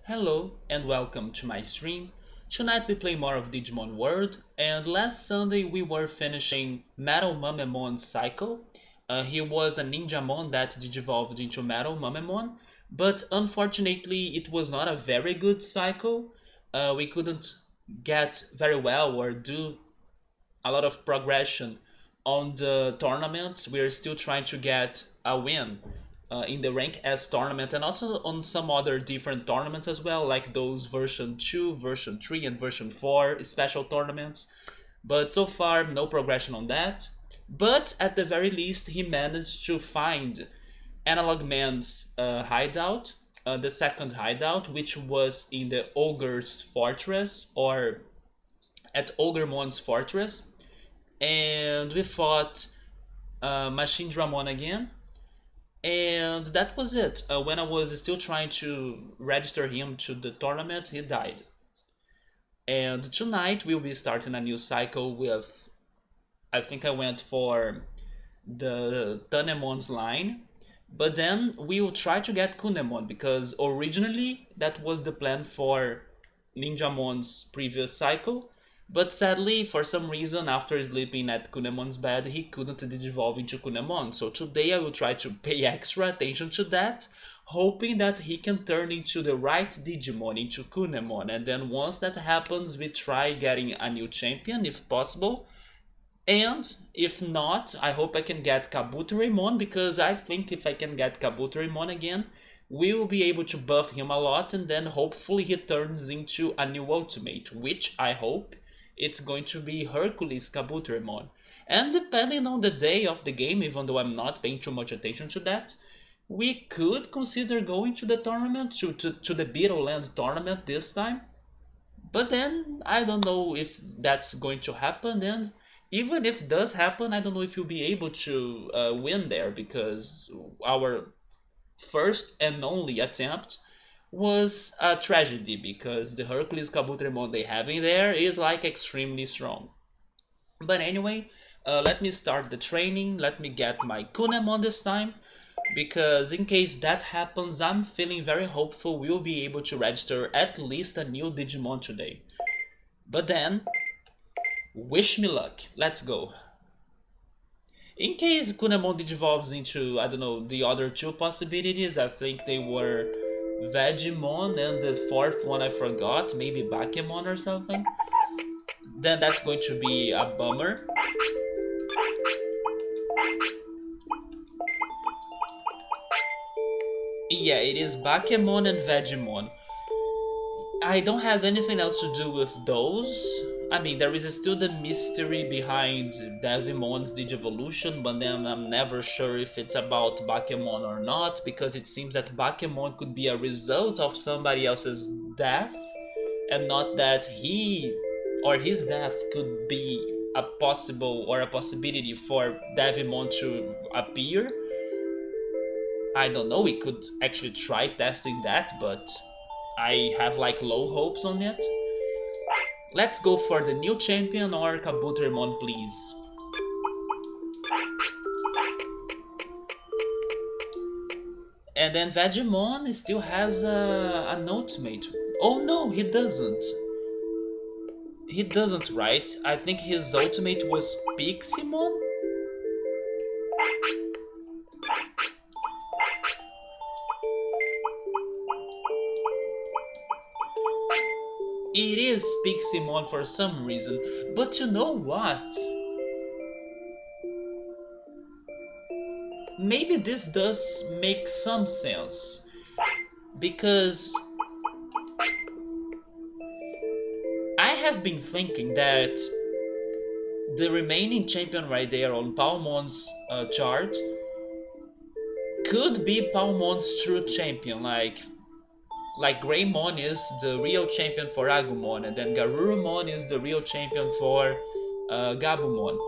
Hello and welcome to my stream. Tonight we play more of Digimon World, and last Sunday we were finishing Metal Mamemon's cycle. He was a Ninjamon that digivolved into Metal Mamemon, but unfortunately it was not a very good cycle. We couldn't get very well or do a lot of progression on the tournaments. We are still trying to get a win in the Rank S tournament and also on some other different tournaments as well, like those version 2, version 3, and version 4 special tournaments. But so far, no progression on that. But at the very least, he managed to find Analog Man's hideout, the second hideout, which was in the Ogre's Fortress, or at Ogremon's Fortress, and we fought Machine Dramon again, and that was it. When I was still trying to register him to the tournament, he died. And tonight we'll be starting a new cycle with, I think I went for the Tanemon's line, but then we will try to get Kunemon because originally that was the plan for Ninjamon's previous cycle, but sadly, for some reason, after sleeping at Kunemon's bed, he couldn't digivolve into Kunemon. So today I will try to pay extra attention to that, hoping that he can turn into the right Digimon, into Kunemon. And then once that happens, we try getting a new champion if possible. And if not, I hope I can get Kabutorimon, because I think if I can get Kabutorimon again, we will be able to buff him a lot, and then hopefully he turns into a new ultimate, which I hope it's going to be Hercules Kabutorimon. And depending on the day of the game, even though I'm not paying too much attention to that, we could consider going to the tournament, to the Beetle Land tournament this time. But then I don't know if that's going to happen, and even if it does happen, I don't know if you'll be able to win there, because our first and only attempt was a tragedy, because the Hercules Kabutorimon they have in there is like extremely strong. But anyway, let me start the training. Let me get my Kunemon this time, because in case that happens, I'm feeling very hopeful we'll be able to register at least a new Digimon today. But then, wish me luck. Let's go. In case Kunemon digivolves into, I don't know, the other two possibilities, I think they were Vegemon and the fourth one I forgot, maybe Bakemon or something, then that's going to be a bummer. Yeah, it is Bakemon and Vegemon. I don't have anything else to do with those. I mean, there is still the mystery behind Devimon's Digivolution, but then I'm never sure if it's about Bakemon or not, because it seems that Bakemon could be a result of somebody else's death, and not that he or his death could be a possible or a possibility for Devimon to appear. I don't know, we could actually try testing that, but I have like low hopes on it. Let's go for the new champion or Kabutorimon, please. And then Vegemon still has an ultimate. Oh no, he doesn't. He doesn't, right? I think his ultimate was Piximon? It is Piximon for some reason, but you know what? Maybe this does make some sense, because I have been thinking that the remaining champion right there on Palmon's chart could be Palmon's true champion, like Greymon is the real champion for Agumon, and then Garurumon is the real champion for Gabumon.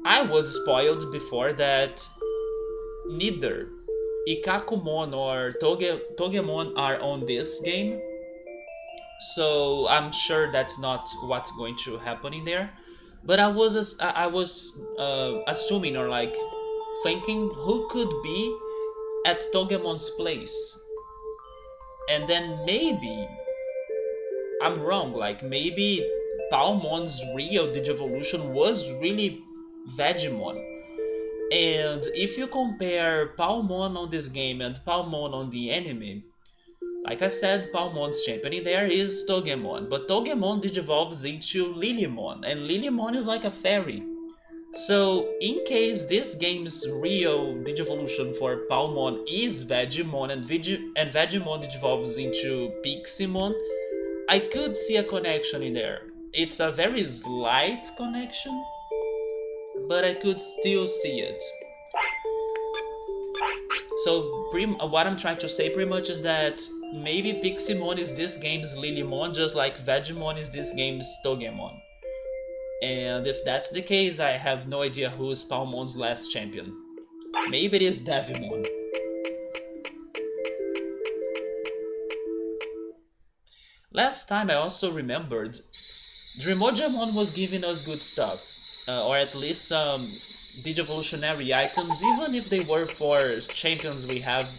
I was spoiled before that neither Ikakumon or Togemon are on this game, so I'm sure that's not what's going to happen in there. But I was assuming, or like thinking, who could be at Togemon's place. And then maybe I'm wrong, like maybe Palmon's real Digivolution was really Vegemon. And if you compare Palmon on this game and Palmon on the anime, like I said, Palmon's champion in there is Togemon, but Togemon digivolves into Lilymon, and Lilymon is like a fairy. So, in case this game's real Digivolution for Palmon is Vegemon and, Vegemon digivolves into Piximon, I could see a connection in there. It's a very slight connection, but I could still see it. So what I'm trying to say pretty much is that maybe Piximon is this game's Lilymon, just like Vegemon is this game's Togemon. And if that's the case, I have no idea who is Palmon's last champion. Maybe it is Devimon. Last time I also remembered Dreamojamon was giving us good stuff, or at least some Digivolutionary items, even if they were for champions we have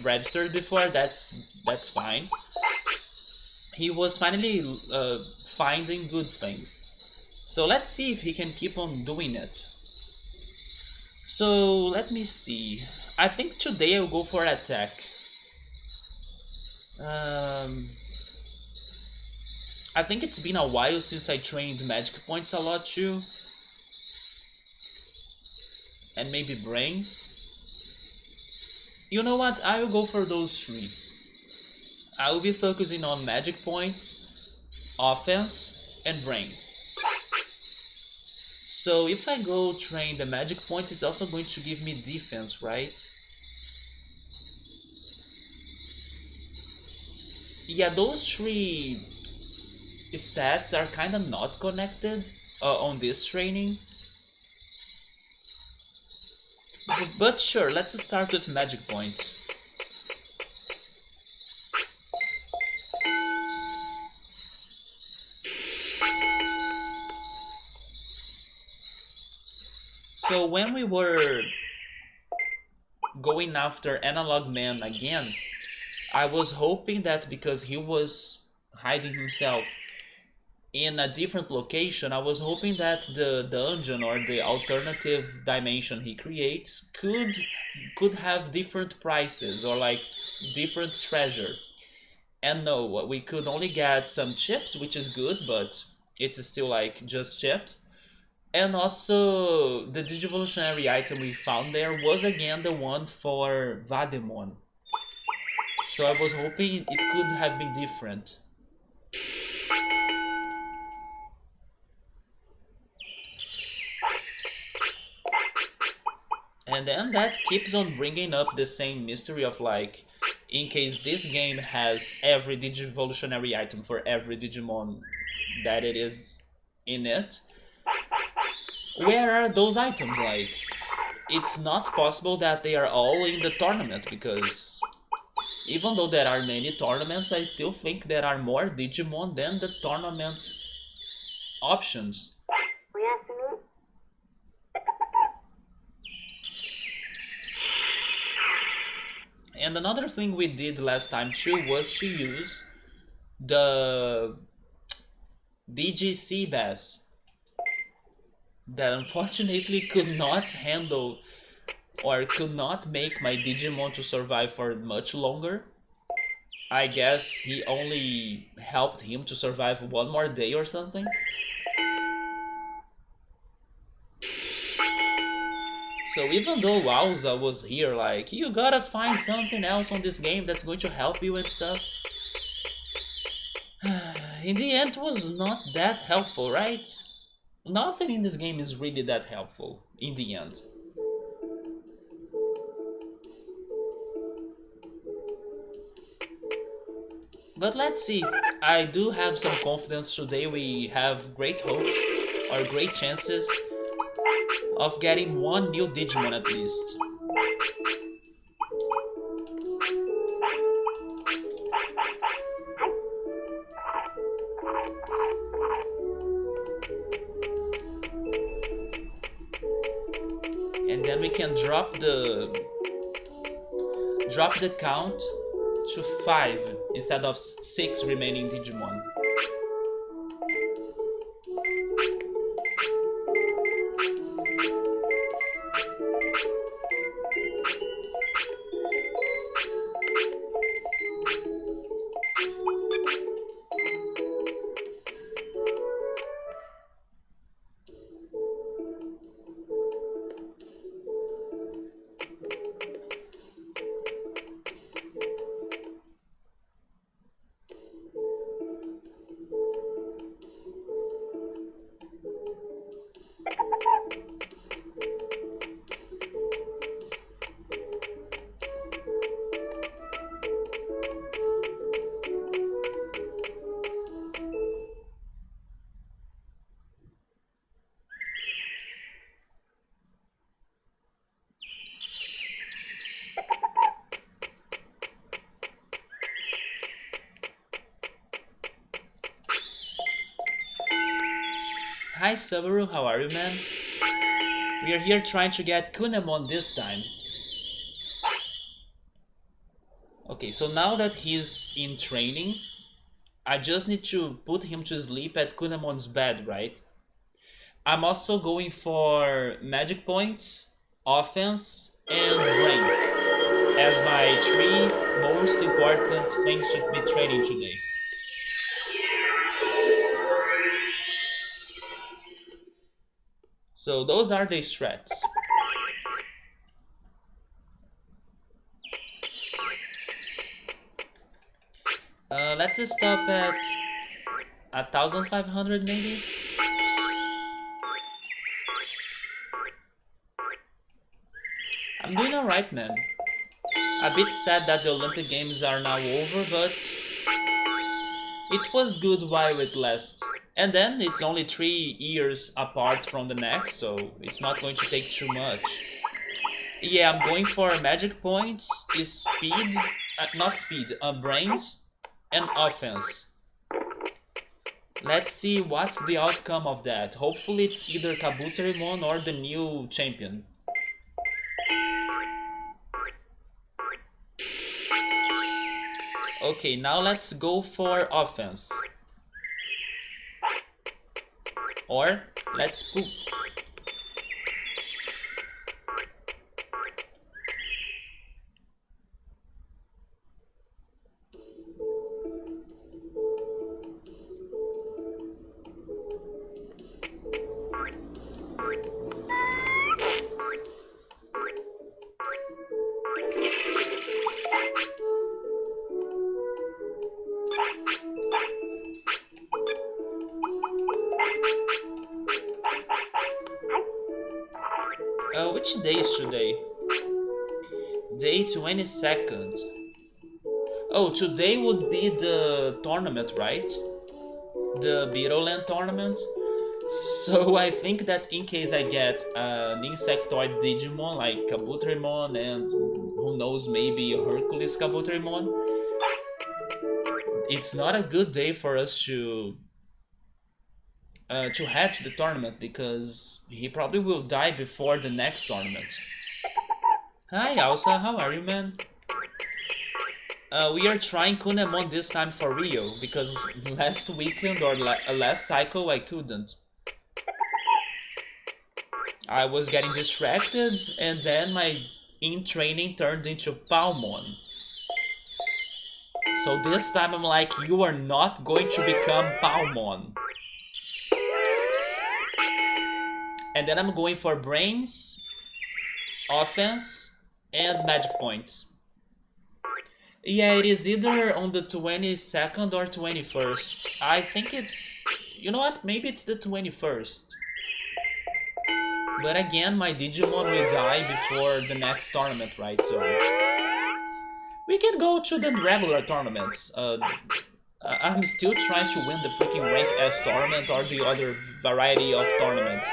registered before, that's fine. He was finally finding good things. So let's see if he can keep on doing it. So let me see. I think today I'll go for attack. I think it's been a while since I trained magic points a lot too. And maybe brains. You know what? I will go for those three. I will be focusing on magic points, offense, and brains. So if I go train the magic points, it's also going to give me defense, right? Yeah, those three stats are kind of not connected on this training. But sure, let's start with magic points. So when we were going after Analog Man again, I was hoping that because he was hiding himself in a different location, I was hoping that the dungeon or the alternative dimension he creates could have different prices or like different treasure. And no, we could only get some chips, which is good, but it's still like just chips. And also, the Digivolutionary item we found there was again the one for Vademon. So I was hoping it could have been different. And then that keeps on bringing up the same mystery of like, in case this game has every Digivolutionary item for every Digimon that it is in it, where are those items? Like, it's not possible that they are all in the tournament, because even though there are many tournaments, I still think there are more Digimon than the tournament options. And another thing we did last time too was to use the DGC Bass that unfortunately could not handle or could not make my Digimon to survive for much longer. I guess he only helped him to survive one more day or something. So even though Wowza was here, like, you gotta find something else on this game that's going to help you and stuff. In the end, it was not that helpful, right? Nothing in this game is really that helpful, in the end. But let's see, I do have some confidence today. We have great hopes, or great chances, of getting one new Digimon at least. And then we can drop the count to 5 instead of 6 remaining Digimon. Hi Subaru, how are you, man? We are here trying to get Kunemon this time. Okay, so now that he's in training, I just need to put him to sleep at Kunemon's bed, right? I'm also going for magic points, offense, and brains as my 3 most important things to be training today. So those are the strats. Let's stop at 1,500 maybe? I'm doing alright, man. A bit sad that the Olympic Games are now over, but it was good while it lasts. And then it's only 3 years apart from the next, so it's not going to take too much. Yeah, I'm going for magic points, speed, not speed, brains, and offense. Let's see what's the outcome of that. Hopefully it's either Kabuterimon or the new champion. Okay, now let's go for offense. Or let's poop. Which day is today? Day 22nd. Oh, today would be the tournament, right? The Beetleland tournament. So I think that in case I get an insectoid Digimon like Kabuterimon and who knows, maybe Hercules Kabuterimon, it's not a good day for us to head to the tournament because he probably will die before the next tournament. Hi Elsa, how are you, man? We are trying Kunemon this time for Rio because last weekend or last cycle I couldn't. I was getting distracted and then my in-training turned into Palmon. So this time I'm like, you are not going to become Palmon. And then I'm going for brains, offense, and magic points. Yeah, it is either on the 22nd or 21st. I think it's... You know what? Maybe it's the 21st. But again, my Digimon will die before the next tournament, right? So... we can go to the regular tournaments. I'm still trying to win the freaking Rank S tournament or the other variety of tournaments.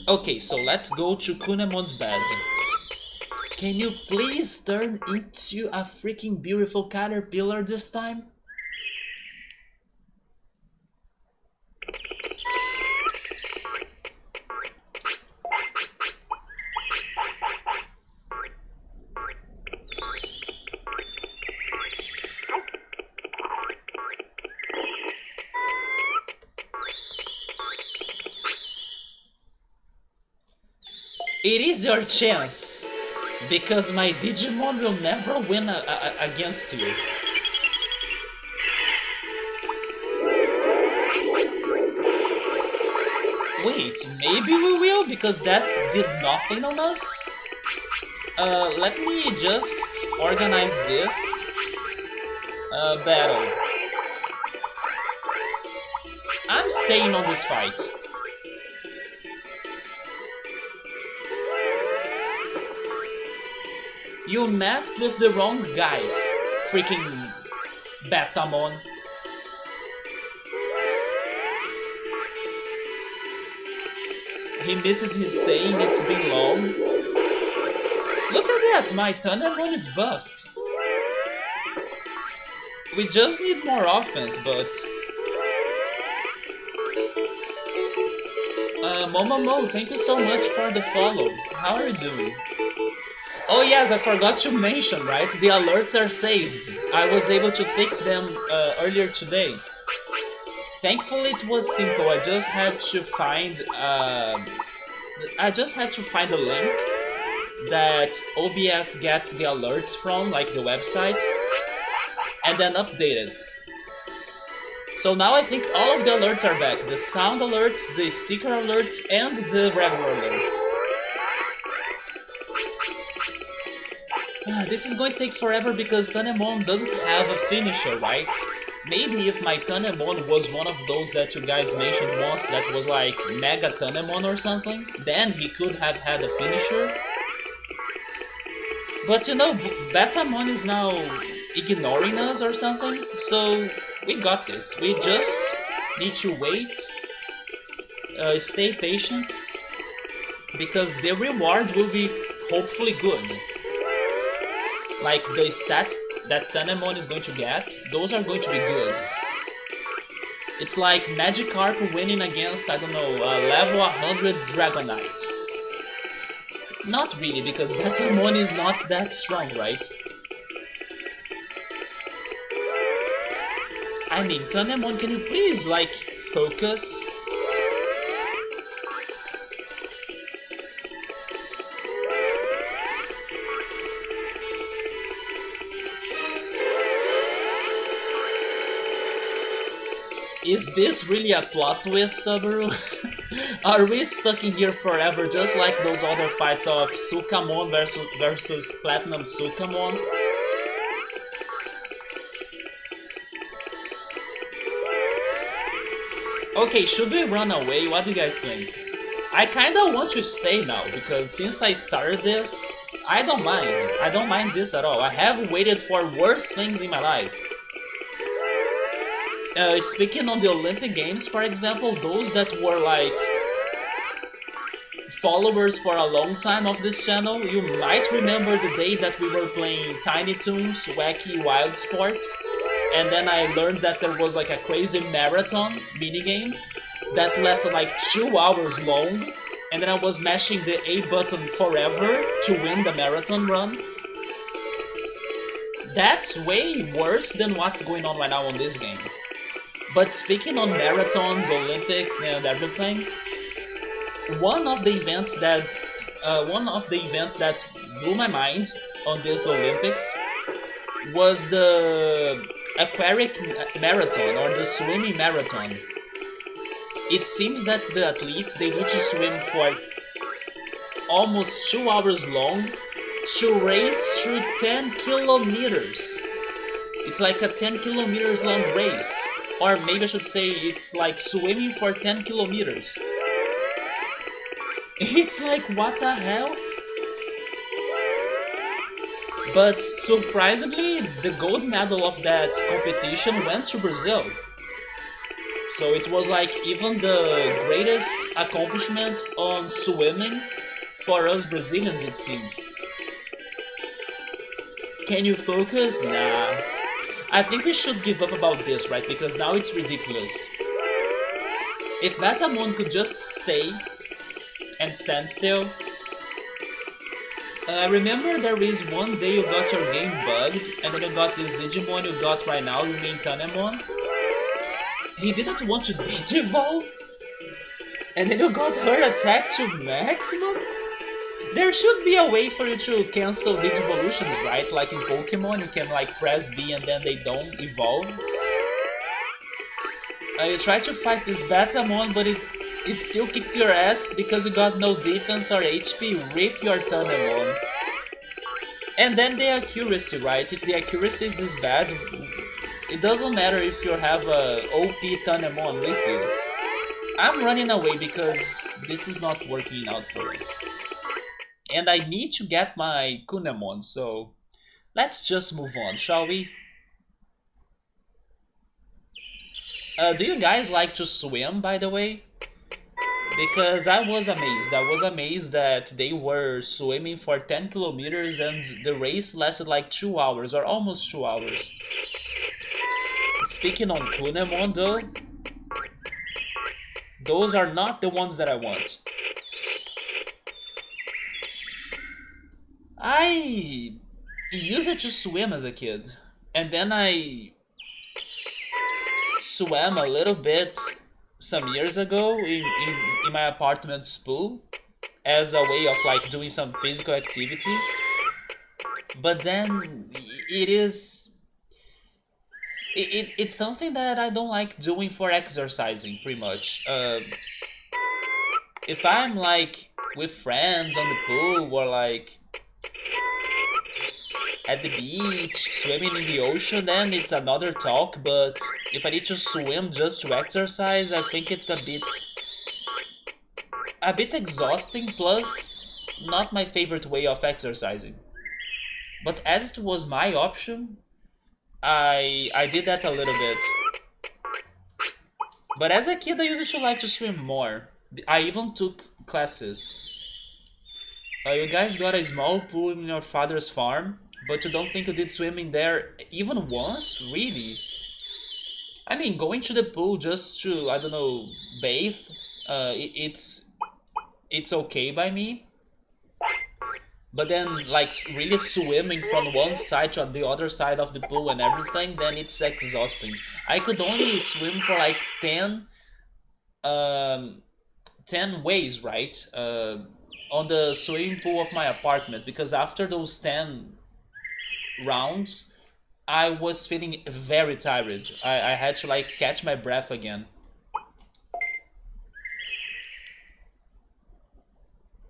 Okay, so let's go to Kunemon's bed. Can you please turn into a freaking beautiful caterpillar this time? It is your chance, because my Digimon will never win against you. Wait, maybe we will, because that did nothing on us? Let me just organize this battle. I'm staying on this fight. You messed with the wrong guys, freaking Betamon. He misses his saying, it's been long. Look at that, my Thundermon is buffed. We just need more offense, but... Momomo, thank you so much for the follow. How are you doing? Oh yes, I forgot to mention, right? The alerts are saved. I was able to fix them earlier today. Thankfully, it was simple. I just had to find a link that OBS gets the alerts from, like the website, and then update it. So now I think all of the alerts are back. The sound alerts, the sticker alerts, and the regular alerts. This is going to take forever because Tanemon doesn't have a finisher, right? Maybe if my Tanemon was one of those that you guys mentioned once that was like Mega Tanemon or something, then he could have had a finisher. But you know, Betamon is now ignoring us or something, so we got this. We just need to wait, stay patient, because the reward will be hopefully good. Like the stats that Tanemon is going to get, those are going to be good. It's like Magikarp winning against, I don't know, level 100 Dragonite. Not really, because Betamon is not that strong, right? I mean, Tanemon, can you please, like, focus? Is this really a plot twist, Subaru? Are we stuck in here forever just like those other fights of Sukamon versus Platinum Sukamon? Okay, should we run away? What do you guys think? I kinda want to stay now, because since I started this, I don't mind. I don't mind this at all. I have waited for worse things in my life. Speaking on the Olympic Games, for example, those that were like followers for a long time of this channel, you might remember the day that we were playing Tiny Toons Wacky Wild Sports, and then I learned that there was like a crazy marathon minigame that lasted like 2 hours long, and then I was mashing the A button forever to win the marathon run. That's way worse than what's going on right now on this game. But speaking on marathons, Olympics, and everything, one of the events that blew my mind on this Olympics was the aquatic marathon or the swimming marathon. It seems that the athletes, they need to swim for almost 2 hours long to race through 10 kilometers. It's like a 10 kilometers long race. Or maybe I should say it's like swimming for 10 kilometers. It's like, what the hell? But surprisingly, the gold medal of that competition went to Brazil. So it was like even the greatest accomplishment on swimming for us Brazilians, it seems. Can you focus? Nah. I think we should give up about this, right? Because now it's ridiculous. If Betamon could just stay and stand still. Remember there is one day you got your game bugged, and then you got this Digimon you got right now, you mean Tanemon? He didn't want to Digivolve? And then you got her attack to maximum? There should be a way for you to cancel Digivolutions, right? Like in Pokemon, you can like press B and then they don't evolve. You try to fight this Batamon, but it still kicked your ass because you got no defense or HP. Rip your Tanemon. And then the accuracy, right? If the accuracy is this bad, it doesn't matter if you have a OP Tanemon with you. I'm running away because this is not working out for us. And I need to get my Kunemon, so let's just move on, shall we? Do you guys like to swim, by the way? Because I was amazed. I was amazed that they were swimming for 10 kilometers and the race lasted like 2 hours or almost 2 hours. Speaking on Kunemon though, those are not the ones that I want. I used it to swim as a kid, and then I swam a little bit some years ago in my apartment's pool as a way of like doing some physical activity. But then it is it's something that I don't like doing for exercising pretty much. If I'm like with friends on the pool or like at the beach, swimming in the ocean, then it's another talk, but if I need to swim just to exercise, I think it's a bit exhausting, plus not my favorite way of exercising. But as it was my option, I did that a little bit. But as a kid, I used to like to swim more. I even took classes. You guys got a small pool in your father's farm, but you don't think you did swimming there even once? Really? I mean, going to the pool just to, I don't know, bathe, it's okay by me. But then, like, really swimming from one side to the other side of the pool and everything, then it's exhausting. I could only swim for like um, 10 ways, right? On the swimming pool of my apartment, because after those 10 rounds, I was feeling very tired. I had to like catch my breath again.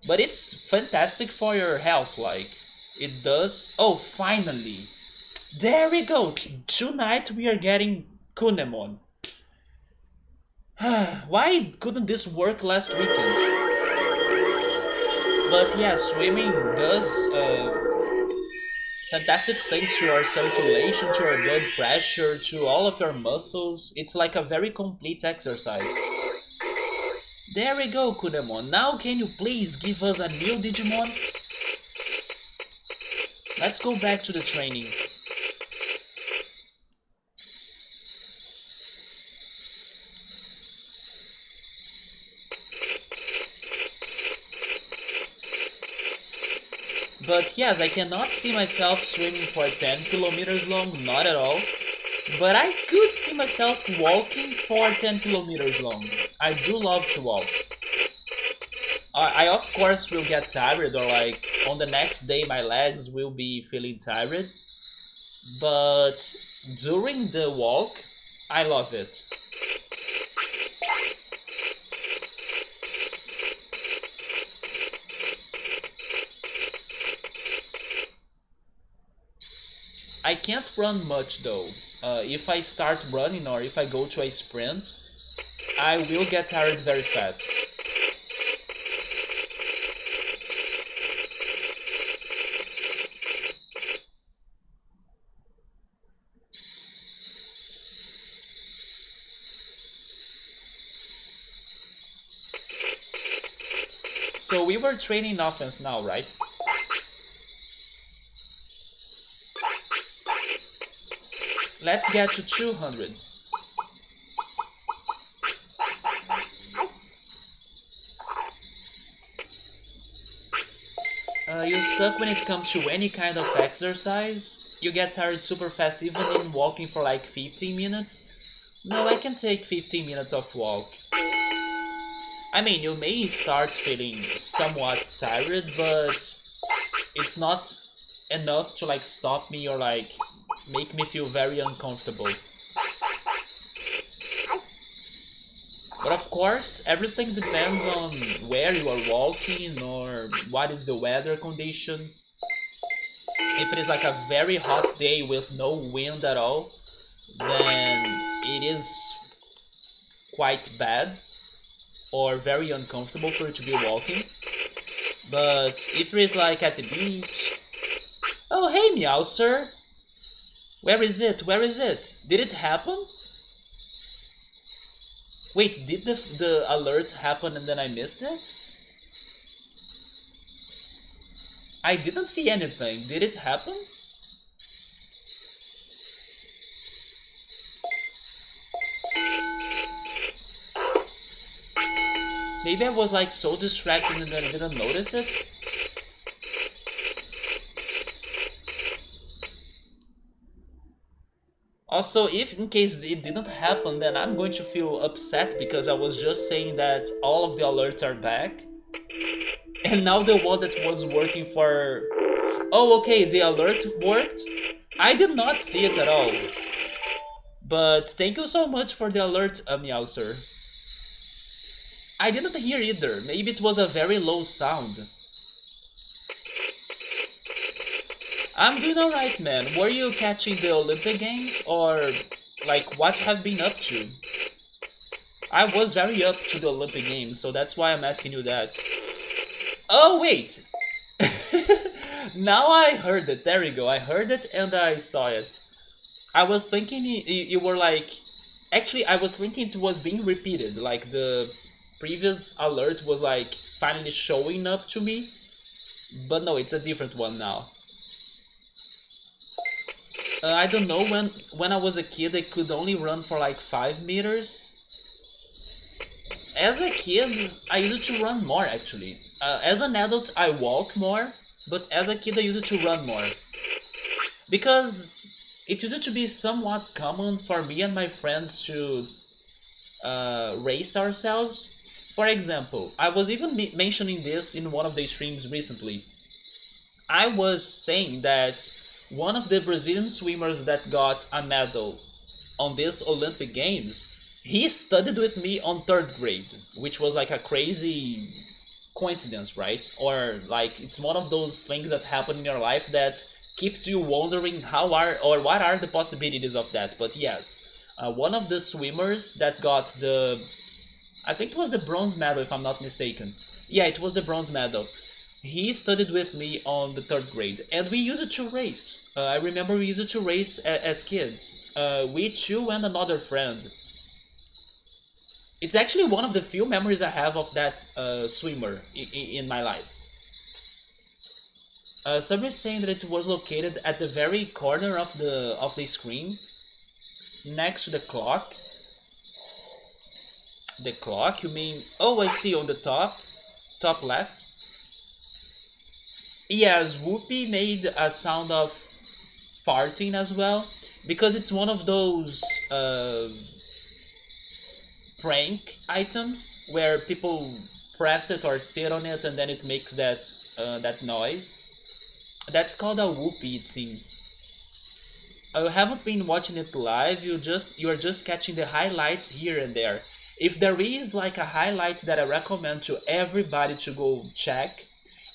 But it's fantastic for your health, like it does. Oh, finally. There we go. Tonight we are getting Kunemon. Why couldn't this work last weekend? But yeah, swimming does fantastic things to your circulation, to your blood pressure, to all of your muscles. It's like a very complete exercise. There we go, Kunemon. Now can you please give us a new Digimon? Let's go back to the training. But yes, I cannot see myself swimming for 10 kilometers long, not at all. But I could see myself walking for 10 kilometers long. I do love to walk. I of course will get tired, or like on the next day my legs will be feeling tired. But during the walk, I love it. I can't run much though. If I start running or if I go to a sprint, I will get tired very fast. So we were training offense now, right? Let's get to 200. You suck when it comes to any kind of exercise. You get tired super fast even in walking for like 15 minutes. No, I can take 15 minutes of walk. I mean, you may start feeling somewhat tired, but it's not enough to like stop me or like make me feel very uncomfortable. But of course, everything depends on where you are walking or what is the weather condition. If it is like a very hot day with no wind at all, then it is quite bad or very uncomfortable for you to be walking. But if it is like at the beach, oh hey meow sir, where is it? Where is it? Did it happen? Wait, did the alert happen and then I missed it? I didn't see anything. Did it happen? Maybe I was like so distracted and I didn't notice it. Also, if in case it didn't happen, then I'm going to feel upset because I was just saying that all of the alerts are back. And now the one that was working for... Oh, okay, the alert worked? I did not see it at all. But thank you so much for the alert, Meowser. I didn't hear either. Maybe it was a very low sound. I'm doing alright, man. Were you catching the Olympic Games? Or, like, what have been up to? I was very up to the Olympic Games, so that's why I'm asking you that. Oh, wait! Now I heard it. There we go. I heard it and I saw it. I was thinking you were like... Actually, I was thinking it was being repeated. Like, the previous alert was, like, finally showing up to me. But no, it's a different one now. I don't know, when I was a kid I could only run for like 5 meters. As a kid I used to run more actually. As an adult I walk more, but as a kid I used to run more. Because it used to be somewhat common for me and my friends to race ourselves. For example, I was even mentioning this in one of the streams recently. I was saying that one of the Brazilian swimmers that got a medal on this Olympic Games, he studied with me on third grade, which was like a crazy coincidence, right? Or like it's one of those things that happen in your life that keeps you wondering how are or what are the possibilities of that. But yes, one of the swimmers that got the, I think it was the bronze medal if I'm not mistaken. Yeah, it was the bronze medal. He studied with me on the third grade, and we used to race. I remember we used to race as kids. We two and another friend. It's actually one of the few memories I have of that swimmer in my life. Somebody saying that it was located at the very corner of the screen, next to the clock. The clock? You mean? Oh, I see on the top left. Yes, Whoopi made a sound of farting as well, because it's one of those prank items where people press it or sit on it and then it makes that noise. That's called a Whoopi, it seems. You haven't been watching it live, you are just catching the highlights here and there. If there is like a highlight that I recommend to everybody to go check,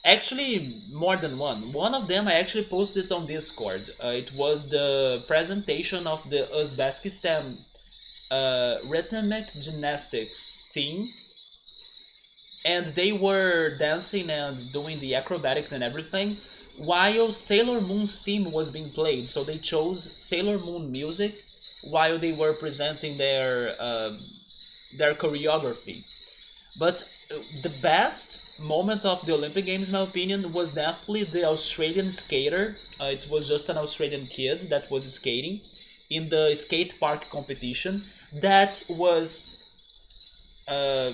actually more than one. One of them I actually posted on Discord. It was the presentation of the Uzbekistan rhythmic gymnastics team, and they were dancing and doing the acrobatics and everything while Sailor Moon's theme was being played. So they chose Sailor Moon music while they were presenting their choreography. But the best moment of the Olympic Games, in my opinion, was definitely the Australian skater. It was just an Australian kid that was skating in the skate park competition. That was uh,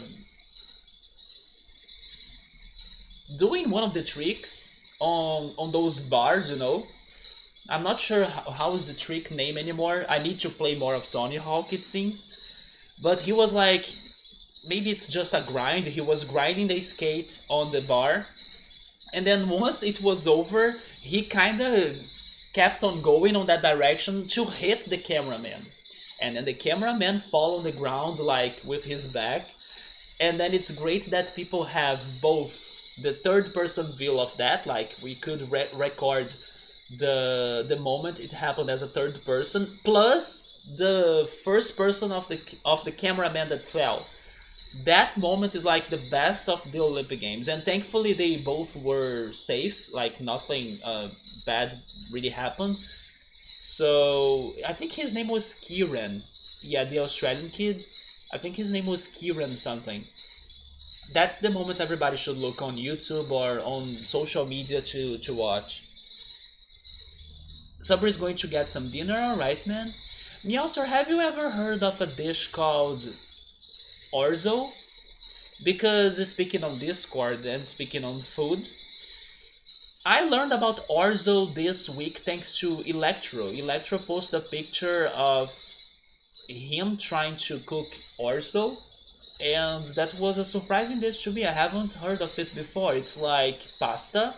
doing one of the tricks on those bars, you know. I'm not sure how is the trick name anymore. I need to play more of Tony Hawk, it seems. But he was like maybe it's just a grind. He was grinding the skate on the bar, and then once it was over, he kind of kept on going on that direction to hit the cameraman, and then the cameraman fall on the ground like with his back. And then it's great that people have both the third person view of that, like we could record the moment it happened as a third person, plus the first person of the cameraman that fell. That moment is like the best of the Olympic Games, and thankfully they both were safe. Like nothing bad really happened. So I think his name was Kieran. Yeah, the Australian kid. I think his name was Kieran something. That's the moment everybody should look on YouTube or on social media to watch. Sabri is going to get some dinner, alright, man? Meowser, have you ever heard of a dish called orzo? Because speaking on Discord and speaking on food, I learned about orzo this week thanks to Electro. Electro posted a picture of him trying to cook orzo, and that was a surprising dish to me. I haven't heard of it before. It's like pasta,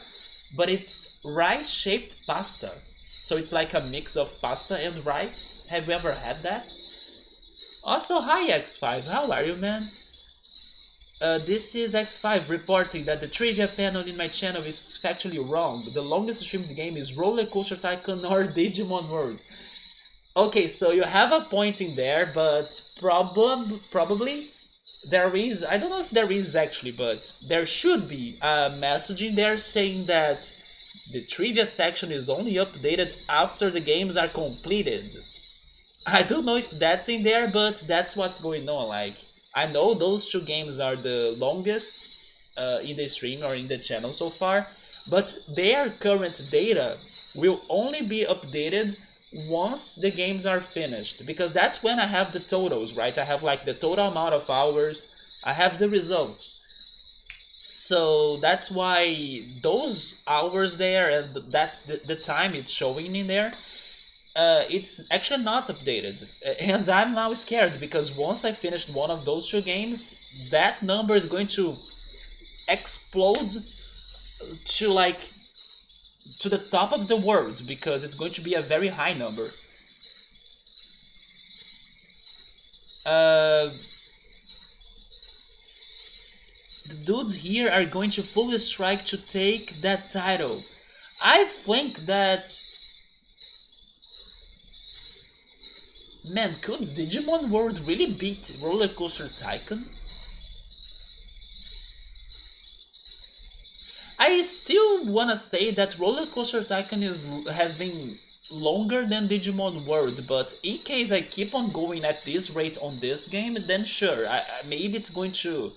but it's rice shaped pasta. So it's like a mix of pasta and rice. Have you ever had that? Also, hi X5, how are you, man? This is X5 reporting that the trivia panel in my channel is factually wrong. The longest streamed game is Roller Coaster Tycoon or Digimon World. Okay, so you have a point in there, but probably there is, I don't know if there is actually, but there should be a message in there saying that the trivia section is only updated after the games are completed. I don't know if that's in there, but that's what's going on. Like, I know those two games are the longest in the stream or in the channel so far, but their current data will only be updated once the games are finished, because that's when I have the totals, right? I have like the total amount of hours, I have the results. So that's why those hours there and the time it's showing in there, it's actually not updated. And I'm now scared because once I finished one of those two games, that number is going to explode to like to the top of the world because it's going to be a very high number. Uh, the dudes here are going to fully strike to take that title. I think that, man, could Digimon World really beat Roller Coaster Tycoon? I still wanna say that Roller Coaster Tycoon has been longer than Digimon World, but in case I keep on going at this rate on this game, then sure, maybe it's going to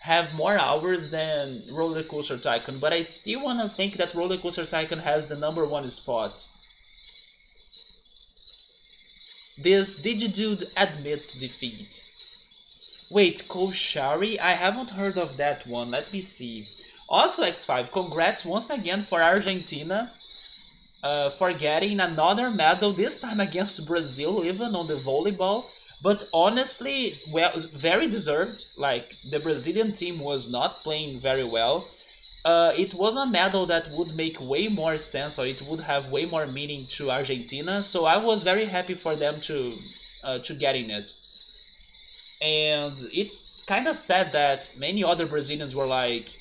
have more hours than Roller Coaster Tycoon, but I still wanna think that Roller Coaster Tycoon has the number one spot. This Digidude admits defeat. Wait, Koshari? I haven't heard of that one. Let me see. Also, X5, congrats once again for Argentina for getting another medal, this time against Brazil, even on the volleyball. But honestly, well, very deserved. Like, the Brazilian team was not playing very well. It was a medal that would make way more sense, or it would have way more meaning to Argentina. So I was very happy for them to getting it. And it's kind of sad that many other Brazilians were like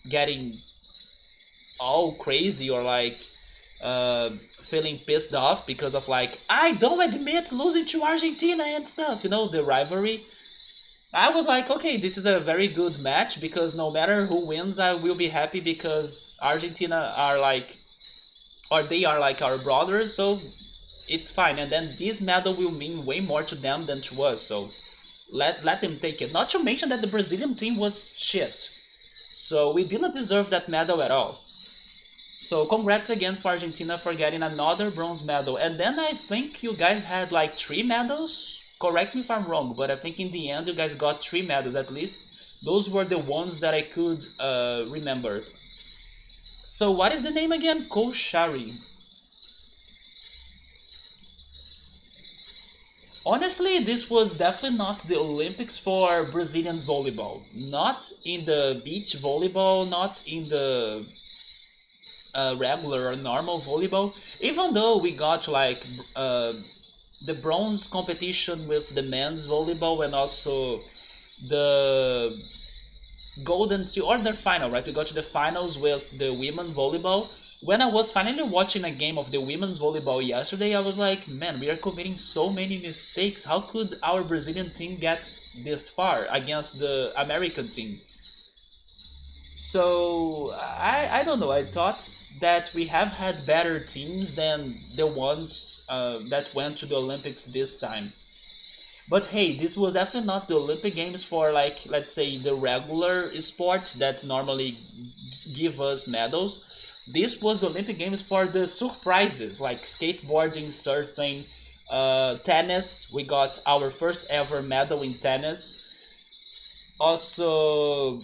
getting all crazy or like uh, feeling pissed off because of like, I don't admit losing to Argentina and stuff, you know, the rivalry. I was like, okay, this is a very good match because no matter who wins, I will be happy because Argentina are like, or they are like our brothers, so it's fine. And then this medal will mean way more to them than to us, so let them take it. Not to mention that the Brazilian team was shit. So we didn't deserve that medal at all. So congrats again for Argentina for getting another bronze medal. And then I think you guys had like 3 medals. Correct me if I'm wrong, but I think in the end you guys got 3 medals at least. Those were the ones that I could remember. So what is the name again? Koshari. Honestly, this was definitely not the Olympics for Brazilians volleyball. Not in the beach volleyball, not in the regular or normal volleyball. Even though we got like the bronze competition with the men's volleyball and also the golden seal or the final, right? We got to the finals with the women volleyball. When I was finally watching a game of the women's volleyball yesterday, I was like, man, we are committing so many mistakes. How could our Brazilian team get this far against the American team? So I don't know. I thought that we have had better teams than the ones that went to the Olympics this time. But hey, this was definitely not the Olympic Games for, like, let's say the regular sports that normally give us medals. This was the Olympic Games for the surprises like skateboarding, surfing, tennis. We got our first ever medal in tennis. Also,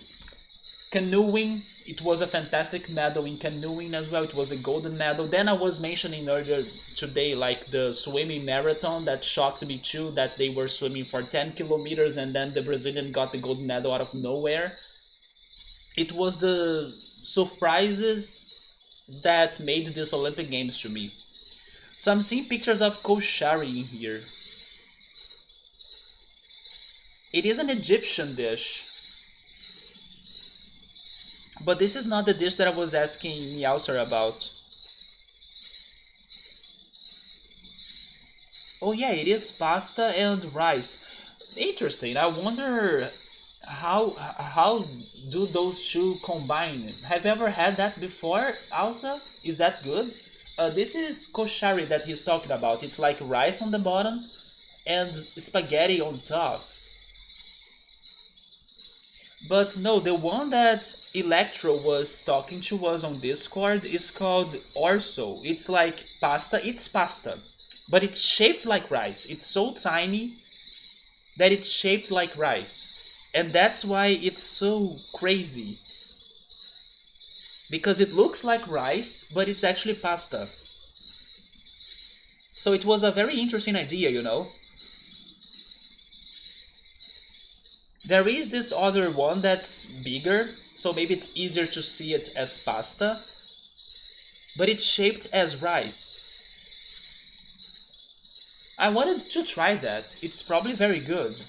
canoeing. It was a fantastic medal in canoeing as well. It was the golden medal. Then I was mentioning earlier today, like the swimming marathon that shocked me too, that they were swimming for 10 kilometers and then the Brazilian got the gold medal out of nowhere. It was the surprises that made this Olympic Games to me. So I'm seeing pictures of koshari in here. It is an Egyptian dish. But this is not the dish that I was asking Meowser about. Oh yeah, it is pasta and rice. Interesting. I wonder how do those two combine? Have you ever had that before, Elsa? Is that good? This is koshari that he's talking about. It's like rice on the bottom and spaghetti on top. But no, the one that Electro was talking to us on Discord is called Orso. It's like pasta. It's pasta, but it's shaped like rice. It's so tiny that it's shaped like rice. And that's why it's so crazy. Because it looks like rice, but it's actually pasta. So it was a very interesting idea, you know? There is this other one that's bigger, so maybe it's easier to see it as pasta, but it's shaped as rice. I wanted to try that. It's probably very good.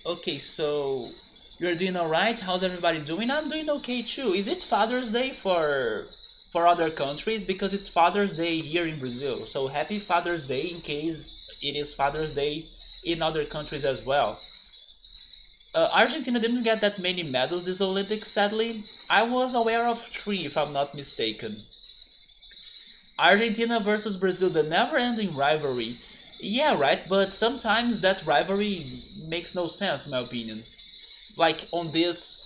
Okay, so you're doing alright? How's everybody doing? I'm doing okay too. Is it Father's Day for other countries? Because it's Father's Day here in Brazil. So happy Father's Day in case it is Father's Day in other countries as well. Argentina didn't get that many medals this Olympics, sadly. I was aware of three, if I'm not mistaken. Argentina versus Brazil, the never-ending rivalry. Yeah, right, but sometimes that rivalry makes no sense, in my opinion. Like on this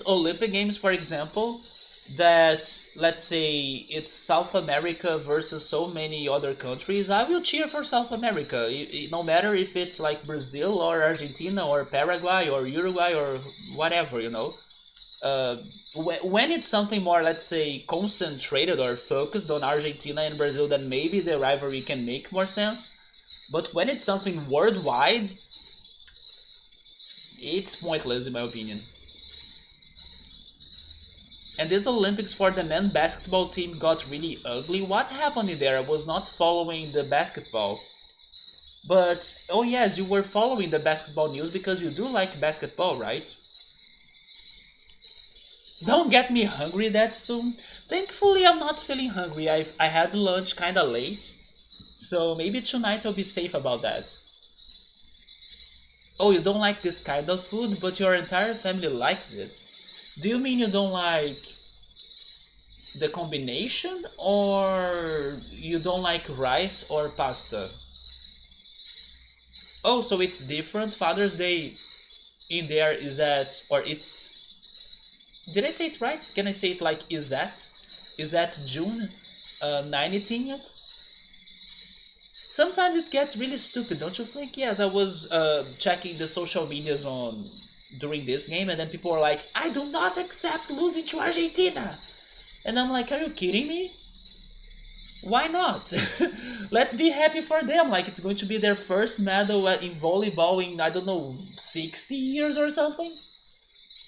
Olympic Games, for example, that let's say it's South America versus so many other countries, I will cheer for South America. No matter if it's like Brazil or Argentina or Paraguay or Uruguay or whatever, you know. Uh, when it's something more, let's say, concentrated or focused on Argentina and Brazil, then maybe the rivalry can make more sense. But when it's something worldwide, it's pointless in my opinion. And this Olympics for the men basketball team got really ugly. What happened in there? I was not following the basketball. But, oh yes, you were following the basketball news because you do like basketball, right? Don't get me hungry that soon. Thankfully, I'm not feeling hungry. I had lunch kinda late, so maybe tonight I'll be safe about that. Oh, you don't like this kind of food, but your entire family likes it. Do you mean you don't like the combination, or you don't like rice or pasta? Oh, so it's different. Father's Day in there is that, or it's. Did I say it right? Can I say it like is that? Is that June 19th? Sometimes it gets really stupid, don't you think? Yes, I was checking the social medias on during this game, and then people are like, "I do not accept losing to Argentina." And I'm like, are you kidding me? Why not? Let's be happy for them. Like it's going to be their first medal in volleyball in, I don't know, 60 years or something.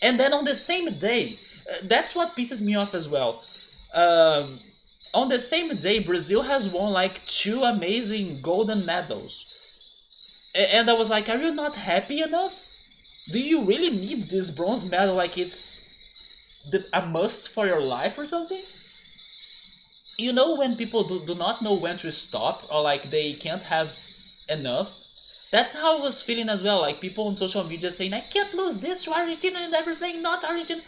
And then on the same day, that's what pisses me off as well. Um, on the same day, Brazil has won like two amazing golden medals. And I was like, are you not happy enough? Do you really need this bronze medal like it's a must for your life or something? You know when people do not know when to stop or like they can't have enough? That's how I was feeling as well. Like people on social media saying, I can't lose this to Argentina and everything, not Argentina.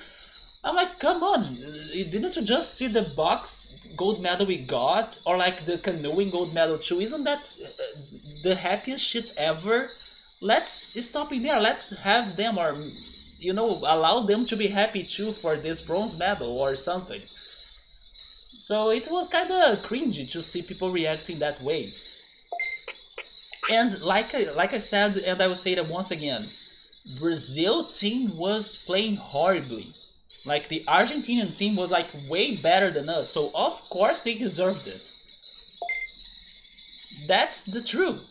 I'm like, come on, didn't you just see the box gold medal we got? Or like the canoeing gold medal too? Isn't that the happiest shit ever? Let's stop in there. Let's have them, or, allow them to be happy too for this bronze medal or something. So it was kind of cringy to see people reacting that way. And like I said, and I will say that once again, Brazil team was playing horribly. Like the Argentinian team was like way better than us, so of course they deserved it. That's the truth.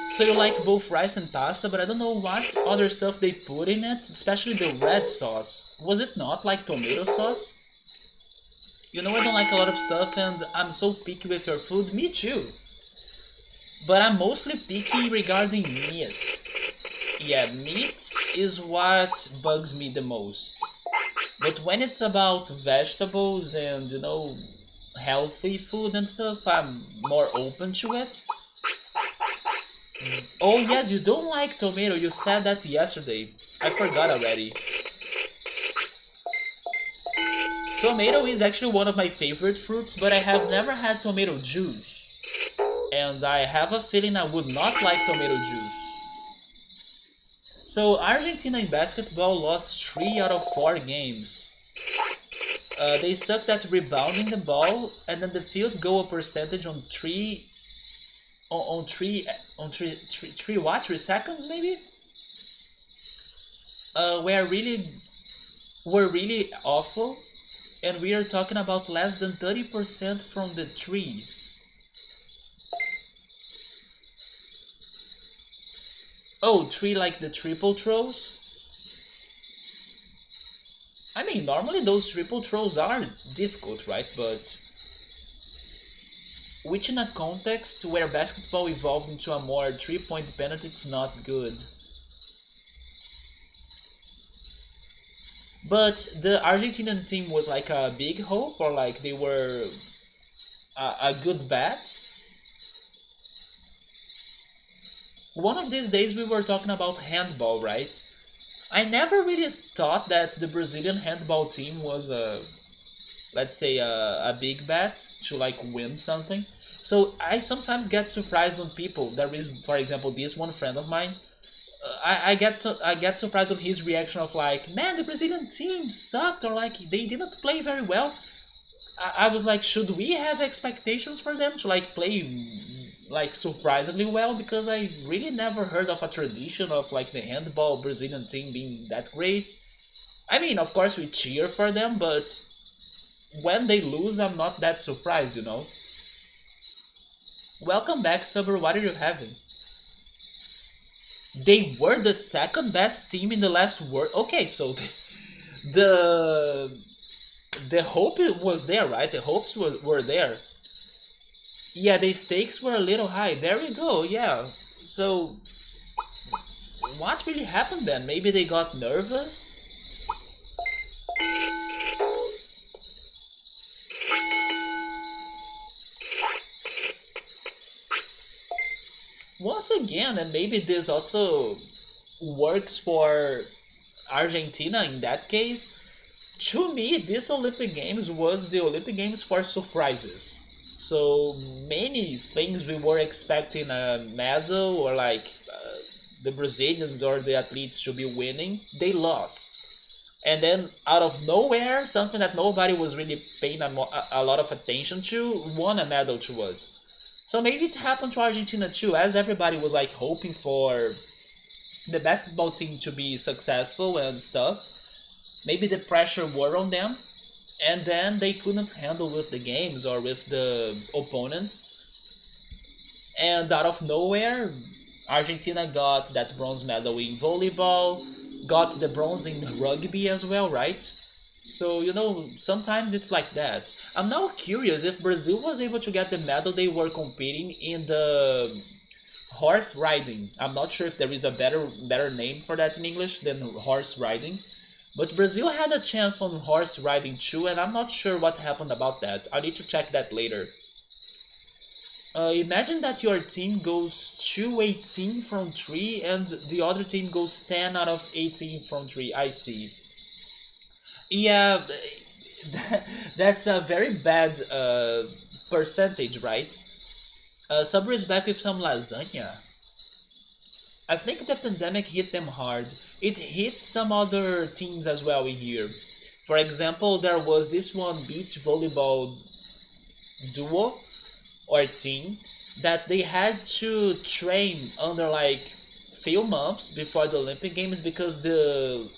So you like both rice and pasta, but I don't know what other stuff they put in it, especially the red sauce. Was it not like tomato sauce? You know I don't like a lot of stuff and I'm so picky with your food. Me too. But I'm mostly picky regarding meat. Yeah, meat is what bugs me the most. But when it's about vegetables and, healthy food and stuff, I'm more open to it. Oh, yes, you don't like tomato. You said that yesterday. I forgot already. Tomato is actually one of my favorite fruits, but I have never had tomato juice. And I have a feeling I would not like tomato juice. So Argentina in basketball lost 3 out of 4 games. They sucked at rebounding the ball, and then the field goal percentage on three what 3 seconds maybe. Were really awful, and we are talking about less than 30% from the tree. Oh, three like the triple throws? I mean, normally those triple throws are difficult, right? But which in a context where basketball evolved into a more three-point penalty, it's not good. But the Argentinian team was like a big hope, or like they were a good bet. One of these days we were talking about handball, right? I never really thought that the Brazilian handball team was let's say a big bet to like win something. So I sometimes get surprised on people. There is, for example, this one friend of mine. I get surprised on his reaction of like, man, the Brazilian team sucked, or like they didn't play very well. I was like, should we have expectations for them to like play like surprisingly well? Because I really never heard of a tradition of like the handball Brazilian team being that great. I mean, of course we cheer for them, but when they lose, I'm not that surprised. Welcome back, Summer. What are you having? They were the second best team in the last World. Okay, so the the hope was there, right? The hopes were there. Yeah, the stakes were a little high. There we go. Yeah. So what really happened then? Maybe they got nervous. Once again, and maybe this also works for Argentina in that case. To me, this Olympic Games was the Olympic Games for surprises. So many things we were expecting a medal or like the Brazilians or the athletes to be winning, they lost. And then out of nowhere, something that nobody was really paying a lot of attention to won a medal to us. So maybe it happened to Argentina too, as everybody was like hoping for the basketball team to be successful and stuff. Maybe the pressure were on them, and then they couldn't handle with the games or with the opponents. And out of nowhere, Argentina got that bronze medal in volleyball, got the bronze in rugby as well, right? So, sometimes it's like that. I'm now curious if Brazil was able to get the medal they were competing in the horse riding. I'm not sure if there is a better name for that in English than horse riding. But Brazil had a chance on horse riding too, and I'm not sure what happened about that. I need to check that later. Imagine that your team goes 218 from 3 and the other team goes 10 out of 18 from 3. I see. Yeah, that's a very bad percentage, right? Sabri is back with some lasagna. I think the pandemic hit them hard. It hit some other teams as well in here. For example, there was this one beach volleyball duo or team that they had to train under like few months before the Olympic Games because the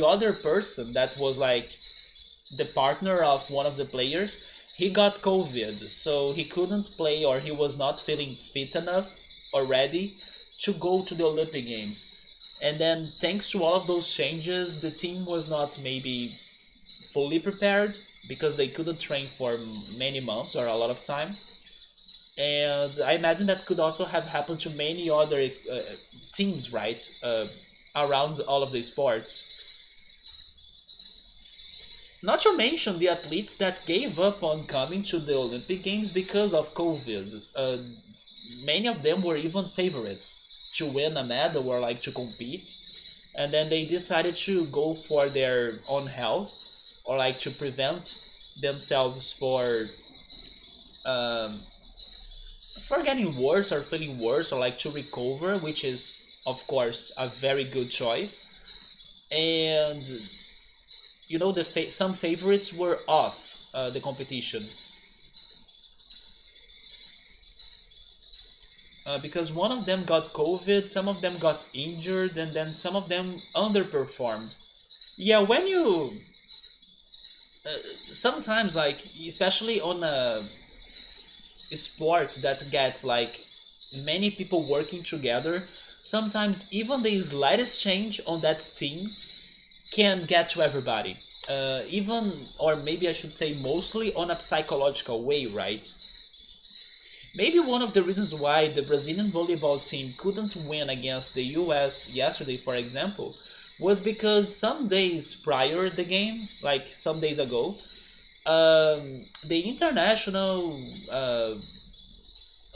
other person that was like the partner of one of the players, he got COVID, so he couldn't play or he was not feeling fit enough or ready to go to the Olympic Games. And then thanks to all of those changes, the team was not maybe fully prepared because they couldn't train for many months or a lot of time. And I imagine that could also have happened to many other teams, right? Around all of the sports. Not to mention the athletes that gave up on coming to the Olympic Games because of COVID. Many of them were even favorites to win a medal or like to compete, and then they decided to go for their own health or like to prevent themselves um, for getting worse or feeling worse or like to recover, which is of course a very good choice. And some favorites were off the competition because one of them got COVID, some of them got injured, and then some of them underperformed. Yeah, when you sometimes like especially on a sport that gets like many people working together, sometimes even the slightest change on that team can get to everybody. Even, or maybe I should say, mostly on a psychological way, right? Maybe one of the reasons why the Brazilian volleyball team couldn't win against the US yesterday, for example, was because some days prior the game, like some days ago, the international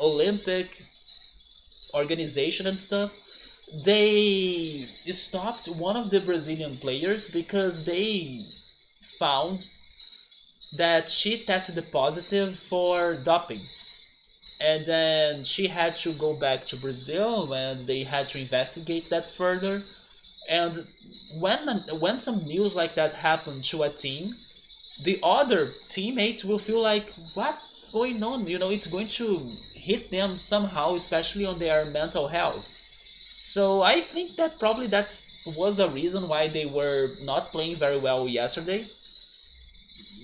Olympic organization and stuff, they stopped one of the Brazilian players because they found that she tested positive for doping. And then she had to go back to Brazil and they had to investigate that further. And when some news like that happened to a team, the other teammates will feel like what's going on? It's going to hit them somehow, especially on their mental health. So I think that probably that was a reason why they were not playing very well yesterday.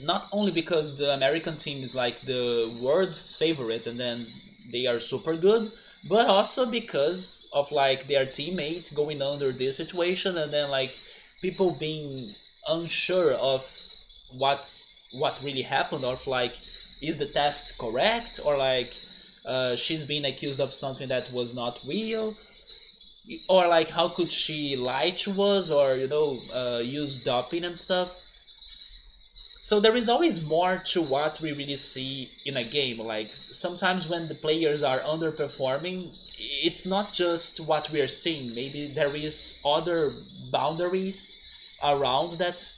Not only because the American team is like the world's favorite and then they are super good, but also because of like their teammate going under this situation and then like people being unsure of what really happened or if, like is the test correct or like she's being accused of something that was not real or like how could she lie to us or use doping and stuff. So there is always more to what we really see in a game. Like sometimes when the players are underperforming, it's not just what we are seeing. Maybe there is other boundaries around that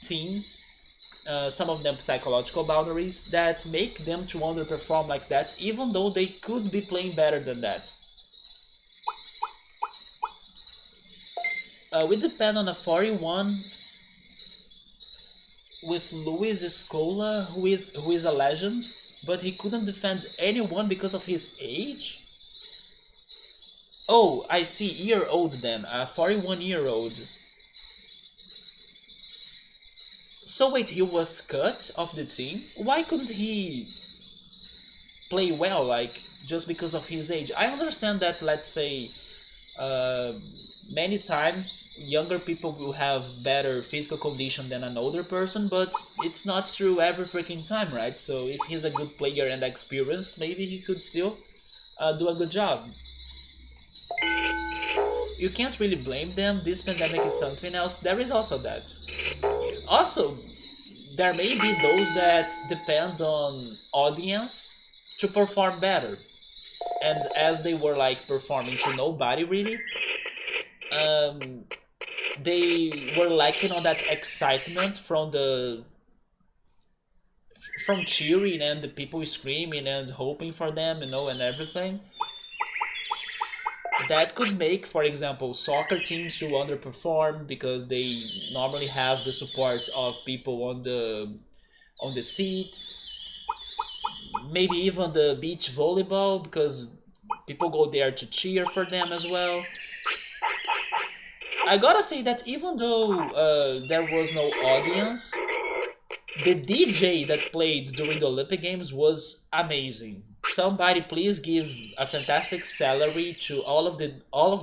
team. Some of them psychological boundaries that make them to underperform like that, even though they could be playing better than that. We depend on a 41 with Luis Escola, who is a legend, but he couldn't defend anyone because of his age. Oh, I see. Year old then, a 41-year-old. So wait, he was cut off the team? Why couldn't he play well, like just because of his age? I understand that, let's say, uh, many times younger people will have better physical condition than an older person, but it's not true every freaking time, right? So if he's a good player and experienced, maybe he could still do a good job. You can't really blame them. This pandemic is something else. There is also that. Also, there may be those that depend on audience to perform better. And as they were like performing to nobody really, um, they were lacking on that excitement from cheering and the people screaming and hoping for them, and everything. That could make, for example, soccer teams to underperform because they normally have the support of people on the seats. Maybe even the beach volleyball because people go there to cheer for them as well. I gotta say that even though there was no audience, the DJ that played during the Olympic Games was amazing. Somebody please give a fantastic salary to all of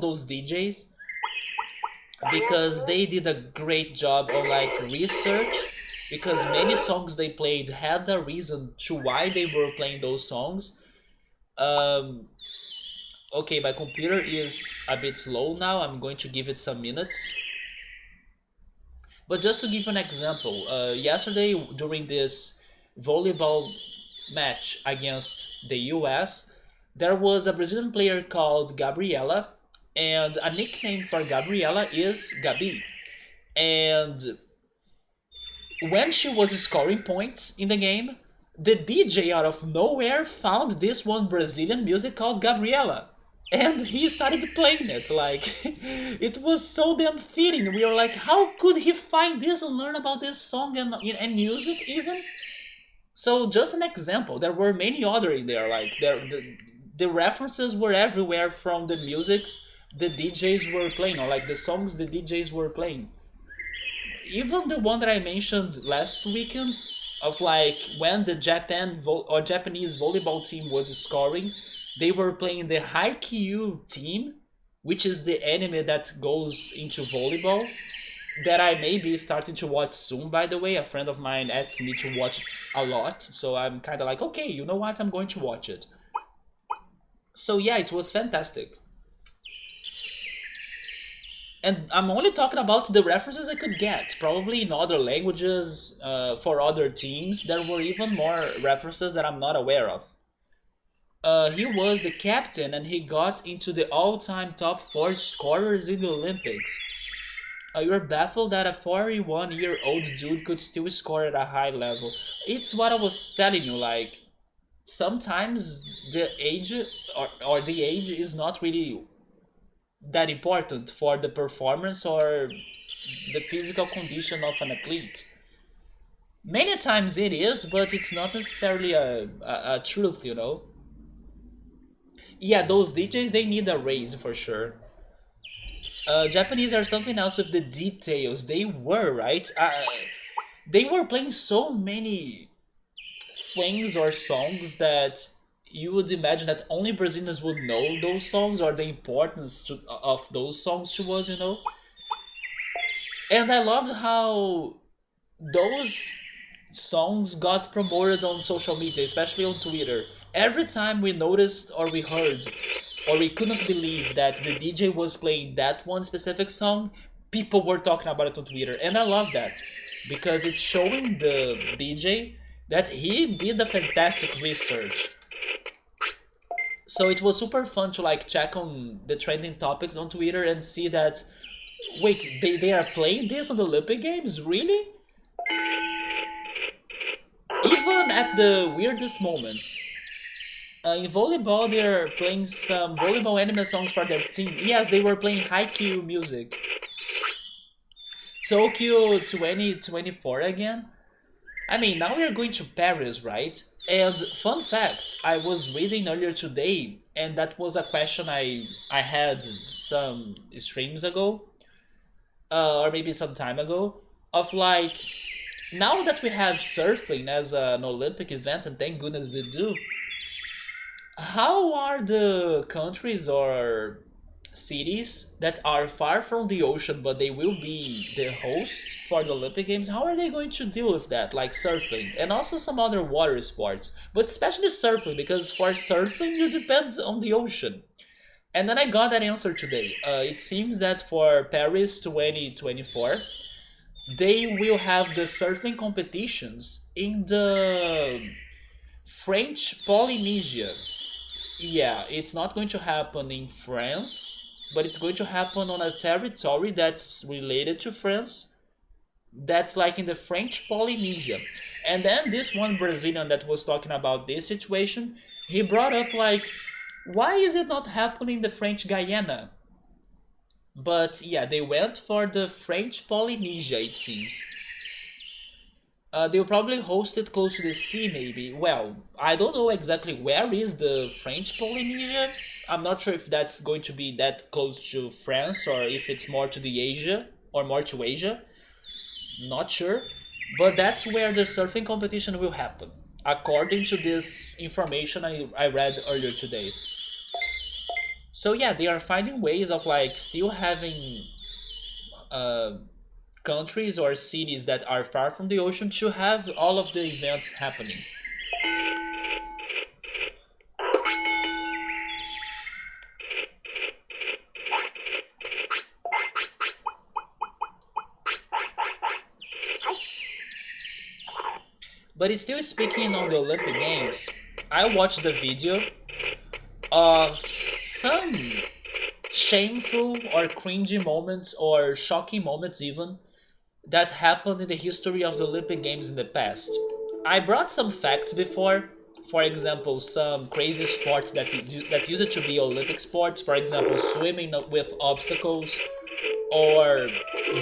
those DJs because they did a great job on like research because many songs they played had a reason to why they were playing those songs. Um, okay, my computer is a bit slow now. I'm going to give it some minutes. But just to give an example, yesterday during this volleyball match against the US, there was a Brazilian player called Gabriela, and a nickname for Gabriela is Gabi. And when she was scoring points in the game, the DJ out of nowhere found this one Brazilian music called Gabriela. And he started playing it. Like, it was so damn fitting. We were like, how could he find this and learn about this song and use it even? So, just an example. There were many other in there. Like, the references were everywhere from the musics the DJs were playing, or like the songs the DJs were playing. Even the one that I mentioned last weekend of like when the Japanese volleyball team was scoring, they were playing the Haikyuu team, which is the anime that goes into volleyball that I may be starting to watch soon. By the way, a friend of mine asked me to watch it a lot, so I'm kind of like, okay, you know what, I'm going to watch it. So yeah, it was fantastic. And I'm only talking about the references I could get. Probably in other languages, for other teams, there were even more references that I'm not aware of. He was the captain and he got into the all-time top four scorers in the Olympics. You're baffled that a 41-year-old dude could still score at a high level. It's what I was telling you, like, sometimes the age or the age is not really that important for the performance or the physical condition of an athlete. Many times it is, but it's not necessarily a truth. Yeah, those DJs, they need a raise for sure. Japanese are something else with the details. They were, right? They were playing so many things or songs that you would imagine that only Brazilians would know those songs or the importance of those songs to us. And I loved how those songs got promoted on social media, especially on Twitter. Every time we noticed or we heard or we couldn't believe that the DJ was playing that one specific song, people were talking about it on Twitter. And I love that because it's showing the DJ that he did a fantastic research. So it was super fun to like check on the trending topics on Twitter and see that wait, they are playing this on the Olympic Games? Really? Even at the weirdest moments. In volleyball, they're playing some volleyball anime songs for their team. Yes, they were playing Haikyuu music. Tokyo 2024 again? I mean, now we are going to Paris, right? And fun fact, I was reading earlier today, and that was a question I had some streams ago, or maybe some time ago, of like Now that we have surfing as an Olympic event, and thank goodness we do, how are the countries or cities that are far from the ocean but they will be the host for the Olympic Games, how are they going to deal with that? Like surfing and also some other water sports, but especially surfing because for surfing you depend on the ocean. And then I got that answer today. It seems that for Paris 2024, they will have the surfing competitions in the French Polynesia. Yeah, it's not going to happen in France, but it's going to happen on a territory that's related to France. That's like in the French Polynesia. And then this one Brazilian that was talking about this situation, he brought up like, why is it not happening in the French Guyana? But yeah, they went for the French Polynesia, it seems. They'll probably host it close to the sea, maybe. Well, I don't know exactly where is the French Polynesia. I'm not sure if that's going to be that close to France or if it's more to the Asia or more to Asia. Not sure. But that's where the surfing competition will happen, according to this information I read earlier today. So yeah, they are finding ways of like still having uh, countries or cities that are far from the ocean to have all of the events happening. But it's still speaking on the Olympic Games. I watched the video of some shameful or cringy moments or shocking moments even that happened in the history of the Olympic Games in the past. I brought some facts before. For example, some crazy sports that used to be Olympic sports. For example, swimming with obstacles or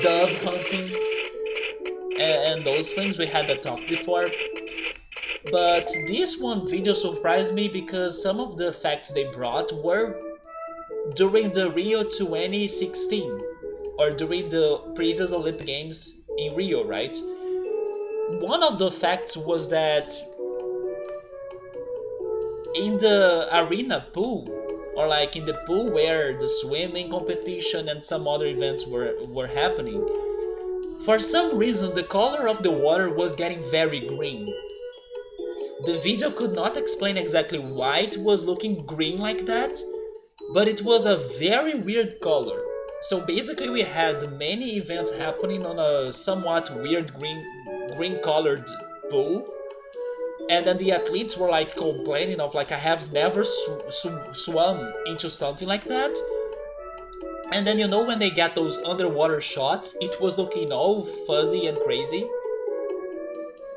dove hunting and those things. We had that talk before. But this one video surprised me because some of the facts they brought were during the Rio 2016 or during the previous Olympic Games in Rio, right? One of the facts was that in the arena pool, or like in the pool where the swimming competition and some other events were happening, for some reason the color of the water was getting very green. The video could not explain exactly why it was looking green like that, but it was a very weird color. So basically we had many events happening on a somewhat weird green colored pool, and then the athletes were like complaining of like, I have never swum into something like that. And then you know when they get those underwater shots, it was looking all fuzzy and crazy.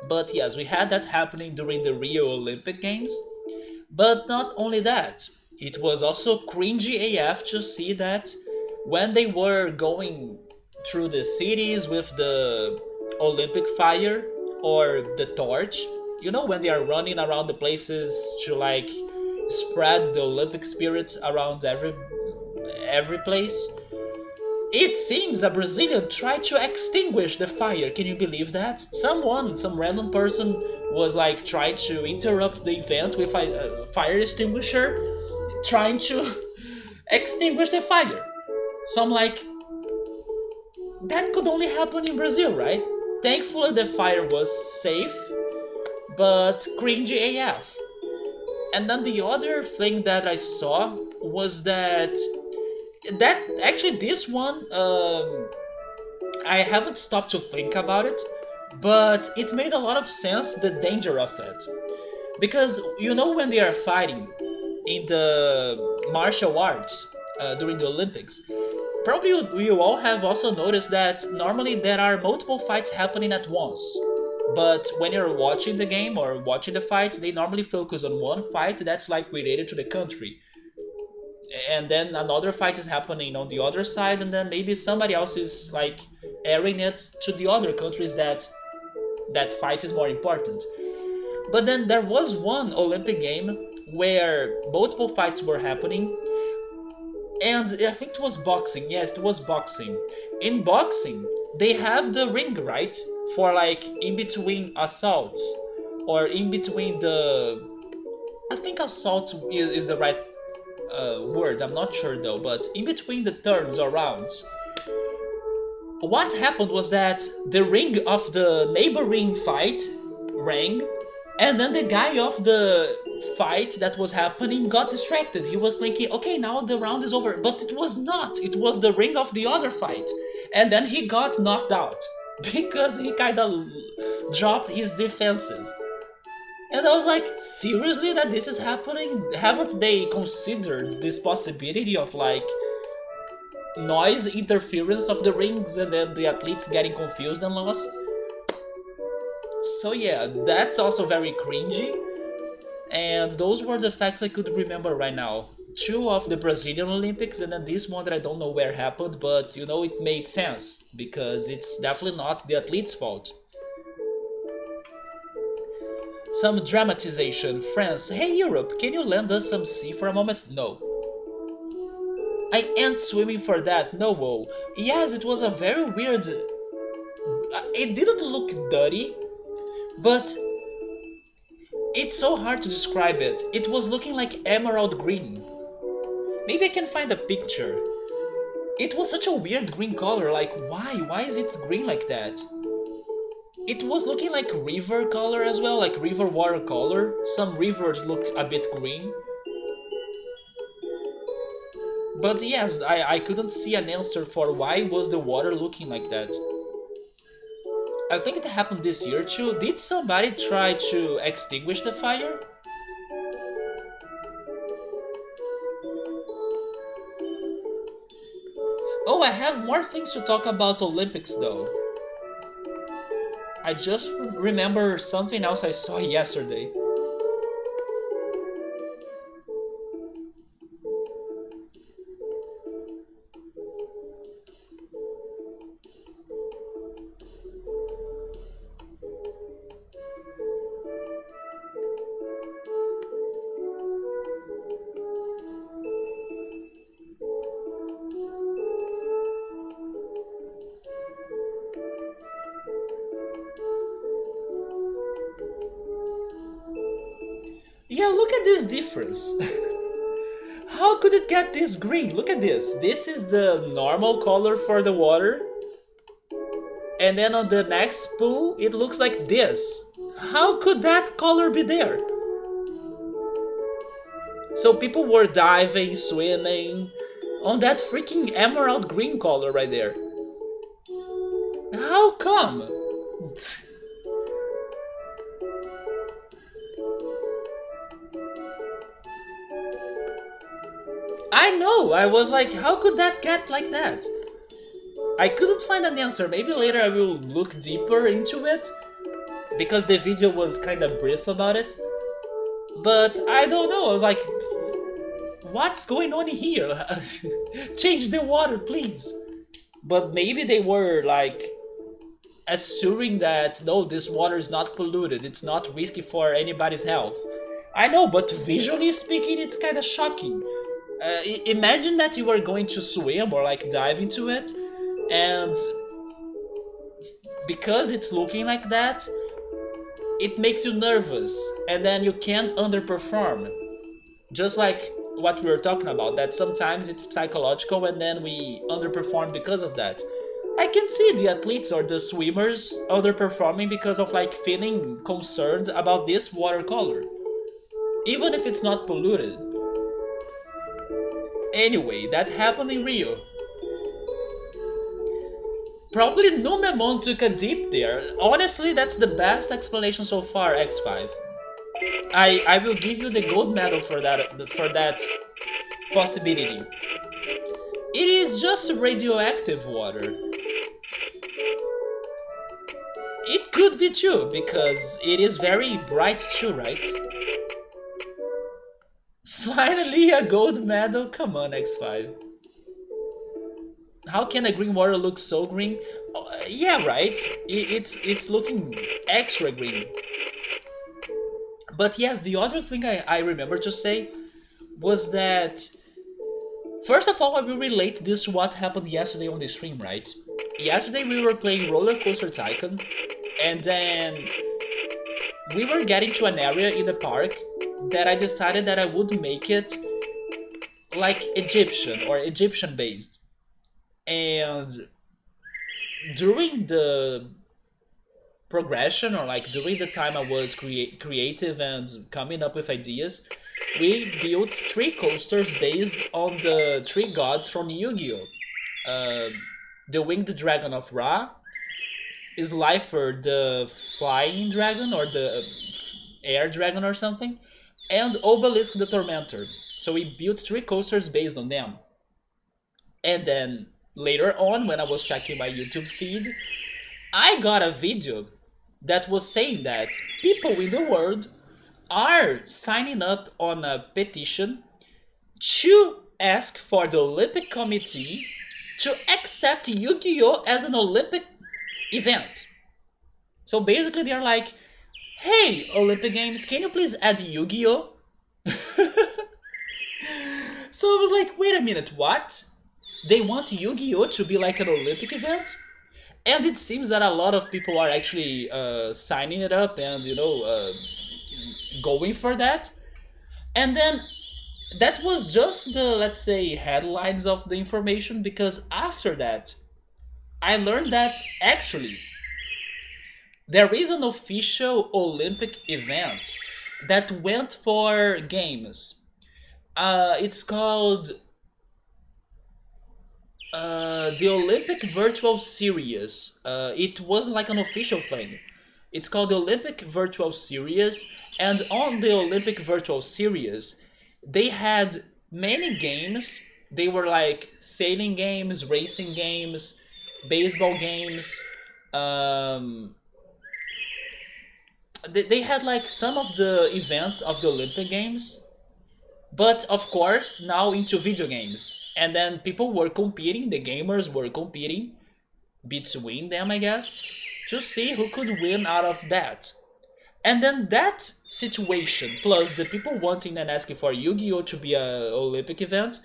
But yes, we had that happening during the Rio Olympic Games. But not only that, it was also cringy AF to see that when they were going through the cities with the Olympic fire or the torch, you know, when they are running around the places to like spread the Olympic spirit around every place. It seems a Brazilian tried to extinguish the fire. Can you believe that? Some random person was like trying to interrupt the event with a fire extinguisher, trying to extinguish the fire. So I'm like, that could only happen in Brazil, right? Thankfully, the fire was safe, but cringy AF. And then the other thing that I saw was that actually this one I haven't stopped to think about it, but it made a lot of sense the danger of it. Because you know when they are fighting in the martial arts during the Olympics, probably you all have also noticed that normally there are multiple fights happening at once. But when you're watching the game or watching the fights, they normally focus on one fight that's like related to the country. And then another fight is happening on the other side, and then maybe somebody else is like airing it to the other countries that fight is more important. But then there was one Olympic game where multiple fights were happening, and I think it was boxing. Yes, it was boxing. In boxing, they have the ring, right? For like in between assaults, or in between the. I think assault is the right word. I'm not sure though, but in between the turns or rounds, what happened was that the ring of the neighboring fight rang, and then the guy of the fight that was happening got distracted. He was thinking, okay, now the round is over, but it was not. It was the ring of the other fight, and then he got knocked out because he kind of dropped his defenses. And I was like, seriously, that this is happening? Haven't they considered this possibility of like noise interference of the rings and then the athletes getting confused and lost? So yeah, that's also very cringy. And those were the facts I could remember right now. Two of the Brazilian Olympics, and then this one that I don't know where happened, but you know, it made sense because it's definitely not the athlete's fault. Some dramatization. France, hey Europe, can you lend us some sea for a moment? No. I ain't swimming for that, no whoa. Yes, it was a very weird... It didn't look dirty, but it's so hard to describe it. It was looking like emerald green. Maybe I can find a picture. It was such a weird green color, like why? Why is it green like that? It was looking like river color as well, like river water color. Some rivers look a bit green. But yes, I couldn't see an answer for why was the water looking like that. I think it happened this year too. Did somebody try to extinguish the fire? Oh, I have more things to talk about Olympics though. I just remember something else I saw yesterday. Yeah, look at this difference. How could it get this green? Look at this. This is the normal color for the water. And then on the next pool, it looks like this. How could that color be there? So people were diving, swimming on that freaking emerald green color right there. How come? I know, I was like, how could that get like that? I couldn't find an answer. Maybe later I will look deeper into it, because the video was kind of brief about it. But I don't know, I was like, what's going on here? Change the water, please. But maybe they were like assuring that, no, this water is not polluted, it's not risky for anybody's health. I know, but visually speaking, it's kind of shocking. Imagine that you are going to swim or like dive into it, and because it's looking like that, it makes you nervous, and then you can underperform. Just like what we were talking about, that sometimes it's psychological and then we underperform because of that. I can see the athletes or the swimmers underperforming because of like feeling concerned about this water color, even if it's not polluted. Anyway, that happened in Rio. Probably Numemon took a dip there. Honestly, that's the best explanation so far, X5. I will give you the gold medal for that possibility. It is just radioactive water. It could be too, because it is very bright too, right? Finally a gold medal? Come on, X5. How can a green water look so green? Yeah, right. It's looking extra green. But yes, the other thing I remember to say was that, first of all, I will relate this to what happened yesterday on the stream, right? yesterday we were playing Roller Coaster Tycoon, and then we were getting to an area in the park that I decided that I would make it like Egyptian or Egyptian based. And during the progression, or like during the time I was creative and coming up with ideas, we built three coasters based on the three gods from Yu-Gi-Oh! The Winged Dragon of Ra, Slifer the Flying Dragon or the Air Dragon or something, and Obelisk the Tormentor. So we built three coasters based on them. And then later on, when I was checking my YouTube feed, I got a video that was saying that people in the world are signing up on a petition to ask for the Olympic Committee to accept Yu-Gi-Oh! As an Olympic event. So basically, they're like, hey, Olympic Games, can you please add Yu-Gi-Oh? So I was like, wait a minute, what? They want Yu-Gi-Oh to be like an Olympic event? And it seems that a lot of people are actually signing it up and, going for that. And then that was just the, let's say, headlines of the information, because after that, I learned that actually there is an official Olympic event that went for games. It's called the Olympic Virtual Series. It wasn't like an official thing. It's called the Olympic Virtual Series, and on the Olympic Virtual Series, they had many games. They were like sailing games, racing games, baseball games. Um, they had like some of the events of the Olympic Games, but of course now into video games. And then people were competing, the gamers were competing between them, I guess, to see who could win out of that. And then that situation, plus the people wanting and asking for Yu-Gi-Oh! To be a Olympic event,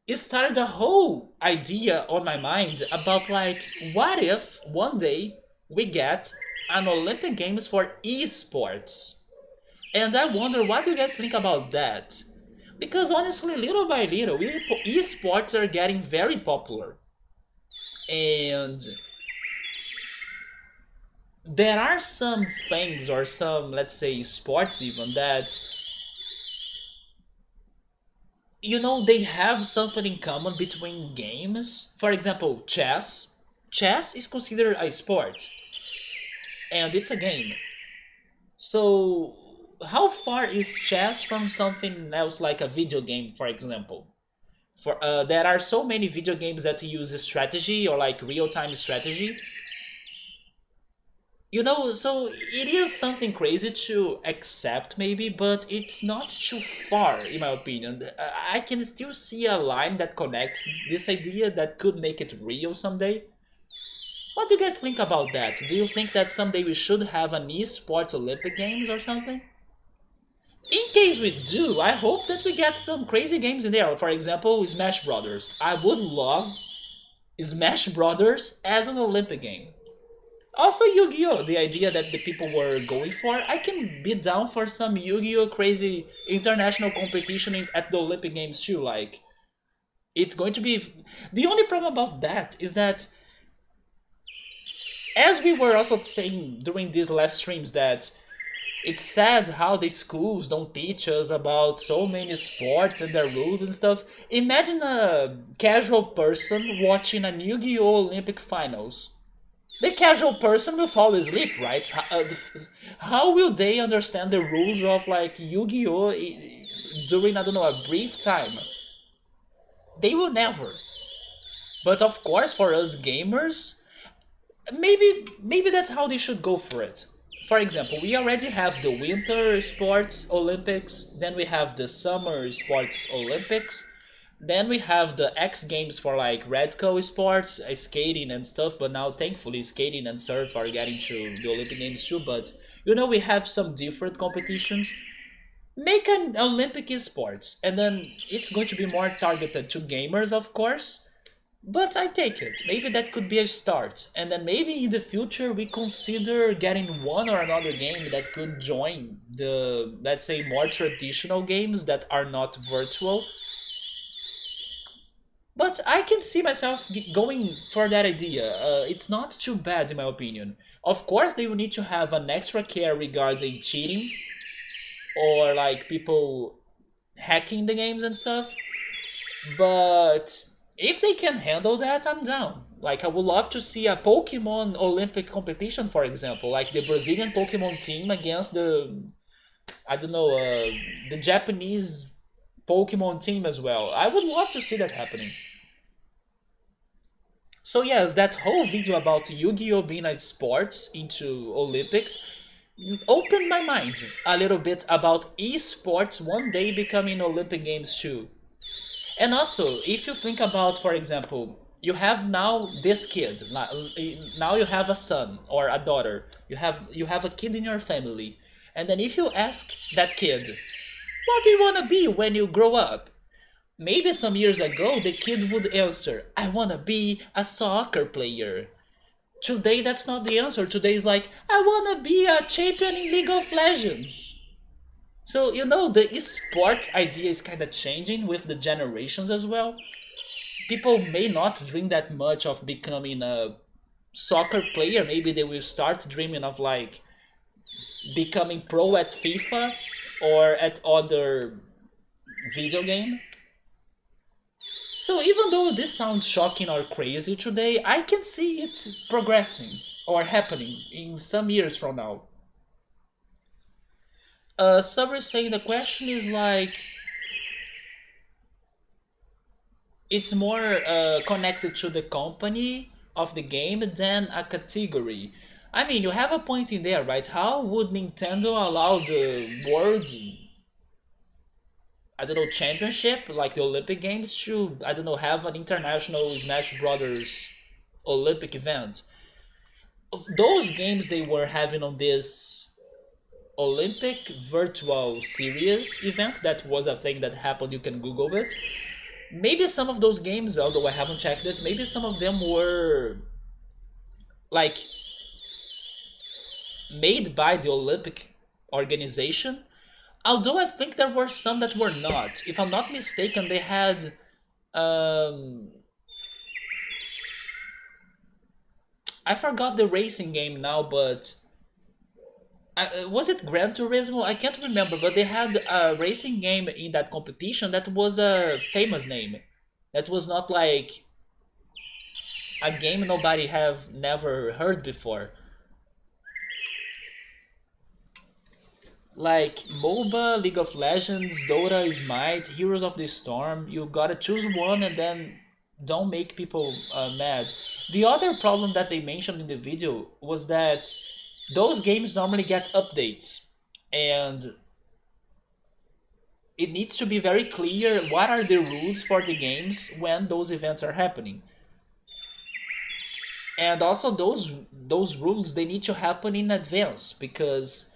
it started a whole idea on my mind about like, what if one day we get an Olympic Games for esports? And I wonder, what do you guys think about that? Because honestly, little by little, esports are getting very popular. And there are some things, or some, let's say, sports even, that, they have something in common between games. For example, chess. Chess is considered a sport, and it's a game. So, how far is chess from something else like a video game, for example? There are so many video games that use strategy or like real-time strategy. So it is something crazy to accept maybe, but it's not too far in my opinion. I can still see a line that connects this idea that could make it real someday. What do you guys think about that? Do you think that someday we should have an esports Olympic Games or something? In case we do, I hope that we get some crazy games in there. For example, Smash Brothers. I would love Smash Brothers as an Olympic game. Also Yu-Gi-Oh! The idea that the people were going for. I can be down for some Yu-Gi-Oh! Crazy international competition at the Olympic Games too. Like, it's going to be... The only problem about that is that, as we were also saying during these last streams, that it's sad how the schools don't teach us about so many sports and their rules and stuff. Imagine a casual person watching a Yu-Gi-Oh! Olympic finals. The casual person will fall asleep, right? How will they understand the rules of like Yu-Gi-Oh! During, I don't know, a brief time? They will never. But of course, for us gamers, maybe that's how they should go for it. For example, we already have the Winter Sports Olympics, then we have the Summer Sports Olympics, then we have the X Games for like Redco sports, skating and stuff, but now thankfully skating and surf are getting to the Olympic Games too, but we have some different competitions. Make an Olympic esports, and then it's going to be more targeted to gamers, of course, But I take it. Maybe that could be a start. And then maybe in the future we consider getting one or another game that could join the, let's say, more traditional games that are not virtual. But I can see myself going for that idea. It's not too bad, in my opinion. Of course, they will need to have an extra care regarding cheating or like people hacking the games and stuff. But if they can handle that, I'm down. Like, I would love to see a Pokemon Olympic competition, for example, like the Brazilian Pokemon team against the, I don't know, the Japanese Pokemon team as well. I would love to see that happening. So yes, that whole video about Yu-Gi-Oh being a sports into Olympics opened my mind a little bit about esports one day becoming Olympic Games too. And also, if you think about, for example, you have now this kid, now you have a son or a daughter, you have a kid in your family, and then if you ask that kid, what do you want to be when you grow up? Maybe some years ago the kid would answer, I want to be a soccer player. Today that's not the answer. Today is like, I want to be a champion in League of Legends. So, the esport idea is kind of changing with the generations as well. People may not dream that much of becoming a soccer player. Maybe they will start dreaming of like becoming pro at FIFA or at other video game. So even though this sounds shocking or crazy today, I can see it progressing or happening in some years from now. Some are saying the question is like it's more connected to the company of the game than a category. I mean, you have a point in there, right? How would Nintendo allow the world, I don't know, championship, like the Olympic Games, to, I don't know, have an international Smash Brothers Olympic event? Those games they were having on this Olympic virtual series event, that was a thing that happened, you can Google it. Maybe some of those games, although I haven't checked it, maybe some of them were like made by the Olympic organization. Although I think there were some that were not. If I'm not mistaken, they had um I forgot the racing game now, but was it Gran Turismo? I can't remember, but they had a racing game in that competition that was a famous name. That was not like a game nobody have never heard before. Like MOBA, League of Legends, Dota, Smite, Heroes of the Storm, you gotta choose one and then don't make people mad. The other problem that they mentioned in the video was that those games normally get updates, and it needs to be very clear what are the rules for the games when those events are happening. And also those rules they need to happen in advance, because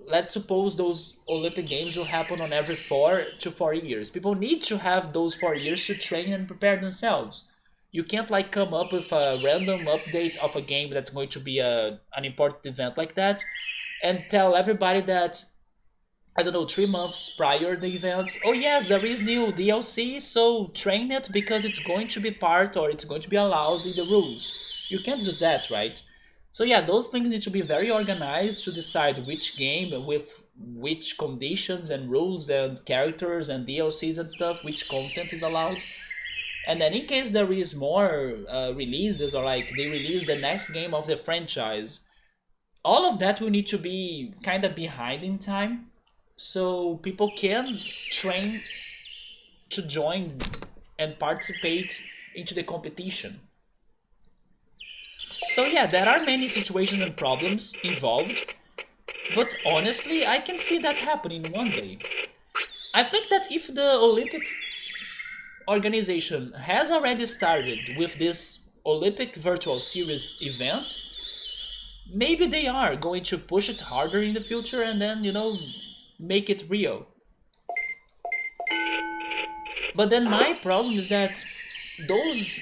let's suppose those Olympic Games will happen on every 4 to 4 years. People need to have those 4 years to train and prepare themselves. You can't like come up with a random update of a game that's going to be an important event like that and tell everybody that, I don't know, 3 months prior the event, oh yes, there is new DLC, so train it because it's going to be part or it's going to be allowed in the rules. You can't do that, right? So yeah, those things need to be very organized to decide which game with which conditions and rules and characters and DLCs and stuff, which content is allowed. And then in case there is more releases or like they release the next game of the franchise, all of that will need to be kind of behind in time so people can train to join and participate into the competition. So yeah, there are many situations and problems involved, but honestly, I can see that happening one day. I think that if the Olympic organization has already started with this Olympic Virtual Series event, maybe they are going to push it harder in the future and then, make it real. But then my problem is that those,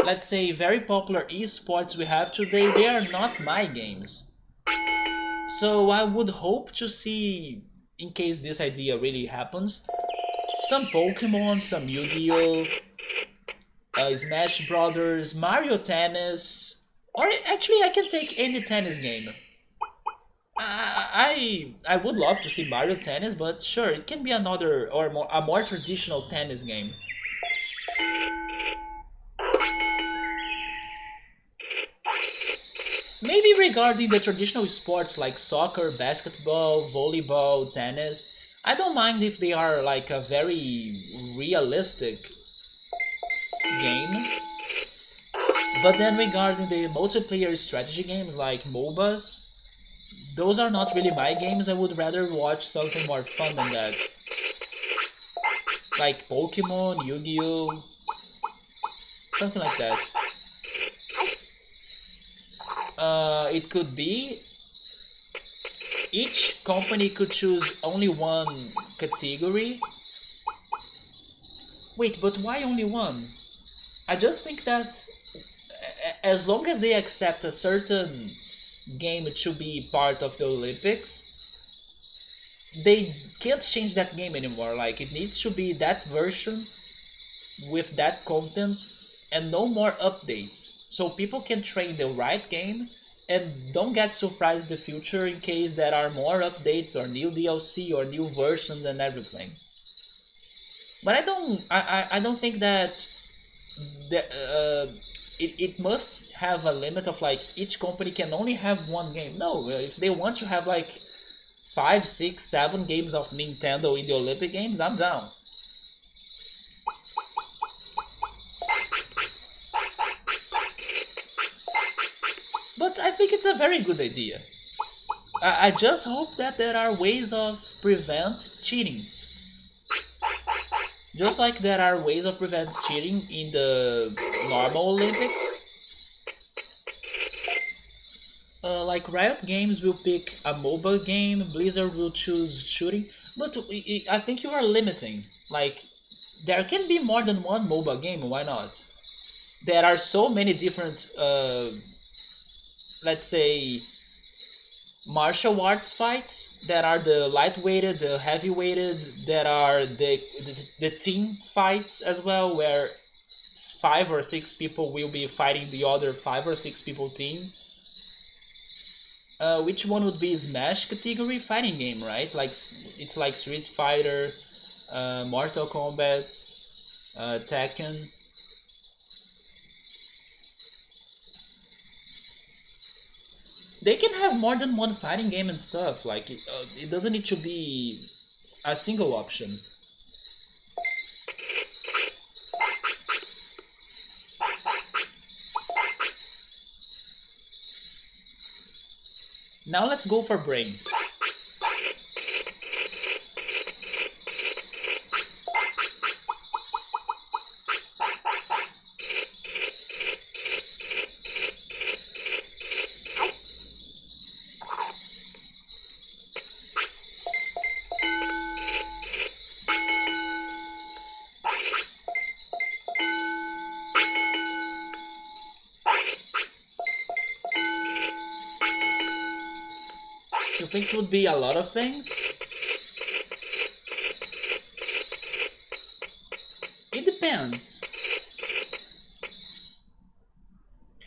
let's say, very popular esports we have today, they are not my games. So I would hope to see, in case this idea really happens, some Pokemon, some Yu-Gi-Oh, Smash Brothers, Mario Tennis, or actually I can take any tennis game. I would love to see Mario Tennis, but sure, it can be another or a more traditional tennis game. Maybe regarding the traditional sports like soccer, basketball, volleyball, tennis, I don't mind if they are like a very realistic game. But then regarding the multiplayer strategy games like MOBAs, those are not really my games. I would rather watch something more fun than that. Like Pokemon, Yu-Gi-Oh, something like that. It could be each company could choose only one category. Wait, but why only one? I just think that as long as they accept a certain game to be part of the Olympics, they can't change that game anymore. Like, it needs to be that version with that content and no more updates. So people can train the right game and don't get surprised in the future in case there are more updates or new DLC or new versions and everything. But I don't think that the, it must have a limit of like each company can only have one game. No, if they want to have like five, six, seven games of Nintendo in the Olympic Games, I'm down. But I think it's a very good idea. I just hope that there are ways of prevent cheating. Just like there are ways of prevent cheating in the normal Olympics. Like Riot Games will pick a mobile game, Blizzard will choose shooting, but I think you are limiting. Like, there can be more than one mobile game, why not? There are so many different, let's say, martial arts fights. There are the lightweighted, the heavyweighted. There are the team fights as well, where five or six people will be fighting the other five or six people team. Which one would be Smash category fighting game, right? Like it's like Street Fighter, Mortal Kombat, Tekken. They can have more than one fighting game and stuff. Like it doesn't need to be a single option. Now let's go for brains. You think it would be a lot of things? It depends.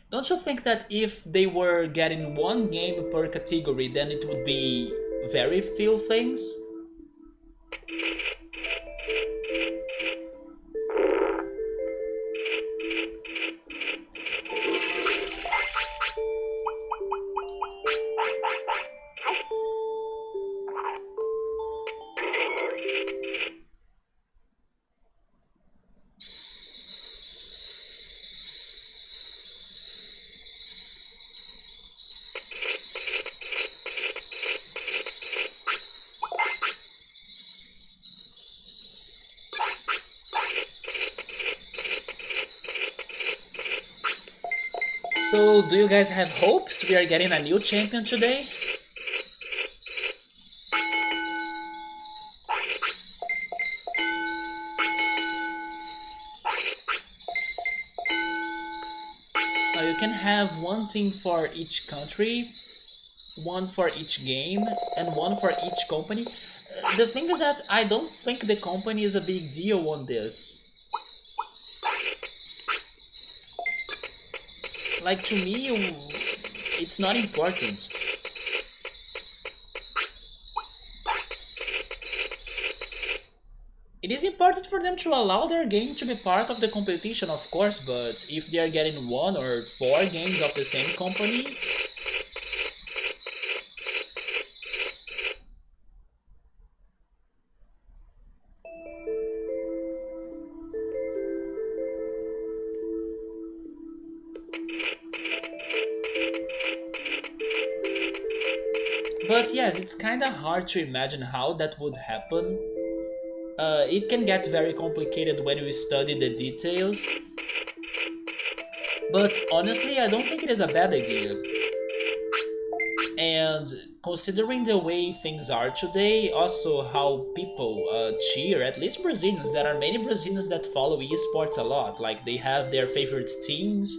Don't you think that if they were getting one game per category, then it would be very few things? So, do you guys have hopes we are getting a new champion today? You can have one team for each country, one for each game, and one for each company. The thing is that I don't think the company is a big deal on this. Like to me, it's not important. It is important for them to allow their game to be part of the competition, of course, but if they are getting one or four games of the same company, but yes, it's kinda hard to imagine how that would happen. It can get very complicated when we study the details, but honestly, I don't think it is a bad idea. And considering the way things are today, also how people cheer, at least Brazilians, there are many Brazilians that follow esports a lot. Like they have their favorite teams,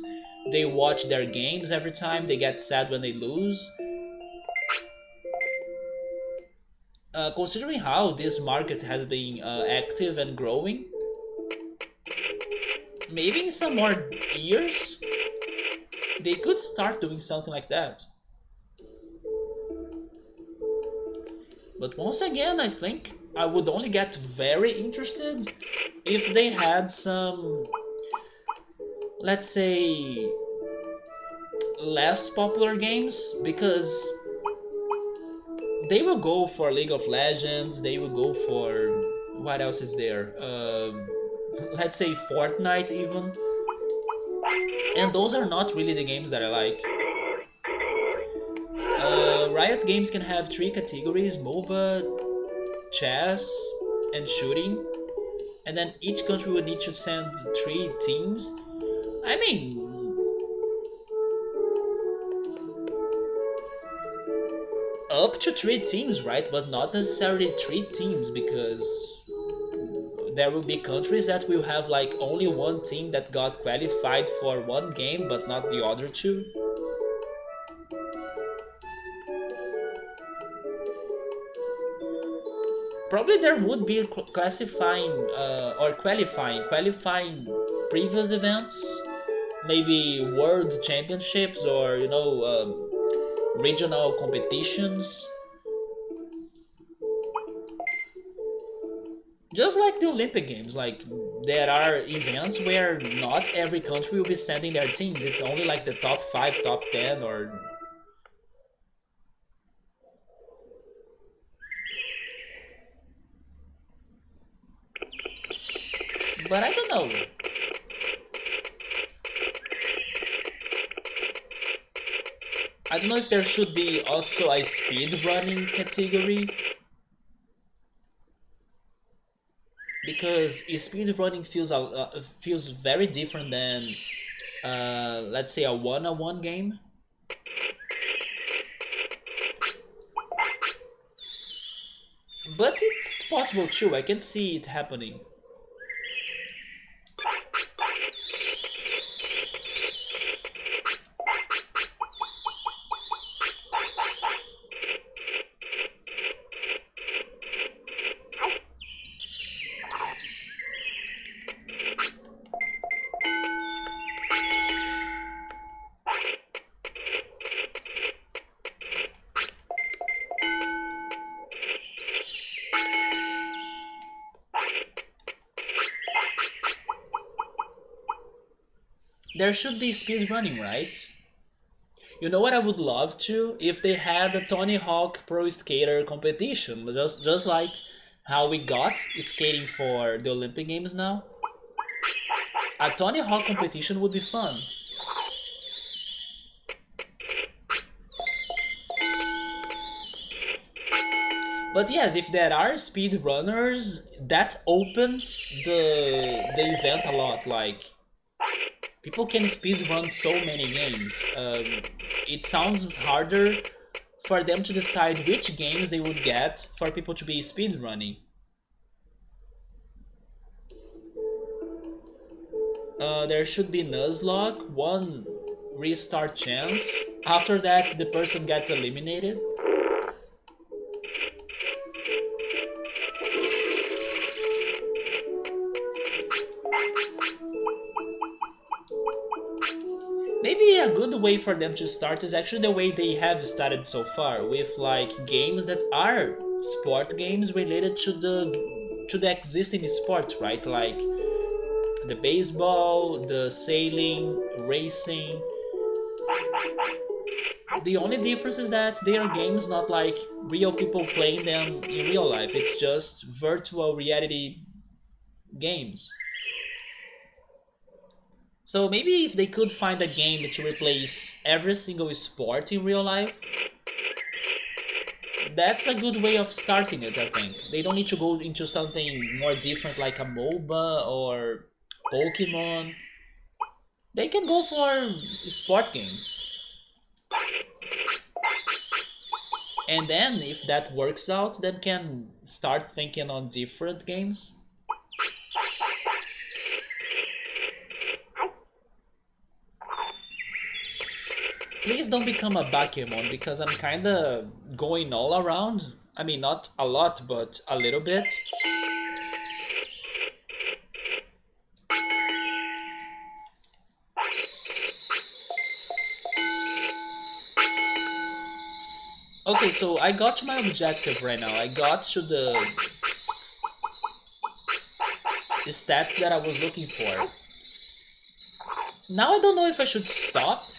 they watch their games every time, they get sad when they lose. Considering how this market has been active and growing, maybe in some more years, they could start doing something like that. But once again, I think I would only get very interested if they had some, let's say, less popular games, because they will go for League of Legends, they will go for what else is there? Let's say Fortnite even, and those are not really the games that I like. Riot Games can have three categories: MOBA, chess, and shooting, and then each country would need to send three teams. I mean, up to three teams, right? But not necessarily three teams, because there will be countries that will have like only one team that got qualified for one game but not the other two. Probably there would be classifying or qualifying previous events, maybe world championships, or regional competitions, just like the Olympic Games. Like there are events where not every country will be sending their teams, it's only like the top 5, top 10, or but I don't know. I don't know if there should be also a speed running category, because speed running feels very different than let's say a one-on-one game. But it's possible too. I can see it happening. There should be speed running, right? You know what I would love to? If they had a Tony Hawk Pro Skater competition, just like how we got skating for the Olympic Games now. A Tony Hawk competition would be fun. But yes, if there are speed runners, that opens the event a lot. Like people can speed run so many games. It sounds harder for them to decide which games they would get for people to be speed running. There should be Nuzlocke, one restart chance. After that, the person gets eliminated. Maybe a good way for them to start is actually the way they have started so far, with like games that are sport games related to the existing sport, right? Like the baseball, the sailing, racing. The only difference is that they are games not like real people playing them in real life. It's just virtual reality games. So maybe if they could find a game to replace every single sport in real life, that's a good way of starting it, I think. They don't need to go into something more different like a MOBA or Pokemon. They can go for sport games. And then if that works out, then can start thinking on different games. Please don't become a Bakemon because I'm kinda going all around. I mean, not a lot, but a little bit. Okay, so I got to my objective right now. I got to the stats that I was looking for. Now I don't know if I should stop,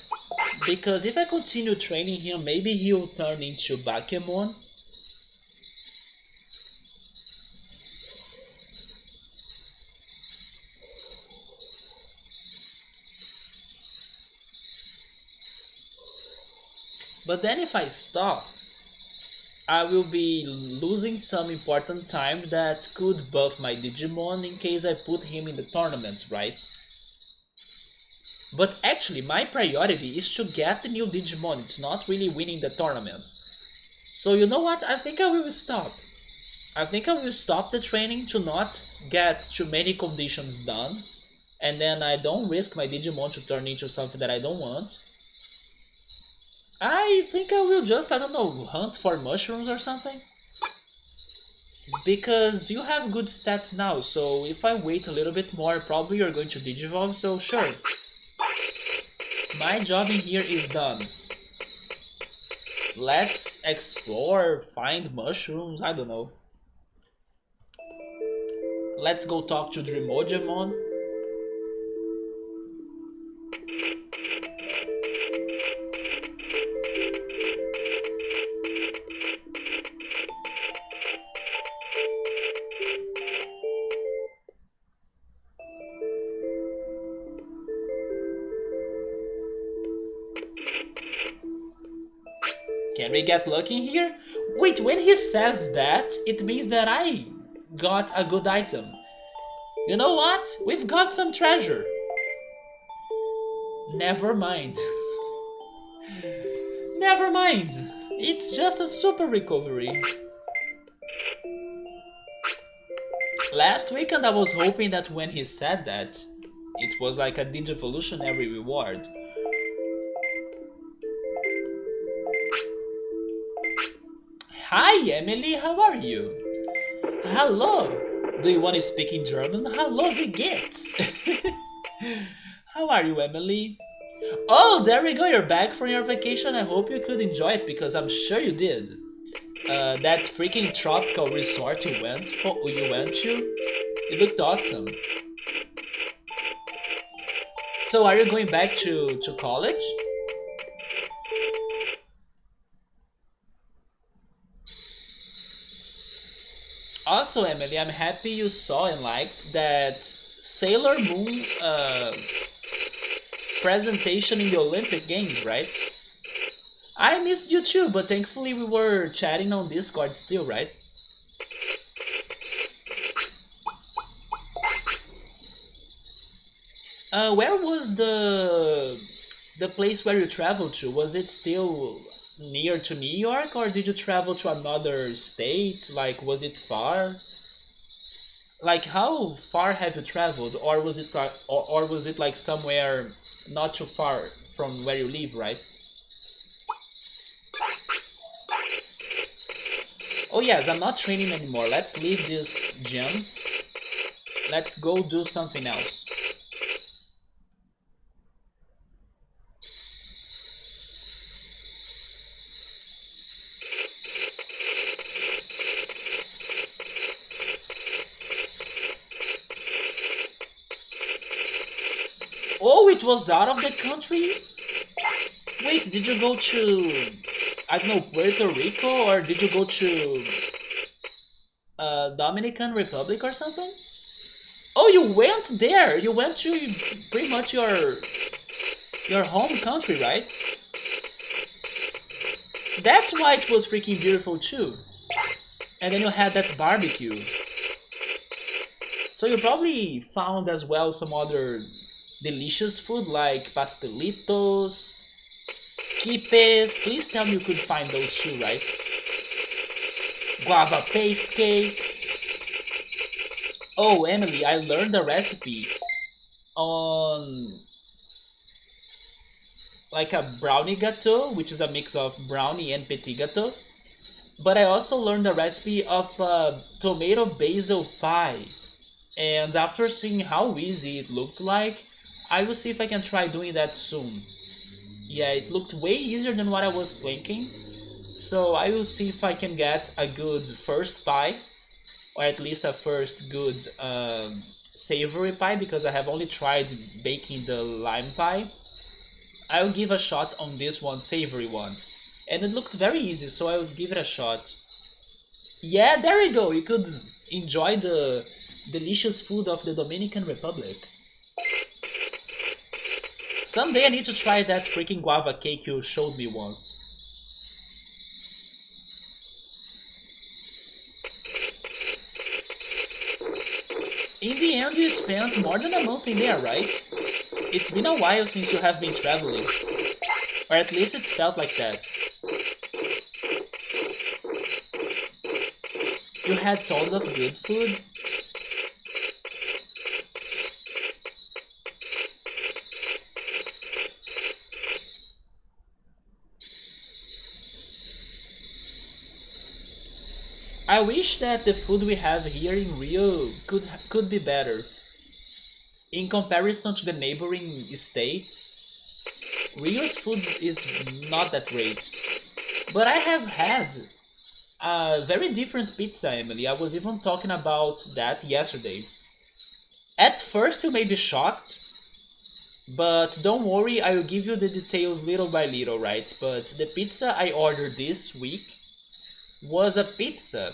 because if I continue training him, maybe he'll turn into Bakemon. But then if I stop, I will be losing some important time that could buff my Digimon in case I put him in the tournaments, right? But actually, my priority is to get the new Digimon, it's not really winning the tournaments. So you know what, I think I will stop. I think I will stop the training to not get too many conditions done, and then I don't risk my Digimon to turn into something that I don't want. I think I will just, I don't know, hunt for mushrooms or something. Because you have good stats now, so if I wait a little bit more, probably you're going to Digivolve, so sure. My job in here is done. Let's explore, find mushrooms, I don't know. Let's go talk to Dreamojimon. Can we get lucky here? Wait, when he says that, it means that I got a good item. You know what? We've got some treasure. Never mind. Never mind. It's just a super recovery. Last weekend I was hoping that when he said that, it was like a Digivolutionary reward. Hi Emily, how are you? Hello. Do you want to speak in German? Hello, wie geht's? How are you, Emily? Oh, there we go, you're back from your vacation. I hope you could enjoy it because I'm sure you did. That freaking tropical resort you went to, it looked awesome. So are you going back to college? Also, Emily, I'm happy you saw and liked that Sailor Moon presentation in the Olympic Games, right? I missed you too, but thankfully we were chatting on Discord still, right? Where was the place where you traveled to? Was it still near to New York, or did you travel to another state? Like, was it far? Like, how far have you traveled, or was it like somewhere not too far from where you live, right? Oh yes, I'm not training anymore. Let's leave this gym. Let's go do something else. Oh, it was out of the country? Wait, did you go to, I don't know, Puerto Rico, or did you go to Dominican Republic or something? Oh, you went there. You went to pretty much your home country, right? That's why it was freaking beautiful too. And then you had that barbecue. So you probably found as well some other delicious food like pastelitos, quipes. Please tell me you could find those too, right? Guava paste cakes. Oh, Emily, I learned the recipe on like a brownie gâteau, which is a mix of brownie and petit gâteau. But I also learned the recipe of tomato basil pie. And after seeing how easy it looked like, I will see if I can try doing that soon. Yeah, it looked way easier than what I was thinking. So I will see if I can get a good first pie, or at least a first good savory pie, because I have only tried baking the lime pie. I'll give a shot on this one, savory one. And it looked very easy, so I will give it a shot. Yeah, there we go. You could enjoy the delicious food of the Dominican Republic. Someday I need to try that freaking guava cake you showed me once. In the end, you spent more than a month in there, right? It's been a while since you have been traveling. Or at least it felt like that. You had tons of good food. I wish that the food we have here in Rio could be better. In comparison to the neighboring states, Rio's food is not that great. But I have had a very different pizza, Emily. I was even talking about that yesterday. At first, you may be shocked, but don't worry, I will give you the details little by little, right? But the pizza I ordered this week was a pizza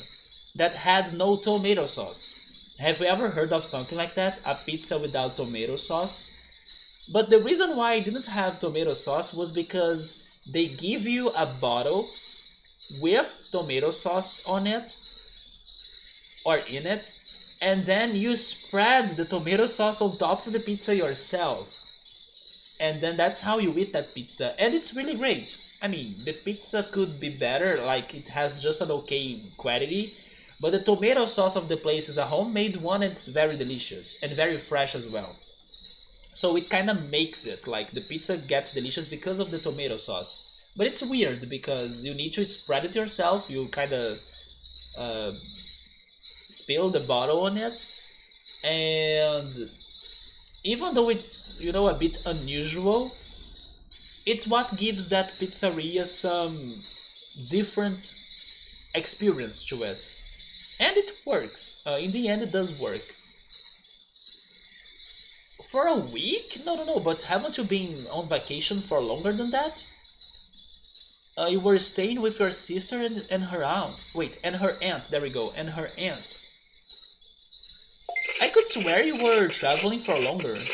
that had no tomato sauce. Have you ever heard of something like that? A pizza without tomato sauce? But the reason why I didn't have tomato sauce was because they give you a bottle with tomato sauce on it or in it, and then you spread the tomato sauce on top of the pizza yourself. And then that's how you eat that pizza. And it's really great. I mean, the pizza could be better, like it has just an okay quality, but the tomato sauce of the place is a homemade one and it's very delicious and very fresh as well. So it kind of makes it like the pizza gets delicious because of the tomato sauce. But it's weird because you need to spread it yourself. You kind of uh, spill the bottle on it, and even though it's a bit unusual, it's what gives that pizzeria some different experience to it, and it works. In the end, it does work. For a week? No, no, no. But haven't you been on vacation for longer than that? You were staying with your sister and her aunt. Wait, and her aunt. There we go. And her aunt. I could swear you were traveling for longer.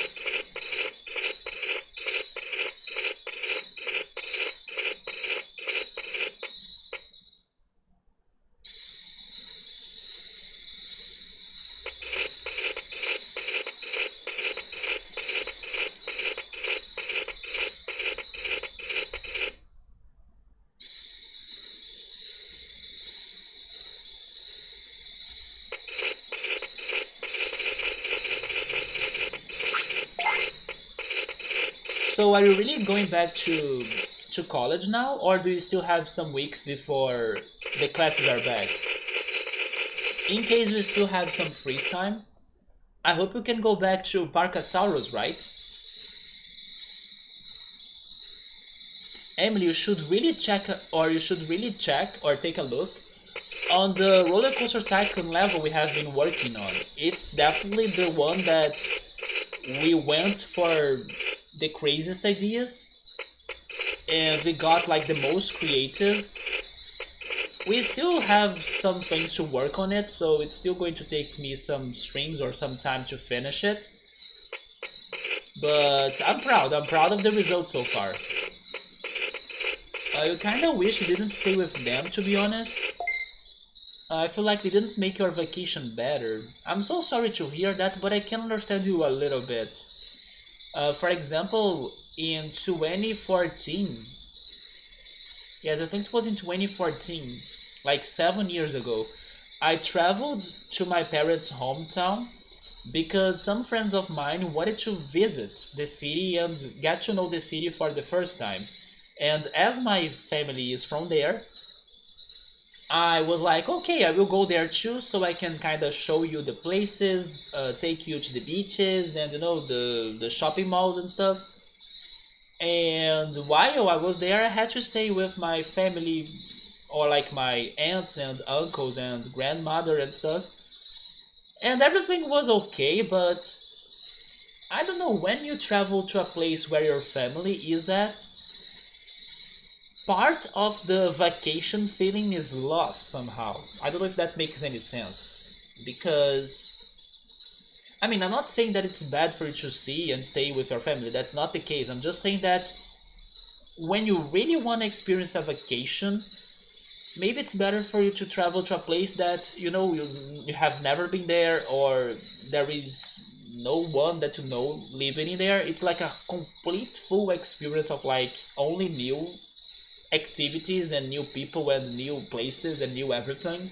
So are you really going back to college now, or do you still have some weeks before the classes are back? In case you still have some free time, I hope you can go back to Parkasaurus, right? Emily, you should really check or take a look on the roller coaster tycoon level we have been working on. It's definitely the one that we went for the craziest ideas and we got like the most creative. We still have some things to work on it, so it's still going to take me some streams or some time to finish it. But I'm proud. I'm proud of the results so far. I kind of wish you didn't stay with them, to be honest. I feel like they didn't make your vacation better. I'm so sorry to hear that, but I can understand you a little bit. For example, in 2014, yes, I think it was in 2014, like 7 years ago, I traveled to my parents' hometown because some friends of mine wanted to visit the city and get to know the city for the first time. And as my family is from there, I was like, okay, I will go there too, so I can kind of show you the places, take you to the beaches, and the shopping malls and stuff. And while I was there, I had to stay with my family, or like my aunts and uncles and grandmother and stuff. And everything was okay, but I don't know, when you travel to a place where your family is at, part of the vacation feeling is lost somehow. I don't know if that makes any sense. Because, I mean, I'm not saying that it's bad for you to see and stay with your family. That's not the case. I'm just saying that when you really want to experience a vacation, maybe it's better for you to travel to a place that you have never been there, or there is no one that you know living in there. It's like a complete full experience of like only new activities and new people and new places and new everything.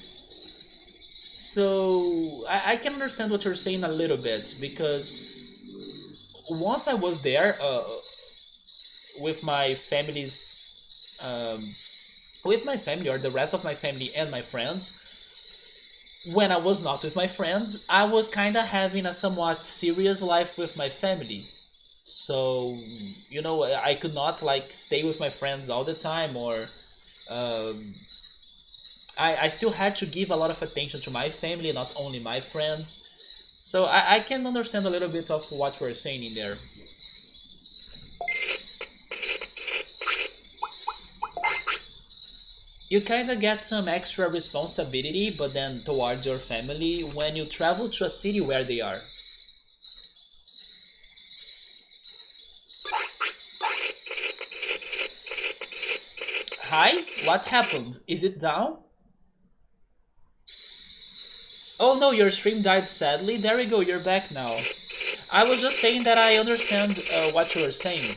So I can understand what you're saying a little bit, because once I was there with my family's um, with my family, or the rest of my family and my friends, when I was not with my friends, I was kind of having a somewhat serious life with my family. So, I could not like stay with my friends all the time, or um, I still had to give a lot of attention to my family, not only my friends. So I can understand a little bit of what we're saying in there. You kind of get some extra responsibility, but then towards your family when you travel to a city where they are. Hi, what happened? Is it down? Oh no, your stream died sadly. There we go, you're back now. I was just saying that I understand what you were saying.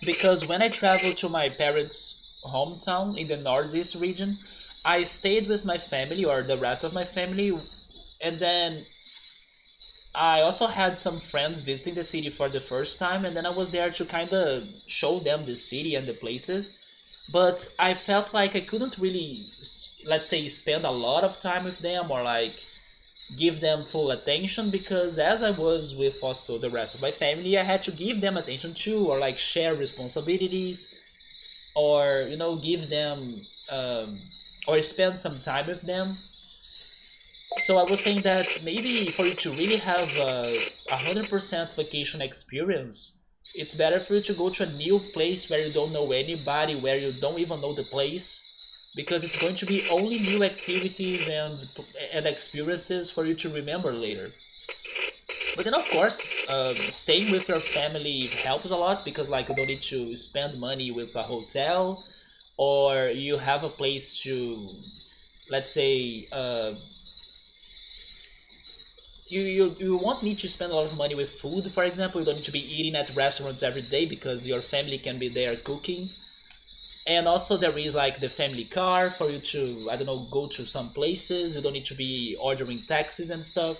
Because when I traveled to my parents' hometown in the northeast region, I stayed with my family, or the rest of my family, and then I also had some friends visiting the city for the first time, and then I was there to kind of show them the city and the places. But I felt like I couldn't really, let's say, spend a lot of time with them, or like give them full attention, because as I was with also the rest of my family, I had to give them attention too, or like share responsibilities, or give them or spend some time with them. So I was saying that maybe for you to really have a 100% vacation experience, it's better for you to go to a new place where you don't know anybody, where you don't even know the place, because it's going to be only new activities and experiences for you to remember later. But then, of course, staying with your family helps a lot, because like you don't need to spend money with a hotel, or you have a place to, let's say, you won't need to spend a lot of money with food. For example, you don't need to be eating at restaurants every day, because your family can be there cooking. And also there is like the family car for you to, I don't know, go to some places. You don't need to be ordering taxis and stuff.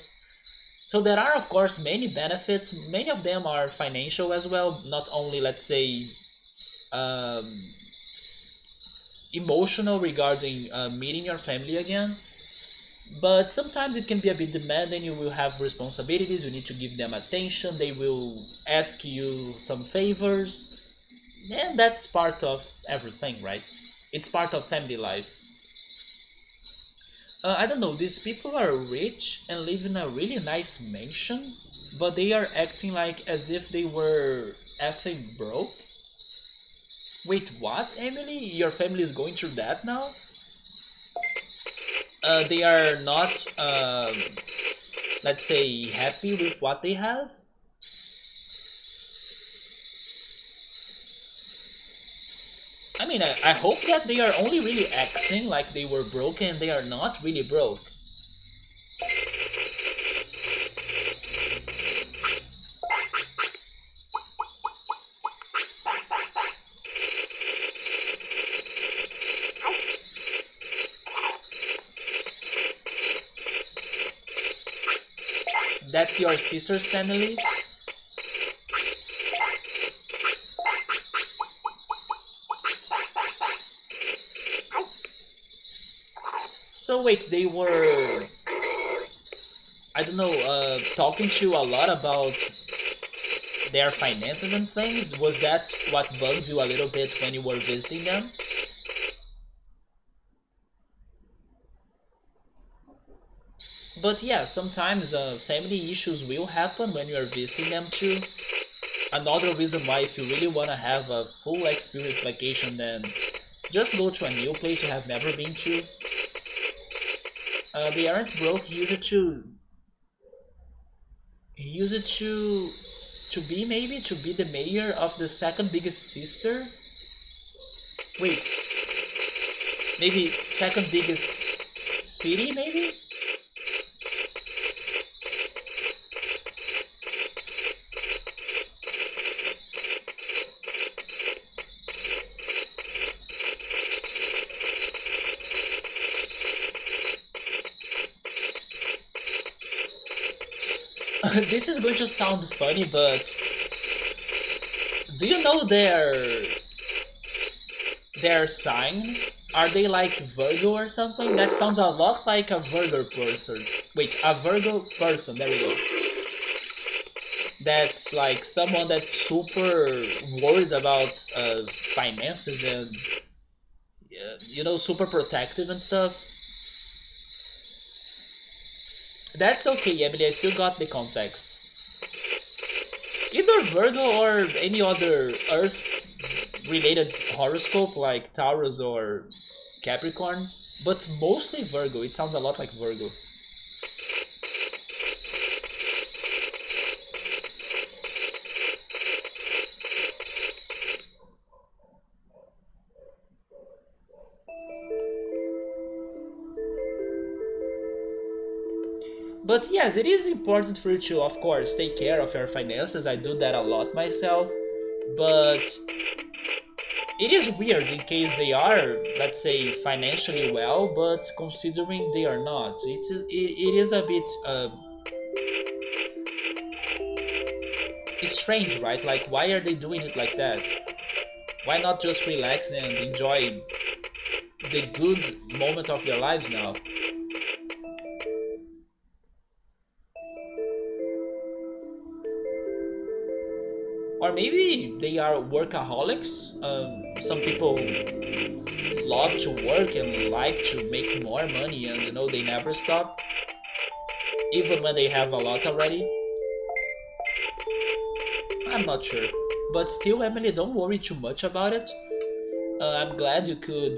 So there are, of course, many benefits. Many of them are financial as well, not only, let's say, um, emotional regarding meeting your family again. But sometimes it can be a bit demanding. You will have responsibilities, you need to give them attention, they will ask you some favors, and that's part of everything, right? It's part of family life. I don't know, these people are rich and live in a really nice mansion, but they are acting like as if they were effing broke. Wait, what, Emily? Your family is going through that now? They are not, let's say, happy with what they have? I mean, I hope that they are only really acting like they were broken. They are not really broke. That's your sister's family? So wait, they were, I don't know, talking to you a lot about their finances and things? Was that what bugged you a little bit when you were visiting them? But yeah, sometimes family issues will happen when you are visiting them too. Another reason why, if you really want to have a full experience vacation, then just go to a new place you have never been to. They aren't broke. He used it to be, maybe to be the mayor of the second biggest sister. Wait, maybe second biggest city, maybe. This is going to sound funny, but do you know their sign? Are they like Virgo or something? That sounds a lot like a Virgo person. Wait, a Virgo person. There we go. That's like someone that's super worried about finances and super protective and stuff. That's okay, Emily. I still got the context. Either Virgo or any other Earth related horoscope like Taurus or Capricorn, but mostly Virgo. It sounds a lot like Virgo. But yes, it is important for you to, of course, take care of your finances. I do that a lot myself. But it is weird in case they are, let's say, financially well, but considering they are not. It is a bit strange, right? Like, why are they doing it like that? Why not just relax and enjoy the good moment of their lives now? Or maybe they are workaholics. Some people love to work and like to make more money, and they never stop, even when they have a lot already. I'm not sure. But still, Emily, don't worry too much about it. I'm glad you could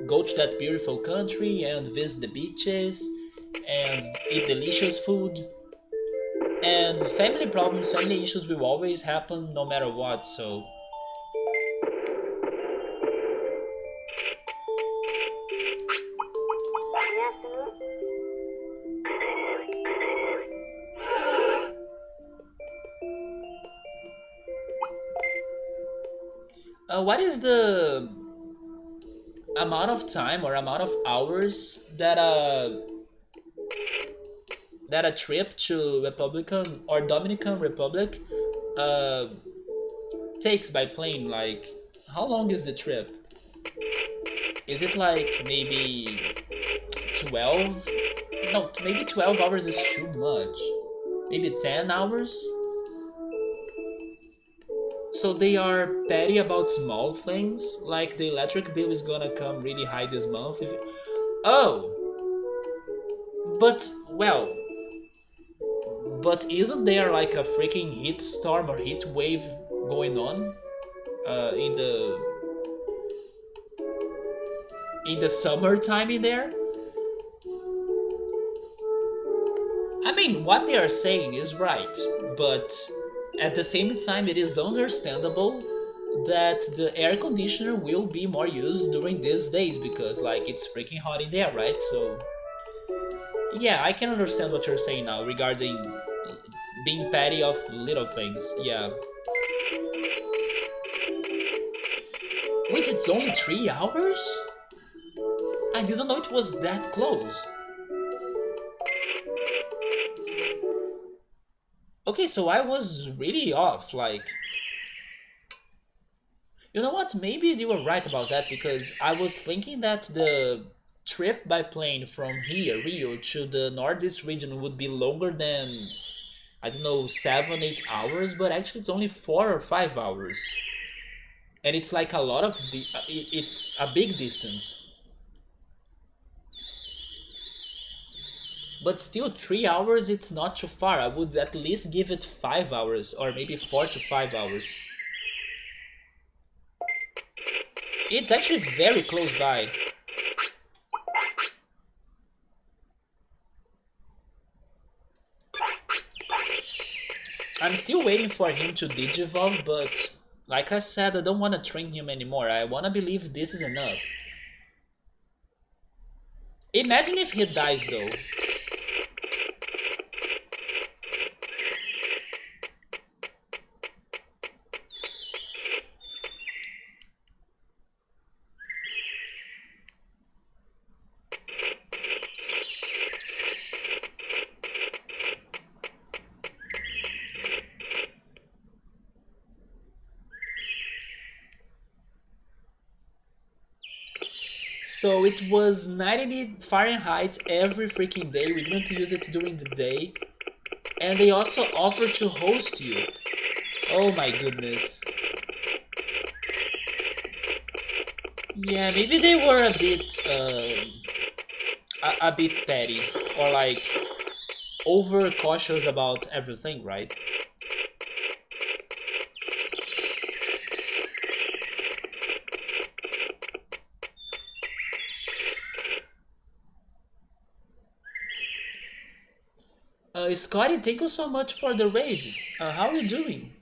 go to that beautiful country and visit the beaches and eat delicious food. And family problems, family issues will always happen no matter what, so. What is the amount of time or amount of hours that that a trip to Republican or Dominican Republic uh, takes by plane. Like, how long is the trip? Is it like maybe 12? No, maybe 12 hours is too much. Maybe 10 hours? So they are petty about small things, like the electric bill is gonna come really high this month. Oh, but well, but isn't there like a freaking heat storm or heat wave going on in the summertime in there? I mean, what they are saying is right, but at the same time, it is understandable that the air conditioner will be more used during these days because, like, it's freaking hot in there, right? So, yeah, I can understand what you're saying now regarding being petty of little things. Yeah. Wait, it's only 3 hours? I didn't know it was that close. Okay, so I was really off. Like, you know what? Maybe you were right about that because I was thinking that the trip by plane from here, Rio, to the Northeast region would be longer than, I don't know, 7, 8 hours, but actually it's only 4 or 5 hours. And it's like a lot of it's a big distance. But still, 3 hours, it's not too far. I would at least give it 5 hours or maybe 4 to 5 hours. It's actually very close by. I'm still waiting for him to digivolve, but like I said, I don't want to train him anymore. I want to believe this is enough. Imagine if he dies though. So it was 90 Fahrenheit every freaking day. We didn't use it during the day. And they also offered to host you. Oh my goodness. Yeah, maybe they were a bit petty or like over cautious about everything, right? Scotty, thank you so much for the raid. How are you doing?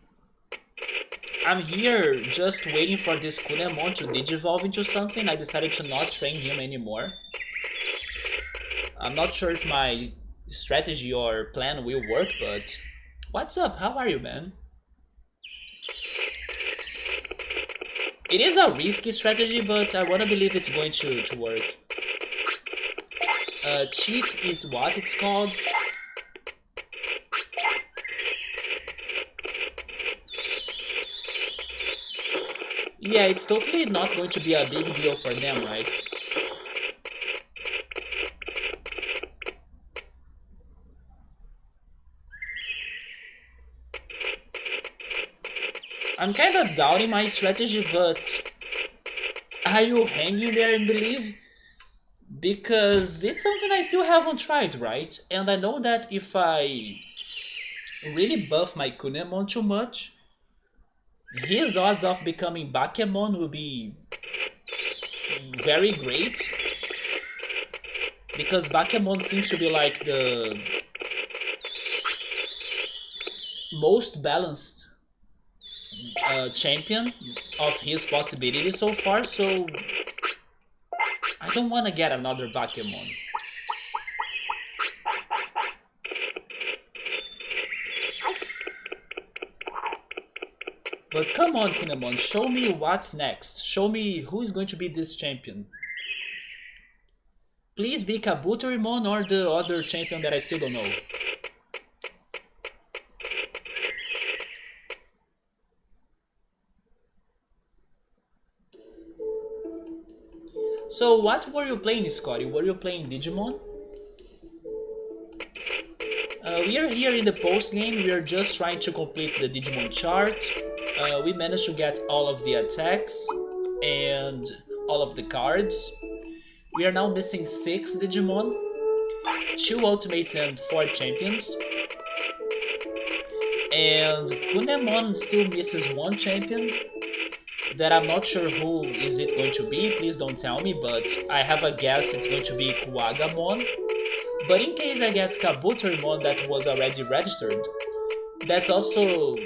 I'm here just waiting for this Kunemon to digivolve into something. I decided to not train him anymore. I'm not sure if my strategy or plan will work, but what's up? How are you, man? It is a risky strategy, but I wanna believe it's going to work. Cheap is what it's called. Yeah, it's totally not going to be a big deal for them, right? I'm kinda doubting my strategy, but are you hanging there and believe? Because it's something I still haven't tried, right? And I know that if I really buff my Kunemon too much, his odds of becoming Bakemon will be very great. Because Bakemon seems to be like the most balanced champion of his possibilities so far, so I don't want to get another Bakemon. But come on, Kunemon, show me what's next. Show me who is going to be this champion. Please be Kabutorimon or the other champion that I still don't know. So what were you playing, Scotty? Were you playing Digimon? We are here in the post game. We are just trying to complete the Digimon chart. We managed to get all of the attacks and all of the cards. We are now missing 6 Digimon, 2 ultimates and 4 champions. And Kunemon still misses 1 champion that I'm not sure who is it going to be. Please don't tell me, but I have a guess it's going to be Kuwagamon. But in case I get Kabutorimon that was already registered, that's also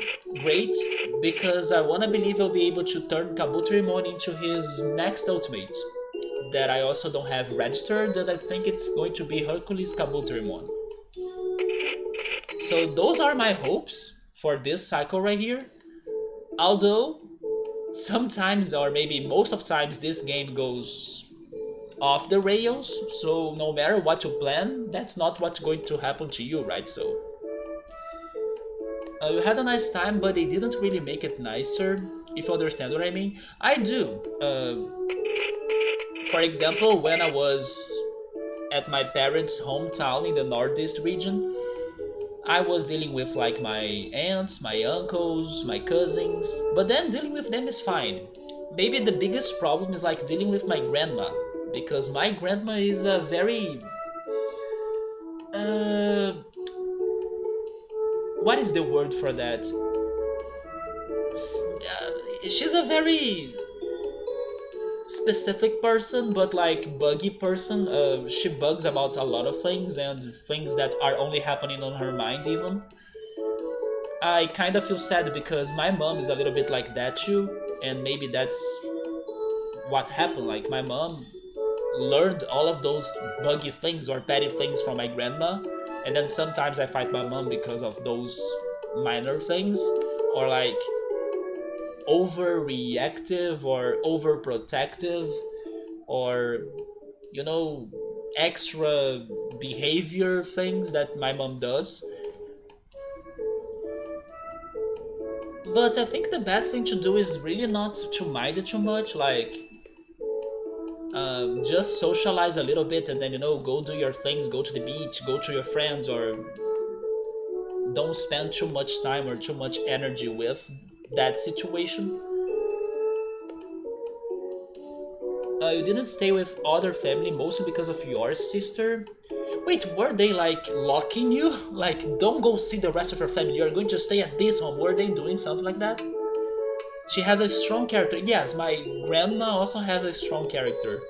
great because I wanna believe I'll be able to turn Kabutorimon into his next ultimate that I also don't have registered, and I think it's going to be Hercules Kabutorimon. So those are my hopes for this cycle right here. Although sometimes, or maybe most of times, this game goes off the rails, so no matter what you plan, that's not what's going to happen to you, right? So you had a nice time, but they didn't really make it nicer, if you understand what I mean. I do. For example, when I was at my parents' hometown in the Northeast region, I was dealing with like my aunts, my uncles, my cousins, but then dealing with them is fine. Maybe the biggest problem is like dealing with my grandma, because my grandma is a very uh what is the word for that? She's a very specific person, but like buggy person. She bugs about a lot of things and things that are only happening on her mind even. I kind of feel sad because my mom is a little bit like that too, and maybe that's what happened. Like my mom learned all of those buggy things or petty things from my grandma, and then sometimes I fight my mom because of those minor things, or like overreactive or overprotective, or you know, extra behavior things that my mom does. But I think the best thing to do is really not to mind it too much, like just socialize a little bit and then, you know, go do your things, go to the beach, go to your friends, or don't spend too much time or too much energy with that situation. You didn't stay with other family mostly because of your sister. Wait, were they like locking you? Like, don't go see the rest of your family, you're going to stay at this home. Were they doing something like that? She has a strong character. Yes, my grandma also has a strong character.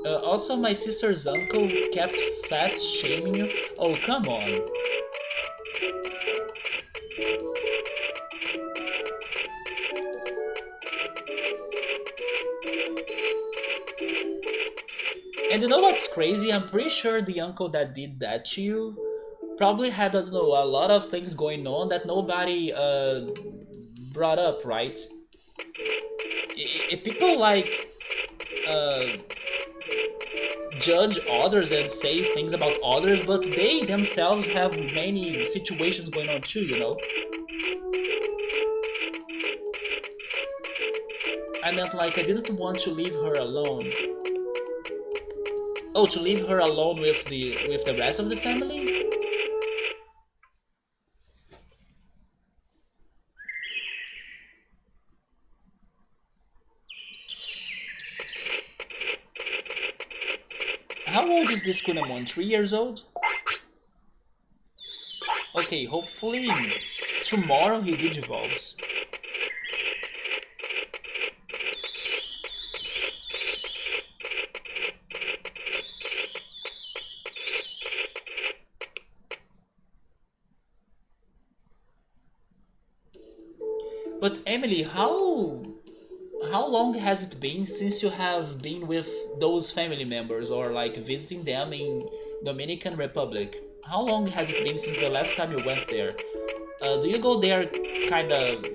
Also, my sister's uncle kept fat shaming you. Oh, come on. And you know what's crazy? I'm pretty sure the uncle that did that to you probably had, I don't know, a lot of things going on that nobody brought up, right? If people like uh, judge others and say things about others, but they themselves have many situations going on too, you know? I meant like I didn't want to leave her alone. Oh, to leave her alone with the rest of the family? How old is this Kunemon? 3 years old? Okay, hopefully tomorrow he digivolves. But Emily, how long has it been since you have been with those family members or like visiting them in Dominican Republic? How long has it been since the last time you went there? Do you go there kind of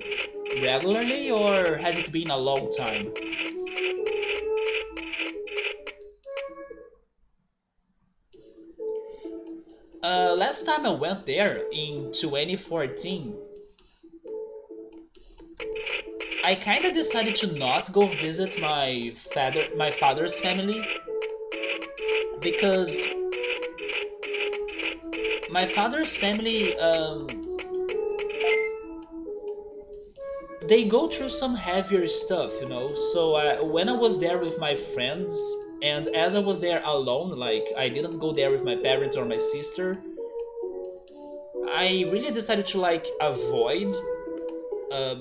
regularly, or has it been a long time? Last time I went there in 2014, I kinda decided to not go visit my father's family because my father's family they go through some heavier stuff, you know. So when I was there with my friends, and as I was there alone, like I didn't go there with my parents or my sister, I really decided to like avoid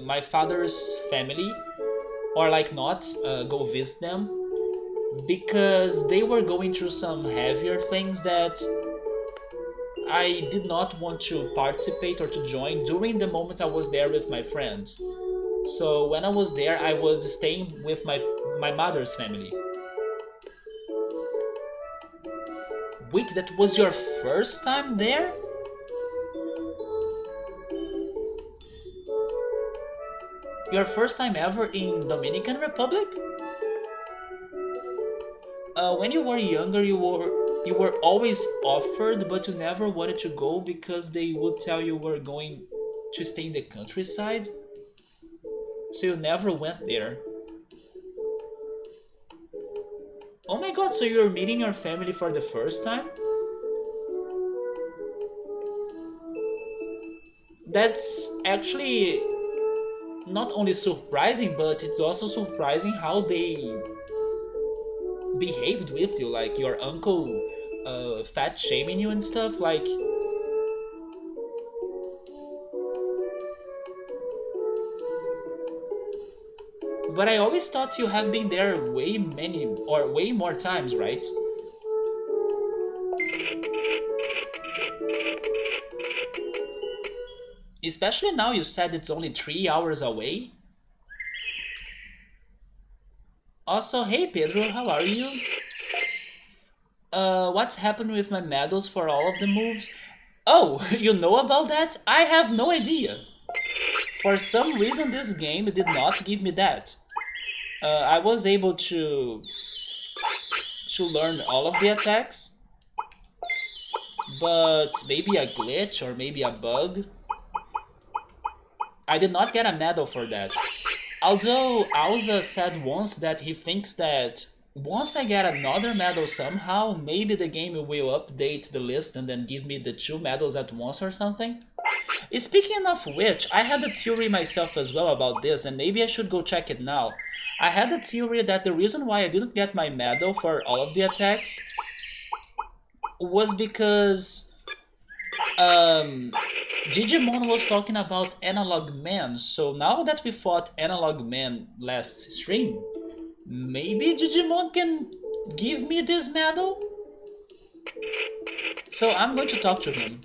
my father's family, or like not go visit them, because they were going through some heavier things that I did not want to participate or to join during the moment I was there with my friends. So when I was there, I was staying with my mother's family. Wait, that was your first time there? Your first time ever in Dominican Republic? When you were younger, you were always offered, but you never wanted to go because they would tell you were going to stay in the countryside. So you never went there. Oh my god, so you're meeting your family for the first time? That's actually not only surprising, but it's also surprising how they behaved with you, like your uncle fat shaming you and stuff. Like, but I always thought you have been there way many or way more times, right? Especially now you said it's only 3 hours away. Also, hey Pedro, how are you? What's happened with my medals for all of the moves? Oh, you know about that? I have no idea. For some reason, this game did not give me that. I was able to learn all of the attacks, but maybe a glitch or maybe a bug. I did not get a medal for that. Although Alza said once that he thinks that once I get another medal somehow, maybe the game will update the list and then give me the 2 medals at once or something. Speaking of which, I had a theory myself as well about this, and maybe I should go check it now. I had a theory that the reason why I didn't get my medal for all of the attacks was because um, Digimon was talking about Analog Man, so now that we fought Analog Man last stream, maybe Digimon can give me this medal? So I'm going to talk to him.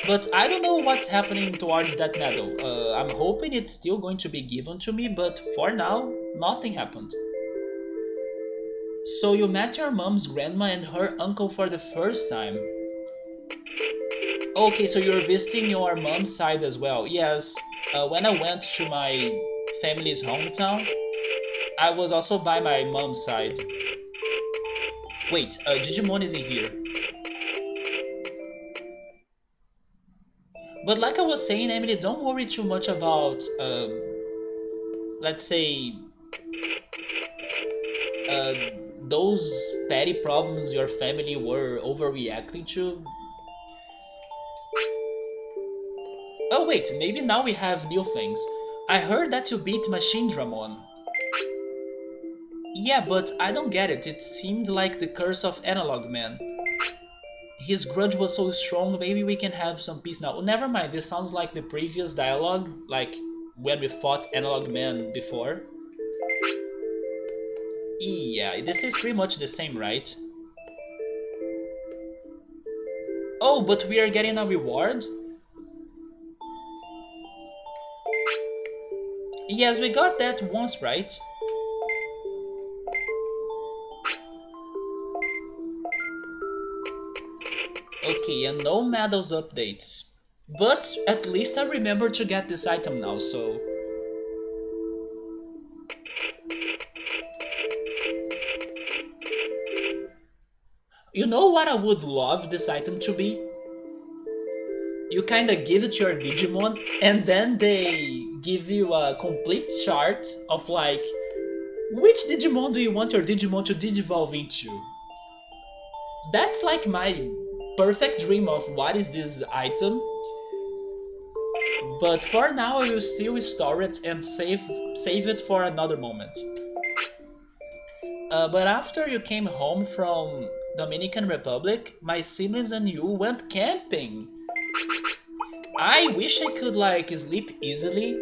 But I don't know what's happening towards that medal. I'm hoping it's still going to be given to me, but for now, nothing happened. So you met your mom's grandma and her uncle for the first time. Okay, so you're visiting your mom's side as well. Yes, when I went to my family's hometown, I was also by my mom's side. Wait, Digimon isn't here. But like I was saying, Emily, don't worry too much about, let's say, uh, those petty problems your family were overreacting to. Oh wait, maybe now we have new things. I heard that you beat Machine Dramon. Yeah, but I don't get it. It seemed like the curse of Analog Man. His grudge was so strong, maybe we can have some peace now. Oh, never mind, this sounds like the previous dialogue, like when we fought Analog Man before. Yeah, this is pretty much the same, right? Oh, but we are getting a reward? Yes, we got that once, right? Okay, and no medals updates. But at least I remember to get this item now, so... You know what I would love this item to be? You kinda give it to your Digimon, and then they give you a complete chart of like, which Digimon do you want your Digimon to digivolve into? That's like my perfect dream of what is this item. But for now, I will still store it and save it for another moment. But after you came home from Dominican Republic, my siblings and you went camping. I wish I could like sleep easily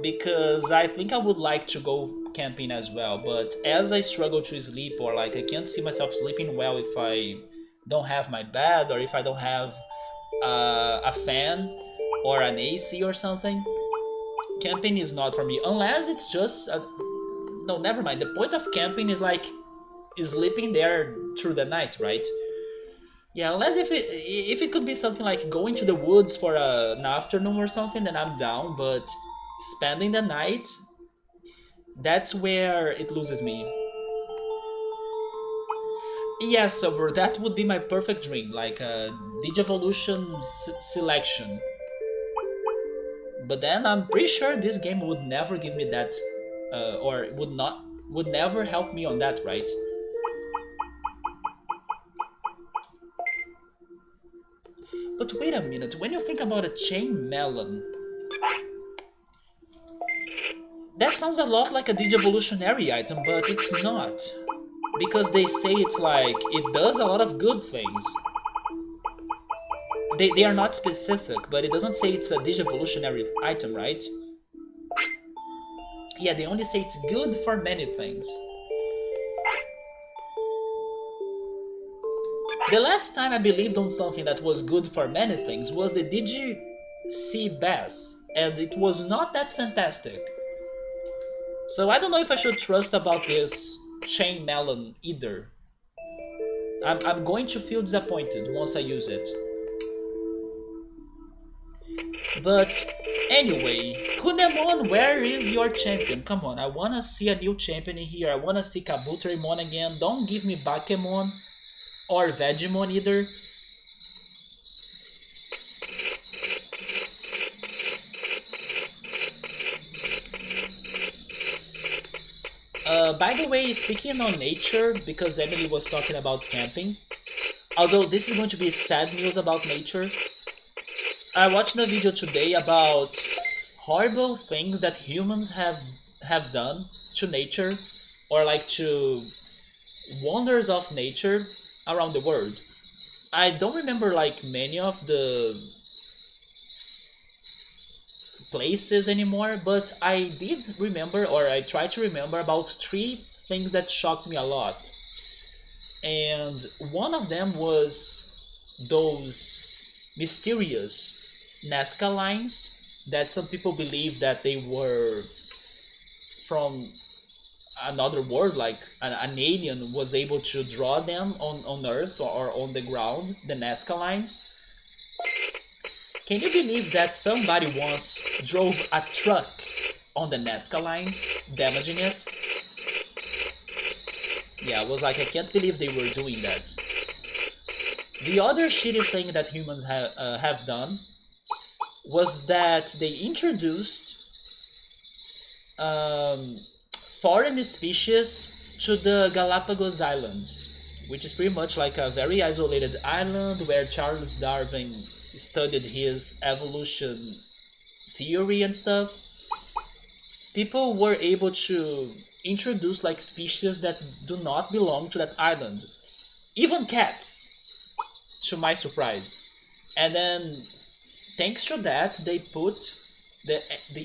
because I think I would like to go camping as well. But as I struggle to sleep, or like I can't see myself sleeping well if I don't have my bed, or if I don't have a fan or an AC or something, camping is not for me. Unless it's just no, never mind. The point of camping is like sleeping there through the night, right? Yeah, unless if it could be something like going to the woods for an afternoon or something, then I'm down. But spending the night, that's where it loses me. Yes, so bro, that would be my perfect dream, like a Digivolution selection. But then I'm pretty sure this game would never give me that, or would never help me on that, right? But wait a minute, when you think about a chain melon, that sounds a lot like a Digivolutionary item, but it's not. Because they say it's like, it does a lot of good things. They are not specific, but it doesn't say it's a Digivolutionary item, right? Yeah, they only say it's good for many things. The last time I believed on something that was good for many things was the Digi Sea Bass, and it was not that fantastic. So I don't know if I should trust about this chain melon either. I'm going to feel disappointed once I use it. But anyway, Kunemon, where is your champion? Come on, I wanna see a new champion in here. I wanna see Kabuterimon again. Don't give me Bakemon or Vegemon either. By the way, speaking on nature, because Emily was talking about camping, although this is going to be sad news about nature, I watched a video today about horrible things that humans have done to nature, or like to wonders of nature around the world. I don't remember like many of the places anymore, but I did remember, or I tried to remember about three things that shocked me a lot. And one of them was those mysterious Nazca lines that some people believe that they were from another world, like an alien was able to draw them on Earth or on the ground, the Nazca lines. Can you believe that somebody once drove a truck on the Nazca lines, damaging it? Yeah, I was like, I can't believe they were doing that. The other shitty thing that humans have done was that they introduced um, foreign species to the Galapagos Islands, which is pretty much like a very isolated island where Charles Darwin studied his evolution theory and stuff. People were able to introduce like species that do not belong to that island, even cats, to my surprise. And then thanks to that, they put the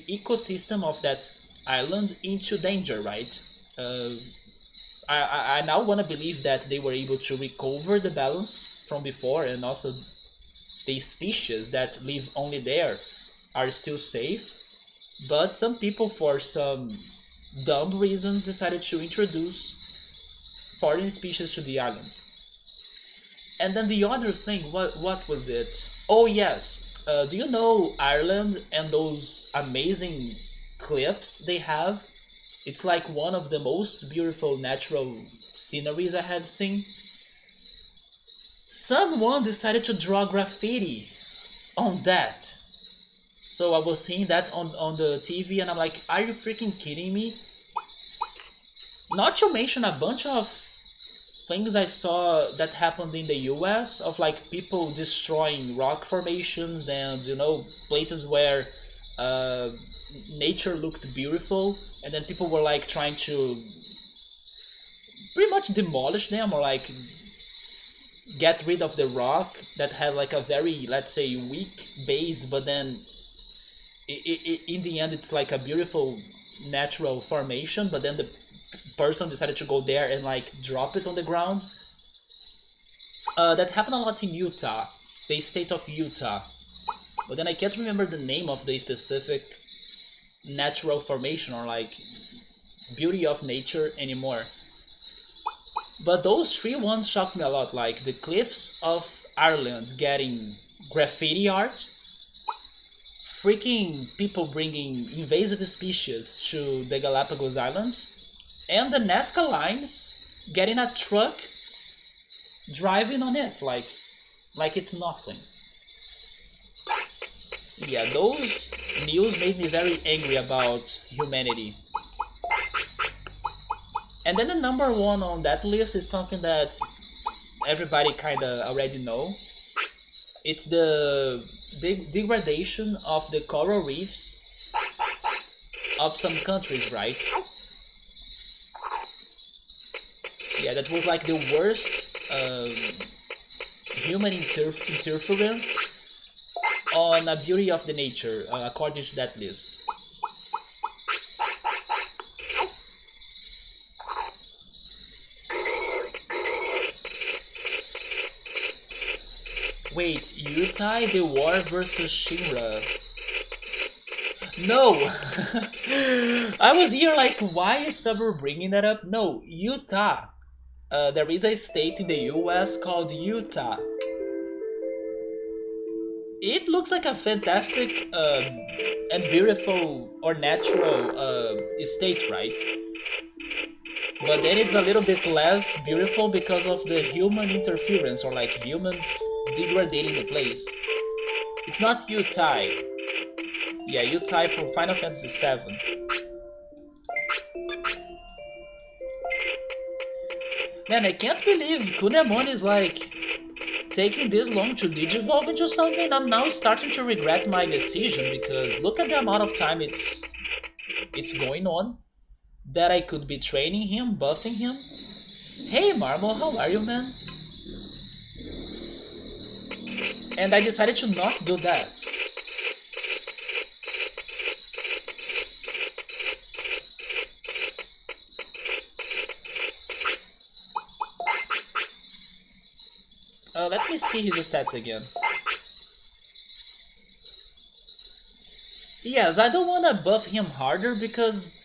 ecosystem of that island into danger, right? uh, I now want to believe that they were able to recover the balance from before, and also the species that live only there are still safe. But some people, for some dumb reasons, decided to introduce foreign species to the island. And then the other thing, what was it? Oh yes, do you know Ireland and those amazing cliffs they have? It's like one of the most beautiful natural sceneries I have seen. Someone decided to draw graffiti on that. So I was seeing that on the TV and I'm like, are you freaking kidding me? Not to mention a bunch of things I saw that happened in the US of like people destroying rock formations and places where uh, nature looked beautiful, and then people were like trying to pretty much demolish them or like get rid of the rock that had like a very, let's say, weak base, but then in the end it's like a beautiful natural formation, but then the person decided to go there and like drop it on the ground. That happened a lot in Utah, the state of Utah, but then I can't remember the name of the specific natural formation or like beauty of nature anymore. But those three ones shocked me a lot, like the cliffs of Ireland getting graffiti art, freaking people bringing invasive species to the Galapagos Islands, and the Nazca lines getting a truck driving on it like it's nothing. Yeah, those news made me very angry about humanity. And then the number one on that list is something that everybody kind of already know. It's the degradation of the coral reefs of some countries, right? Yeah, that was like the worst human interference on a beauty of the nature, according to that list. Wait, Utah, the war versus Shinra. No! I was here like, why is Saber bringing that up? No, Utah. There is a state in the US called Utah. It looks like a fantastic and beautiful or natural state, right? But then it's a little bit less beautiful because of the human interference or like humans degrading the place. It's not Utah. Yeah, Utah from Final Fantasy VII. Man, I can't believe Kunemon is like taking this long to digivolve into something. I'm now starting to regret my decision because look at the amount of time it's going on that I could be training him, buffing him. Hey Marmo, how are you, man? And I decided to not do that. Let me see his stats again. Yes, I don't want to buff him harder because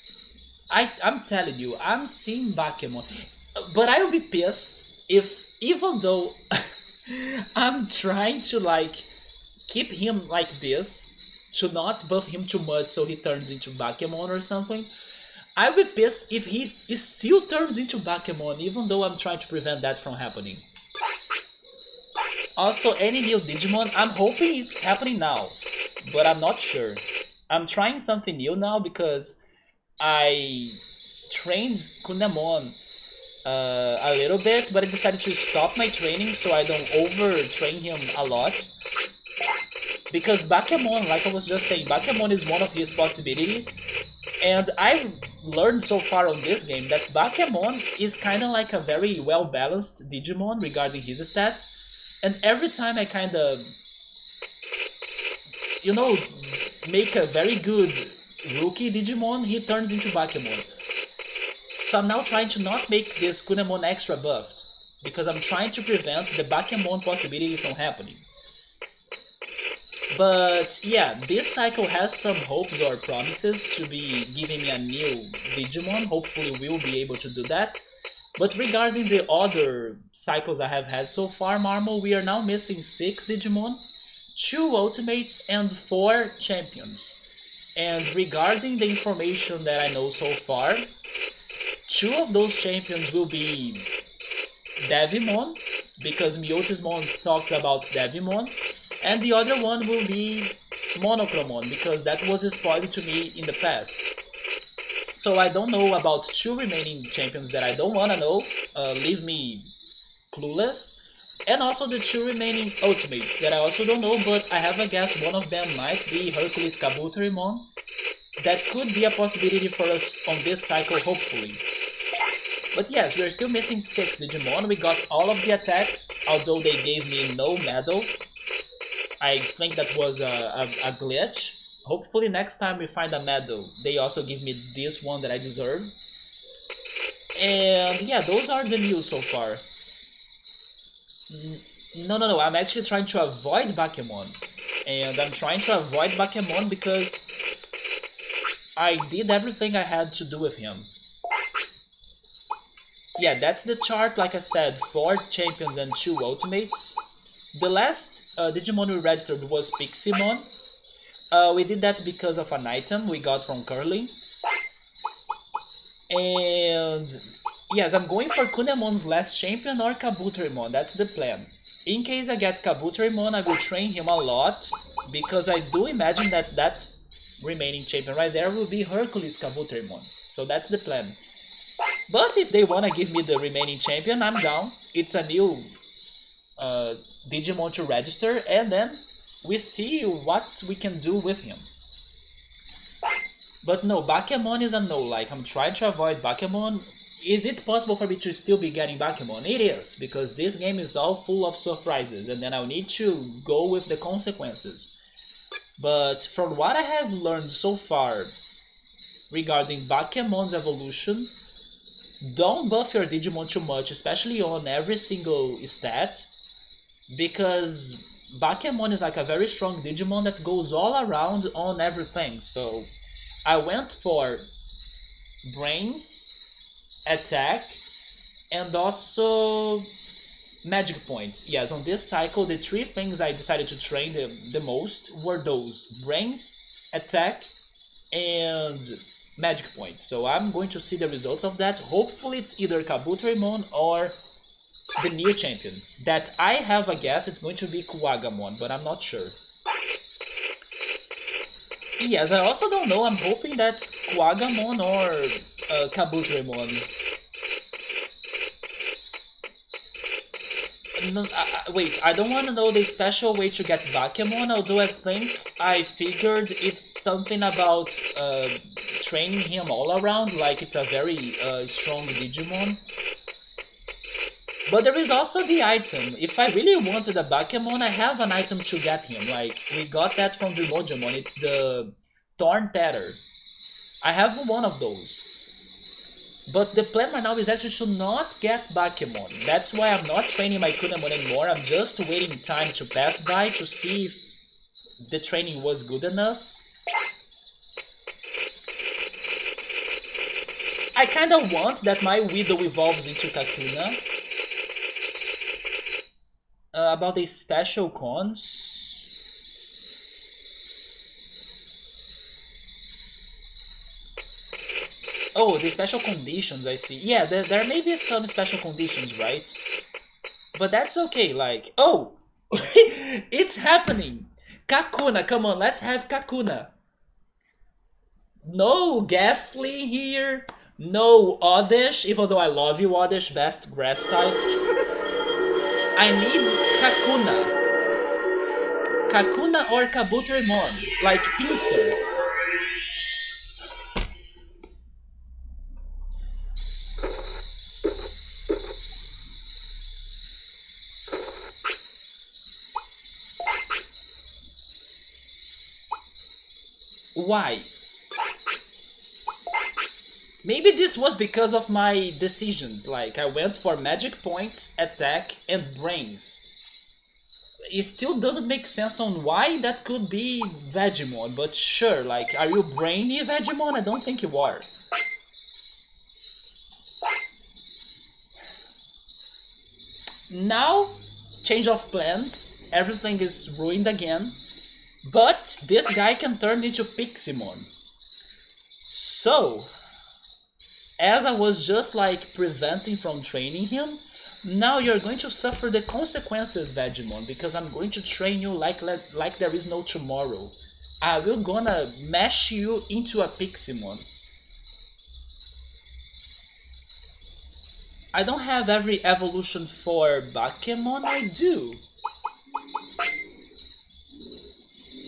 I'm telling you, I'm seeing Bakemon. But I will be pissed if, even though I'm trying to like keep him like this, to not buff him too much so he turns into Bakemon or something, I would be pissed if he still turns into Bakemon even though I'm trying to prevent that from happening. Also, any new Digimon, I'm hoping it's happening now, but I'm not sure. I'm trying something new now because I trained Kunemon a little bit, but I decided to stop my training so I don't overtrain him a lot. Because Bakemon, like I was just saying, Bakemon is one of his possibilities, and I learned so far on this game that Bakemon is kind of like a very well-balanced Digimon regarding his stats, and every time I kind of, you know, make a very good rookie Digimon, he turns into Bakemon. So I'm now trying to not make this Kunemon extra buffed, because I'm trying to prevent the Bakemon possibility from happening. But yeah, this cycle has some hopes or promises to be giving me a new Digimon. Hopefully we'll be able to do that. But regarding the other cycles I have had so far, Marmo, we are now missing 6 Digimon, 2 Ultimates, and 4 Champions. And regarding the information that I know so far, 2 of those champions will be Devimon, because Myotismon talks about Devimon, and the other one will be Monochromon, because that was spoiled to me in the past. So I don't know about two remaining champions that I don't want to know, leave me clueless. And also the two remaining ultimates that I also don't know, but I have a guess one of them might be Hercules Kabuterimon. That could be a possibility for us on this cycle, hopefully. But yes, we're still missing 6 Digimon. We got all of the attacks, although they gave me no medal. I think that was a glitch. Hopefully next time we find a medal, they also give me this one that I deserve. And yeah, those are the news so far. No, I'm actually trying to avoid Bakemon. And I'm trying to avoid Bakemon because I did everything I had to do with him. Yeah, that's the chart, like I said, 4 champions and 2 ultimates. The last Digimon we registered was Piximon. We did that because of an item we got from Curling. And yes, I'm going for Kunemon's last champion or Kabuterimon, that's the plan. In case I get Kabuterimon, I will train him a lot, because I do imagine that that remaining champion right there will be Hercules Kabuterimon. So that's the plan. But if they want to give me the remaining champion, I'm down. It's a new Digimon to register, and then we see what we can do with him. But no, Bakemon is a no. Like, I'm trying to avoid Bakemon. Is it possible for me to still be getting Bakemon? It is, because this game is all full of surprises, and then I'll need to go with the consequences. But from what I have learned so far regarding Bakemon's evolution, don't buff your Digimon too much, especially on every single stat, because Bakemon is like a very strong Digimon that goes all around on everything. So I went for brains, attack, and also magic points. Yes, on this cycle, the 3 things I decided to train the most were those: brains, attack, and magic points. So I'm going to see the results of that. Hopefully it's either Kabuterimon or the new champion. That I have a guess it's going to be Kuwagamon, but I'm not sure. Yes, I also don't know. I'm hoping that's Kuwagamon or Kabuterimon. No, wait, I don't want to know the special way to get Bakemon, although I think I figured it's something about training him all around, like it's a very strong Digimon. But there is also the item. If I really wanted a Bakemon, I have an item to get him. Like, we got that from Grimojamon. It's the Torn Tether. I have one of those. But the plan right now is actually to not get Bakemon. That's why I'm not training my Kunemon anymore. I'm just waiting time to pass by to see if the training was good enough. I kinda want that my Widow evolves into Kakuna. About the special cons... Oh, the special conditions, I see. Yeah, there may be some special conditions, right? But that's okay, like... Oh! It's happening! Kakuna, come on, let's have Kakuna! No Ghastly here, no Oddish, even though I love you, Oddish, best grass type. I need Kakuna. Kakuna or Kabuterimon, like Pincer. Why? Maybe this was because of my decisions, like I went for magic points, attack, and brains. It still doesn't make sense on why that could be Vegemon, but sure, like, are you brainy Vegemon? I don't think you are. Now, change of plans, everything is ruined again, but this guy can turn into Piximon. So, as I was just like preventing from training him, Now you're going to suffer the consequences, Vegemon, because I'm going to train you like there is no tomorrow. I will gonna mash you into a Piximon. I don't have every evolution for Bakemon, I do.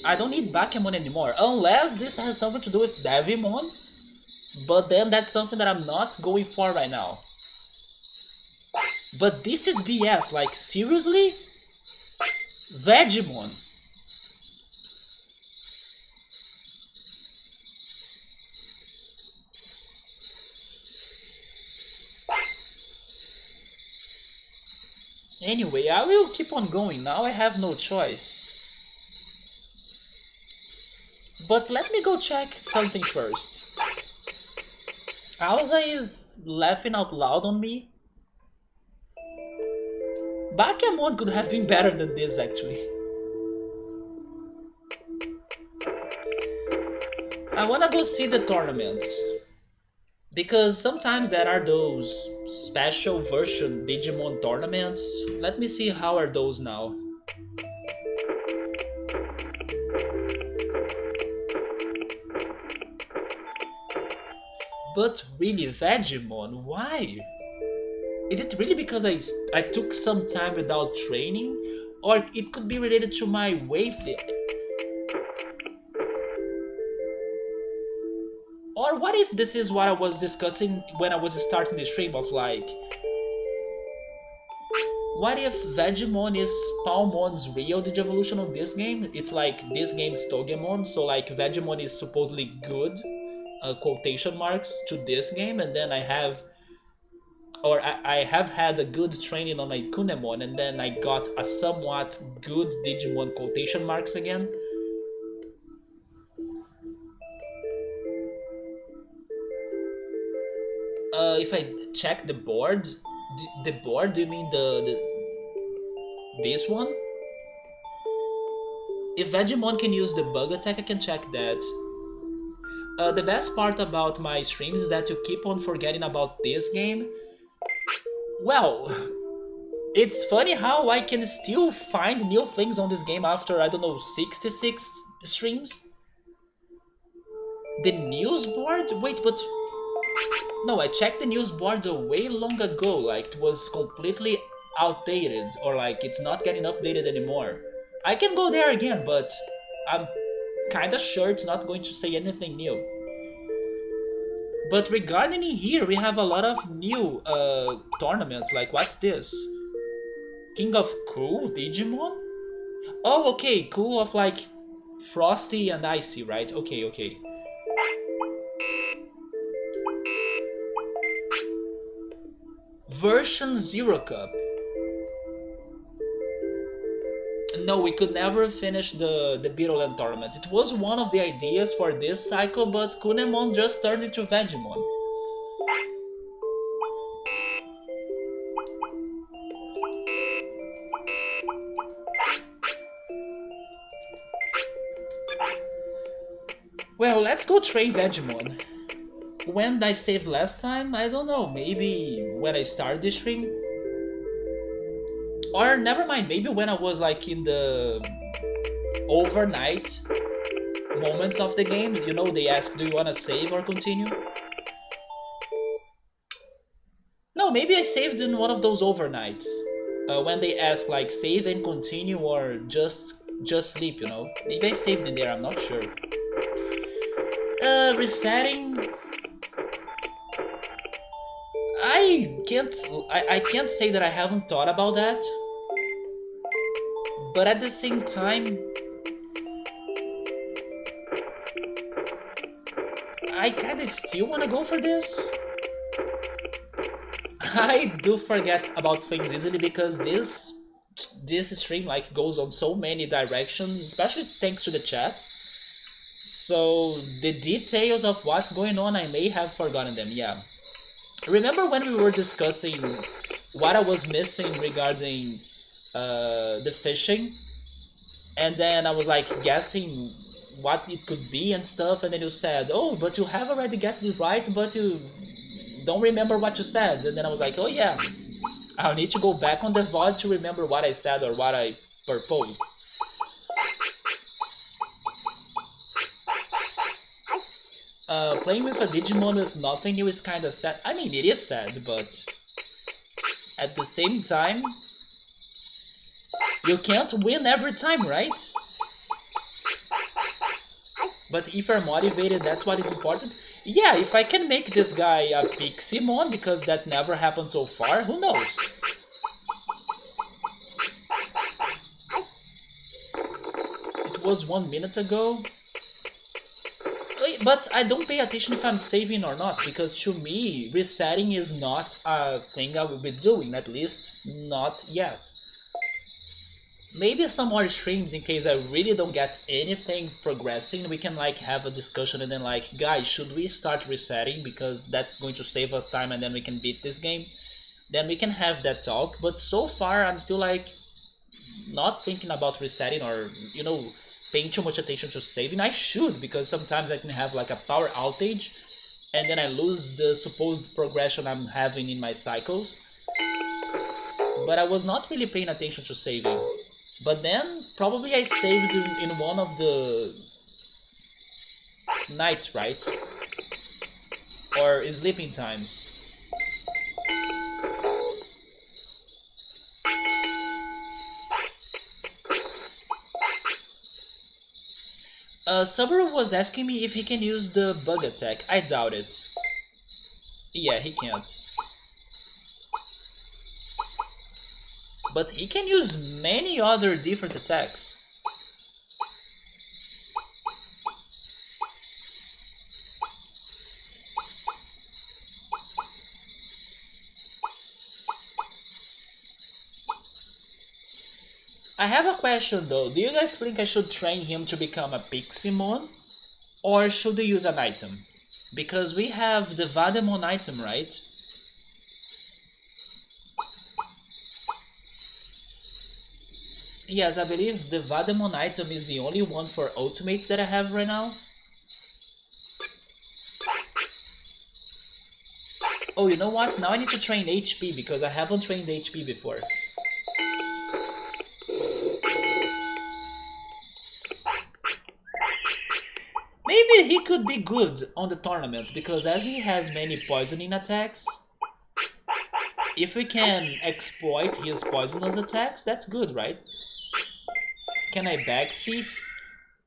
I don't need Bakemon anymore, unless this has something to do with Devimon, but then that's something that I'm not going for right now. But this is BS, like seriously? Vegemon. Anyway, I will keep on going, now I have no choice. But let me go check something first. Alza is laughing out loud on me. Bakemon could have been better than this actually. I wanna go see the tournaments. Because sometimes there are those special version Digimon tournaments. Let me see how are those now. But really, Vegemon, why? Is it really because I took some time without training? Or it could be related to my wave. Or what if this is what I was discussing when I was starting the stream of like, what if Vegemon is Palmon's real Digivolution on this game? It's like this game's Togemon, so like Vegemon is supposedly good, quotation marks, to this game, and then I have had a good training on my Kunemon, and then I got a somewhat good Digimon quotation marks again. If I check the board, the board, do you mean this one? If Vegemon can use the bug attack, I can check that. The best part about my streams is that you keep on forgetting about this game. Well, it's funny how I can still find new things on this game after, I don't know, 66 streams? The news board? Wait, but... No, I checked the news board way long ago, like it was completely outdated, or like it's not getting updated anymore. I can go there again, but I'm kinda sure it's not going to say anything new. But regarding here, we have a lot of new tournaments, like what's this? King of Cool Digimon? Oh, okay, cool of like Frosty and Icy, right? Okay, okay. Version Zero Cup. No, we could never finish the Beetleland tournament. It was one of the ideas for this cycle, but Kunemon just turned into Vegemon. Well, let's go train Vegemon. When I saved last time? I don't know, maybe when I started this stream? Or never mind, maybe when I was like in the overnight moments of the game, you know, they ask, do you wanna save or continue? No, maybe I saved in one of those overnights. When they ask like save and continue or just sleep, you know? Maybe I saved in there, I'm not sure. Resetting... I can't say that I haven't thought about that, but at the same time, I kinda still wanna go for this. I do forget about things easily because this stream like goes on so many directions, especially thanks to the chat. So the details of what's going on, I may have forgotten them, yeah. Remember when we were discussing what I was missing regarding the fishing? And then I was like guessing what it could be and stuff, and then you said, oh, but you have already guessed it right, but you don't remember what you said. And then I was like, oh yeah, I'll need to go back on the VOD to remember what I said or what I proposed. Playing with a Digimon with nothing new is kinda sad. I mean, it is sad, but at the same time, you can't win every time, right? But if you're motivated, that's what is important. Yeah, if I can make this guy a Piximon, because that never happened so far, who knows? It was 1 minute ago. But I don't pay attention if I'm saving or not, because to me, resetting is not a thing I will be doing, at least not yet. Maybe some more streams in case I really don't get anything progressing, we can like have a discussion and then like, guys, should we start resetting because that's going to save us time and then we can beat this game? Then we can have that talk, but so far I'm still like not thinking about resetting or, paying too much attention to saving. I should, because sometimes I can have like a power outage and then I lose the supposed progression I'm having in my cycles. But I was not really paying attention to saving. But then, probably I saved in one of the nights, right? Or sleeping times. Subaru was asking me if he can use the bug attack. I doubt it. Yeah, he can't. But he can use many other different attacks. I have a question though. Do you guys think I should train him to become a Piximon? Or should we use an item? Because we have the Vademon item, right? Yes, I believe the Vademon item is the only one for ultimates that I have right now. Oh, you know what? Now I need to train HP because I haven't trained HP before. Maybe he could be good on the tournament because as he has many poisoning attacks, if we can exploit his poisonous attacks, that's good, right? Can I backseat?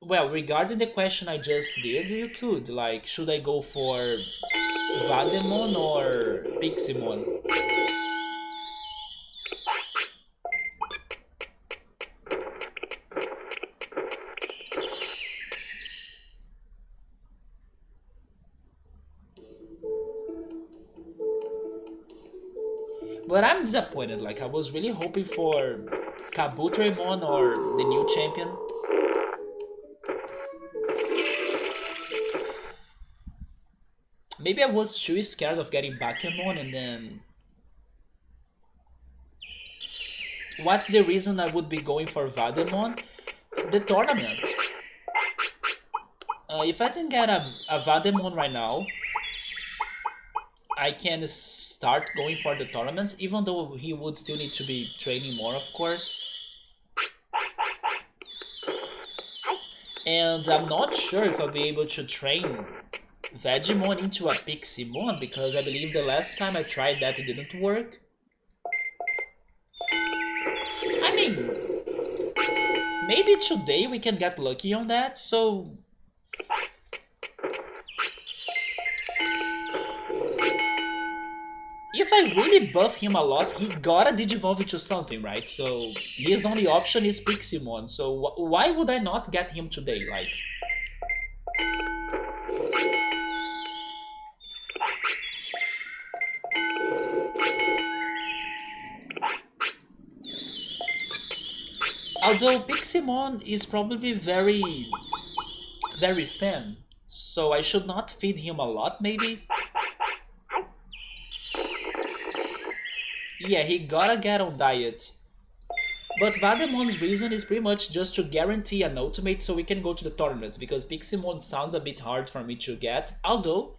Well, regarding the question I just did, you could. Like, should I go for Vademon or Piximon? But I'm disappointed, like I was really hoping for Kabutorimon or the new champion. Maybe I was too scared of getting Bakemon and then... What's the reason I would be going for Vademon? The tournament. If I can get a Vademon right now, I can start going for the tournaments, even though he would still need to be training more, of course. And I'm not sure if I'll be able to train Vegemon into a Piximon, because I believe the last time I tried that it didn't work. I mean, maybe today we can get lucky on that, so... If I really buff him a lot, he gotta digivolve into something, right? So his only option is Piximon, so why would I not get him today, like... Although Piximon is probably very thin, so I should not feed him a lot, maybe? Yeah, he gotta get on diet. But Vademon's reason is pretty much just to guarantee an ultimate so we can go to the tournament, because Piximon sounds a bit hard for me to get, although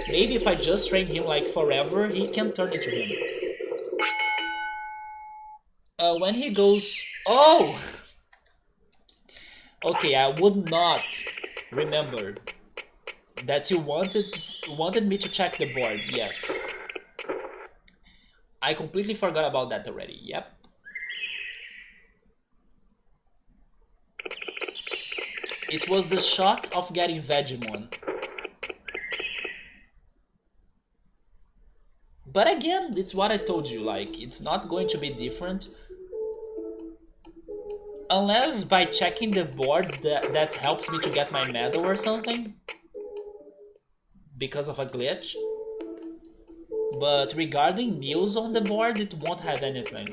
maybe if I just train him like forever, he can turn into him. When he goes... Oh! Okay, I would not remember that you wanted me to check the board. Yes. I completely forgot about that already. Yep. It was the shock of getting Vegemon. But again, it's what I told you, like, it's not going to be different. Unless by checking the board that helps me to get my medal or something. Because of a glitch. But regarding news on the board, it won't have anything.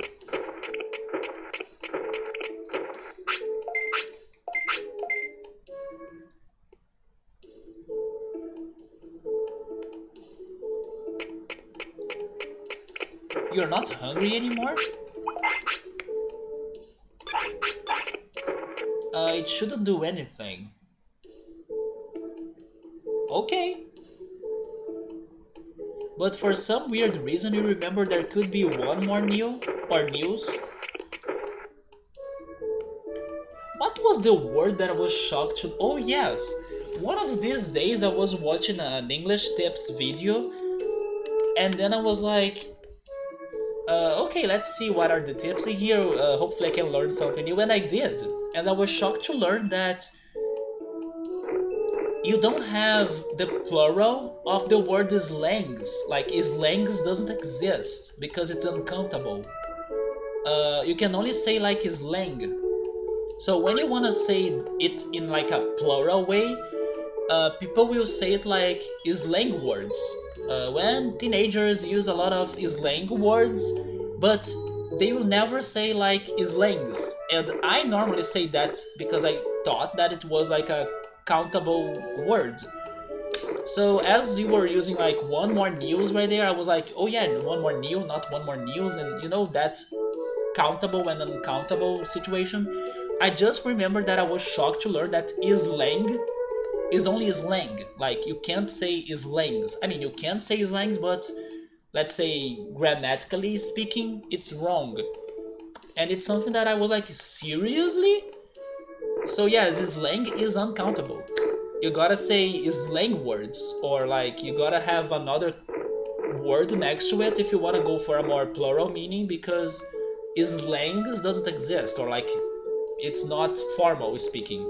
You're not hungry anymore? It shouldn't do anything. Okay. But for some weird reason you remember there could be one more new or news. What was the word that I was shocked to... Oh yes! One of these days I was watching an English tips video and then I was like, okay, let's see what are the tips in here, hopefully I can learn something new, and I did. And I was shocked to learn that you don't have the plural of the word slangs. Like, slangs doesn't exist because it's uncountable. You can only say like slang. So when you want to say it in like a plural way, people will say it like slang words. When teenagers use a lot of slang words, but they will never say like slangs. And I normally say that because I thought that it was like a countable word. So as you were using like one more news right there, I was like, oh yeah, one more new, not one more news, and you know that countable and uncountable situation. I just remembered that I was shocked to learn that slang is only slang. Like, you can't say slangs. I mean, you can say slangs, but let's say grammatically speaking, it's wrong. And it's something that I was like, seriously? So yeah, this slang is uncountable. You gotta say slang words, or like you gotta have another word next to it if you wanna go for a more plural meaning, because slangs doesn't exist, or like it's not formal speaking.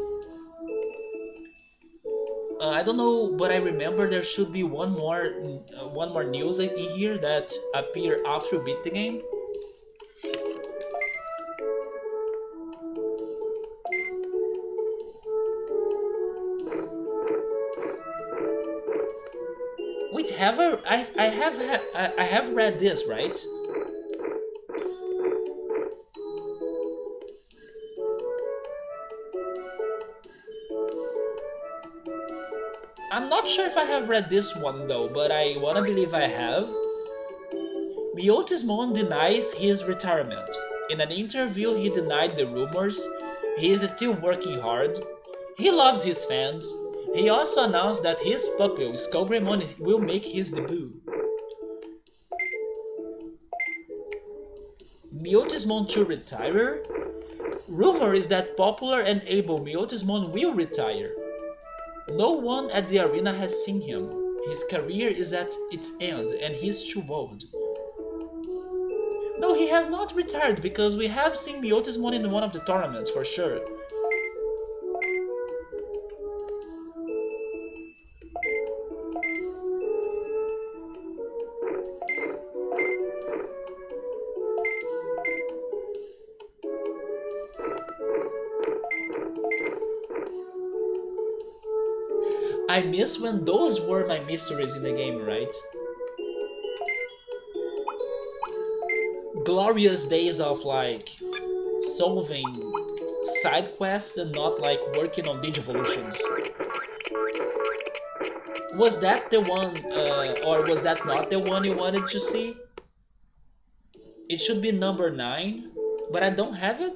I don't know, but I remember there should be one more news in here that appear after you beat the game. Wait, I have read this, right? I'm not sure if I have read this one though, but I wanna believe I have. Myotismon denies his retirement. In an interview, he denied the rumors. He is still working hard. He loves his fans. He also announced that his pupil, Skullgreymon, will make his debut. Myotismon to retire? Rumor is that popular and able Myotismon will retire. No one at the arena has seen him. His career is at its end and he's too old. No, he has not retired because we have seen Myotismon in one of the tournaments for sure. I miss when those were my mysteries in the game, right? Glorious days of like solving side quests and not like working on Digivolutions. Was that the one, or was that not the one you wanted to see? It should be number 9, but I don't have it?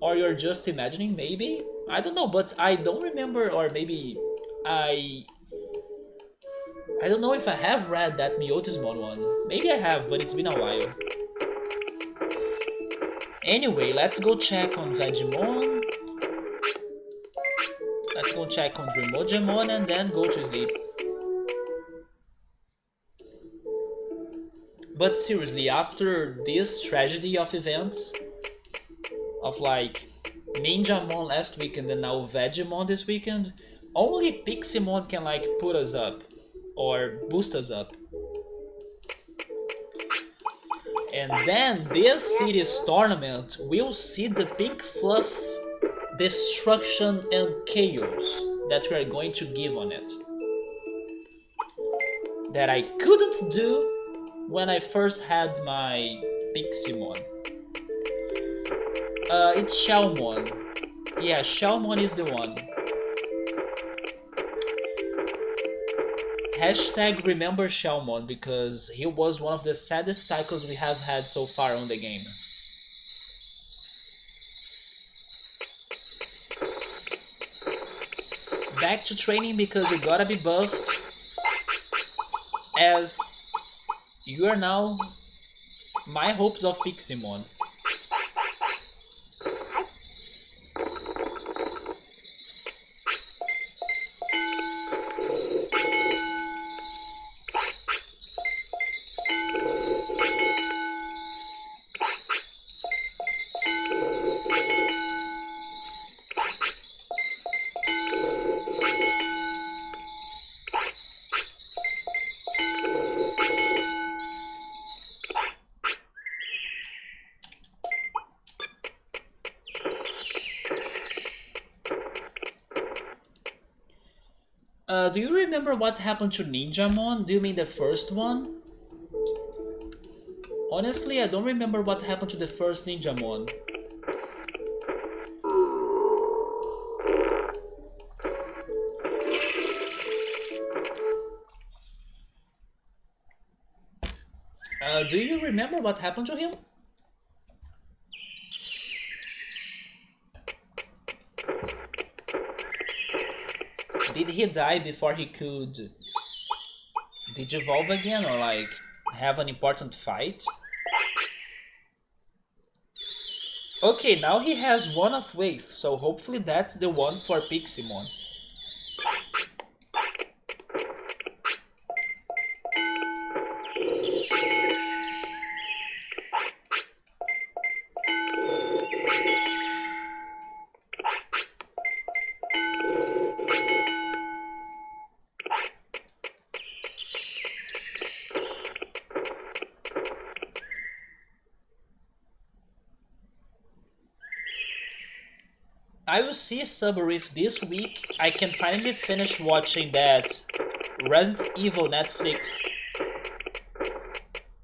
Or you're just imagining, maybe? I don't know, but I don't remember, or maybe I don't know if I have read that Myotismon one. Maybe I have, but it's been a while. Anyway, let's go check on Vegemon. Let's go check on Dreamojimon and then go to sleep. But seriously, after this tragedy of events, of like Ninjamon last weekend and now Vegemon this weekend, only Piximon can like put us up or boost us up. And then this city's tournament will see the pink fluff destruction and chaos that we are going to give on it. That I couldn't do when I first had my Piximon. It's Shalmon. Yeah, Shalmon is the one. Hashtag remember Shalmon because he was one of the saddest cycles we have had so far on the game. Back to training because you gotta be buffed as you are now my hopes of Piximon. Do you remember what happened to Ninjamon? Do you mean the first one? Honestly, I don't remember what happened to the first Ninjamon. Do you remember what happened to him? Did he die before he could digivolve again or like have an important fight? Okay, now he has one of Wave, so hopefully that's the one for Piximon. I will see Summer if this week I can finally finish watching that Resident Evil Netflix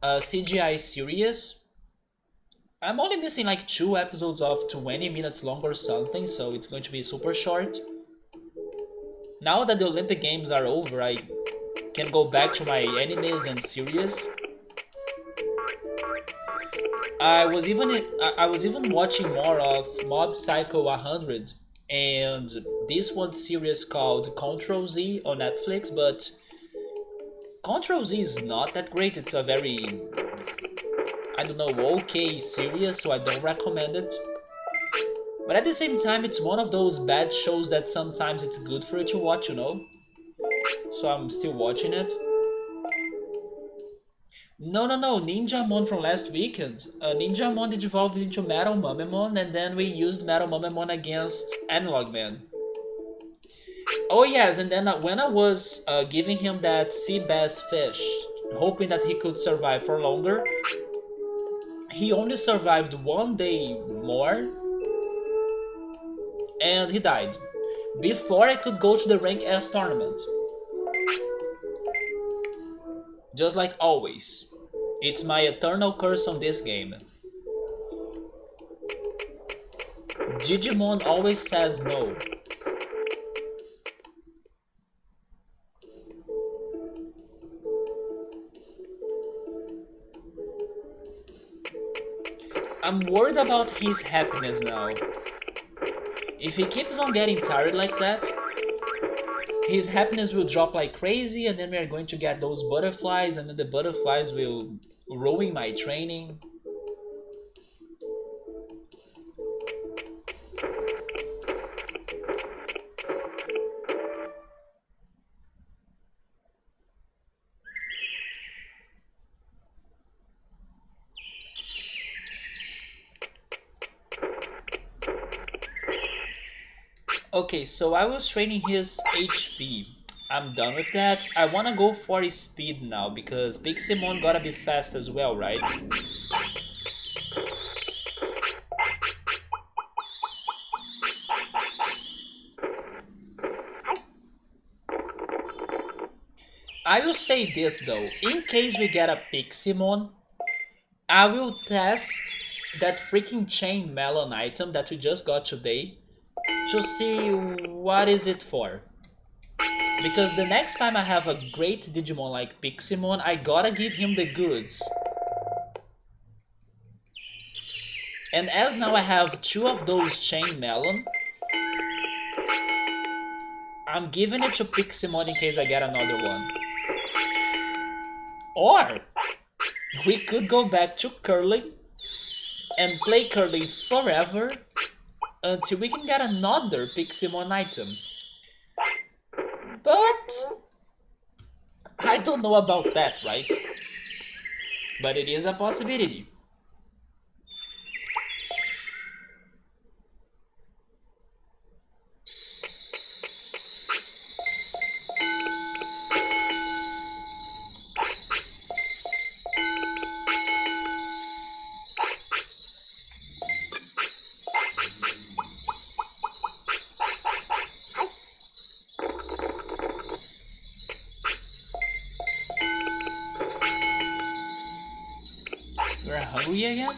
CGI series. I'm only missing like 2 episodes of 20 minutes long or something, so it's going to be super short. Now that the Olympic Games are over, I can go back to my animes and series. I was even watching more of Mob Psycho 100 and this one series called Control Z on Netflix, but Control Z is not that great. It's a very, I don't know, okay series, so I don't recommend it. But at the same time, it's one of those bad shows that sometimes it's good for you to watch, you know? So I'm still watching it. No, Ninjamon from last weekend. Ninjamon evolved into Metal Mumemon, and then we used Metal Mumemon against Analog Man. Oh yes, and then when I was giving him that sea bass fish, hoping that he could survive for longer, he only survived 1 day more, and he died. Before I could go to the Rank S tournament. Just like always. It's my eternal curse on this game. Digimon always says no. I'm worried about his happiness now. If he keeps on getting tired like that, his happiness will drop like crazy, and then we are going to get those butterflies, and then the butterflies will ruin my training. Okay, so I was training his HP. I'm done with that. I wanna go for speed now because Piximon gotta be fast as well, right? I will say this though, in case we get a Piximon, I will test that freaking chain melon item that we just got today to see what is it for. Because the next time I have a great Digimon like Piximon, I gotta give him the goods. And as now I have two of those chain melon, I'm giving it to Piximon in case I get another one. Or we could go back to curling and play curling forever until we can get another Piximon item. But I don't know about that, right? But it is a possibility. You're hungry again?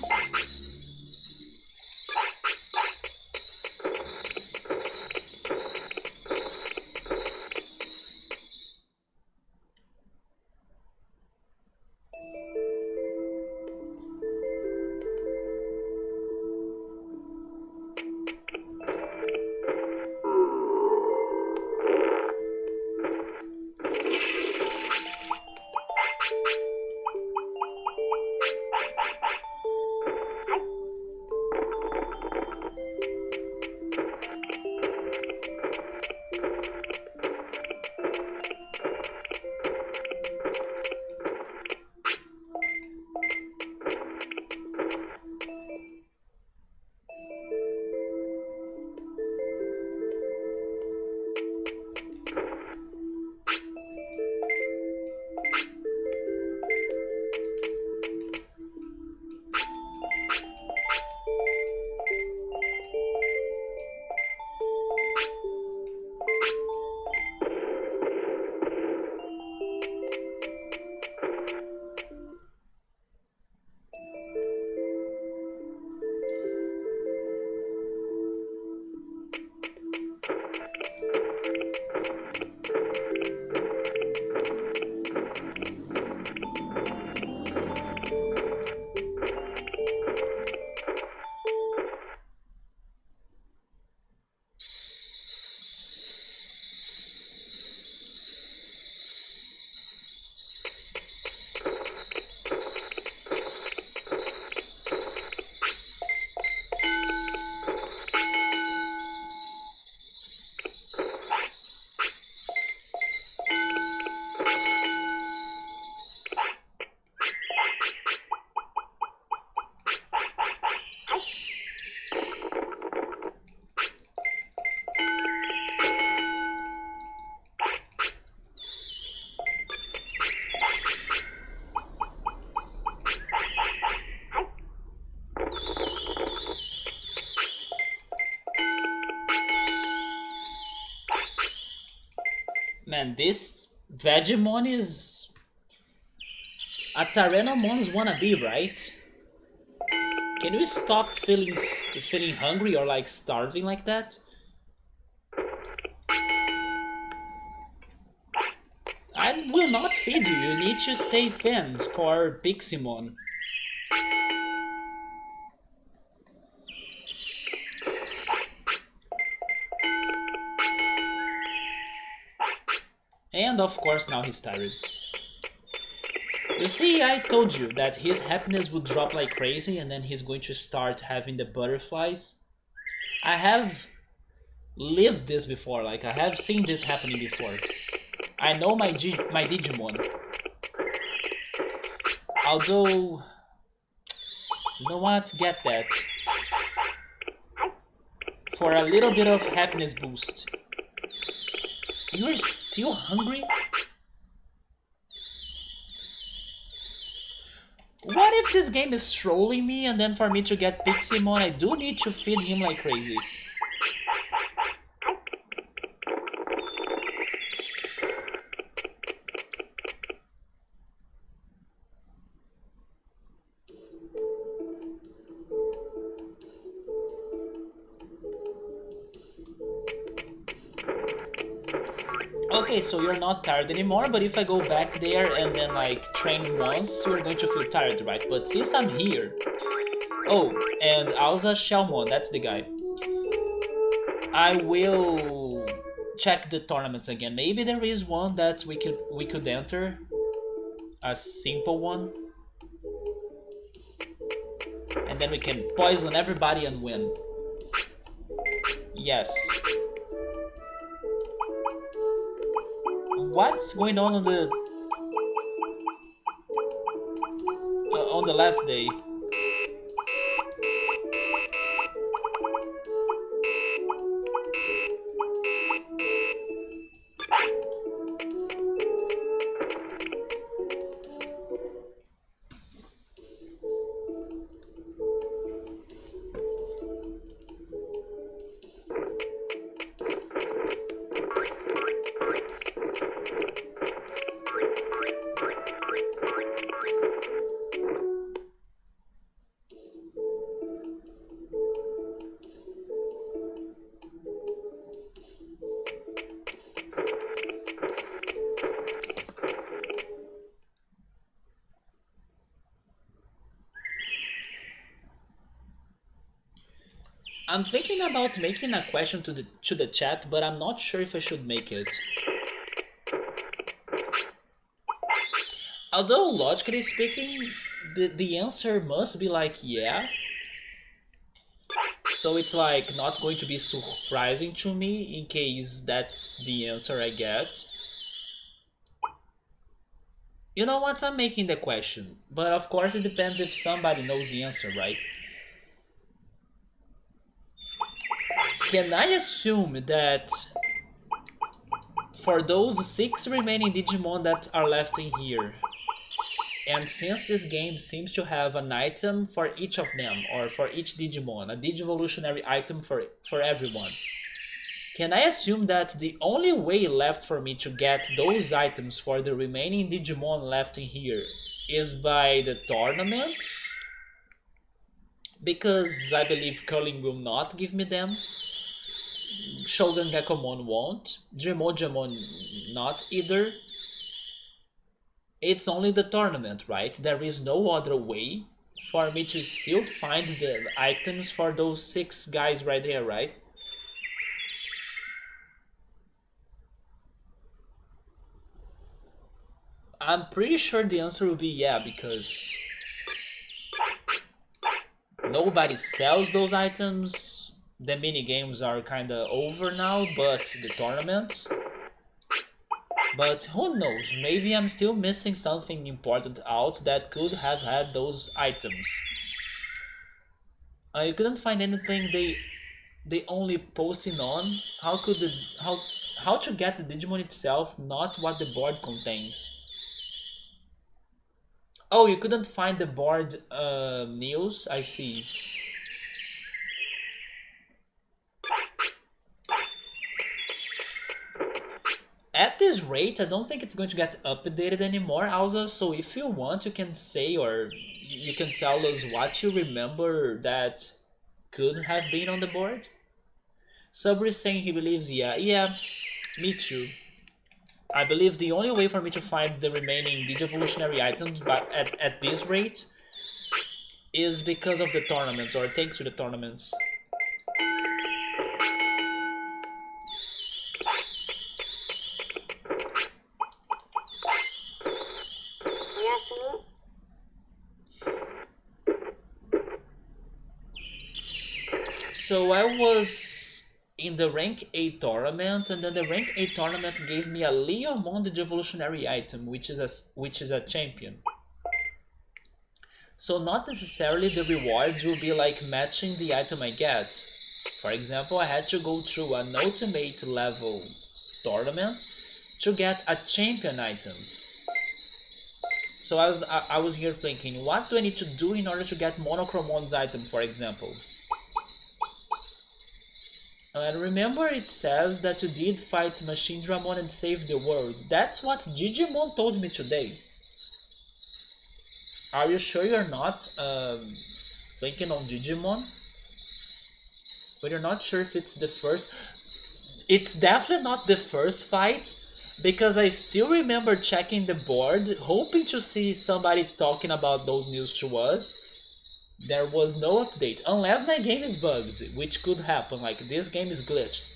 Man, this Vegemon is a Tyrannomon's wannabe, right? Can you stop feeling hungry or like starving like that? I will not feed you. You need to stay thin for Piximon. And of course now he's tired. You see, I told you that his happiness would drop like crazy and then he's going to start having the butterflies. I have lived this before, like I have seen this happening before. I know my Digimon. Although, you know what? Get that. for a little bit of happiness boost. You're still hungry? What if this game is trolling me and then for me to get Piximon I do need to feed him like crazy? Okay, so you're not tired anymore, but if I go back there and then like train once, you're going to feel tired, right? But since I'm here... Oh, and Alza Shelmon, that's the guy. I will check the tournaments again. Maybe there is one that we could enter. A simple one. And then we can poison everybody and win. Yes. What's going on the last day? I'm thinking about making a question to the chat, but I'm not sure if I should make it. Although logically speaking, the answer must be like yeah. So it's like not going to be surprising to me in case that's the answer I get. You know what? I'm making the question, but of course it depends if somebody knows the answer, right? Can I assume that for those 6 remaining Digimon that are left in here, and since this game seems to have an item for each of them, or for each Digimon, a Digivolutionary item for everyone, can I assume that the only way left for me to get those items for the remaining Digimon left in here is by the tournaments? Because I believe Curling will not give me them. Shogun Geckomon won't. Dremodjamon not either. It's only the tournament, right? There is no other way for me to still find the items for those 6 guys right there, right? I'm pretty sure the answer will be yeah, because nobody sells those items. The mini games are kinda over now, but the tournament... But who knows, maybe I'm still missing something important out that could have had those items. I couldn't find anything they only posting on. How to get the Digimon itself, not what the board contains. Oh, you couldn't find the board news? I see. At this rate, I don't think it's going to get updated anymore, Alza, so if you want, you can say or you can tell us what you remember that could have been on the board. Sabri is saying he believes yeah, me too. I believe the only way for me to find the remaining Digivolutionary items but at this rate is because of the tournaments, or thanks to the tournaments. So I was in the rank 8 tournament, and then the rank 8 tournament gave me a Leomon Digivolutionary item, which is a champion. So not necessarily the rewards will be like matching the item I get. For example, I had to go through an ultimate level tournament to get a champion item. So I was here thinking, what do I need to do in order to get Monochromon's item, for example? And remember it says that you did fight Machine Dramon and save the world. That's what Digimon told me today. Are you sure you're not thinking of Digimon? But you're not sure if it's the first. It's definitely not the first fight because I still remember checking the board, hoping to see somebody talking about those news to us. There was no update, unless my game is bugged, which could happen, like this game is glitched.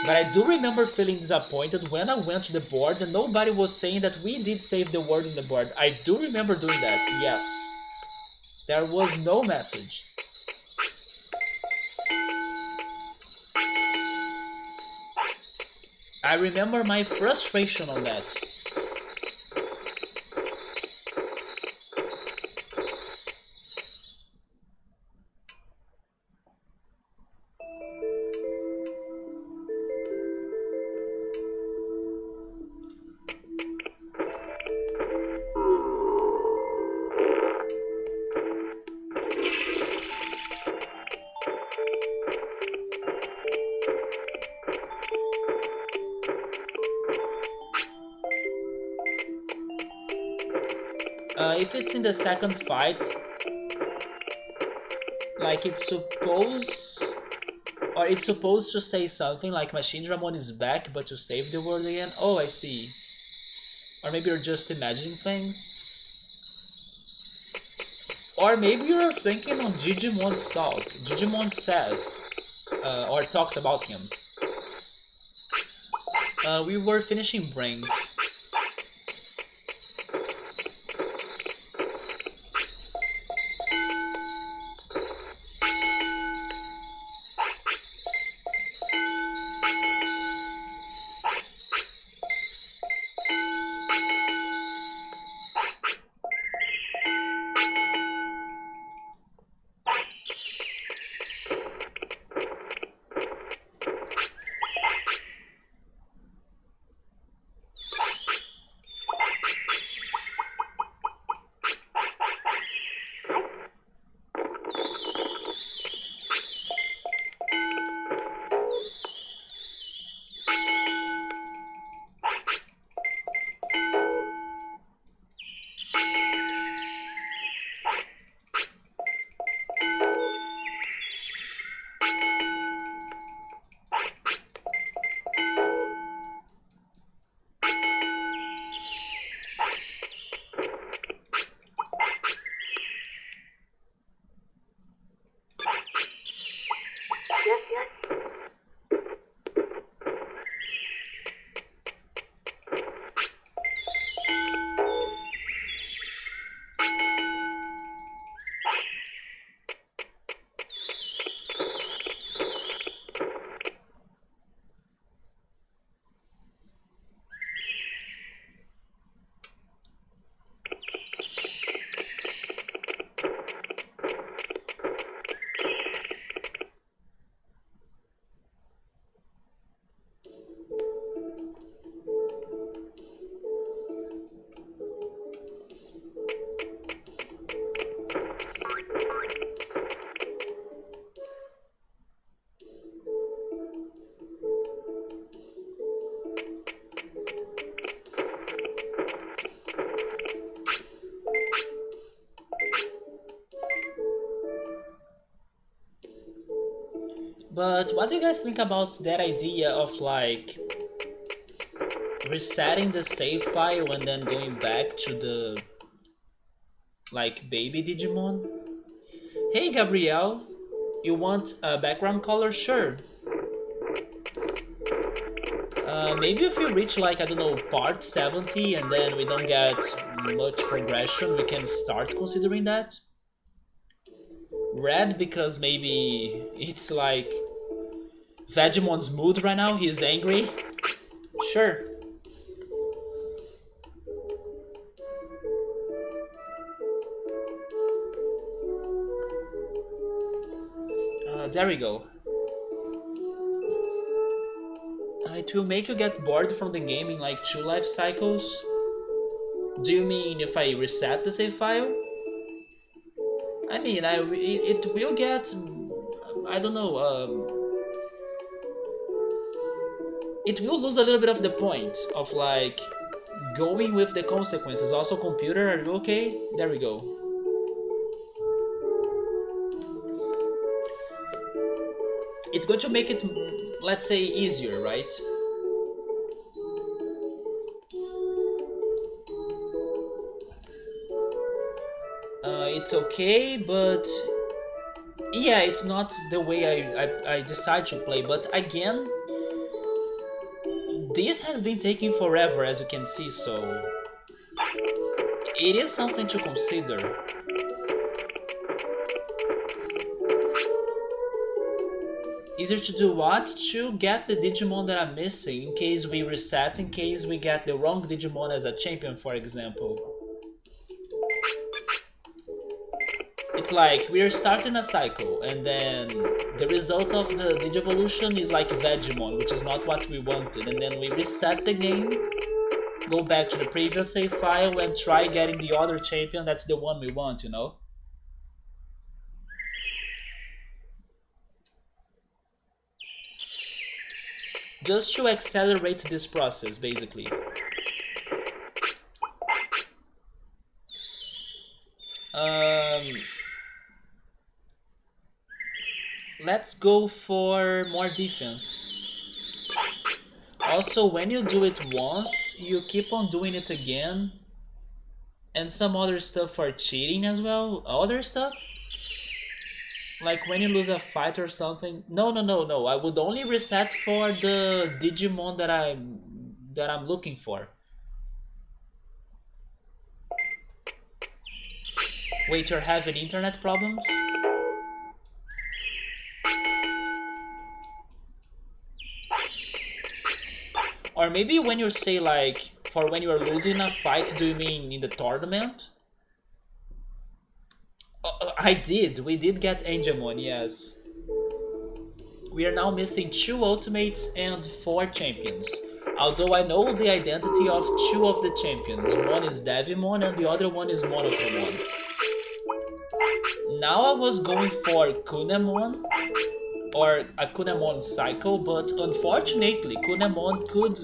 But I do remember feeling disappointed when I went to the board and nobody was saying that we did save the world on the board. I do remember doing that, yes. There was no message. I remember my frustration on that. If it's in the second fight, like it's supposed to say something like Machine Dramon is back, but to save the world again. Oh, I see. Or maybe you're just imagining things. Or maybe you're thinking on Digimon's talk. Digimon says, or talks about him. We were finishing brains. But what do you guys think about that idea of like resetting the save file and then going back to the like baby Digimon? Hey Gabrielle, you want a background color? Sure. Maybe if we reach like, I don't know, part 70 and then we don't get much progression, we can start considering that. Red because maybe it's like Vegemon's mood right now, he's angry. Sure. There we go. will make you get bored from the game in like 2 life cycles? Do you mean if I reset the save file? I mean, it will get, I don't know, it will lose a little bit of the point of like going with the consequences. Also, computer, are you okay? There we go. It's going to make it, let's say, easier, right? It's okay, but yeah, it's not the way I decide to play. But again, this has been taking forever, as you can see, so it is something to consider. Easier to do what? To get the Digimon that I'm missing, in case we reset, in case we get the wrong Digimon as a champion, for example. It's like we're starting a cycle, and then the result of the Digivolution is like Vegemon, which is not what we wanted, and then we reset the game, go back to the previous save file, and try getting the other champion that's the one we want, you know? Just to accelerate this process, basically. Let's go for more defense. Also, when you do it once, you keep on doing it again. And some other stuff for cheating as well. Other stuff? Like when you lose a fight or something. No. I would only reset for the Digimon that I'm looking for. Wait, you're having internet problems? Or maybe when you say like, for when you are losing a fight, do you mean in the tournament? We did get Angemon, yes. We are now missing 2 ultimates and 4 champions. Although I know the identity of 2 of the champions. One is Devimon and the other one is Monochromon. Now I was going for Kunemon, or a Kunemon cycle, but unfortunately Kunemon could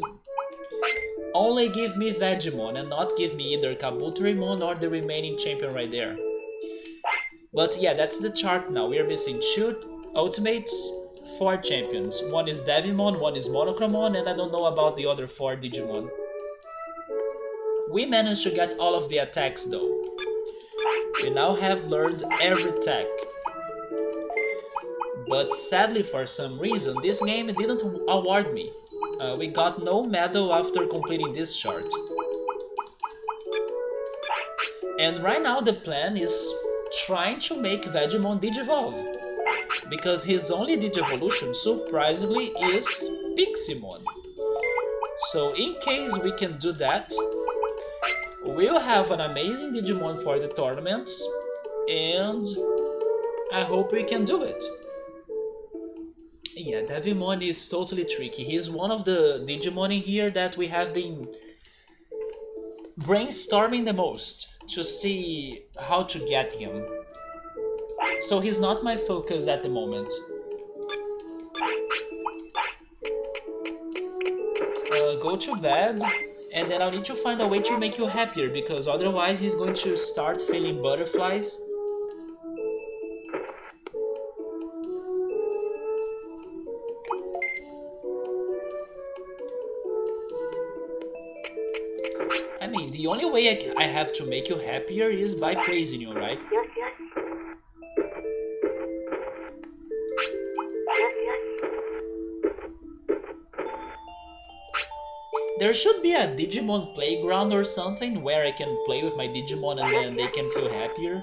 only give me Vegemon and not give me either Kabutorimon or the remaining champion right there. But yeah, that's the chart now. We are missing 2 ultimates, 4 champions. One is Devimon, one is Monochromon, and I don't know about the other 4 Digimon. We managed to get all of the attacks though. We now have learned every attack. But sadly, for some reason, this game didn't award me. We got no medal after completing this chart. And right now the plan is trying to make Vegemon Digivolve. Because his only Digivolution, surprisingly, is Piximon. So in case we can do that, we'll have an amazing Digimon for the tournaments, and I hope we can do it. Yeah, Devimon is totally tricky. He's one of the Digimon in here that we have been brainstorming the most to see how to get him. So he's not my focus at the moment. Go to bed, and then I'll need to find a way to make you happier, because otherwise he's going to start feeling butterflies. I mean, the only way I have to make you happier is by praising you, right? There should be a Digimon playground or something where I can play with my Digimon and then they can feel happier.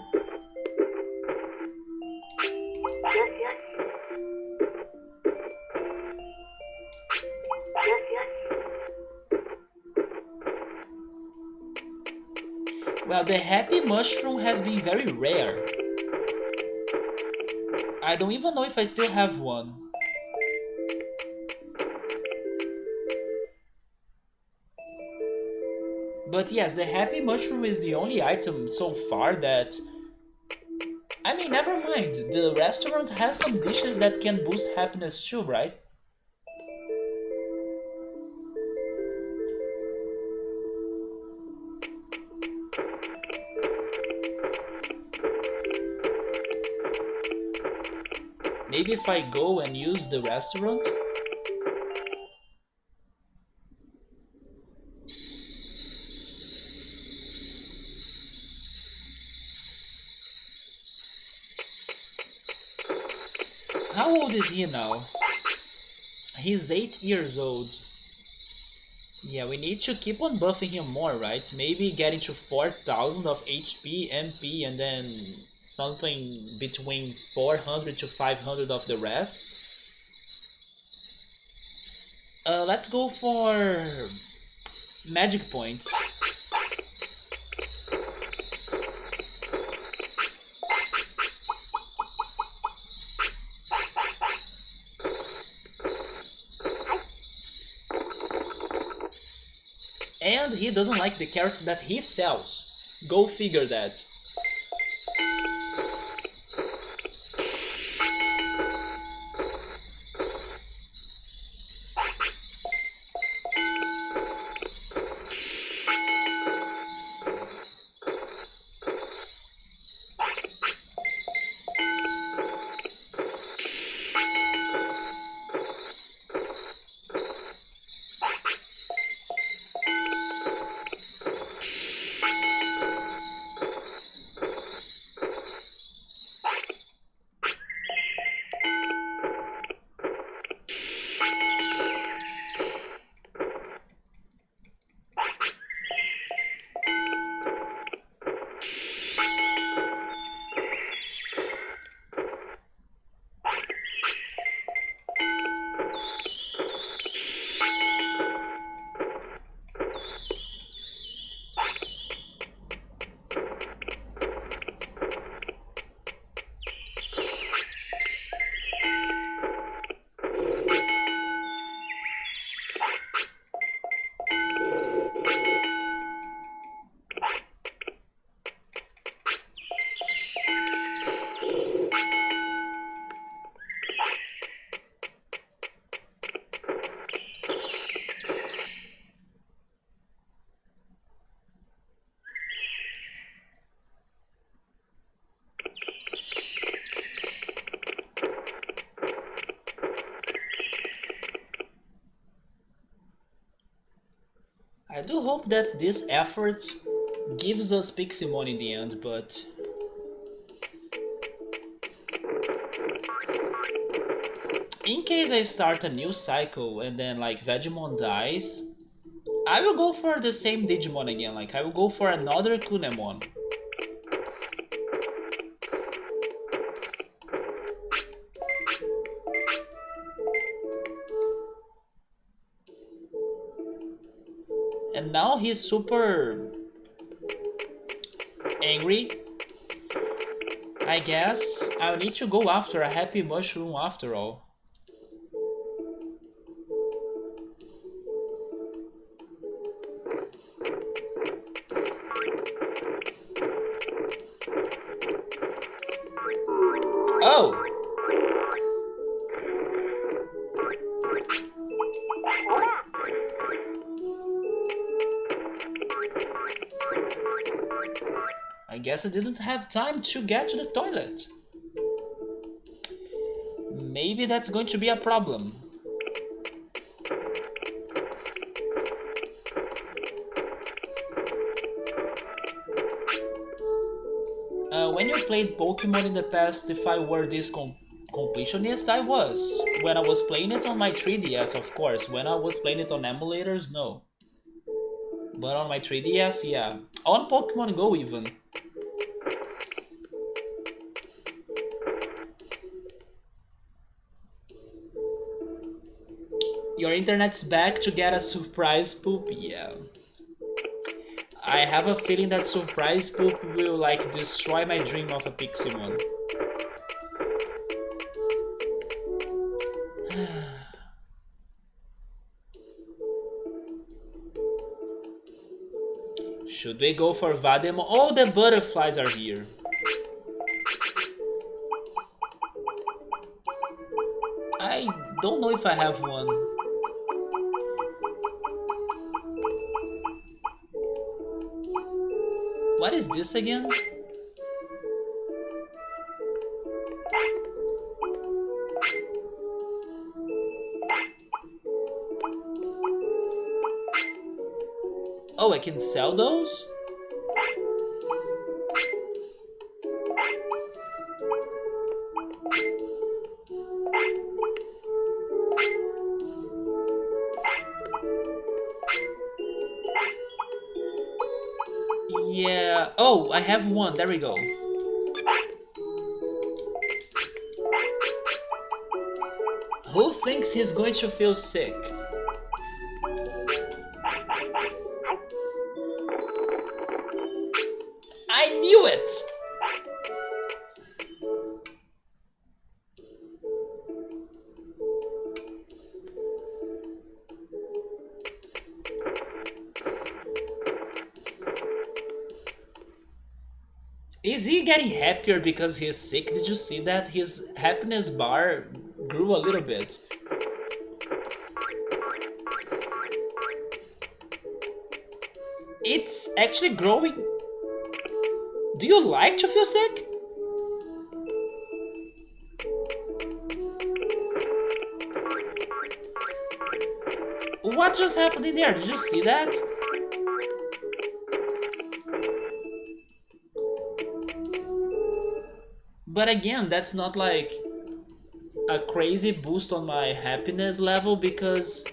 Well, the Happy Mushroom has been very rare. I don't even know if I still have one. But yes, the happy mushroom is the only item so far that... I mean, never mind. The restaurant has some dishes that can boost happiness too, right? Maybe if I go and use the restaurant? How old is he now? He's 8 years old. Yeah, we need to keep on buffing him more, right? Maybe getting to 4,000 of HP, MP, and then something between 400 to 500 of the rest. Let's go for magic points. And he doesn't like the carrots that he sells. Go figure that. I do hope that this effort gives us Piximon in the end, but... in case I start a new cycle and then like Vegemon dies, I will go for the same Digimon again, like I will go for another Kunemon. And now he's super angry. I guess I'll need to go after a happy mushroom after all. Oh! I guess I didn't have time to get to the toilet. Maybe that's going to be a problem. When you played Pokemon in the past, if I were this completionist, I was. When I was playing it on my 3DS, of course. When I was playing it on emulators, no. But on my 3DS, yeah. On Pokemon Go even. Your internet's back to get a surprise poop? Yeah. I have a feeling that surprise poop will like destroy my dream of a Piximon. Should we go for Vademon? Oh, the butterflies are here. I don't know if I have one. What is this again? Oh, I can sell those? Yeah. Oh, I have one. There we go. Who thinks he's going to feel sick? I knew it! Is he getting happier because he's sick? Did you see that? His happiness bar grew a little bit. It's actually growing. Do you like to feel sick? What just happened in there? Did you see that? But again, that's not like a crazy boost on my happiness level because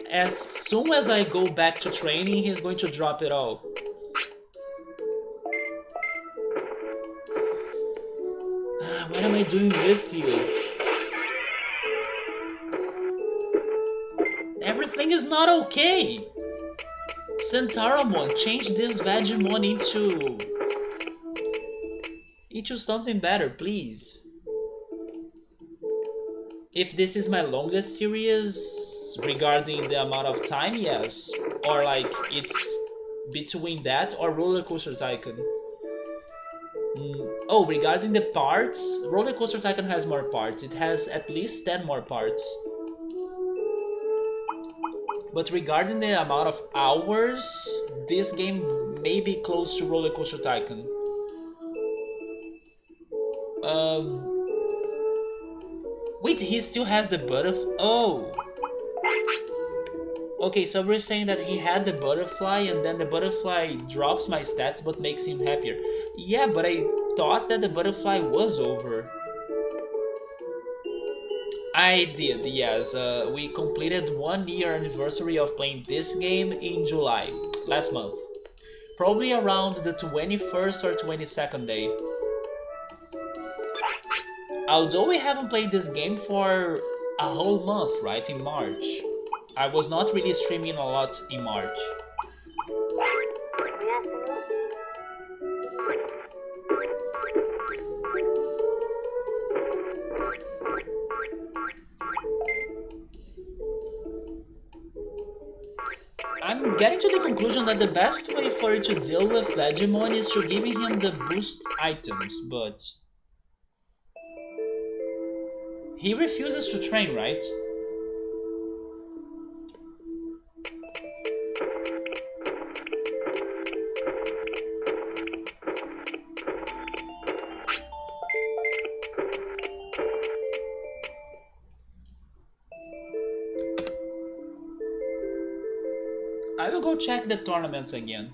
as soon as I go back to training, he's going to drop it all. What am I doing with you? Everything is not okay. Centauramon, change this Vegemon into something better, please. If this is my longest series regarding the amount of time, yes. Or like it's between that or Roller Coaster Tycoon. Oh, regarding the parts, Roller Coaster Tycoon has more parts. It has at least 10 more parts. But regarding the amount of hours, this game may be close to Roller Coaster Tycoon. Wait, he still has the butterfly? Oh! Okay, so we're saying that he had the butterfly and then the butterfly drops my stats but makes him happier. Yeah, but I thought that the butterfly was over. I did, yes. We completed 1 year anniversary of playing this game in July, last month. Probably around the 21st or 22nd day. Although we haven't played this game for a whole month, right, in March. I was not really streaming a lot in March. I'm getting to the conclusion that the best way for you to deal with Digimon is to giving him the boost items, but he refuses to train, right? I will go check the tournaments again.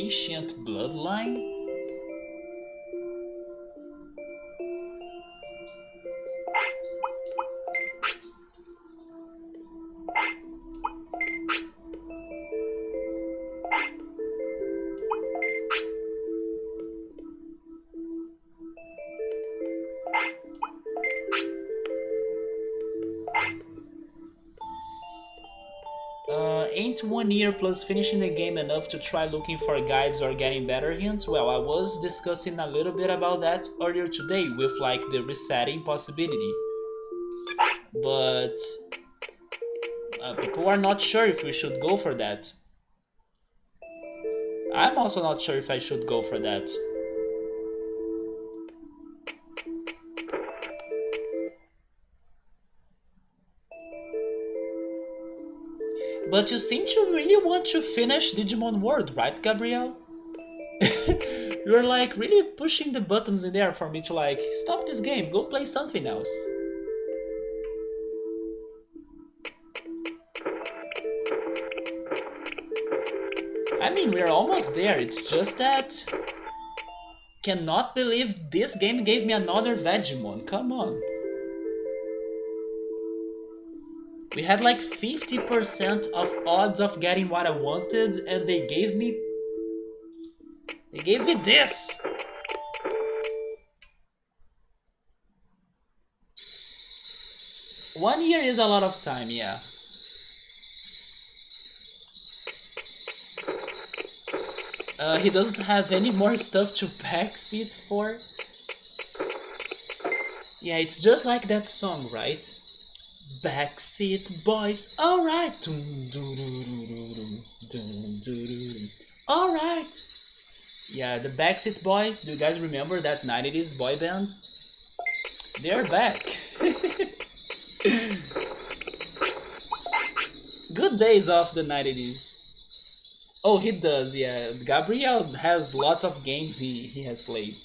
ancient bloodline? Ain't 1 year plus finishing the game enough to try looking for guides or getting better hints? Well, I was discussing a little bit about that earlier today with like the resetting possibility. But people are not sure if we should go for that. I'm also not sure if I should go for that. But you seem to really want to finish Digimon World, right, Gabriel? You're like really pushing the buttons in there for me to like, stop this game, go play something else. I mean, we're almost there, it's just that... Cannot believe this game gave me another Vegemon, come on. We had like 50% of odds of getting what I wanted, and they gave me this. One year is a lot of time, yeah. He doesn't have any more stuff to backseat for. Yeah, it's just like that song, right? Backseat boys, alright. Alright. Yeah, the Backseat Boys, do you guys remember that 90s boy band? They're back. Good days of the 90s. Oh, he does, yeah. Gabriel has lots of games he has played.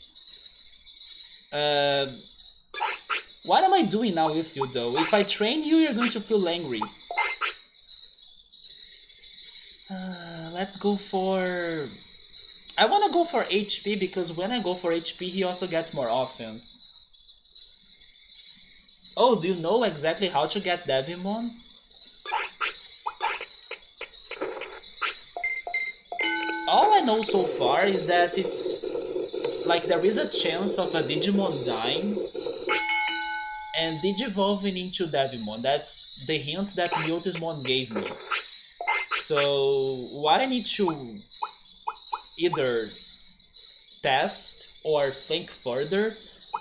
Uh, what am I doing now with you, though? If I train you, you're going to feel angry. Let's go for... I want to go for HP because when I go for HP, he also gets more offense. Oh, do you know exactly how to get Devimon? All I know so far is that it's... like there is a chance of a Digimon dying and digivolving into Devimon. That's the hint that Mutismon gave me. So what I need to either test or think further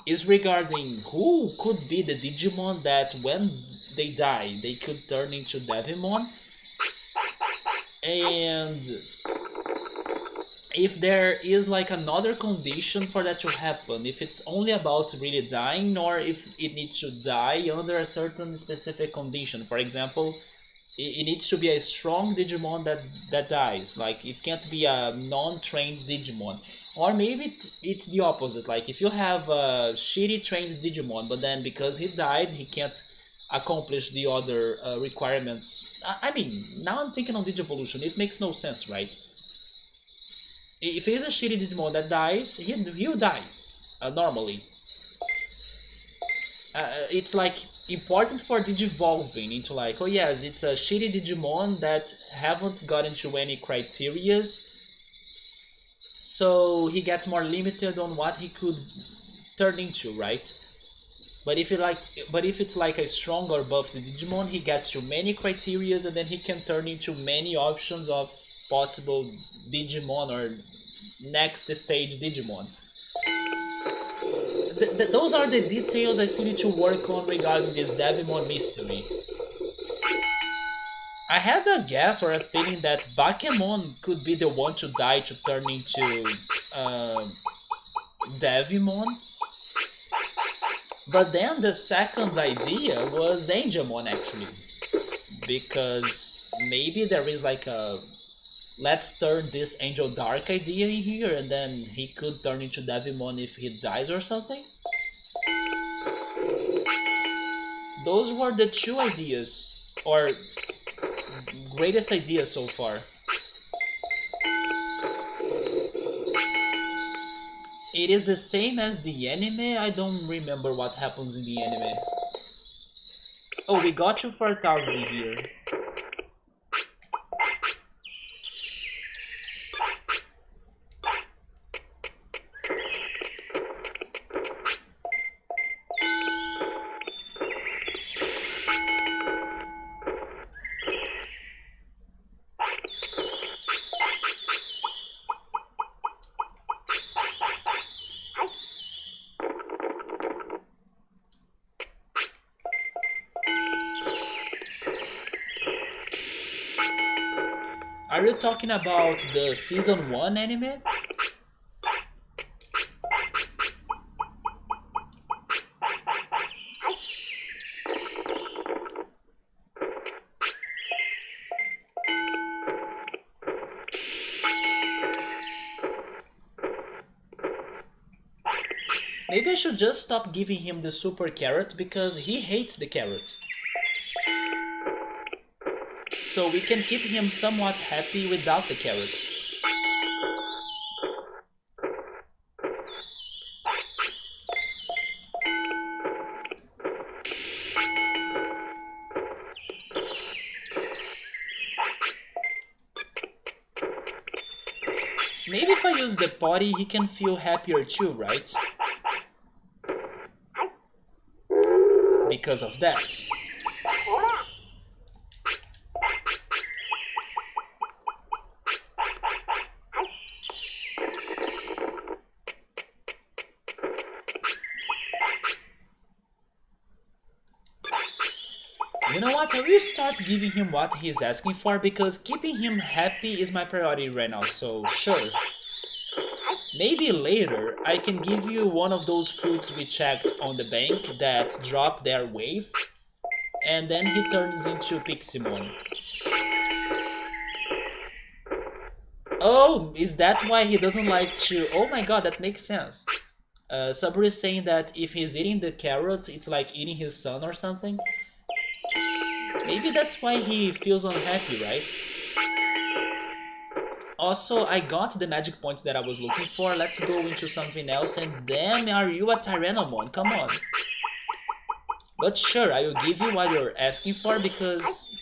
is regarding who could be the Digimon that when they die they could turn into Devimon, and if there is like another condition for that to happen, if it's only about really dying or if it needs to die under a certain specific condition. For example, it needs to be a strong Digimon that dies, like it can't be a non-trained Digimon. Or maybe it's the opposite, like if you have a shitty trained Digimon but then because he died he can't accomplish the other requirements. I mean, now I'm thinking on Digivolution, it makes no sense, right? If he's a shitty Digimon that dies, he'll die normally. It's like important for Digivolving into like, oh yes, it's a shitty Digimon that haven't gotten to any criterias, so he gets more limited on what he could turn into, right? But if it's like a strong or buffed Digimon, he gets to many criterias and then he can turn into many options of possible Digimon or next stage Digimon. Those are the details I still need to work on regarding this Devimon mystery. I had a guess or a feeling that Bakemon could be the one to die to turn into Devimon. But then the second idea was Angemon actually. Because maybe there is like a let's turn this Angel Dark idea in here and then he could turn into Devimon if he dies or something. Those were the two ideas, or greatest ideas so far. It is the same as the anime. I don't remember what happens in the anime. Oh, we got you 4,000 here. Are you talking about the season 1 anime? Maybe I should just stop giving him the super carrot because he hates the carrot. So we can keep him somewhat happy without the carrot. Maybe if I use the potty, he can feel happier too, right? Because of that. You know what, I will start giving him what he's asking for because keeping him happy is my priority right now, so sure. Maybe later I can give you one of those fruits we checked on the bank that drop their wave, and then he turns into Piximon. Oh, is that why he doesn't like to... Oh my god, that makes sense. Sabri is saying that if he's eating the carrot, it's like eating his son or something. Maybe that's why he feels unhappy, right? Also, I got the magic points that I was looking for. Let's go into something else. And damn, are you a Tyrannomon? Come on. But sure, I will give you what you're asking for because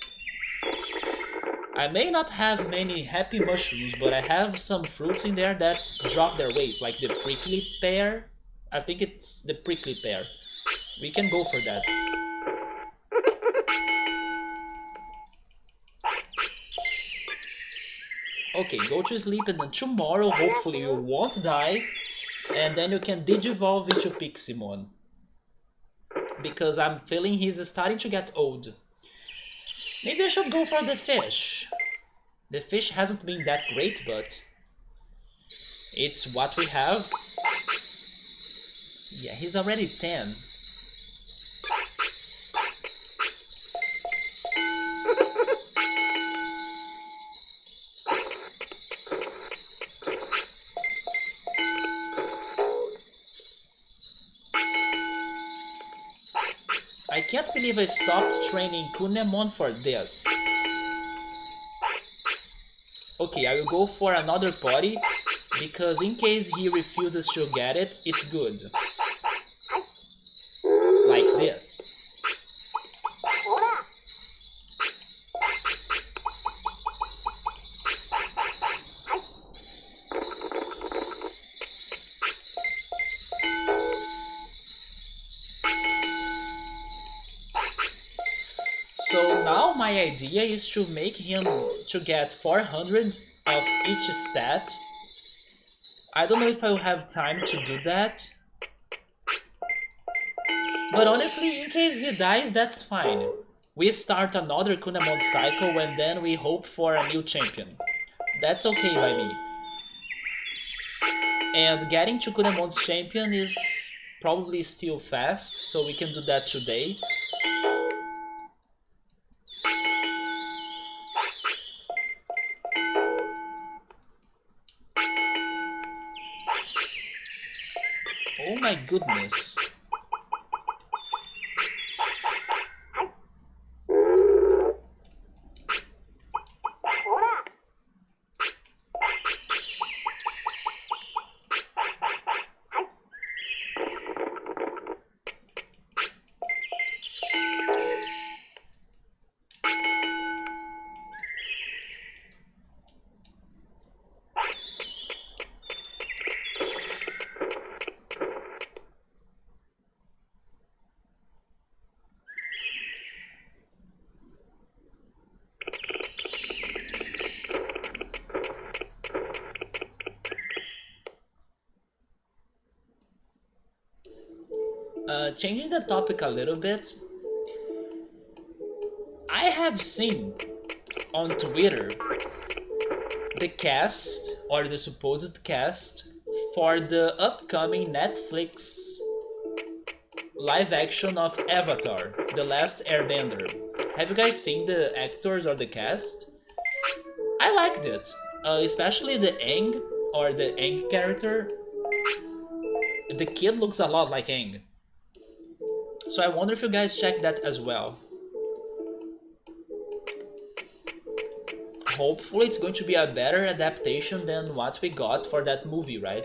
I may not have many happy mushrooms, but I have some fruits in there that drop their weight, like the prickly pear. I think it's the prickly pear. We can go for that. Okay, go to sleep and then tomorrow hopefully you won't die and then you can digivolve into Piximon. Because I'm feeling he's starting to get old. Maybe I should go for the fish. The fish hasn't been that great, but it's what we have. Yeah, he's already 10. I can't believe I stopped training Kunemon for this. Okay, I will go for another potty, because in case he refuses to get it, it's good. Like this. So now my idea is to make him to get 400 of each stat. I don't know if I will have time to do that. But honestly, in case he dies, that's fine. We start another Kunemon cycle and then we hope for a new champion. That's okay by me. And getting to Kunemon's champion is probably still fast, so we can do that today. Oh my goodness. Changing the topic a little bit, I have seen on Twitter the cast or the supposed cast for the upcoming Netflix live action of Avatar, The Last Airbender. Have you guys seen the actors or the cast? I liked it, especially the Aang or the Aang character. The kid looks a lot like Aang. So I wonder if you guys check that as well. Hopefully it's going to be a better adaptation than what we got for that movie, right?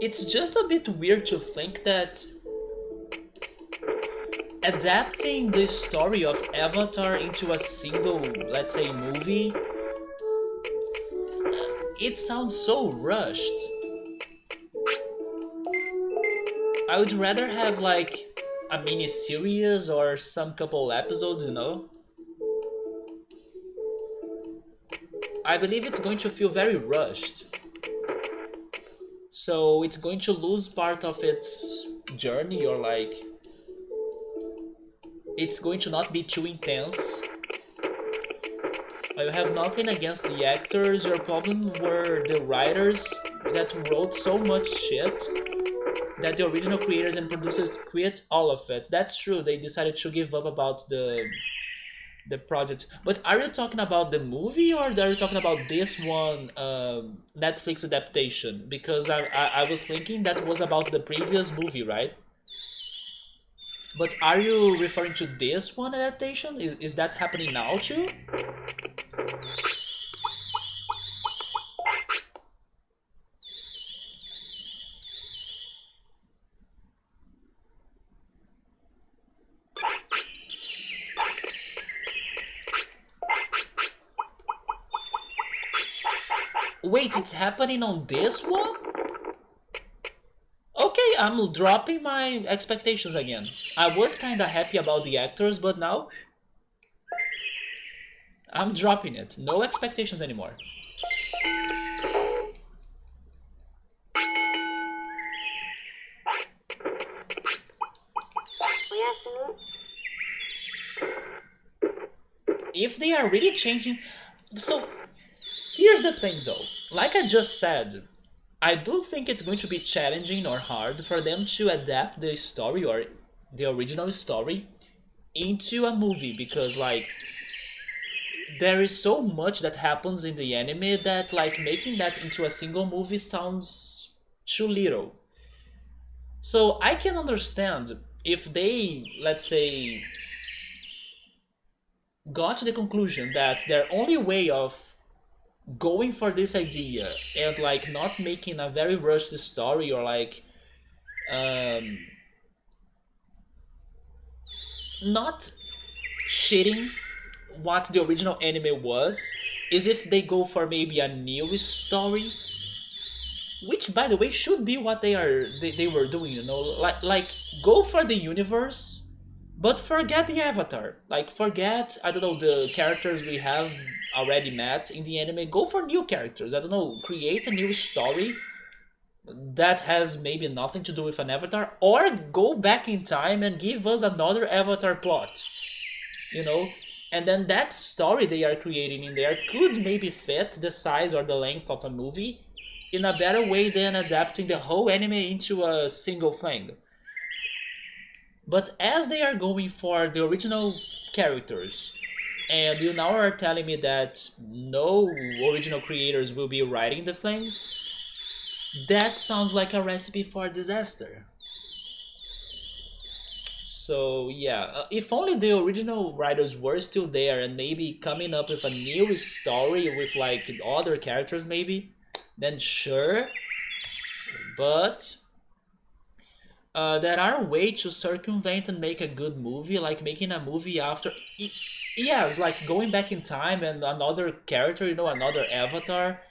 It's just a bit weird to think that adapting the story of Avatar into a single, let's say, movie, it sounds so rushed. I would rather have like a mini series or some couple episodes, you know? I believe it's going to feel very rushed. So it's going to lose part of its journey, or like it's going to not be too intense. I have nothing against the actors. Your problem were the writers that wrote so much shit that the original creators and producers quit all of it. That's true. They decided to give up about the project. But are you talking about the movie, or are you talking about this one, Netflix adaptation? Because I was thinking that was about the previous movie, right? But are you referring to this one adaptation? Is that happening now too? Wait, it's happening on this one? Okay, I'm dropping my expectations again. I was kinda happy about the actors, but now I'm dropping it. No expectations anymore. If they are really changing... So, here's the thing though. Like I just said, I do think it's going to be challenging or hard for them to adapt the story or the original story into a movie, because like there is so much that happens in the anime that like making that into a single movie sounds too little. So I can understand if they, let's say, got to the conclusion that their only way of going for this idea and like not making a very rushed story, or like um, not shitting what the original anime was, is if they go for maybe a new story, which by the way should be what they were doing, you know, like go for the universe, but forget the avatar, like forget, I don't know, the characters we have already met in the anime. Go for new characters, I don't know, create a new story that has maybe nothing to do with an avatar, or go back in time and give us another avatar plot, you know. And then that story they are creating in there could maybe fit the size or the length of a movie in a better way than adapting the whole anime into a single thing. But as they are going for the original characters, and you now are telling me that no original creators will be writing the thing, that sounds like a recipe for disaster. So yeah, if only the original writers were still there and maybe coming up with a new story with like other characters maybe, then sure, But there are ways to circumvent and make a good movie, like making a movie after. Yes, like going back in time and another character, another avatar.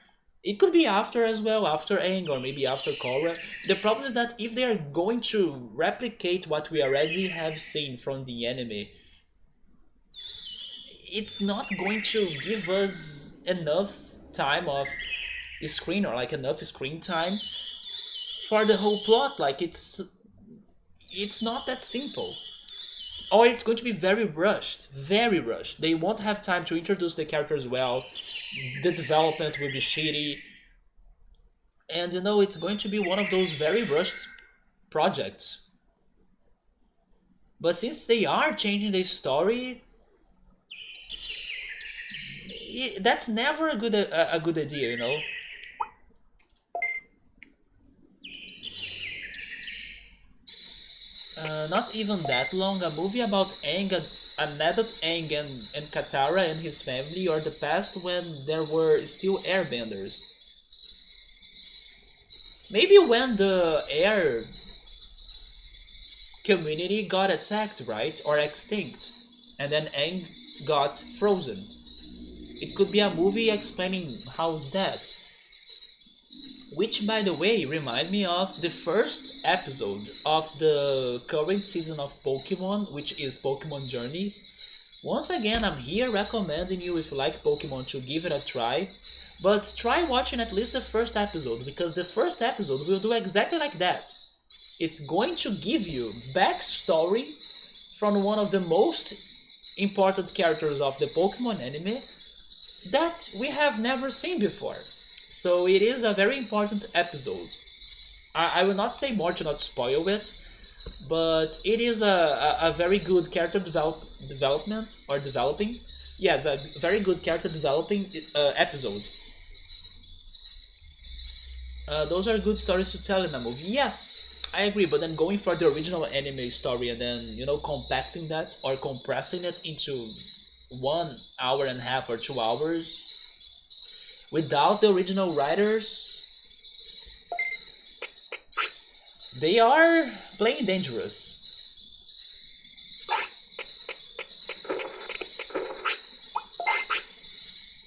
It could be after as well, after Aang or maybe after Korra. The problem is that if they are going to replicate what we already have seen from the anime, it's not going to give us enough time of screen or like enough screen time for the whole plot. Like it's not that simple. Or it's going to be very rushed, very rushed. They won't have time to introduce the characters well. The development will be shitty, and it's going to be one of those very rushed projects. But since they are changing the story, that's never a good idea. Not even that long. A movie about Aang, an adult Aang and Katara and his family, or the past when there were still airbenders. Maybe when the air community got attacked, right? Or extinct. And then Aang got frozen. It could be a movie explaining how's that. Which, by the way, remind me of the first episode of the current season of Pokemon, which is Pokemon Journeys. Once again, I'm here recommending you, if you like Pokemon, to give it a try. But try watching at least the first episode, because the first episode will do exactly like that. It's going to give you backstory from one of the most important characters of the Pokemon anime that we have never seen before. So it is a very important episode. I will not say more to not spoil it, but it is a very good character development or developing. Yes, a very good character developing episode. Those are good stories to tell in a movie. Yes, I agree. But then going for the original anime story and then compacting that or compressing it into 1 hour and a half or 2 hours without the original writers, they are playing dangerous.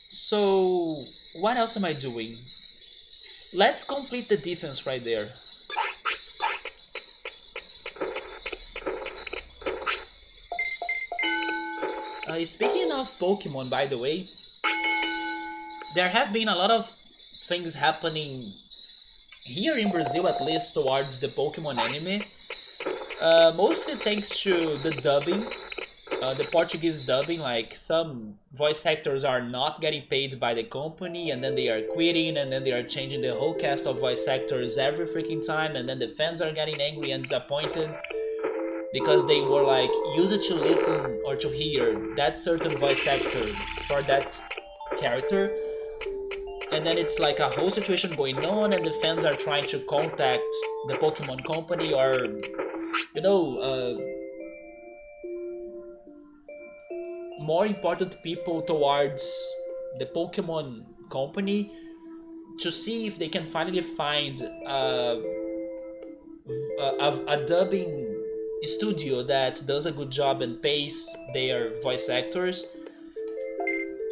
So what else am I doing? Let's complete the defense right there. Speaking of Pokemon, by the way, there have been a lot of things happening here in Brazil, at least towards the Pokemon anime. Mostly thanks to the dubbing, the Portuguese dubbing. Like some voice actors are not getting paid by the company, and then they are quitting, and then they are changing the whole cast of voice actors every freaking time, and then the fans are getting angry and disappointed because they were like used to listen or to hear that certain voice actor for that character, and then it's like a whole situation going on, and the fans are trying to contact the Pokemon company or you know uh, more important people towards the Pokemon company to see if they can finally find a dubbing studio that does a good job and pays their voice actors.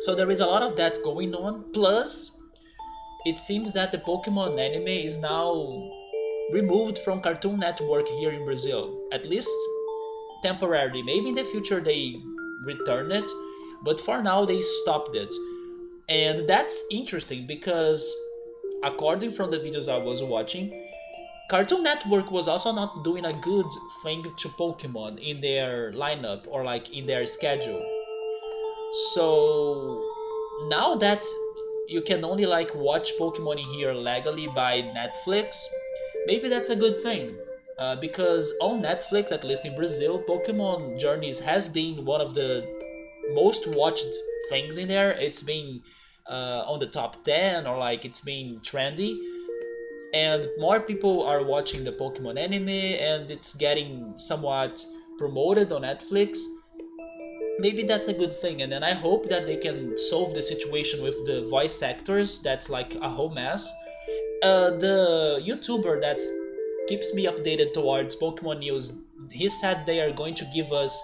So there is a lot of that going on. Plus, it seems that the Pokemon anime is now removed from Cartoon Network here in Brazil, at least temporarily. Maybe in the future they return it, but for now they stopped it. And that's interesting because according from the videos I was watching, Cartoon Network was also not doing a good thing to Pokemon in their lineup or like in their schedule. So now that you can only like watch Pokemon in here legally by Netflix, maybe that's a good thing. Because on Netflix, at least in Brazil, Pokemon Journeys has been one of the most watched things in there. It's been on the top 10 or like it's been trendy, and more people are watching the Pokemon anime and it's getting somewhat promoted on Netflix. Maybe that's a good thing, and then I hope that they can solve the situation with the voice actors. That's like a whole mess. The YouTuber that keeps me updated towards Pokemon news, he said they are going to give us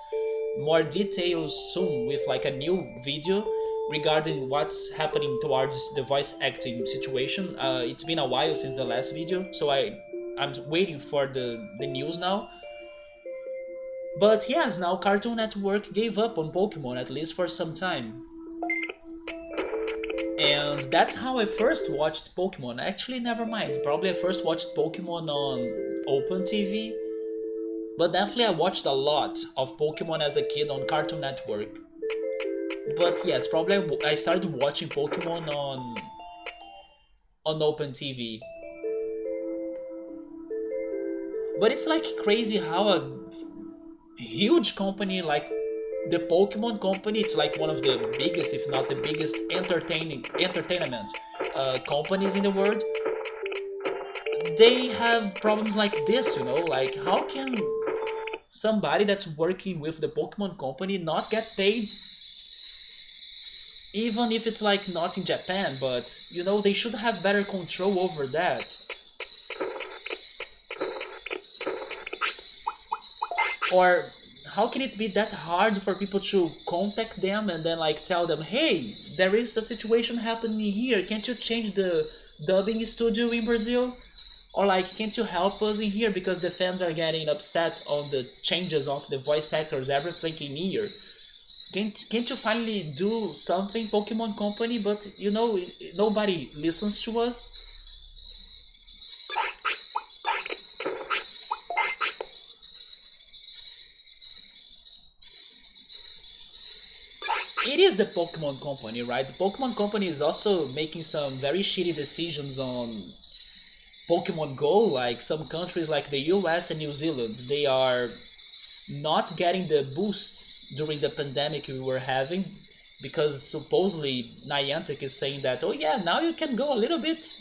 more details soon with like a new video regarding what's happening towards the voice acting situation. It's been a while since the last video, so I'm waiting for the news now. But yes, now Cartoon Network gave up on Pokemon at least for some time. And that's how I first watched Pokemon. Actually, never mind. Probably I first watched Pokemon on Open TV, but definitely I watched a lot of Pokemon as a kid on Cartoon Network. But yes, probably I started watching Pokemon on Open TV. But it's like crazy how a huge company like the Pokemon Company, it's like one of the biggest, if not the biggest, entertainment companies in the world. They have problems like this, you know. Like, how can somebody that's working with the Pokemon Company not get paid, even if it's like not in Japan? But you know, they should have better control over that. Or how can it be that hard for people to contact them and then like tell them, hey, there is a situation happening here, can't you change the dubbing studio in Brazil? Or like, can't you help us in here because the fans are getting upset on the changes of the voice actors, everything in here? Can't you finally do something, Pokemon Company? But you know, nobody listens to us. It is the Pokemon Company, right? The Pokemon Company is also making some very shitty decisions on Pokemon Go. Like some countries like the US and New Zealand, they are not getting the boosts during the pandemic we were having, because supposedly Niantic is saying that, oh yeah, now you can go a little bit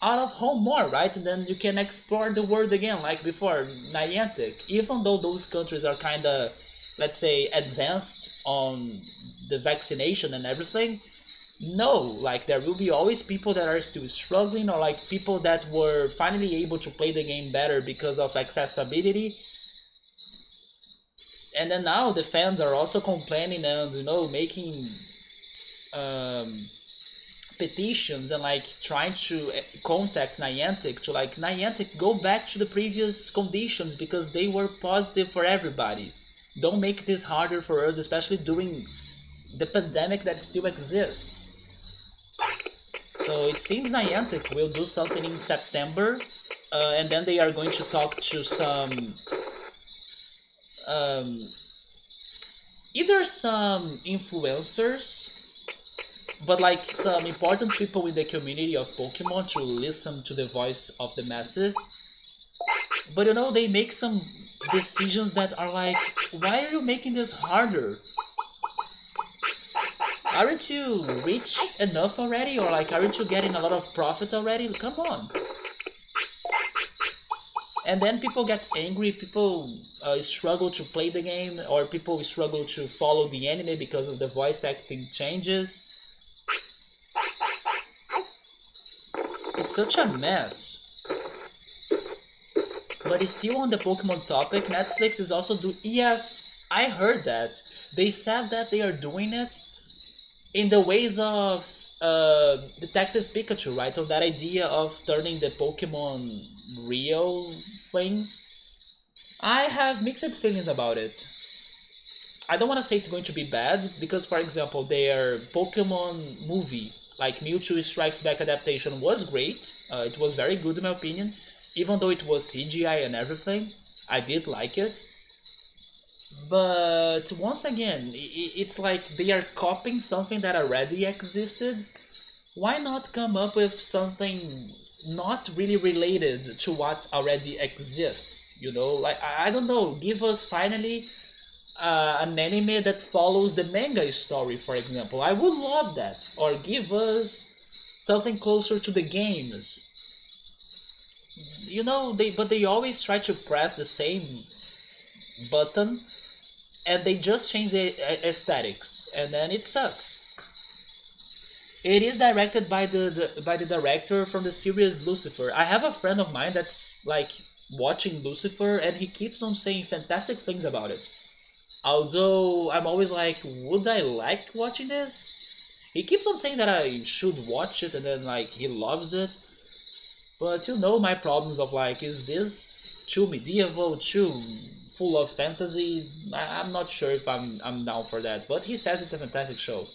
out of home more, right? And then you can explore the world again like before. Niantic, even though those countries are kind of, let's say, advanced on the vaccination and everything, no, like there will be always people that are still struggling, or like people that were finally able to play the game better because of accessibility. And then now the fans are also complaining and, you know, making um, petitions and like trying to contact Niantic to like, Niantic, go back to the previous conditions because they were positive for everybody. Don't make this harder for us, especially during the pandemic that still exists. So it seems Niantic will do something in September, and then they are going to talk to some um, either some influencers, but like some important people in the community of Pokemon to listen to the voice of the masses. But you know, they make some decisions that are like, why are you making this harder? Aren't you rich enough already? Or like, aren't you getting a lot of profit already? Come on. And then people get angry, people struggle to play the game, or people struggle to follow the anime because of the voice acting changes. It's such a mess. But it's still on the Pokemon topic, Netflix is also doing... Yes, I heard that. They said that they are doing it in the ways of Detective Pikachu, right? So that idea of turning the Pokemon real things. I have mixed feelings about it. I don't want to say it's going to be bad because, for example, their Pokemon movie, like Mewtwo Strikes Back adaptation, was great. It was very good in my opinion, even though it was CGI and everything. I did like it, but once again, it's like they are copying something that already existed. Why not come up with something not really related to what already exists? You know, like I don't know. Give us finally an anime that follows the manga story, for example. I would love that. Or give us something closer to the games. You know, they always try to press the same button and they just change the aesthetics and then it sucks. It is directed by by the director from the series Lucifer. I have a friend of mine that's like watching Lucifer, and he keeps on saying fantastic things about it. Although I'm always like, would I like watching this? He keeps on saying that I should watch it, and then like he loves it. But you know my problems of like, is this too medieval, too full of fantasy? I'm not sure if I'm down for that. But he says it's a fantastic show.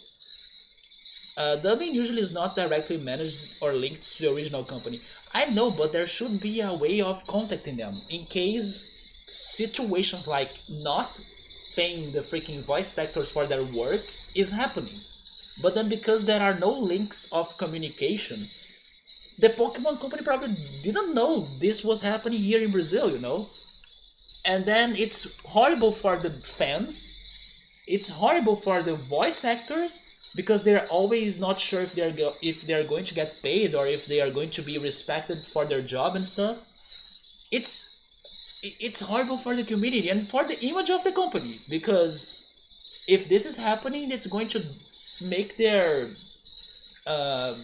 Dubbing usually is not directly managed or linked to the original company. I know, but there should be a way of contacting them in case situations like not paying the freaking voice actors for their work is happening. But then because there are no links of communication, the Pokemon company probably didn't know this was happening here in Brazil, you know? And then it's horrible for the fans, it's horrible for the voice actors because they're always not sure if if they're going to get paid or if they are going to be respected for their job and stuff. It's it's horrible for the community and for the image of the company because if this is happening, it's going to make uh,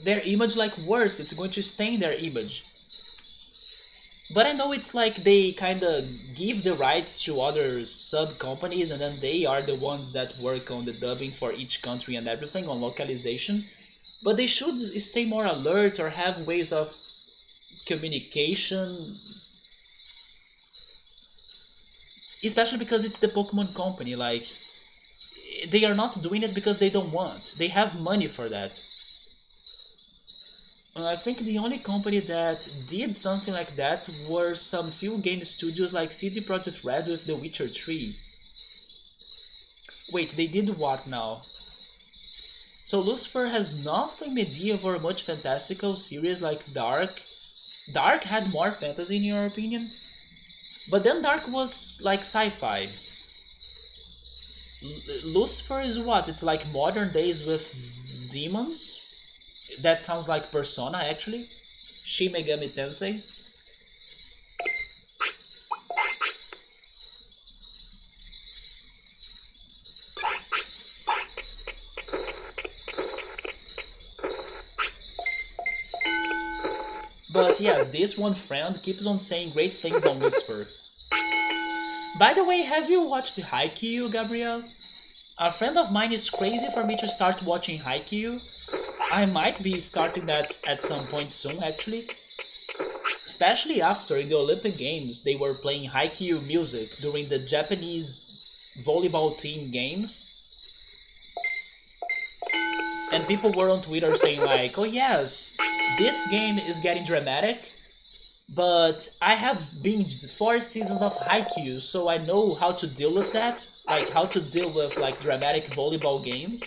their image like worse. It's going to stain their image. But I know it's like they kind of give the rights to other sub companies and then they are the ones that work on the dubbing for each country and everything on localization. But they should stay more alert or have ways of communication, especially because it's the Pokemon company. Like, they are not doing it because they don't want, they have money for that. I think the only company that did something like that were some few game studios like CD Projekt Red with The Witcher 3. Wait, they did what now? So Lucifer has nothing medieval or much fantastical series like Dark. Dark had more fantasy in your opinion? But then Dark was like sci-fi. Lucifer is what? It's like modern days with demons? That sounds like Persona actually. Shin Megami Tensei. But yes, this one friend keeps on saying great things on Lucifer. By the way, have you watched Haikyuu, Gabriel? A friend of mine is crazy for me to start watching Haikyuu. I might be starting that at some point soon, actually. Especially after in the Olympic Games they were playing Haikyuu music during the Japanese volleyball team games. And people were on Twitter saying like, oh yes, this game is getting dramatic, but I have binged 4 seasons of Haikyuu, so I know how to deal with that, like how to deal with like dramatic volleyball games.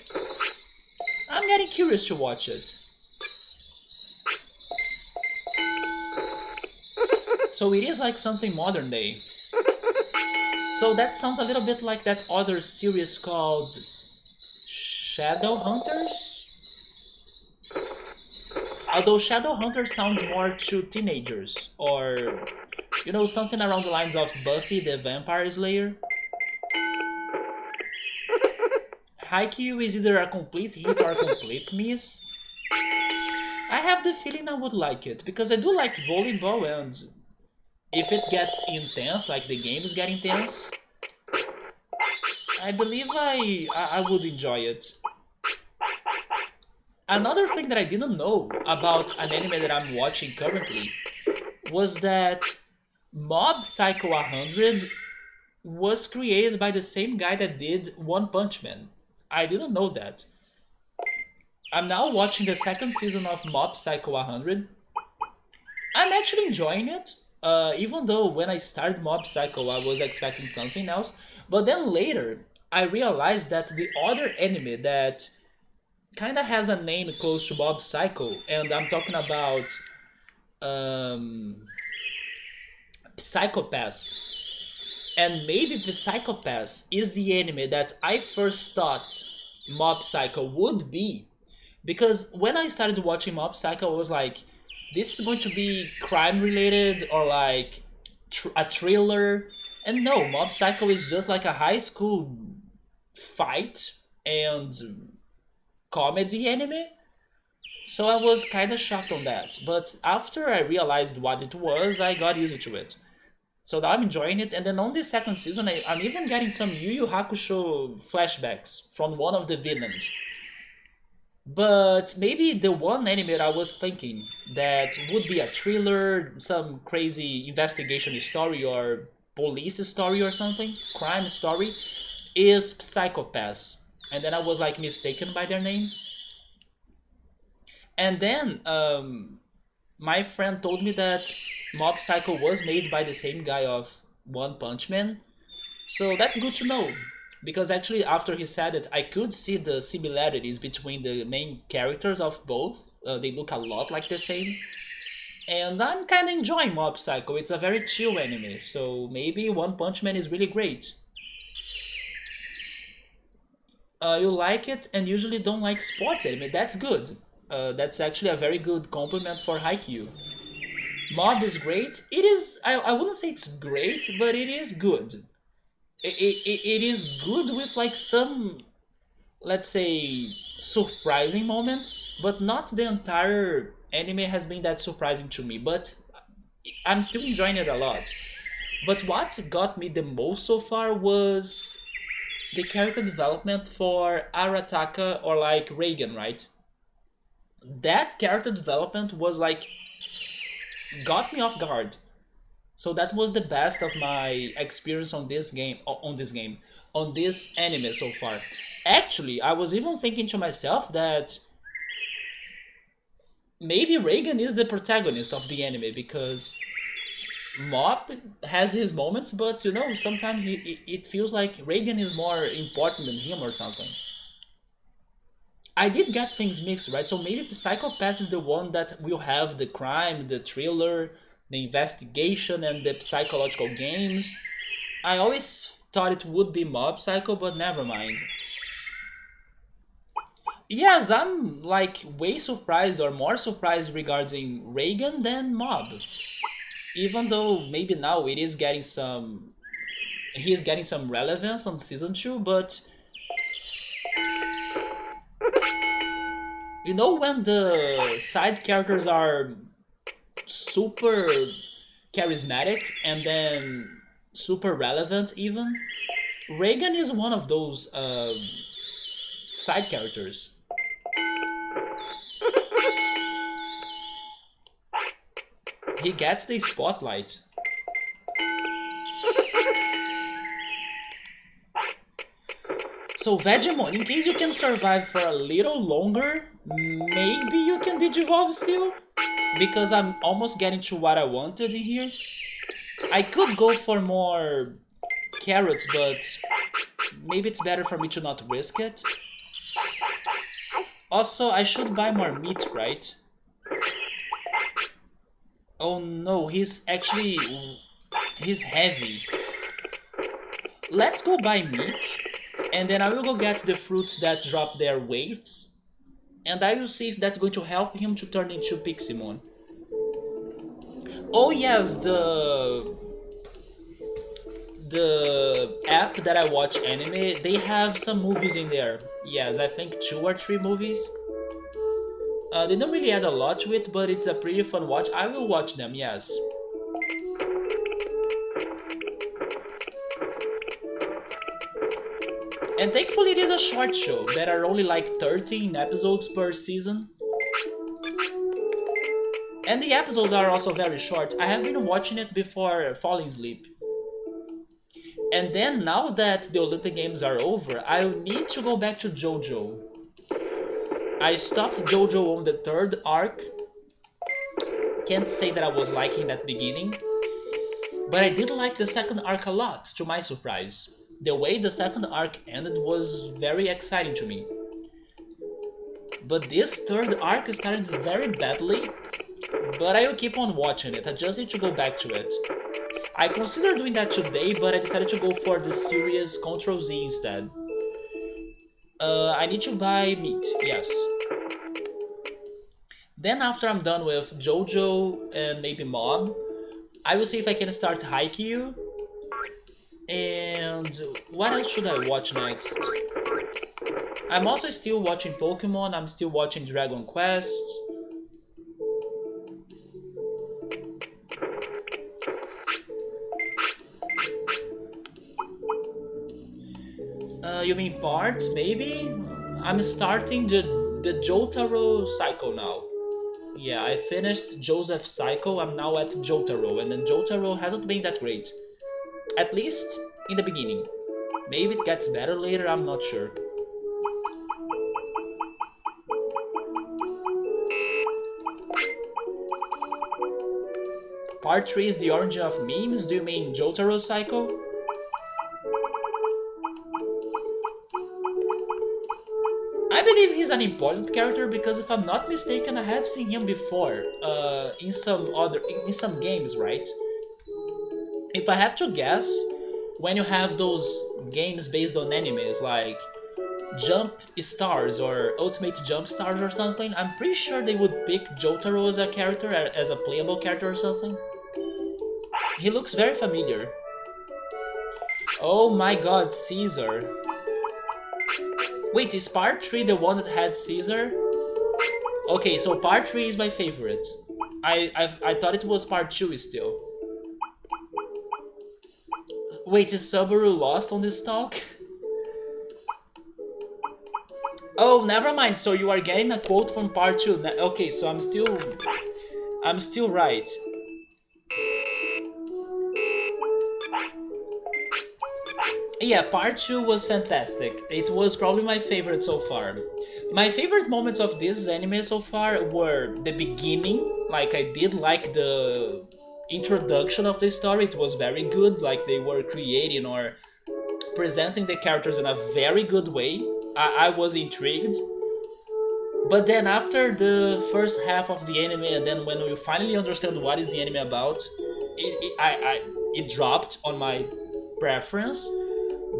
I'm getting curious to watch it. So it is like something modern day. So that sounds a little bit like that other series called Shadow Hunters? Although Shadow Hunter sounds more to teenagers, or something around the lines of Buffy the Vampire Slayer. Haikyuu is either a complete hit or a complete miss. I have the feeling I would like it, because I do like volleyball and if it gets intense, like the game is getting intense, I believe I would enjoy it. Another thing that I didn't know about an anime that I'm watching currently was that Mob Psycho 100 was created by the same guy that did One Punch Man. I didn't know that. I'm now watching the second season of Mob Psycho 100. I'm actually enjoying it. Even though when I started Mob Psycho I was expecting something else. But then later I realized that the other anime that kinda has a name close to Mob Psycho, and I'm talking about um, Psychopass. And maybe Psychopass is the anime that I first thought Mob Psycho would be. Because when I started watching Mob Psycho, I was like, this is going to be crime related or like a thriller. And no, Mob Psycho is just like a high school fight and comedy anime. So I was kind of shocked on that. But after I realized what it was, I got used to it. So now I'm enjoying it. And then on the second season, I'm even getting some Yu Yu Hakusho flashbacks from one of the villains. But maybe the one anime I was thinking that would be a thriller, some crazy investigation story or police story or something, crime story, is Psychopaths. And then I was like mistaken by their names. And then my friend told me that Mob Psycho was made by the same guy of One Punch Man. So that's good to know. Because actually, after he said it, I could see the similarities between the main characters of both. They look a lot like the same. And I'm kind of enjoying Mob Psycho. It's a very chill anime, so maybe One Punch Man is really great. You like it and usually don't like sports anime. That's good. That's actually a very good compliment for Haikyuu. Mob is great. It is. I wouldn't say it's great, but it is good. It is good with like some, let's say, surprising moments, but not the entire anime has been that surprising to me. But I'm still enjoying it a lot. But what got me the most so far was the character development for Arataka or like Reagan, right? That character development was like got me off guard. So that was the best of my experience on this game, on this anime so far. Actually, I was even thinking to myself that maybe Reagan is the protagonist of the anime because Mop has his moments, but sometimes it feels like Reagan is more important than him or something. I did get things mixed, right? So maybe Psychopath is the one that will have the crime, the thriller, the investigation, and the psychological games. I always thought it would be Mob Psycho, but never mind. Yes, I'm like way surprised or more surprised regarding Reagan than Mob. Even though maybe now it is getting some he is getting some relevance on season 2, but when the side characters are super charismatic and then super relevant even, Reagan is one of those side characters. He gets the spotlight. So Vegemon, in case you can survive for a little longer, maybe you can digivolve still? Because I'm almost getting to what I wanted in here. I could go for more carrots, but maybe it's better for me to not risk it. Also, I should buy more meat, right? Oh no, he's heavy. Let's go buy meat, and then I will go get the fruits that drop their waves, and I will see if that's going to help him to turn into Piximon. Oh yes, the app that I watch anime, they have some movies in there. Yes, I think 2 or 3 movies. They don't really add a lot to it, but it's a pretty fun watch. I will watch them, yes. And thankfully it is a short show. There are only like 13 episodes per season. And the episodes are also very short. I have been watching it before falling asleep. And then now that the Olympic Games are over, I need to go back to JoJo. I stopped JoJo on the 3rd arc. Can't say that I was liking that beginning. But I did like the 2nd arc a lot, to my surprise. The way the 2nd arc ended was very exciting to me. But this 3rd arc started very badly. But I will keep on watching it, I just need to go back to it. I considered doing that today, but I decided to go for the series Ctrl Z instead. I need to buy meat, yes. Then after I'm done with JoJo and maybe Mob, I will see if I can start Haikyuu. And what else should I watch next? I'm also still watching Pokemon, I'm still watching Dragon Quest. You mean parts, maybe? I'm starting the Jotaro cycle now. Yeah, I finished Joseph's cycle, I'm now at Jotaro, and then Jotaro hasn't been that great. At least in the beginning. Maybe it gets better later, I'm not sure. Part 3 is the origin of memes? Do you mean Jotaro cycle? I believe he's an important character because if I'm not mistaken, I have seen him before in some games, right? If I have to guess, when you have those games based on animes like Jump Stars or Ultimate Jump Stars or something, I'm pretty sure they would pick Jotaro as a character, as a playable character or something. He looks very familiar. Oh my god, Caesar. Wait, is part 3 the one that had Caesar? Okay, so part 3 is my favorite. I thought it was part 2 still. Wait, is Subaru lost on this talk? Oh, never mind. So you are getting a quote from part 2. Okay, so I'm still right. Yeah, part 2 was fantastic. It was probably my favorite so far. My favorite moments of this anime so far were the beginning, like I did like the introduction of the story, it was very good, like they were creating or presenting the characters in a very good way. I was intrigued. But then after the first half of the anime, and then when we finally understand what is the anime about, it dropped on my preference.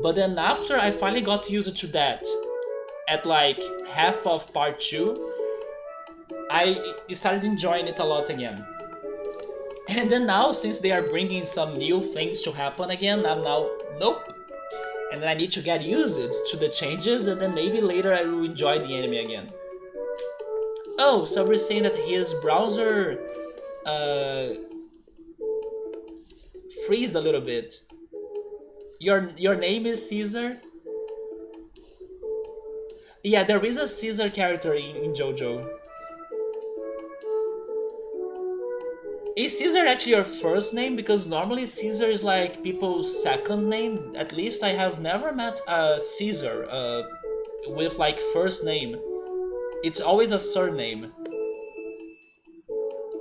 But then after I finally got used to that, at like half of part 2, I started enjoying it a lot again. And then now, since they are bringing some new things to happen again, I'm now, nope. And then I need to get used to the changes, and then maybe later I will enjoy the anime again. Oh, somebody's saying that his browser uh, freezed a little bit. Your name is Caesar? Yeah, there is a Caesar character in JoJo. Is Caesar actually your first name? Because normally Caesar is like people's second name. At least I have never met a Caesar with like first name. It's always a surname.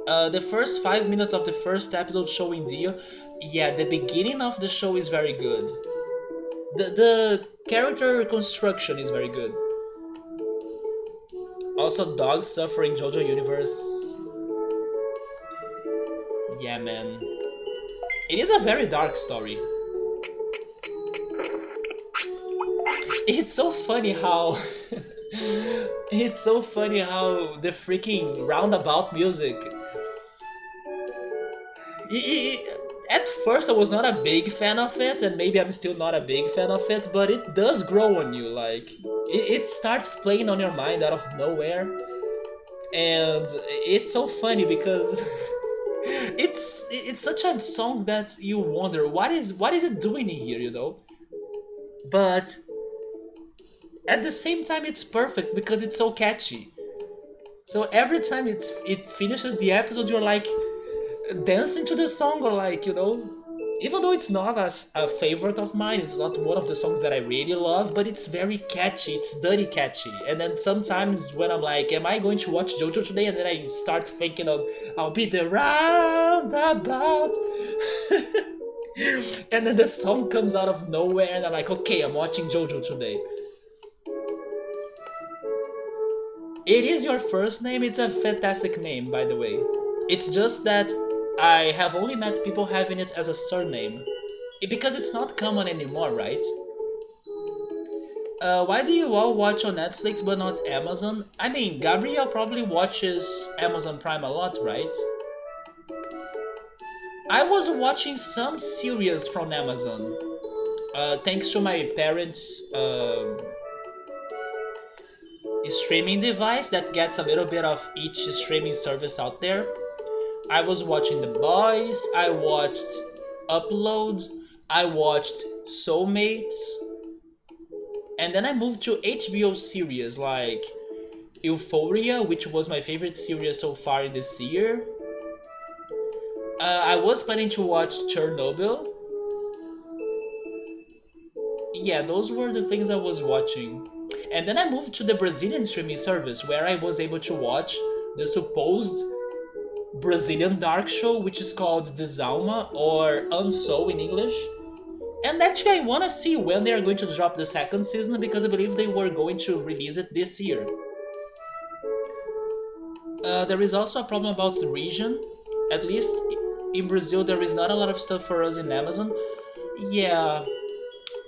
The first 5 minutes of the first episode showing Dio, yeah, the beginning of the show is very good. The character construction is very good. Also, dogs suffering JoJo universe. Yeah, man. It is a very dark story. It's so funny how it's so funny how the freaking roundabout music. At first, I was not a big fan of it, and maybe I'm still not a big fan of it, but it does grow on you. Like, it starts playing on your mind out of nowhere, and it's so funny because it's such a song that you wonder what is it doing here, you know? But at the same time, it's perfect because it's so catchy. So every time it finishes the episode, you're like dancing to the song, or like, you know, even though it's not a favorite of mine, it's not one of the songs that I really love, but it's very catchy, it's dirty catchy. And then sometimes when I'm like, am I going to watch JoJo today? And then I start thinking of, I'll be the roundabout. And then the song comes out of nowhere and I'm like, okay, I'm watching JoJo today. It is your first name, it's a fantastic name, by the way. It's just that I have only met people having it as a surname. Because it's not common anymore, right? Why do you all watch on Netflix but not Amazon? I mean, Gabriel probably watches Amazon Prime a lot, right? I was watching some series from Amazon. Thanks to my parents streaming device that gets a little bit of each streaming service out there. I was watching The Boys, I watched Upload, I watched Soulmates, and then I moved to HBO series like Euphoria, which was my favorite series so far this year. I was planning to watch Chernobyl. Yeah, those were the things I was watching. And then I moved to the Brazilian streaming service where I was able to watch the supposed Brazilian dark show, which is called Desalma or Unsoul in English. And actually, I want to see when they are going to drop the second season because I believe they were going to release it this year. There is also a problem about the region. At least in Brazil, there is not a lot of stuff for us in Amazon. Yeah,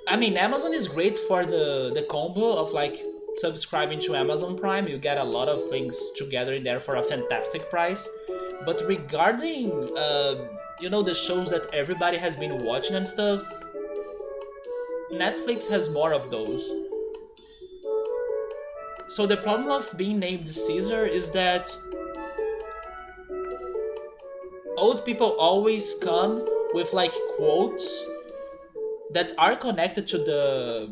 I mean, Amazon is great for the combo of like subscribing to Amazon Prime. You get a lot of things together in there for a fantastic price. But regarding, the shows that everybody has been watching and stuff, Netflix has more of those. So the problem of being named Caesar is that old people always come with like quotes that are connected to the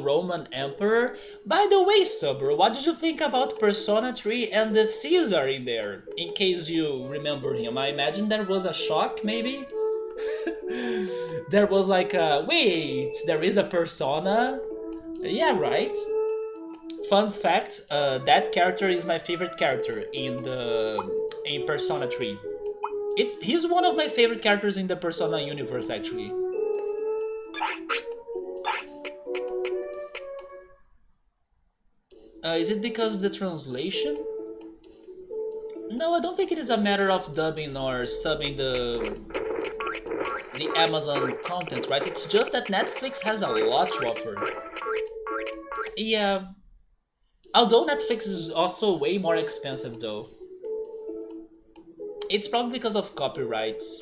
Roman Emperor. By the way, Subber, what did you think about Persona 3 and the Caesar in there? In case you remember him, I imagine there was a shock, maybe? There was like a, wait, there is a Persona? Yeah, right. Fun fact, that character is my favorite character in Persona 3. He's one of my favorite characters in the Persona universe, actually. Is it because of the translation? No, I don't think it is a matter of dubbing or subbing the Amazon content, right? It's just that Netflix has a lot to offer. Yeah, although Netflix is also way more expensive though. It's probably because of copyrights.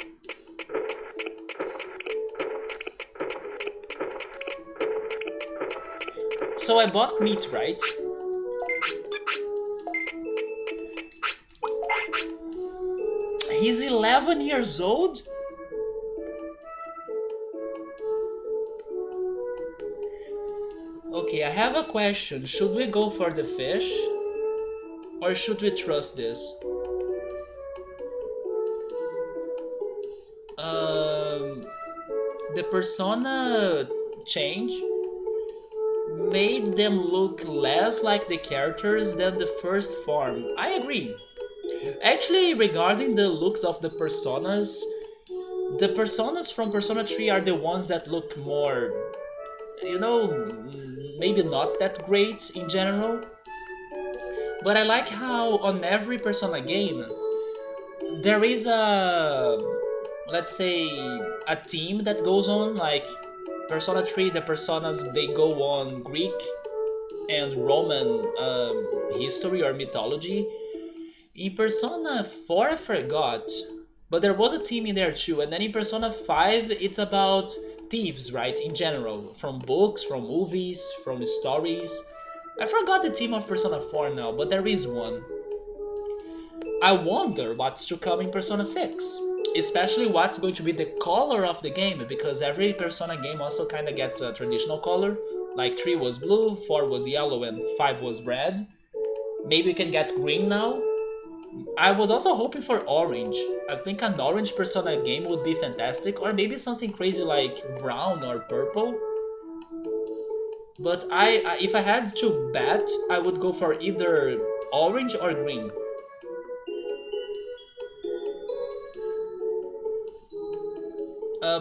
So I bought meat, right? He's 11 years old? Okay, I have a question. Should we go for the fish? Or should we trust this? The persona change made them look less like the characters than the first form. I agree. Actually, regarding the looks of the personas from Persona 3 are the ones that look more, maybe not that great in general. But I like how on every Persona game, there is let's say, a theme that goes on, like Persona 3, the personas, they go on Greek and Roman history or mythology. In Persona 4, I forgot, but there was a theme in there too. And then in Persona 5, it's about thieves, right, in general, from books, from movies, from stories. I forgot the theme of Persona 4 now, but there is one. I wonder what's to come in Persona 6. Especially what's going to be the color of the game, because every Persona game also kind of gets a traditional color. Like 3 was blue, 4 was yellow, and 5 was red. Maybe we can get green now. I was also hoping for orange. I think an orange Persona game would be fantastic, or maybe something crazy like brown or purple. But if I had to bet, I would go for either orange or green.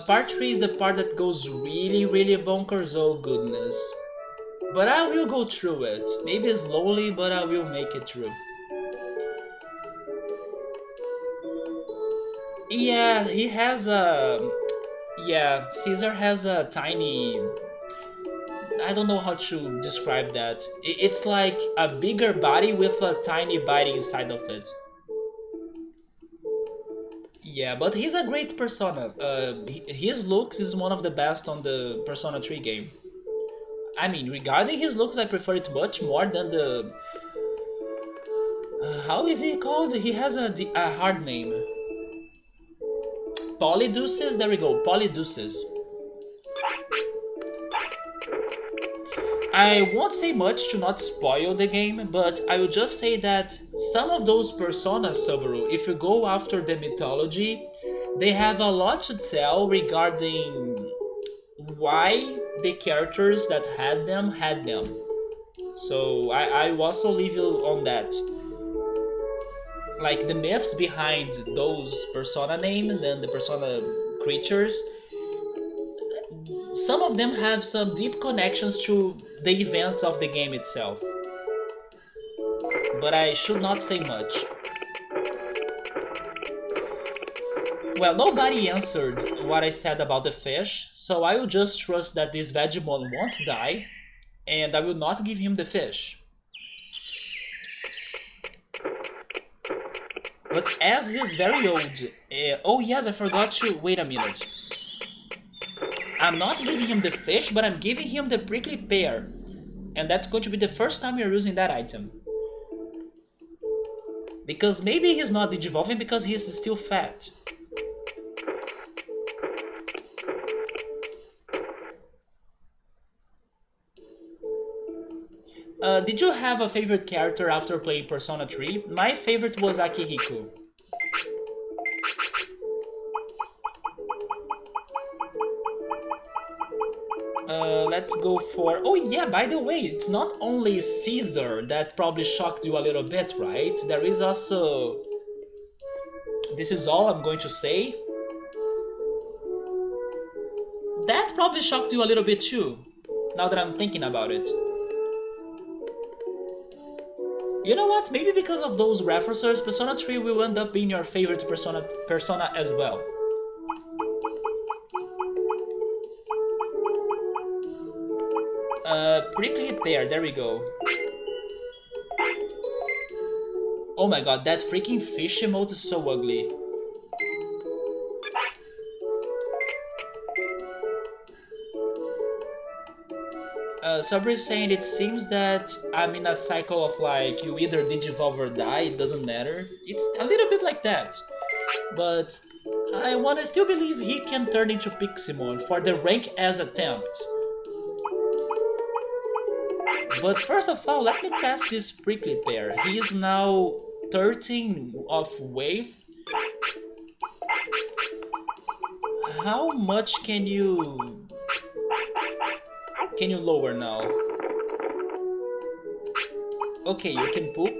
Part 3 is the part that goes really, really bonkers, oh goodness. But I will go through it. Maybe slowly, but I will make it through. Yeah, he has a... Yeah, Caesar has a tiny... I don't know how to describe that. It's like a bigger body with a tiny body inside of it. Yeah, but he's a great persona. His looks is one of the best on the Persona 3 game. I mean, regarding his looks, I prefer it much more than the... how is he called? He has a hard name. Polydeuces? There we go, Polydeuces. I won't say much to not spoil the game, but I will just say that some of those personas, Subaru, if you go after the mythology, they have a lot to tell regarding why the characters that had them had them. So I will also leave you on that. Like the myths behind those persona names and the persona creatures, some of them have some deep connections to the events of the game itself. But I should not say much. Well, nobody answered what I said about the fish, so I will just trust that this Vegemon won't die, and I will not give him the fish. But as he's very old... oh yes, I forgot to... Wait a minute. I'm not giving him the fish, but I'm giving him the prickly pear. And that's going to be the first time you're using that item. Because maybe he's not digivolving because he's still fat. Did you have a favorite character after playing Persona 3? My favorite was Akihiko. Let's go for... Oh yeah, by the way, it's not only Caesar that probably shocked you a little bit, right? There is also... This is all I'm going to say. That probably shocked you a little bit too, now that I'm thinking about it. You know what? Maybe because of those references, Persona 3 will end up being your favorite persona as well. Prickly pear, there we go. Oh my god, that freaking fish emote is so ugly. Sabri is saying it seems that I'm in a cycle of like, you either digivolve or die, it doesn't matter. It's a little bit like that. But I wanna still believe he can turn into Piximon for the rank as attempt. But first of all, let me test this prickly pear. He is now 13 of wave. How much can you lower now? Okay, you can poop.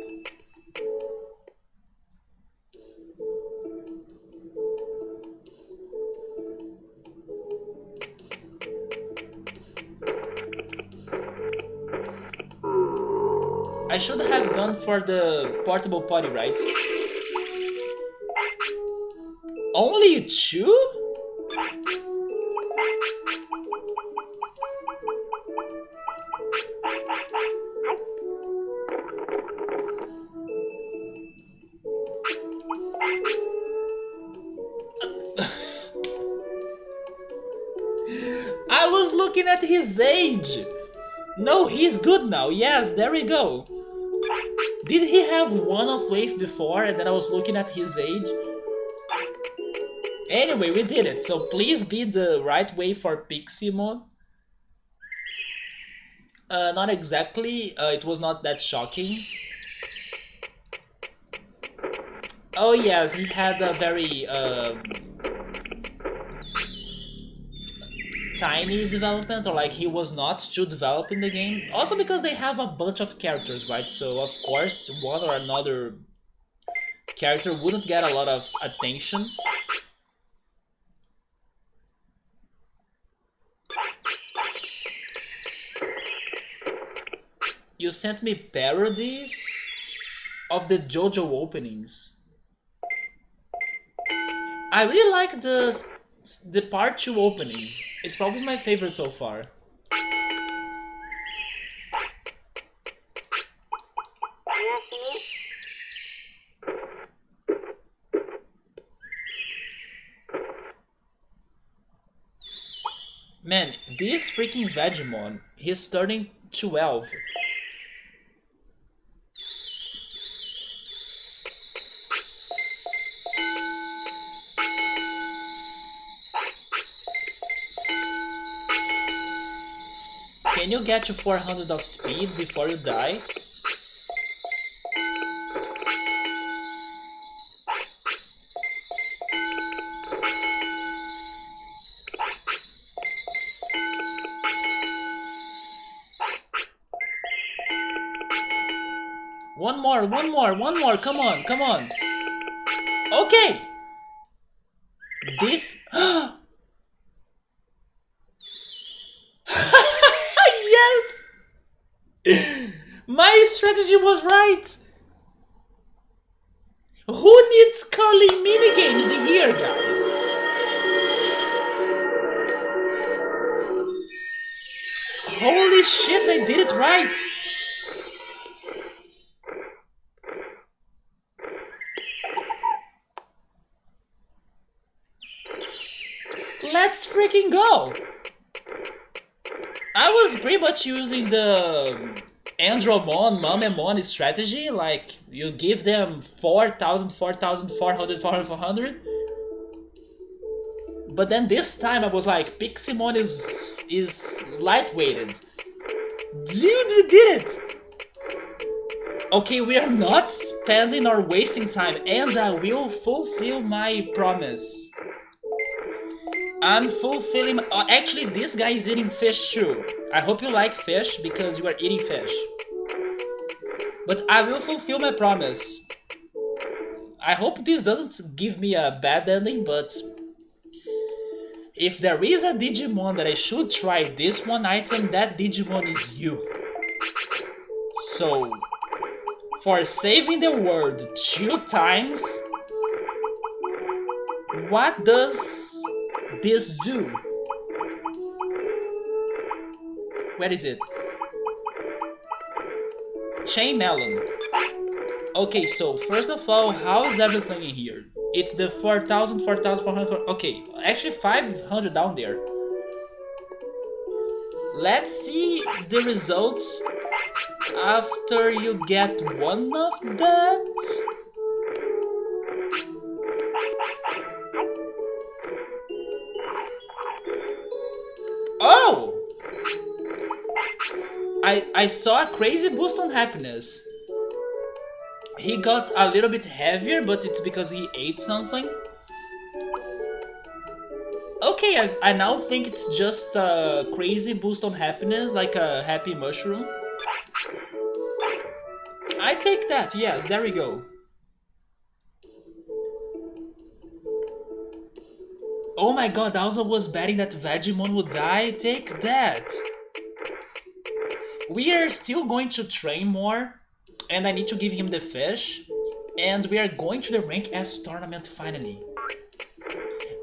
I should have gone for the portable potty, right? Only 2? I was looking at his age! No, he's good now. Yes, there we go. Did he have 1 of wave before and then I was looking at his age? Anyway, we did it, so please be the right way for Piximon. Not exactly, it was not that shocking. Oh yes, he had a very tiny development, or like he was not still developing the game. Also because they have a bunch of characters, right? So of course one or another character wouldn't get a lot of attention. You sent me parodies of the JoJo openings. I really like the part 2 opening. It's probably my favorite so far. Man, this freaking Vegemon, he's turning 12. Can you get to 400 of speed before you die? One more, come on, come on. Okay! This... Yes! My strategy was right! Who needs curling minigames in here, guys? Holy shit, I did it right! Let's freaking go! I was pretty much using the Andromon, Mamemon strategy, like you give them 4,000, 4,000, 400, 400, 400. But then this time I was like, Piximon is lightweighted. Dude, we did it! Okay, we are not spending or wasting time, and I will fulfill my promise. I'm fulfilling... actually, this guy is eating fish too. I hope you like fish, because you are eating fish. But I will fulfill my promise. I hope this doesn't give me a bad ending, but... if there is a Digimon that I should try this one item, that Digimon is you. So... for saving the world 2 times... what does this do? Where is it? Chain Melon. Okay, so first of all, how is everything in here? It's the 4,000, 4,400... okay, actually 500 down there. Let's see the results after you get one of that. Oh! I saw a crazy boost on happiness. He got a little bit heavier, but it's because he ate something. Okay, I now think it's just a crazy boost on happiness, like a happy mushroom. I take that, yes, there we go. Oh my god, I also was betting that Vegemon would die. Take that! We are still going to train more, and I need to give him the fish, and we are going to the Rank S tournament finally.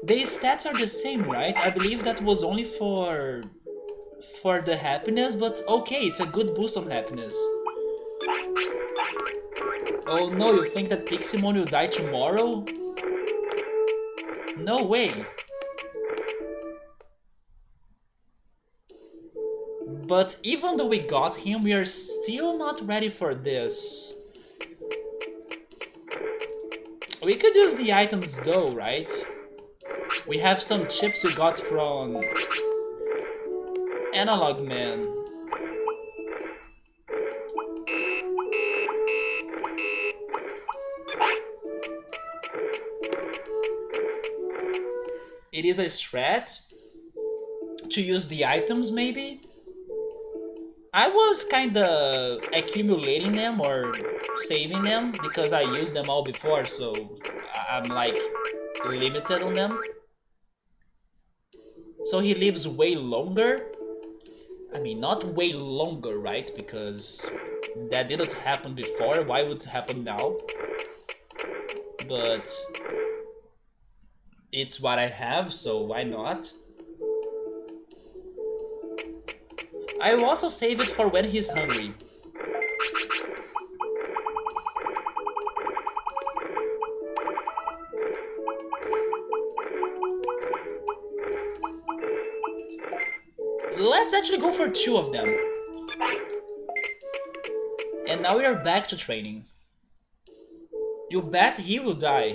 The stats are the same, right? I believe that was only for the happiness, but okay, it's a good boost on happiness. Oh no, you think that Piximon will die tomorrow? No way. But even though we got him, we are still not ready for this. We could use the items though, right? We have some chips we got from Analog Man. It is a strat to use the items maybe. I was kinda accumulating them or saving them because I used them all before, so I'm like limited on them. So he lives way longer. I mean, not way longer, right? Because that didn't happen before. Why would it happen now? But it's what I have, so why not? I will also save it for when he's hungry. Let's actually go for 2 of them. And now we are back to training. You bet he will die.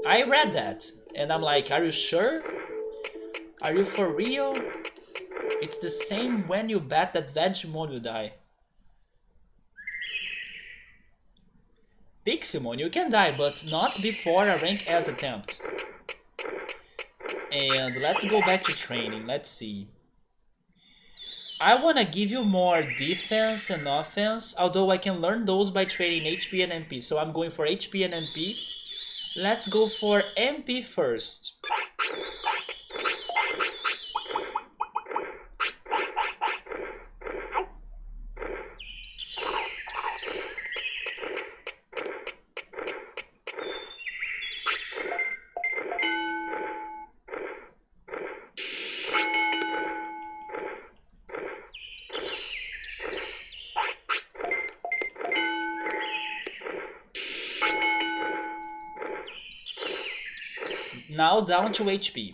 I read that. And I'm like, are you sure? Are you for real? It's the same when you bet that Vegemon will die. Piximon, you can die, but not before a rank S attempt. And let's go back to training. Let's see. I want to give you more defense and offense, although I can learn those by trading HP and MP. So I'm going for HP and MP. Let's go for MP first. Now down to HP.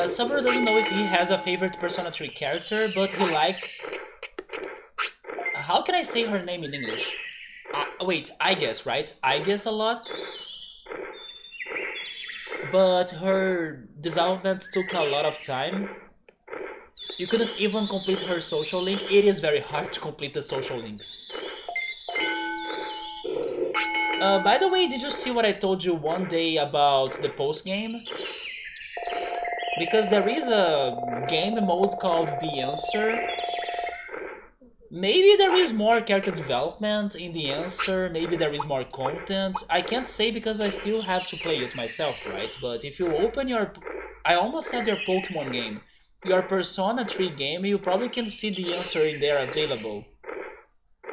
Summer doesn't know if he has a favorite Persona 3 character, but he liked... How can I say her name in English? Wait, I guess, right? I guess a lot? But her development took a lot of time. You couldn't even complete her social link. It is very hard to complete the social links. By the way, did you see what I told you one day about the post-game? Because there is a game mode called The Answer. Maybe there is more character development in The Answer, maybe there is more content. I can't say because I still have to play it myself, right? But if you open your... I almost said your Pokemon game. Your Persona 3 game, you probably can see The Answer in there available.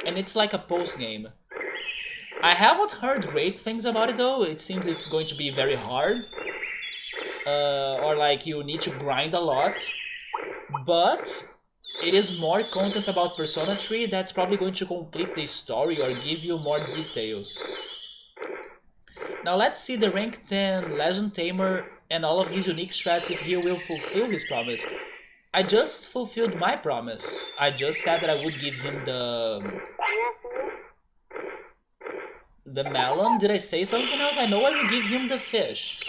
And it's like a post-game. I haven't heard great things about it though. It seems it's going to be very hard. Or like you need to grind a lot. But it is more content about Persona 3 that's probably going to complete the story or give you more details. Now let's see the rank 10 Legend Tamer and all of his unique strats if he will fulfill his promise. I just fulfilled my promise. I just said that I would give him the melon. Did I say something else? I know I will give him the fish.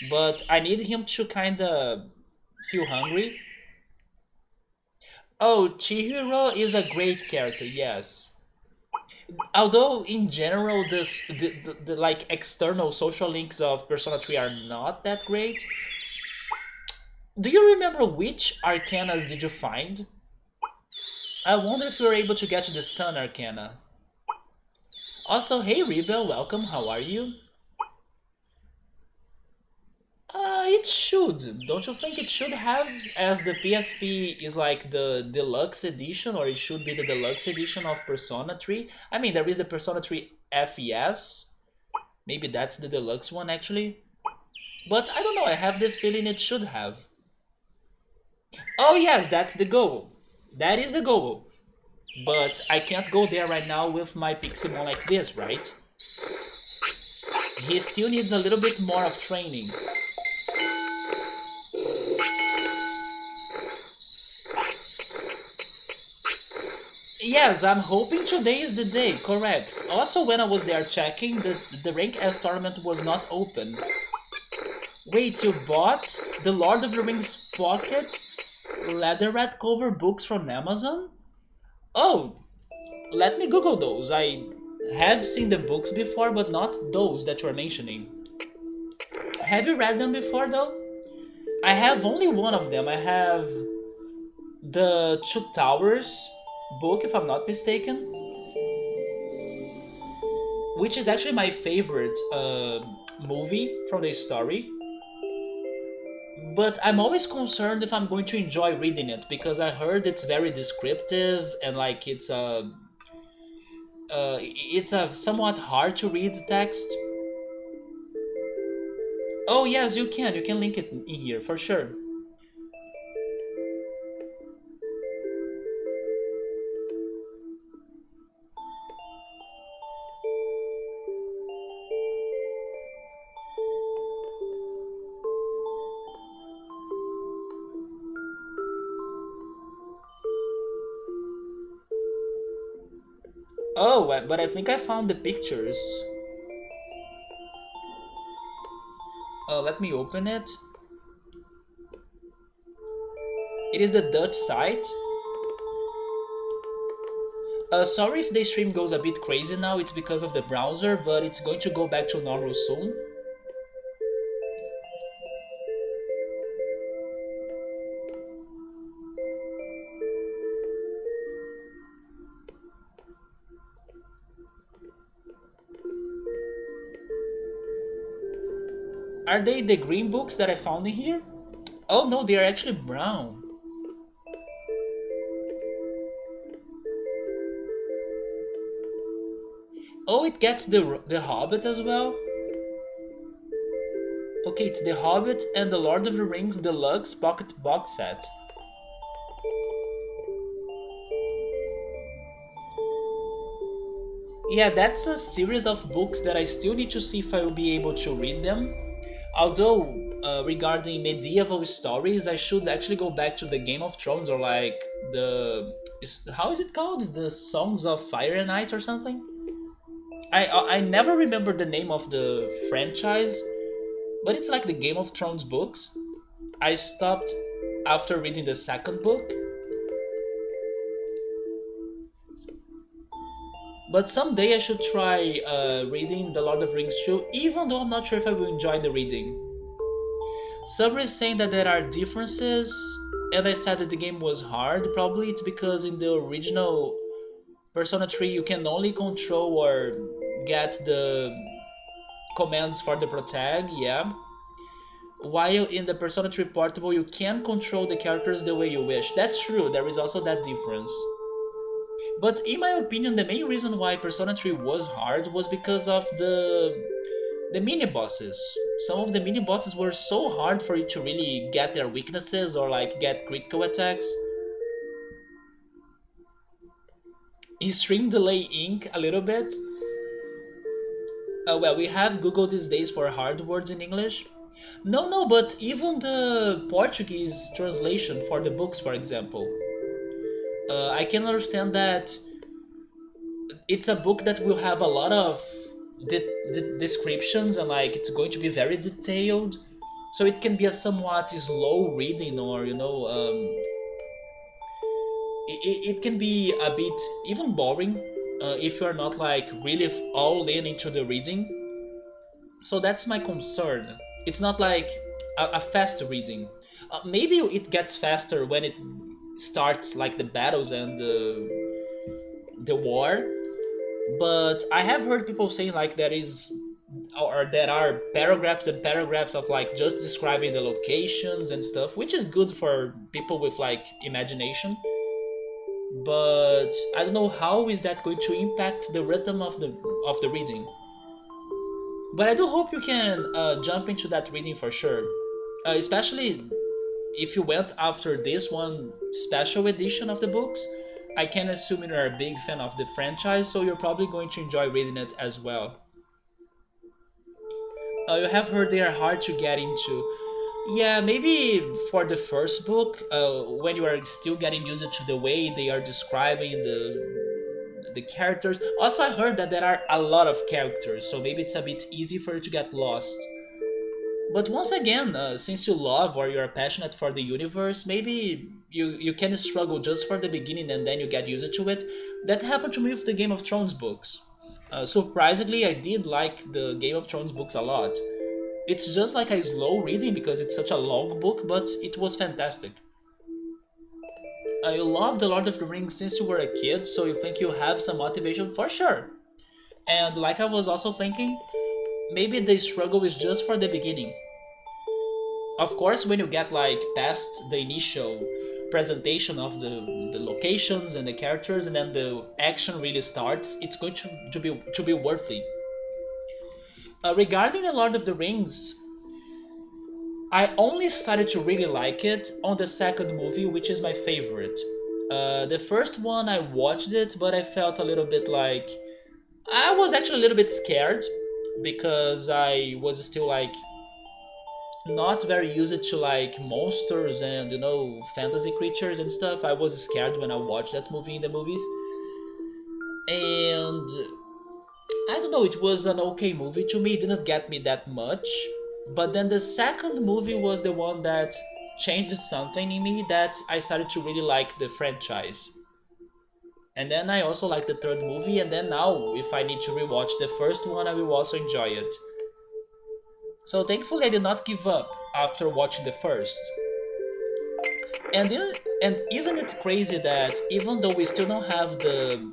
But I need him to kinda feel hungry. Oh, Chihiro is a great character, yes. Although in general the like external social links of Persona 3 are not that great. Do you remember which Arcanas did you find? I wonder if you were able to get to the Sun Arcana. Also, hey Rebel, welcome, how are you? It should. Don't you think it should have, as the PSP is like the deluxe edition, or it should be the deluxe edition of Persona 3? I mean, there is a Persona 3 FES. Maybe that's the deluxe one, actually. But I don't know, I have the feeling it should have. Oh yes, that's the goal. That is the goal. But I can't go there right now with my Piximon like this, right? He still needs a little bit more of training. Yes, I'm hoping today is the day, correct. Also, when I was there checking, the Rank S tournament was not open. Wait, you bought the Lord of the Rings Pocket Leatherette cover books from Amazon? Oh, let me Google those. I have seen the books before, but not those that you're mentioning. Have you read them before, though? I have only one of them. I have the Two Towers book, if I'm not mistaken. which is actually my favorite movie from the story. But I'm always concerned if I'm going to enjoy reading it because I heard it's very descriptive and like it's a somewhat hard to read text. Oh yes, you can. You can link it in here for sure. Oh, but I think I found the pictures. Let me open it. It is the Dutch site. Sorry if the stream goes a bit crazy now, it's because of the browser, but it's going to go back to normal soon. Are they the green books that I found in here? Oh no, they are actually brown. Oh, it gets the Hobbit as well. Okay, it's the Hobbit and the Lord of the Rings Deluxe Pocket Box Set. Yeah, that's a series of books that I still need to see if I will be able to read them. Although, regarding medieval stories, I should actually go back to the Game of Thrones or like how is it called? The Songs of Fire and Ice or something? I never remember the name of the franchise, but it's like the Game of Thrones books. I stopped after reading the second book, but someday I should try reading The Lord of the Rings too, even though I'm not sure if I will enjoy the reading. Some is saying that there are differences, and I said that the game was hard. Probably it's because in the original Persona 3 you can only control or get the commands for the protag, yeah. While in the Persona 3 Portable you can control the characters the way you wish. That's true, there is also that difference. But in my opinion, the main reason why Persona 3 was hard was because of the mini bosses. Some of the mini bosses were so hard for you to really get their weaknesses or like get critical attacks. Is stream delay ink a little bit? Well, we have Google these days for hard words in English. No, no, but even the Portuguese translation for the books, for example. I can understand that it's a book that will have a lot of descriptions and like it's going to be very detailed, so it can be a somewhat slow reading or it can be a bit even boring if you're not like really all in into the reading. So that's my concern. It's not like a fast reading. Maybe it gets faster when it starts like the battles and the war, but I have heard people saying like there is or there are paragraphs and paragraphs of like just describing the locations and stuff, which is good for people with like imagination. But I don't know how is that going to impact the rhythm of the reading. But I do hope you can jump into that reading for sure, especially if you went after this one special edition of the books. I can assume you're a big fan of the franchise, so you're probably going to enjoy reading it as well. You have heard they are hard to get into. Yeah, maybe for the first book, when you are still getting used to the way they are describing the characters. Also, I heard that there are a lot of characters, so maybe it's a bit easy for you to get lost. But once again, since you love or you're passionate for the universe, maybe you can struggle just for the beginning and then you get used to it. That happened to me with the Game of Thrones books. Surprisingly, I did like the Game of Thrones books a lot. It's just like a slow reading because it's such a long book, but it was fantastic. You love The Lord of the Rings since you were a kid, so you think you have some motivation for sure. And like I was also thinking, maybe the struggle is just for the beginning. Of course, when you get like past the initial presentation of the locations and the characters, and then the action really starts, it's going to be worthy. Regarding the Lord of the Rings, I only started to really like it on the second movie, which is my favorite. The first one I watched it, but I felt a little bit like I was actually a little bit scared because I was still like not very used to like monsters and fantasy creatures and stuff. I was scared when I watched that movie in the movies, and I don't know. It was an okay movie to me. It didn't get me that much, but then the second movie was the one that changed something in me that I started to really like the franchise. And then I also like the third movie, and then now if I need to rewatch the first one, I will also enjoy it. So thankfully, I did not give up after watching the first. And isn't it crazy that even though we still don't have the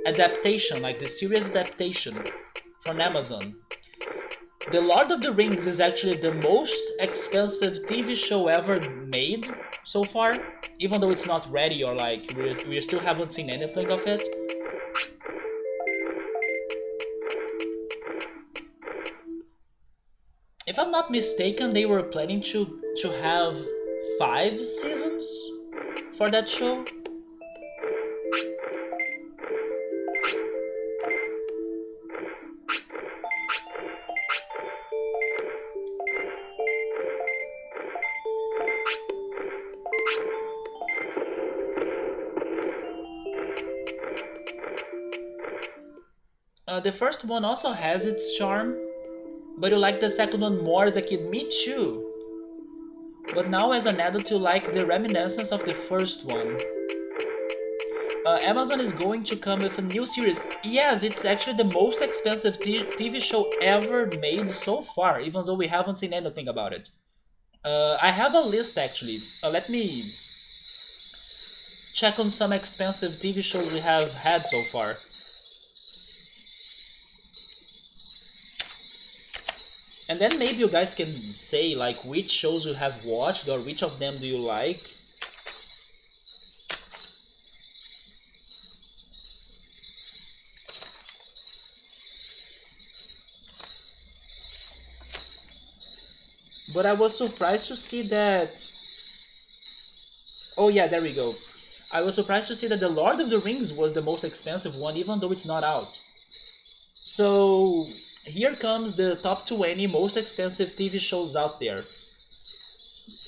adaptation, like the series adaptation from Amazon, The Lord of the Rings is actually the most expensive TV show ever made so far, even though it's not ready or like we still haven't seen anything of it. If I'm not mistaken, they were planning to have 5 seasons for that show. The first one also has its charm, but you like the second one more as a kid. Me too. But now as an adult, you like the reminiscence of the first one. Amazon is going to come with a new series. Yes, it's actually the most expensive TV show ever made so far, even though we haven't seen anything about it. I have a list actually. Let me check on some expensive TV shows we have had so far. And then maybe you guys can say like which shows you have watched or which of them do you like. But I was surprised to see that. Oh yeah, there we go. I was surprised to see that The Lord of the Rings was the most expensive one, even though it's not out. So here comes the top 20 most expensive TV shows out there.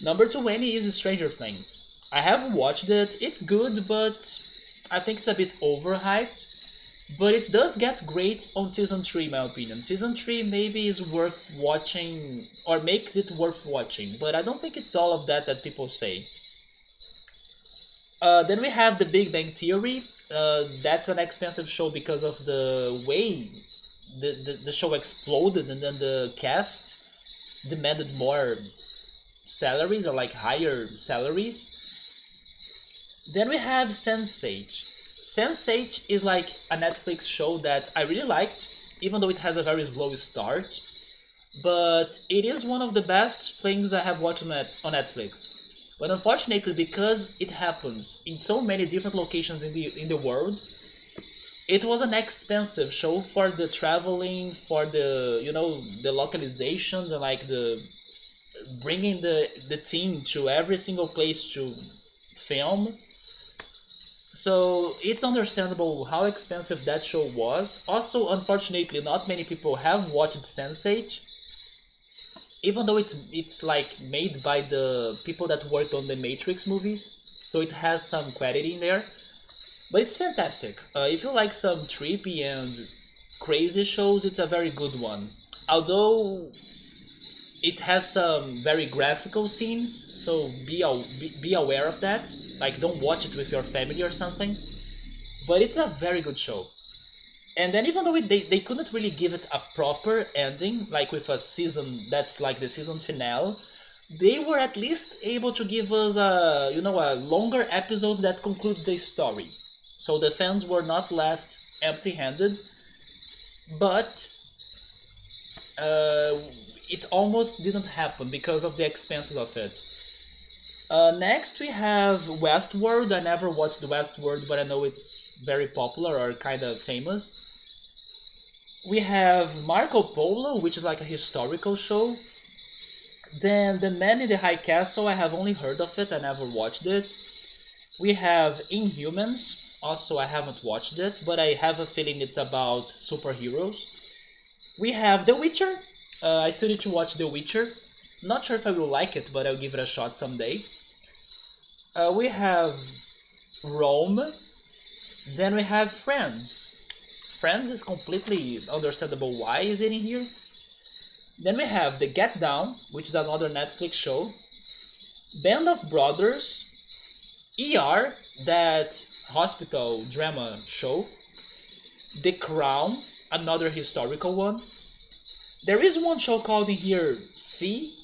Number 20 is Stranger Things. I have watched it, it's good, but I think it's a bit overhyped. But it does get great on season 3, in my opinion. Season 3 maybe is worth watching, or makes it worth watching, but I don't think it's all of that people say. Then we have The Big Bang Theory. That's an expensive show because of the way the show exploded, and then the cast demanded more salaries or like higher salaries. Then we have Sense8. Sense8 is like a Netflix show that I really liked, even though it has a very slow start. But it is one of the best things I have watched on Netflix. But unfortunately, because it happens in so many different locations in the world, it was an expensive show for the traveling, for the localizations and like the bringing the team to every single place to film. So it's understandable how expensive that show was. Also, unfortunately, not many people have watched Sense8, even though it's like made by the people that worked on the Matrix movies, so it has some quality in there. But it's fantastic. If you like some trippy and crazy shows, it's a very good one. Although it has some very graphical scenes, so be aware of that. Like, don't watch it with your family or something. But it's a very good show. And then even though they couldn't really give it a proper ending, like with a season that's like the season finale, they were at least able to give us a longer episode that concludes the story. So the fans were not left empty-handed, but uh, it almost didn't happen because of the expenses of it. Next, we have Westworld. I never watched Westworld, but I know it's very popular or kind of famous. We have Marco Polo, which is like a historical show. Then The Man in the High Castle, I have only heard of it, I never watched it. We have Inhumans, also I haven't watched it, but I have a feeling it's about superheroes. We have The Witcher. I still need to watch The Witcher. Not sure if I will like it, but I'll give it a shot someday. We have Rome. Then we have Friends. Friends is completely understandable why is it in here. Then we have The Get Down, which is another Netflix show. Band of Brothers. ER, that hospital drama show. The Crown, another historical one. There is one show called in here C.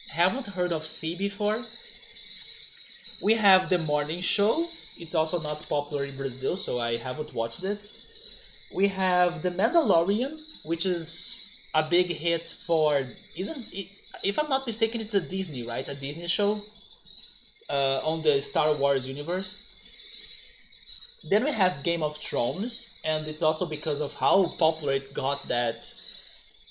Haven't heard of C before. We have The Morning Show. It's also not popular in Brazil, so I haven't watched it. We have The Mandalorian, which is a big hit for isn't it, if I'm not mistaken, it's a Disney, right? A Disney show on the Star Wars universe. Then we have Game of Thrones, and it's also because of how popular it got that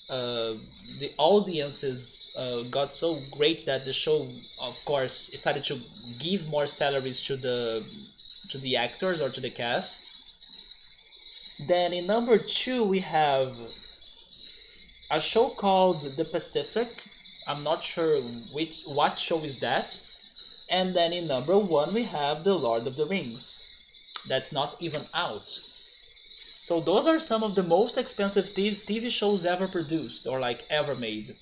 uh, the audiences got so great that the show, of course, started to give more salaries to the actors or to the cast. Then in number two we have a show called The Pacific. I'm not sure which what show is that. And then in number one we have The Lord of the Rings. That's not even out. So those are some of the most expensive TV shows ever produced or like ever made.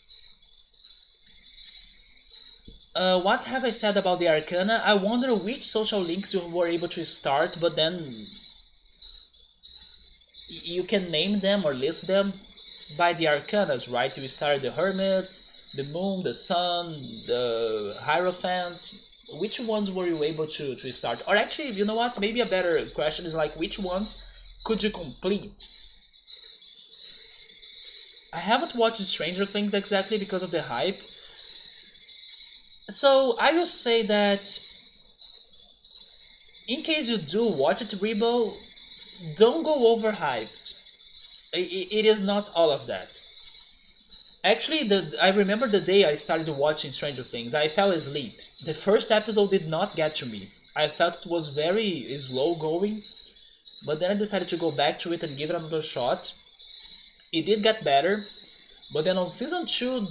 What have I said about the Arcana? I wonder which social links you were able to start, but then you can name them or list them by the Arcanas, right? You started the Hermit, the Moon, the Sun, the Hierophant. Which ones were you able to start? Or actually, you know what? Maybe a better question is like, which ones could you complete? I haven't watched Stranger Things exactly because of the hype. So I will say that in case you do watch it, Rebo, don't go overhyped. It is not all of that. Actually, I remember the day I started watching Stranger Things. I fell asleep. The first episode did not get to me. I felt it was very slow going, but then I decided to go back to it and give it another shot. It did get better, but then on season 2,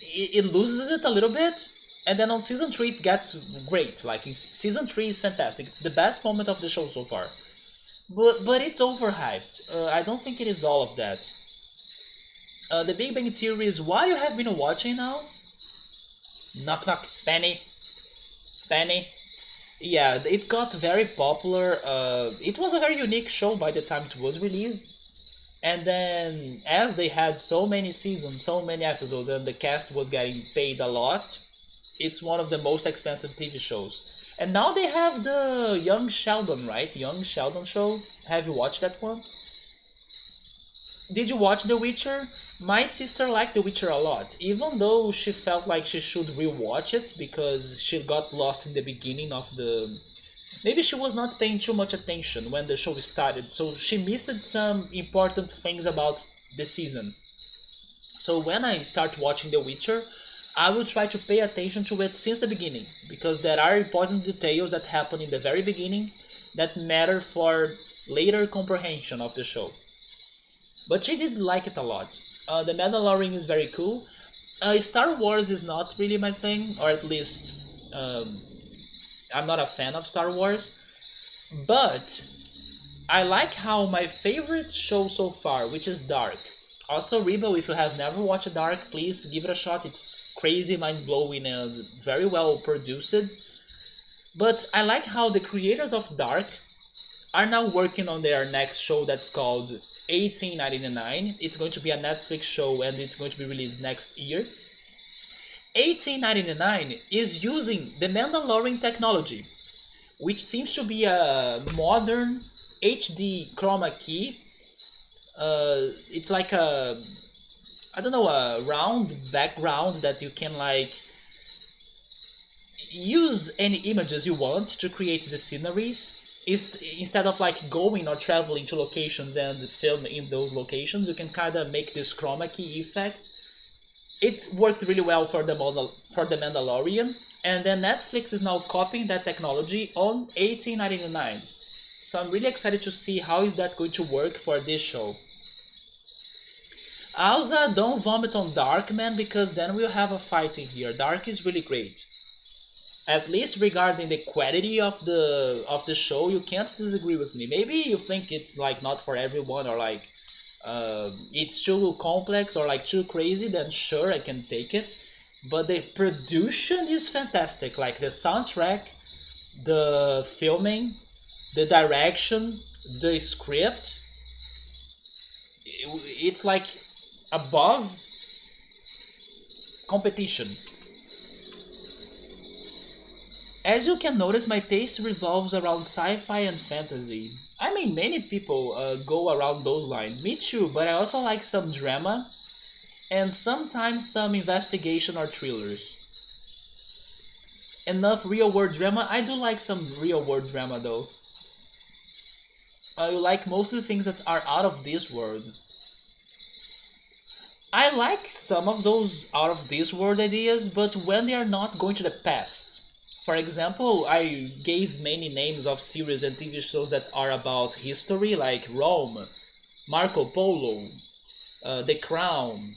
it loses it a little bit, and then on season 3 it gets great. Like season 3 is fantastic. It's the best moment of the show so far. But it's overhyped. I don't think it is all of that. The Big Bang Theory is what you have been watching now. Knock knock, Penny, Penny. Yeah, it got very popular. It was a very unique show by the time it was released. And then, as they had so many seasons, so many episodes, and the cast was getting paid a lot, it's one of the most expensive TV shows. And now they have the Young Sheldon, right? Young Sheldon show. Have you watched that one? Did you watch The Witcher? My sister liked The Witcher a lot, even though she felt like she should rewatch it because she got lost in the beginning of the. Maybe she was not paying too much attention when the show started, so she missed some important things about the season. So when I start watching The Witcher, I will try to pay attention to it since the beginning, because there are important details that happen in the very beginning that matter for later comprehension of the show. But she did like it a lot. The Mandalorian is very cool. Star Wars is not really my thing, or at least um, I'm not a fan of Star Wars. But I like how my favorite show so far, which is Dark. Also, Rebo, if you have never watched Dark, please give it a shot. It's crazy, mind blowing, and very well produced. But I like how the creators of Dark are now working on their next show that's called 1899. It's going to be a Netflix show and it's going to be released next year. 1899 is using the Mandalorian technology, which seems to be a modern HD chroma key. It's like a, I don't know, a round background that you can like use any images you want to create the sceneries. Is instead of like going or traveling to locations and film in those locations, you can kind of make this chroma key effect. It worked really well for the Mandalorian, and then Netflix is now copying that technology on 1899. So I'm really excited to see how is that going to work for this show. Also, don't vomit on Dark, man, because then we'll have a fight in here. Dark is really great. At least regarding the quality of the show, you can't disagree with me. Maybe you think it's like not for everyone, or like it's too complex or like too crazy, then sure, I can take it. But the production is fantastic. Like the soundtrack, the filming, the direction, the script, it's like above competition. As you can notice, my taste revolves around sci-fi and fantasy. I mean, many people go around those lines. Me too, but I also like some drama and sometimes some investigation or thrillers. Enough real world drama? I do like some real world drama though. I like mostly things that are out of this world. I like some of those out of this world ideas, but when they are not going to the past. For example, I gave many names of series and TV shows that are about history, like Rome, Marco Polo, The Crown.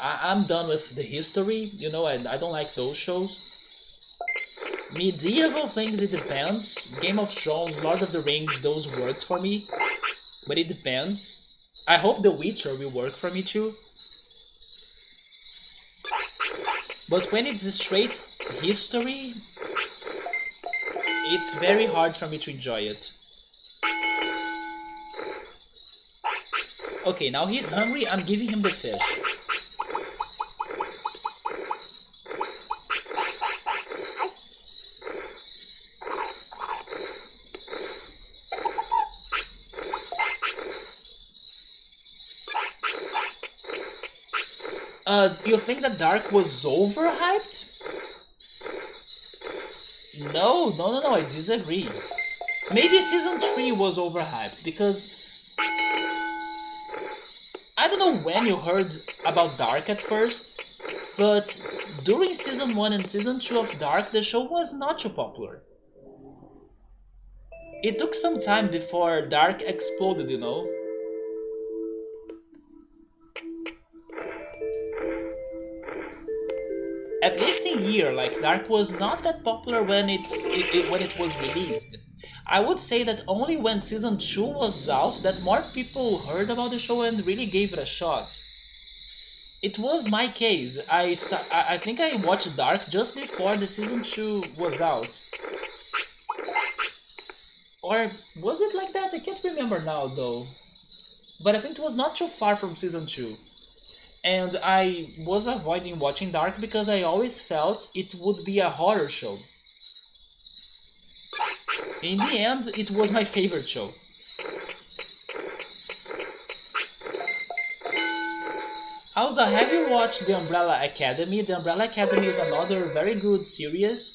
I'm done with the history, and I don't like those shows. Medieval things, it depends. Game of Thrones, Lord of the Rings, those worked for me, but it depends. I hope The Witcher will work for me too. But when it's straight history, it's very hard for me to enjoy it. Okay, now he's hungry, I'm giving him the fish. You think that Dark was overhyped? No, I disagree. Maybe season 3 was overhyped because I don't know when you heard about Dark at first, but during season 1 and season 2 of Dark, the show was not too popular. It took some time before Dark exploded. At least in here, like Dark was not that popular when it was released. I would say that only when season 2 was out that more people heard about the show and really gave it a shot. It was my case. I think I watched Dark just before the season 2 was out. Or was it like that? I can't remember now though. But I think it was not too far from season 2. And I was avoiding watching Dark because I always felt it would be a horror show. In the end, it was my favorite show. Also, have you watched The Umbrella Academy? The Umbrella Academy is another very good series,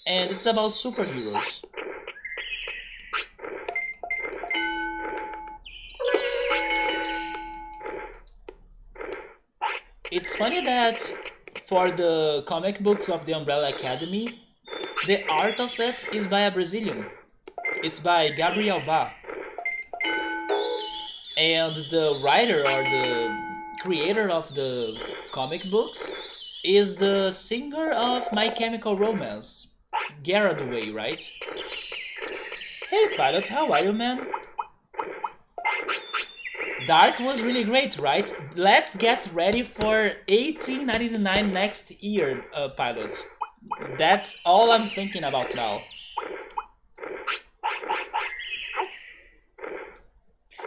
and it's about superheroes. It's funny that for the comic books of The Umbrella Academy, the art of it is by a Brazilian. It's by Gabriel Ba. And the writer or the creator of the comic books is the singer of My Chemical Romance, Garrett Way, right? Hey Pilot, how are you, man? Dark was really great, right? Let's get ready for 1899 next year, Pilot. That's all I'm thinking about now.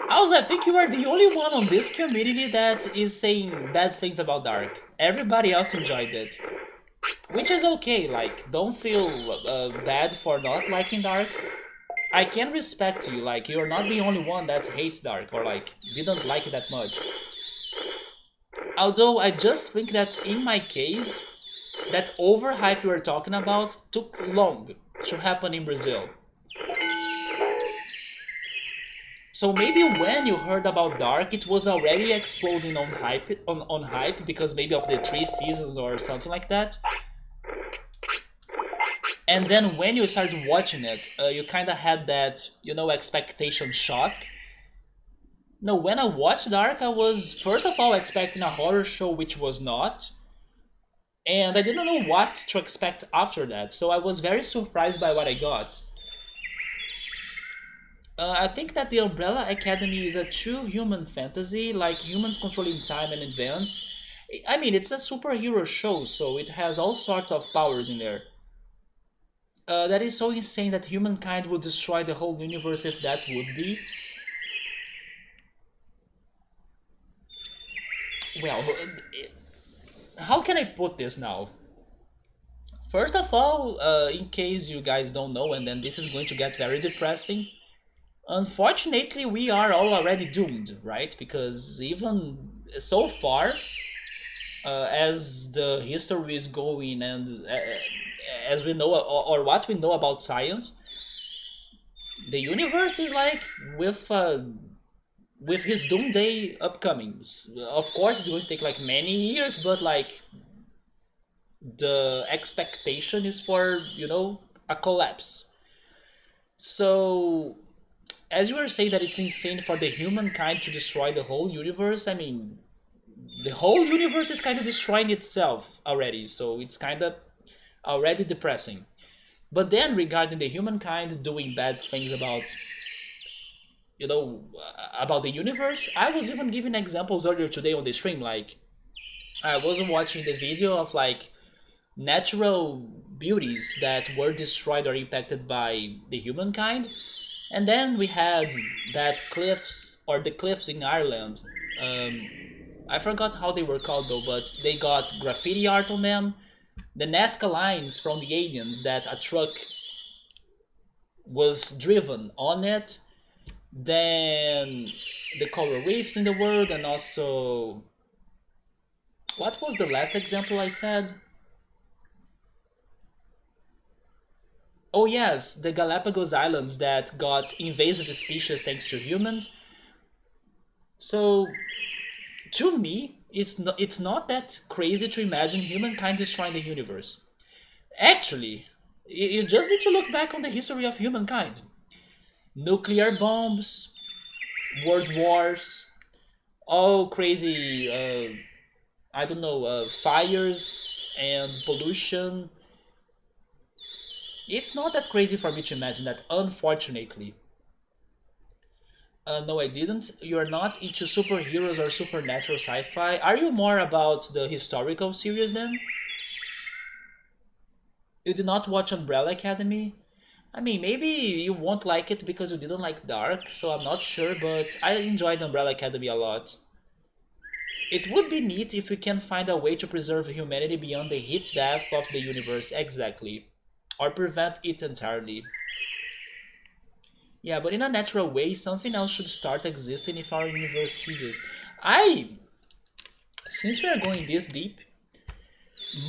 Also, I think you are the only one on this community that is saying bad things about Dark. Everybody else enjoyed it. which is okay. Like, don't feel bad for not liking dark. I can respect you. Like, you're not the only one that hates dark or like didn't like it that much. Although I just think that in my case, that overhype we were talking about took long to happen in Brazil. So maybe when you heard about Dark, it was already exploding on hype because maybe of the 3 seasons or something like that. And then when you started watching it, you kind of had that expectation shock. No, when I watched Dark, I was first of all expecting a horror show, which was not, and I didn't know what to expect after that. So I was very surprised by what I got. I think that the Umbrella Academy is a true human fantasy, like humans controlling time and events. I mean, it's a superhero show, so it has all sorts of powers in there. That is so insane that humankind would destroy the whole universe if that would be. Well, how can I put this now? First of all, in case you guys don't know, and then this is going to get very depressing, unfortunately, we are all already doomed, right? Because even so far, as the history is going and as we know or what we know about science, the universe is like with his doomsday upcoming. Of course, it's going to take like many years, but like the expectation is for a collapse. So as you were saying that it's insane for the humankind to destroy the whole universe, I mean, the whole universe is kind of destroying itself already, so it's kind of already depressing. But then regarding the humankind doing bad things about the universe, I was even giving examples earlier today on the stream. Like, I was watching the video of like natural beauties that were destroyed or impacted by the humankind. And then we had that cliffs or the cliffs in Ireland. Um, I forgot how they were called though, but they got graffiti art on them. The Nazca lines from the aliens that a truck was driven on it. Then the coral reefs in the world, and also what was the last example I said? Oh yes, the Galapagos Islands that got invasive species thanks to humans. So to me, it's not that crazy to imagine humankind destroying the universe. Actually, you just need to look back on the history of humankind. Nuclear bombs, world wars, all crazy, I don't know, fires and pollution. It's not that crazy for me to imagine that, unfortunately. No, I didn't. You're not into superheroes or supernatural sci-fi. Are you more about the historical series then? You did not watch Umbrella Academy? I mean, maybe you won't like it because you didn't like Dark, so I'm not sure, but I enjoyed Umbrella Academy a lot. It would be neat if we can find a way to preserve humanity beyond the heat death of the universe, exactly. Or prevent it entirely. Yeah, but in a natural way, something else should start existing if our universe ceases. Since we are going this deep,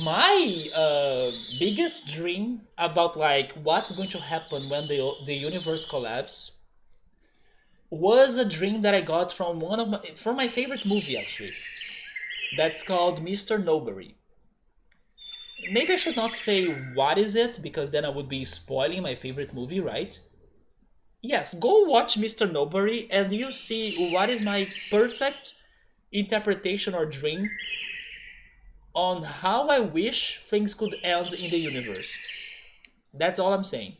my biggest dream about like what's going to happen when the universe collapse was a dream that I got from from my favorite movie actually. That's called Mr. Nobody. Maybe I should not say what is it because then I would be spoiling my favorite movie, right? Yes, go watch Mr. Nobody and you see what is my perfect interpretation or dream on how I wish things could end in the universe. That's all I'm saying.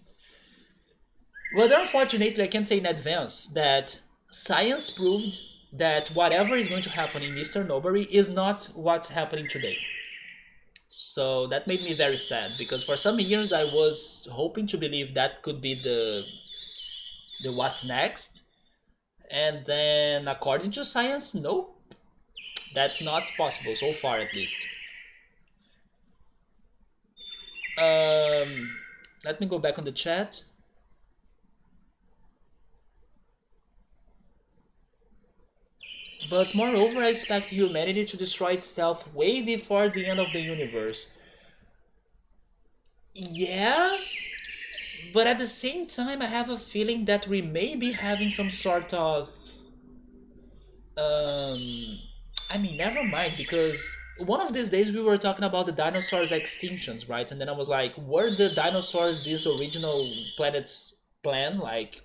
But unfortunately, I can say in advance that science proved that whatever is going to happen in Mr. Nobody is not what's happening today. So that made me very sad because for some years I was hoping to believe that could be the what's next. And then according to science, nope, that's not possible so far at least. Um, Let me go back on the chat. But moreover, I expect humanity to destroy itself way before the end of the universe. Yeah, but at the same time, I have a feeling that we may be having some sort of um never mind, because one of these days we were talking about the dinosaurs extinctions, right? And then I was like, were the dinosaurs this original planet's plan? Like,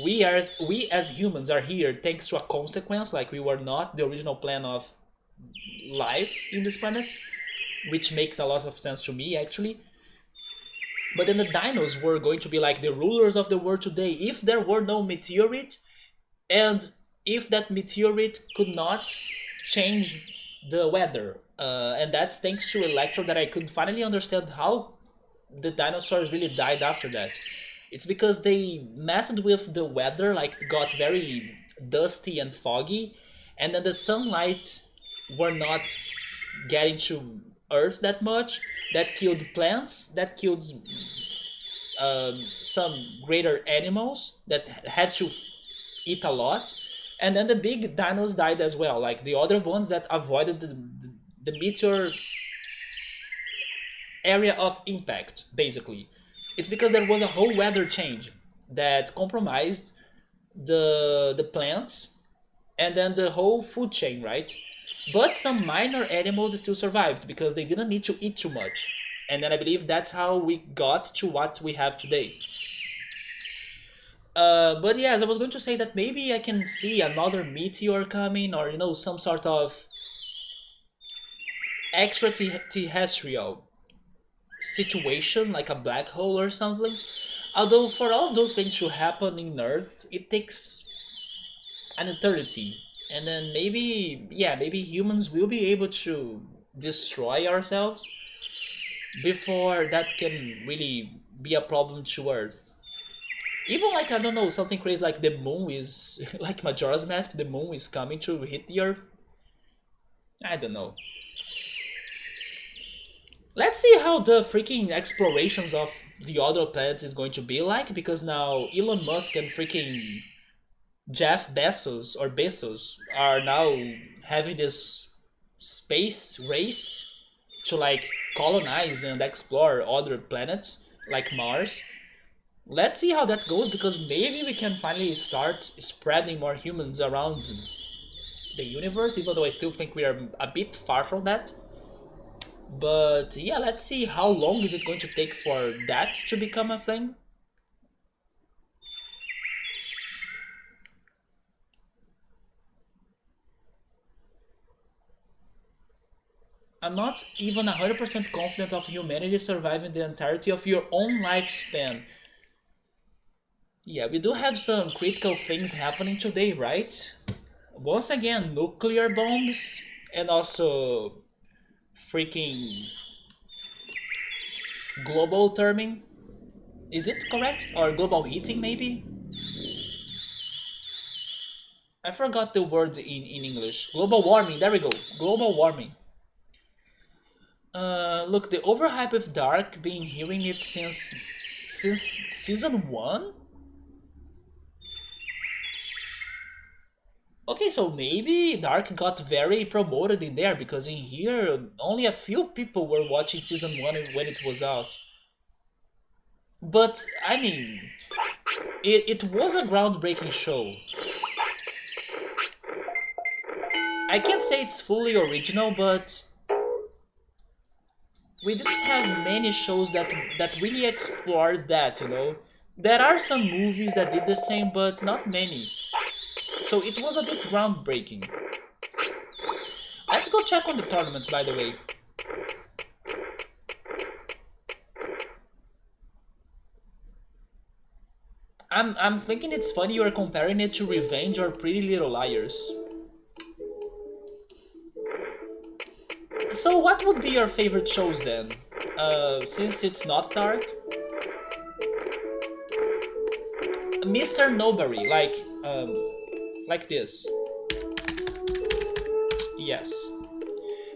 we as humans are here thanks to a consequence, like we were not the original plan of life in this planet, which makes a lot of sense to me actually. But then the dinos were going to be like the rulers of the world today if there were no meteorite, and if that meteorite could not change the weather. And that's thanks to Electro that I could finally understand how the dinosaurs really died after that. It's because they messed with the weather, like got very dusty and foggy, and then the sunlight were not getting to Earth that much. That killed plants, that killed some greater animals that had to eat a lot, and then the big dinos died as well, like the other ones that avoided the meteor area of impact. Basically, it's because there was a whole weather change that compromised the plants and then the whole food chain, right? But some minor animals still survived because they didn't need to eat too much, and then I believe that's how we got to what we have today. But yes, I was going to say that maybe I can see another meteor coming, or some sort of extraterrestrial situation, like a black hole or something. Although for all of those things to happen in Earth, it takes an eternity, and then maybe, yeah, maybe humans will be able to destroy ourselves before that can really be a problem to Earth. Even like, I don't know, something crazy like the moon is like Majora's Mask, the moon is coming to hit the Earth. I don't know. Let's see how the freaking explorations of the other planets is going to be like, because now Elon Musk and freaking Jeff Bezos or Bezos are now having this space race to like colonize and explore other planets like Mars. Let's see how that goes, because maybe we can finally start spreading more humans around the universe, even though I still think we are a bit far from that. But yeah, let's see how long is it going to take for that to become a thing. I'm not even 100% confident of humanity surviving the entirety of your own lifespan. Yeah, we do have some critical things happening today, right? Once again, nuclear bombs, and also freaking global warming. Is it correct? Or global heating, maybe? I forgot the word in English. Global warming, there we go. Global warming. Look, the overhype of Dark, been hearing it since season 1? Okay, so maybe Dark got very promoted in there, because in here only a few people were watching season 1 when it was out. But it was a groundbreaking show. I can't say it's fully original, but we didn't have many shows that really explored that. There are some movies that did the same, but not many. So it was a bit groundbreaking. Let's go check on the tournaments, by the way. I'm thinking it's funny you are comparing it to Revenge or Pretty Little Liars. So what would be your favorite shows then? Since it's not dark? Mr. Nobody, like this. Yes.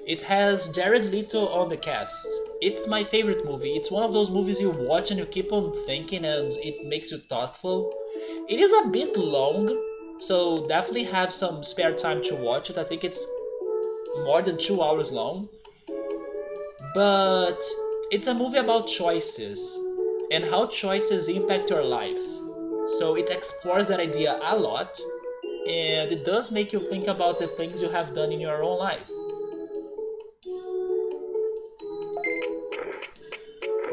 It has Jared Leto on the cast. It's my favorite movie. It's one of those movies you watch and you keep on thinking and it makes you thoughtful. It is a bit long, so definitely have some spare time to watch it. I think it's more than 2 hours long. But it's a movie about choices and how choices impact your life. So it explores that idea a lot, and it does make you think about the things you have done in your own life.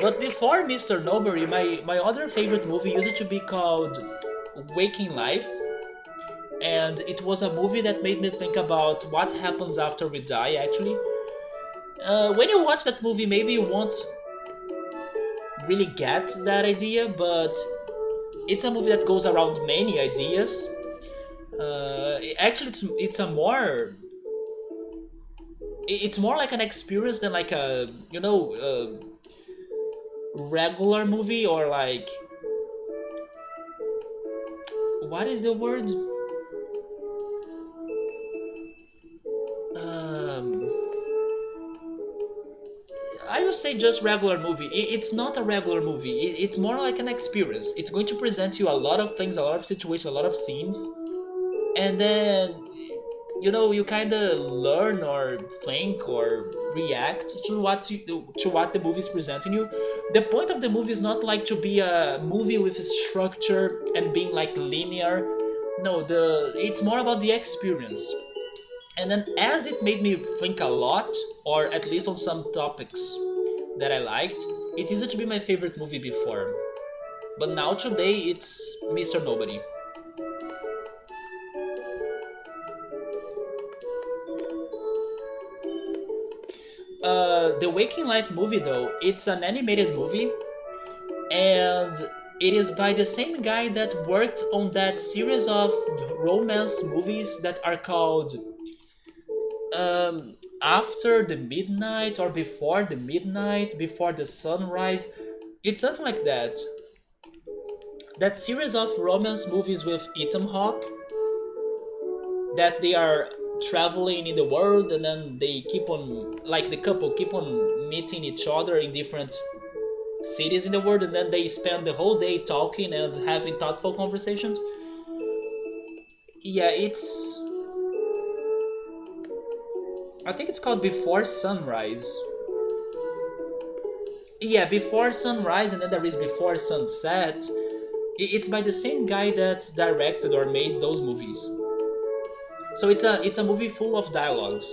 But before Mr. Nobody, my other favorite movie used to be called Waking Life, and it was a movie that made me think about what happens after we die, actually. When you watch that movie, maybe you won't really get that idea, but it's a movie that goes around many ideas. Actually, it's more like an experience than like a regular movie, or like, what is the word? Um, I would say just regular movie. It's not a regular movie. It's more like an experience. It's going to present you a lot of things, a lot of situations, a lot of scenes, and then you kind of learn or think or react to what the movie is presenting you. The point of the movie is not like to be a movie with a structure and being like linear. No, the it's more about the experience. And then as it made me think a lot, or at least on some topics that I liked, it used to be my favorite movie before. But now today it's Mr. Nobody. The Waking Life movie, though, it's an animated movie, and it is by the same guy that worked on that series of romance movies that are called After the Midnight or Before the Midnight, Before the Sunrise. It's something like that. That series of romance movies with Ethan Hawke, that they are traveling in the world and then they keep on, like the couple keep on meeting each other in different cities in the world, and then they spend the whole day talking and having thoughtful conversations. Yeah, I think it's called Before Sunrise. Yeah, Before Sunrise, and then there is Before Sunset. It's by the same guy that directed or made those movies. So it's a movie full of dialogues.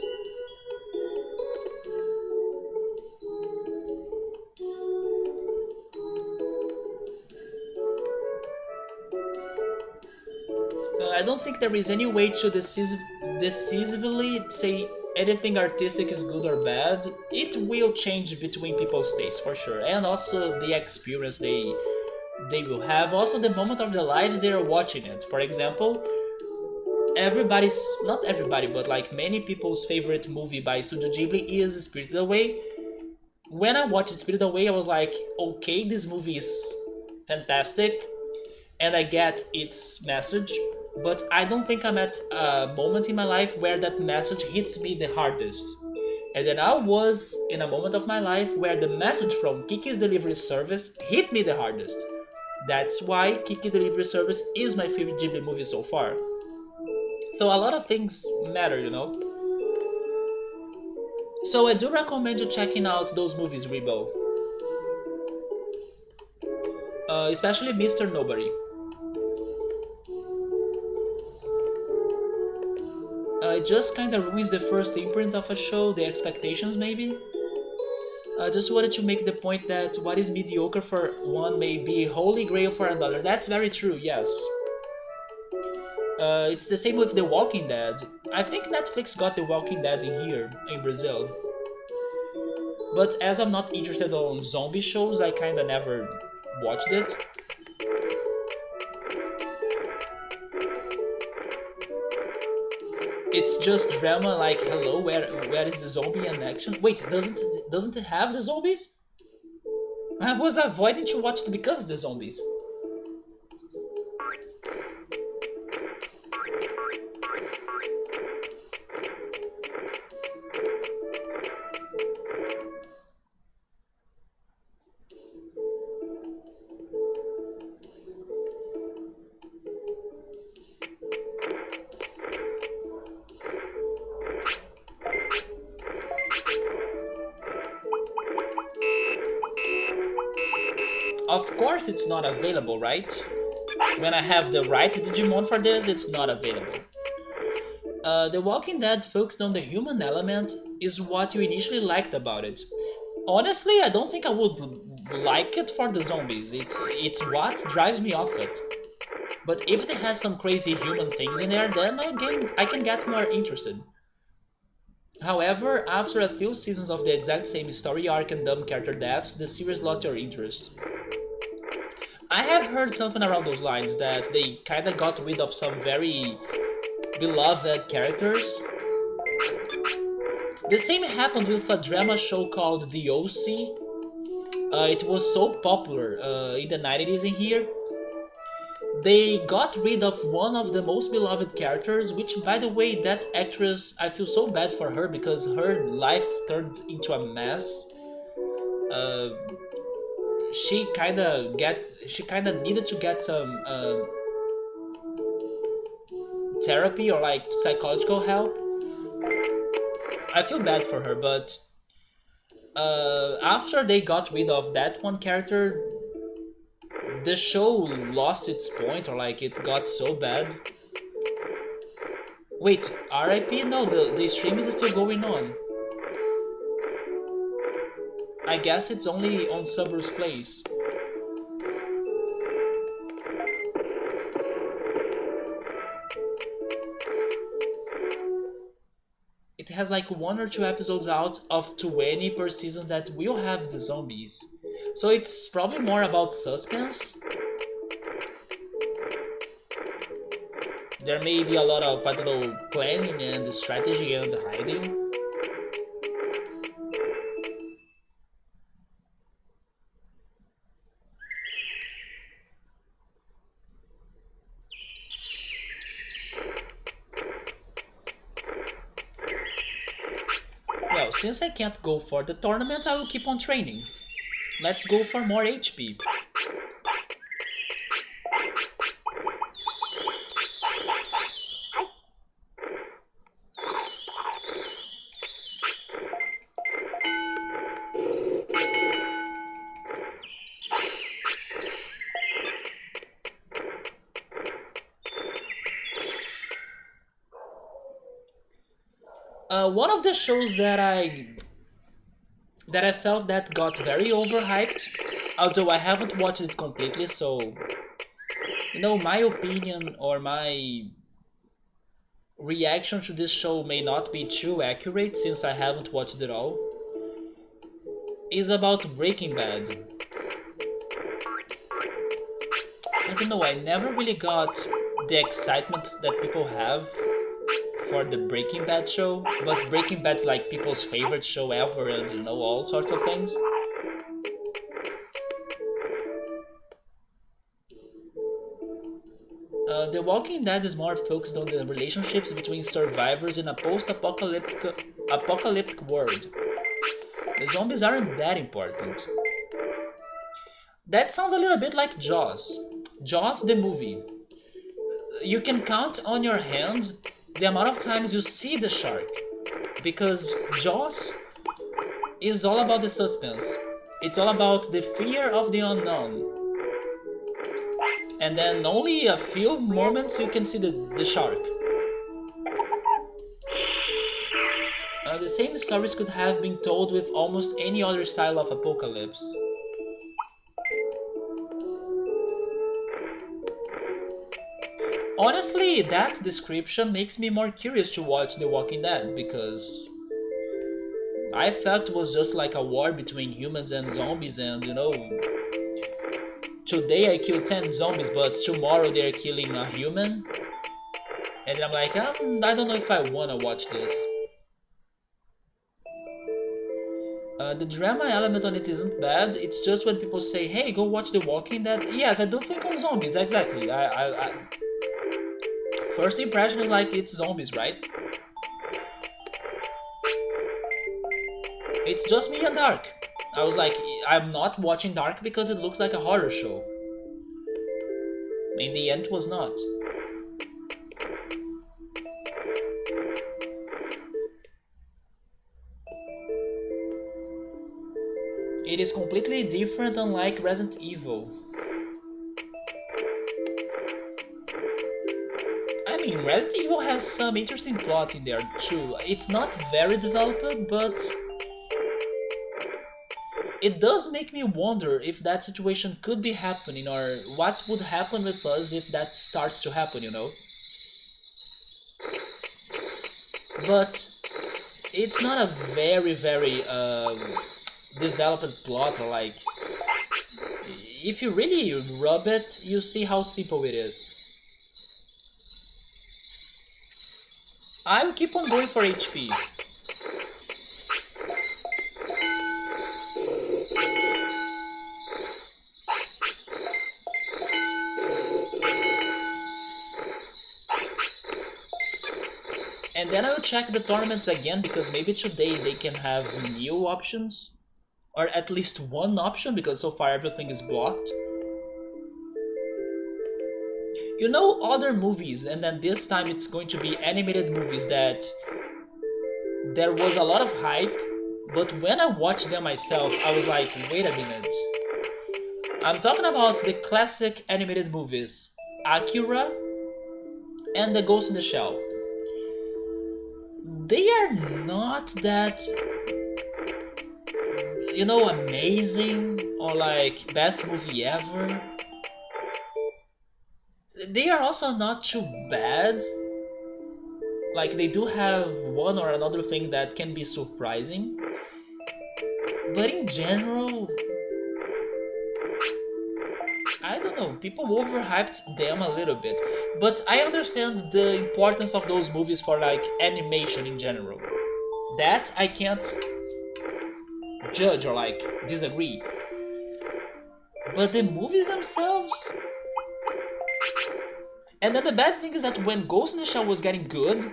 I don't think there is any way to decisively say anything artistic is good or bad. It will change between people's tastes for sure, and also the experience they will have. Also, the moment of their lives they are watching it. For example, everybody's not everybody, but like many people's favorite movie by Studio Ghibli is Spirited Away. When I watched Spirited Away, I was like, okay, this movie is fantastic, and I get its message, but I don't think I'm at a moment in my life where that message hits me the hardest. And then I was in a moment of my life where the message from Kiki's Delivery Service hit me the hardest. That's why Kiki Delivery Service is my favorite Ghibli movie so far. So a lot of things matter. So I do recommend you checking out those movies, Rebo. Especially Mr. Nobody. It just kinda ruins the first imprint of a show, the expectations maybe. Just wanted to make the point that what is mediocre for one may be holy grail for another. That's very true, yes. It's the same with The Walking Dead. I think Netflix got The Walking Dead in here, in Brazil. But as I'm not interested on zombie shows, I kinda never watched it. It's just drama like, hello, where is the zombie and action? Wait, doesn't it have the zombies? I was avoiding to watch it because of the zombies. Of course it's not available, right? When I have the right Digimon for this, it's not available. The Walking Dead focused on the human element is what you initially liked about it. Honestly, I don't think I would like it for the zombies. It's what drives me off it. But if it has some crazy human things in there, then again I can get more interested. However, after a few seasons of the exact same story arc and dumb character deaths, the series lost your interest. I have heard something around those lines that they kinda got rid of some very beloved characters. The same happened with a drama show called The OC. It was so popular in the 90s in here. They got rid of one of the most beloved characters, which by the way, that actress, I feel so bad for her because her life turned into a mess. Uh, she kinda needed to get some therapy or like psychological help. I feel bad for her, but after they got rid of that one character, the show lost its point, or like it got so bad. Wait, RIP? No, the stream is still going on. I guess it's only on Subur's Place. It has like 1 or 2 episodes out of 20 per season that will have the zombies. So it's probably more about suspense. There may be a lot of, I don't know, planning and strategy and hiding. Well, since I can't go for the tournament, I will keep on training. Let's go for more HP. One of the shows that I felt that got very overhyped, although I haven't watched it completely, so my opinion or my reaction to this show may not be too accurate since I haven't watched it all, is about Breaking Bad. I don't know, I never really got the excitement that people have for the Breaking Bad show, but Breaking Bad's like people's favorite show ever and all sorts of things. The Walking Dead is more focused on the relationships between survivors in a post-apocalyptic world. The zombies aren't that important. That sounds a little bit like Jaws. Jaws the movie. You can count on your hand the amount of times you see the shark, because Jaws is all about the suspense. It's all about the fear of the unknown. And then only a few moments you can see the shark. The same stories could have been told with almost any other style of apocalypse. Honestly, that description makes me more curious to watch The Walking Dead, because I felt it was just like a war between humans and zombies, and today I kill 10 zombies, but tomorrow they're killing a human. And I'm like, I don't know if I wanna watch this. The drama element on it isn't bad, it's just when people say, hey, go watch The Walking Dead. Yes, I do think on zombies, exactly. First impression is like, it's zombies, right? It's just me and Dark. I was like, I'm not watching Dark because it looks like a horror show. In the end, it was not. It is completely different, unlike Resident Evil. I mean, Resident Evil has some interesting plot in there too. It's not very developed, but it does make me wonder if that situation could be happening, or what would happen with us if that starts to happen, you know? But it's not a very developed plot, or like, if you really rub it, you see how simple it is. I will keep on going for HP. And then I will check the tournaments again, because maybe today they can have new options. Or at least one option, because so far everything is blocked. You know, other movies, and then this time it's going to be animated movies that there was a lot of hype, but when I watched them myself, I was like, wait a minute. I'm talking about the classic animated movies, Akira and The Ghost in the Shell. They are not that, you know, amazing or like best movie ever. They are also not too bad. Like, they do have one or another thing that can be surprising. But in general, I don't know, people overhyped them a little bit. But I understand the importance of those movies for like animation in general. That I can't judge or like disagree. But the movies themselves. And then the bad thing is that when Ghost in the Shell was getting good,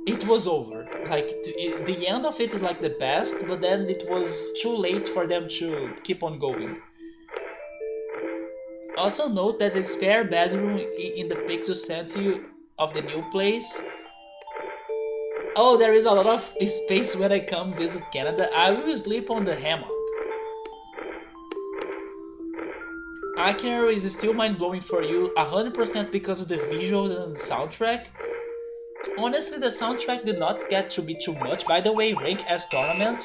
it was over. Like, the end of it is like the best, but then it was too late for them to keep on going. Also note that the spare bedroom in the pixel center of the new place. Oh, there is a lot of space when I come visit Canada. I will sleep on the hammock. Akira is still mind-blowing for you 100% because of the visuals and the soundtrack. Honestly, the soundtrack did not get to be too much. By the way, Rank S Tournament.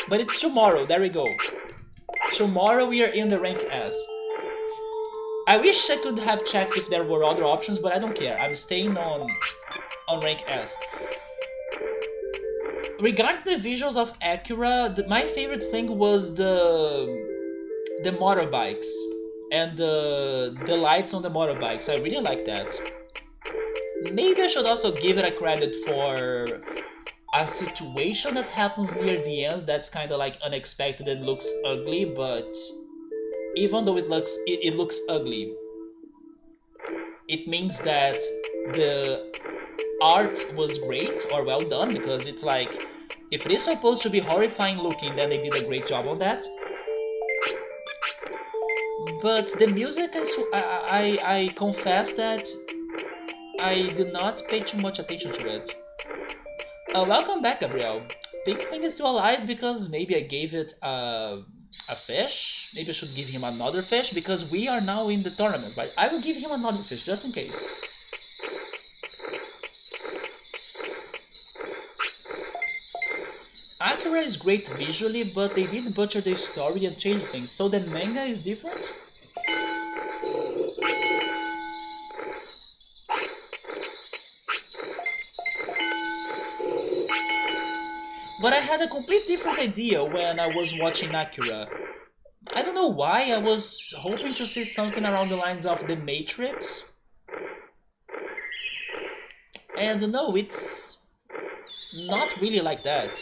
But it's tomorrow, there we go. Tomorrow we are in the Rank S. I wish I could have checked if there were other options, but I don't care. I'm staying on Rank S. Regarding the visuals of Acura, my favorite thing was the motorbikes and the lights on the motorbikes. I really like that. Maybe I should also give it a credit for a situation that happens near the end that's kind of like unexpected and looks ugly, but even though it looks ugly, it means that the art was great or well done, because it's like, if it is supposed to be horrifying looking, then they did a great job on that. But the music, I confess that I did not pay too much attention to it. Welcome back, Gabriel. Big Thing is still alive because maybe I gave it a fish. Maybe I should give him another fish, because we are now in the tournament, but I will give him another fish just in case. Akira is great visually, but they did butcher the story and change things, so the manga is different? But I had a complete different idea when I was watching Akira. I don't know why, I was hoping to see something around the lines of The Matrix. And no, it's not really like that.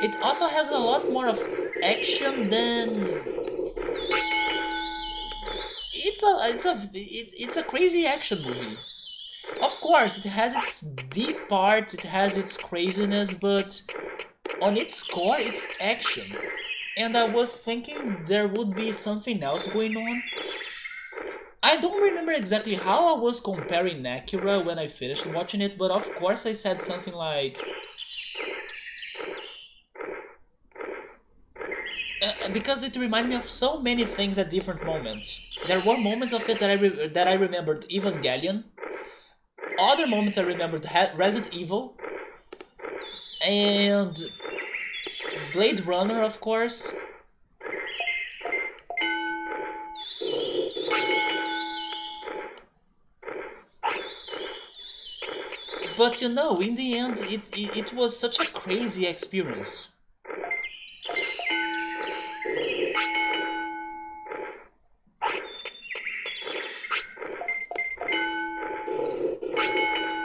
It also has a lot more of action than... It's a crazy action movie. Of course, it has its deep parts, it has its craziness, but on its core, it's action. And I was thinking there would be something else going on. I don't remember exactly how I was comparing Akira when I finished watching it, but of course I said something like... because it reminded me of so many things at different moments. There were moments of it that that I remembered Evangelion. Other moments I remembered Resident Evil and Blade Runner, of course. But you know, in the end, it was such a crazy experience.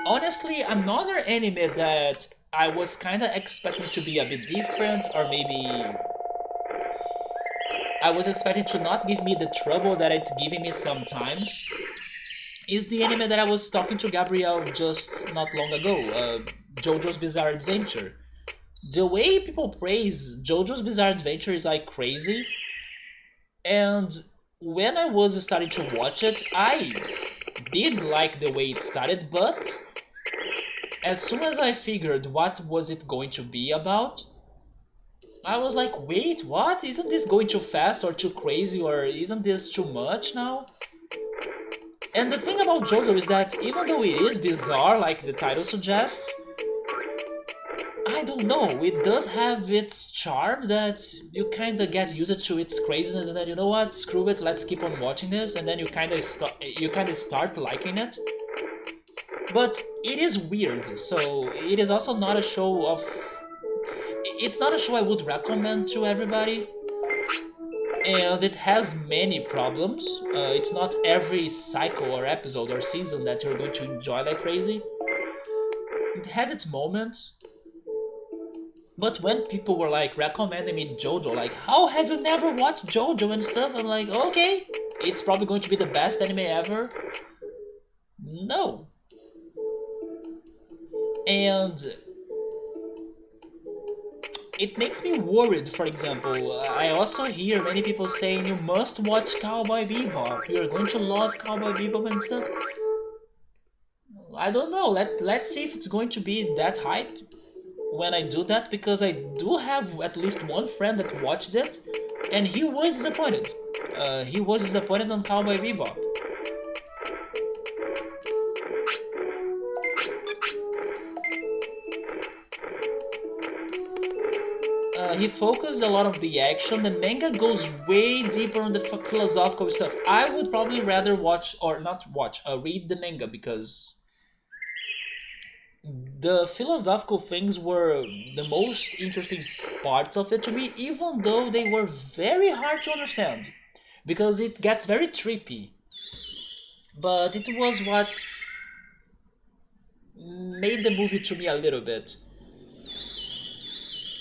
Honestly, another anime that I was kinda expecting to be a bit different, or maybe I was expecting to not give me the trouble that it's giving me sometimes, is the anime that I was talking to Gabrielle just not long ago, JoJo's Bizarre Adventure. The way people praise JoJo's Bizarre Adventure is like crazy, and when I was starting to watch it, I did like the way it started, but as soon as I figured what was it going to be about, I was like, wait, what? Isn't this going too fast or too crazy or isn't this too much now? And the thing about JoJo is that even though it is bizarre, like the title suggests, I don't know, it does have its charm that you kinda get used to its craziness and then you know what, screw it, let's keep on watching this, and then you kinda start liking it. But it is weird, so it is also not a show of... It's not a show I would recommend to everybody, and it has many problems. It's not every cycle or episode or season that you're going to enjoy like crazy. It has its moments, but when people were like recommending me JoJo, like, how have you never watched JoJo and stuff? I'm like, okay, it's probably going to be the best anime ever. No. And it makes me worried, for example. I also hear many people saying you must watch Cowboy Bebop. You're going to love Cowboy Bebop and stuff. I don't know. Let's see if it's going to be that hype when I do that, because I do have at least one friend that watched it, and he was disappointed. He was disappointed on Cowboy Bebop. He focused a lot of the action. The manga goes way deeper on the philosophical stuff. I would probably rather watch, or not watch, read the manga, because the philosophical things were the most interesting parts of it to me, even though they were very hard to understand, because it gets very trippy. But it was what made the movie to me a little bit.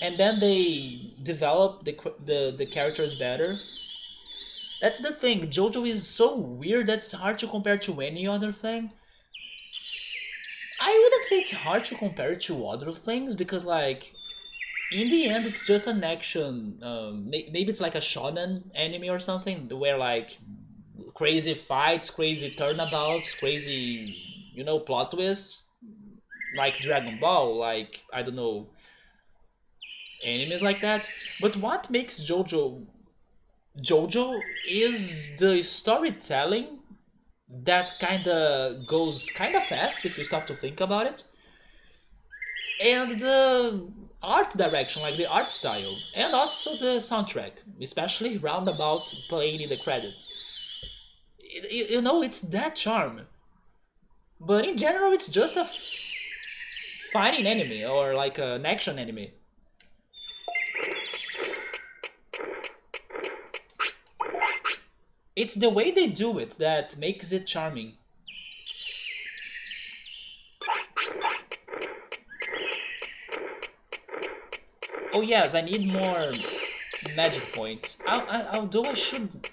And then they developed the characters better. That's the thing. JoJo is so weird that it's hard to compare to any other thing. I wouldn't say it's hard to compare it to other things because, like, in the end, it's just an action. Maybe it's like a shonen anime or something where, like, crazy fights, crazy turnabouts, crazy, plot twists, like Dragon Ball, like, I don't know, animes like that. But what makes JoJo is the storytelling that kinda goes kinda fast if you stop to think about it, and the art direction, like the art style, and also the soundtrack, especially Roundabout playing in the credits. It's that charm. But in general, it's just a fighting anime or like an action anime. It's the way they do it that makes it charming. Oh yes, I need more magic points. Although I should...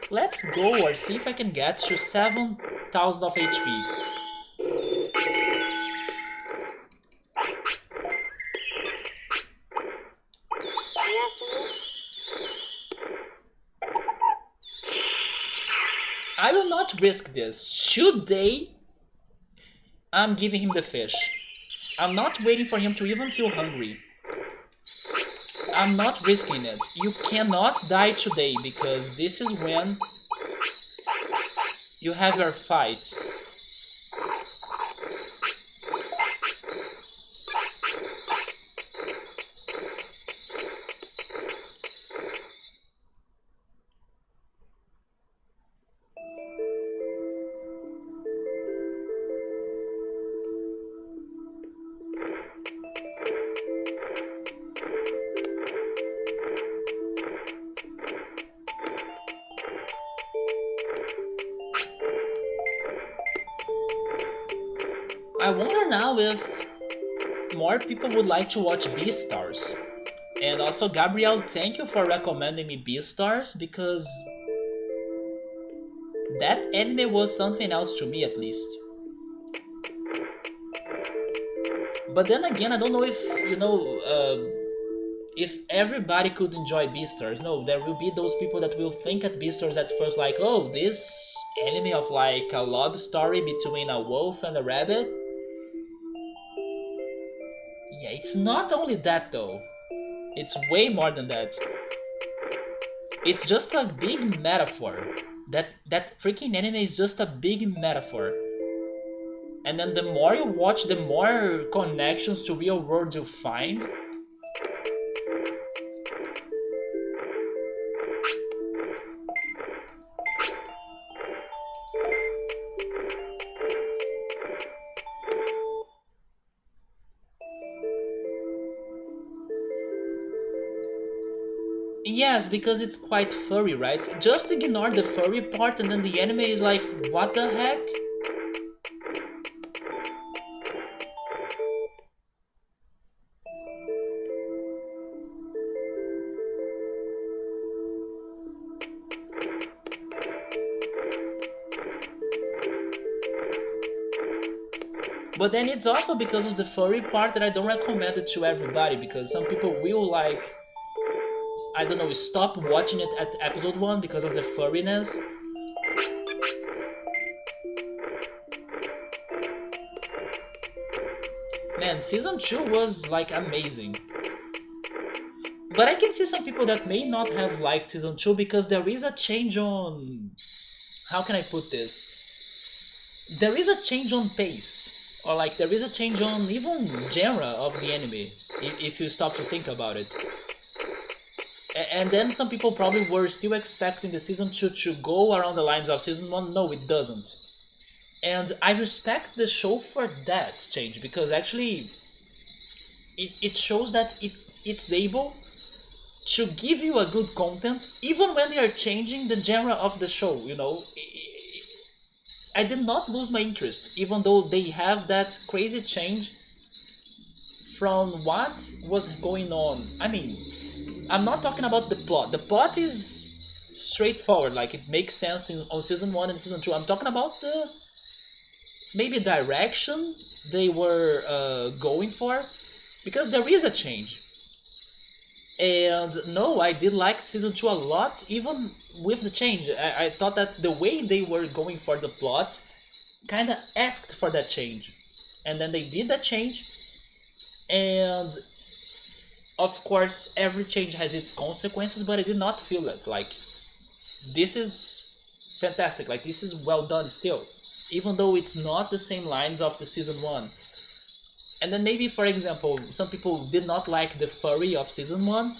Let's go or see if I can get to 7,000 of HP. I will not risk this. Should they... I'm giving him the fish. I'm not waiting for him to even feel hungry. I'm not risking it. You cannot die today because this is when you have your fight. I wonder now if more people would like to watch Beastars. And also, Gabriel, thank you for recommending me Beastars because that anime was something else to me at least. But then again, I don't know if, if everybody could enjoy Beastars. No, there will be those people that will think at Beastars at first like, oh, this anime of like a love story between a wolf and a rabbit. Yeah, it's not only that though. It's way more than that. It's just a big metaphor. That freaking anime is just a big metaphor. And then the more you watch, the more connections to real world you find. Yes, because it's quite furry, right? Just ignore the furry part and then the anime is like, what the heck? But then it's also because of the furry part that I don't recommend it to everybody because some people will like, I don't know, stop watching it at episode 1 because of the furriness. Man, season 2 was like amazing. But I can see some people that may not have liked season 2 because there is a change on... How can I put this? There is a change on pace. Or like there is a change on even genre of the anime. If you stop to think about it. And then some people probably were still expecting the season 2 to go around the lines of season 1. No, it doesn't. And I respect the show for that change because actually it shows that it's able to give you a good content even when they are changing the genre of the show, you know. I did not lose my interest even though they have that crazy change from what was going on. I mean, I'm not talking about the plot. The plot is straightforward, like it makes sense on season 1 and season 2. I'm talking about the maybe direction they were going for because there is a change. And no, I did like season 2 a lot, even with the change. I thought that the way they were going for the plot kind of asked for that change. And then they did that change. And of course, every change has its consequences, but I did not feel it. Like, this is fantastic. Like, this is well done still. Even though it's not the same lines of the season 1. And then maybe, for example, some people did not like the furry of season 1.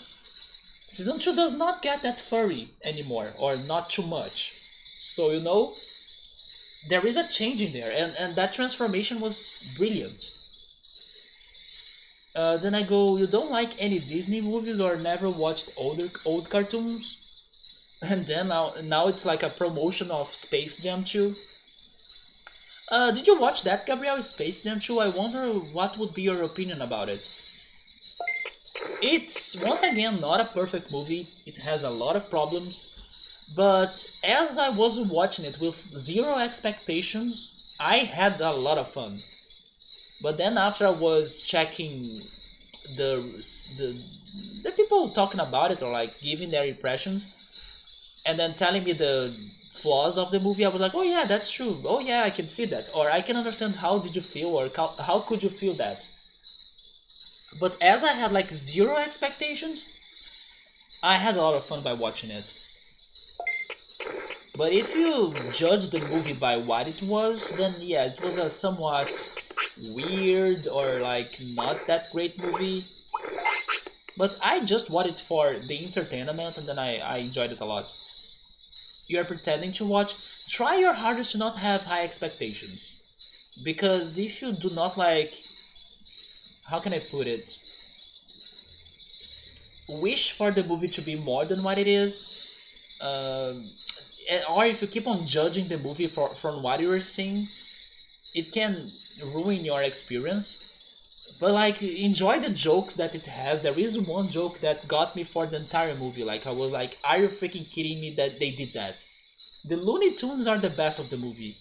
Season 2 does not get that furry anymore, or not too much. So, you know, there is a change in there, and that transformation was brilliant. Then I go, you don't like any Disney movies or never watched old cartoons? And then now it's like a promotion of Space Jam 2. Did you watch that, Gabriel? Space Jam 2? I wonder what would be your opinion about it. It's, once again, not a perfect movie. It has a lot of problems. But as I was watching it with zero expectations, I had a lot of fun. But then after I was checking the the, the people talking about it or like giving their impressions, and then telling me the flaws of the movie, I was like, oh yeah, that's true. Oh yeah, I can see that. Or I can understand how did you feel or how could you feel that. But as I had like zero expectations, I had a lot of fun by watching it. But if you judge the movie by what it was, then yeah, it was a somewhat weird or like not that great movie. But I just watched it for the entertainment and then I enjoyed it a lot. You're pretending to watch, try your hardest to not have high expectations. Because if you do not like, how can I put it? Wish for the movie to be more than what it is, um, or if you keep on judging the movie from what you're seeing, it can ruin your experience. But like, enjoy the jokes that it has. There is one joke that got me for the entire movie. Like, I was like, are you freaking kidding me that they did that? The Looney Tunes are the best of the movie.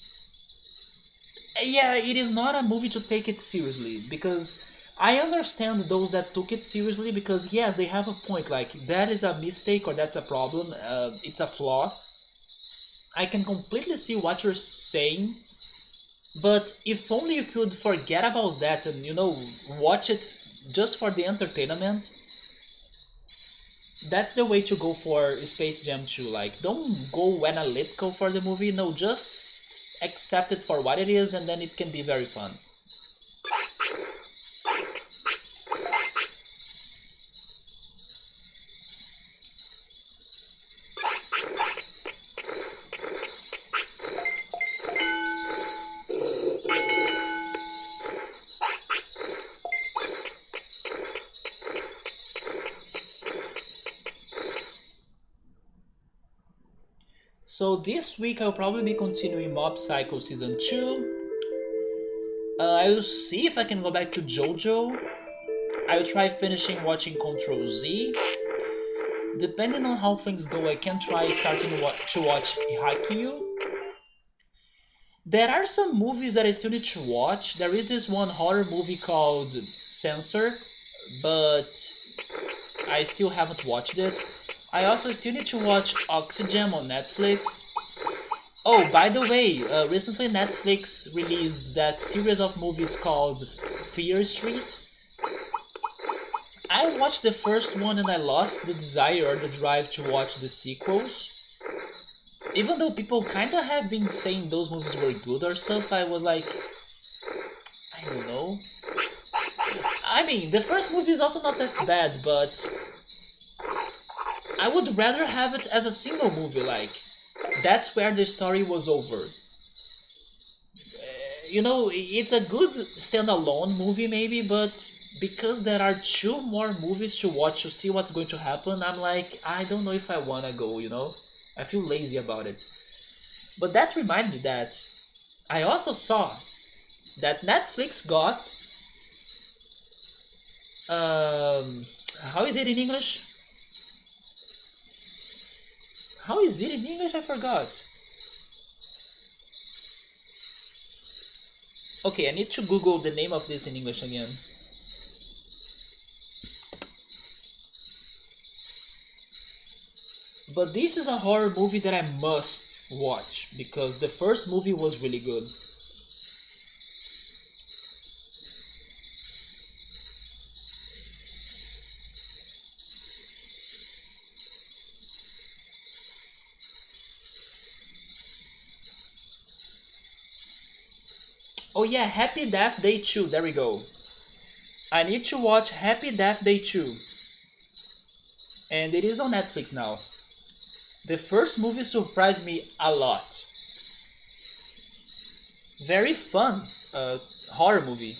Yeah, it is not a movie to take it seriously because I understand those that took it seriously because yes, they have a point. Like, that is a mistake or that's a problem. It's a flaw. I can completely see what you're saying, but if only you could forget about that and watch it just for the entertainment. That's the way to go for Space Jam 2. Like, don't go analytical for the movie. No, just accept it for what it is, and then it can be very fun. So this week I'll probably be continuing Mob Psycho Season 2. I will see if I can go back to JoJo. I will try finishing watching Control Z. Depending on how things go, I can try starting to watch Haikyuu. There are some movies that I still need to watch. There is this one horror movie called Censor, but I still haven't watched it. I also still need to watch Oxygen on Netflix. Oh, by the way, recently Netflix released that series of movies called Fear Street. I watched the first one and I lost the desire or the drive to watch the sequels. Even though people kinda have been saying those movies were good or stuff, I was like, I don't know. I mean, the first movie is also not that bad, but I would rather have it as a single movie, like, that's where the story was over. It's a good standalone movie maybe, but because there are two more movies to watch to see what's going to happen, I'm like, I don't know if I wanna go. I feel lazy about it. But that reminded me that I also saw that Netflix got um how is it in English? How is it in English? I forgot. Okay, I need to Google the name of this in English again. But this is a horror movie that I must watch because the first movie was really good. Oh yeah, Happy Death Day 2, there we go. I need to watch Happy Death Day 2. And it is on Netflix now. The first movie surprised me a lot. Very fun horror movie.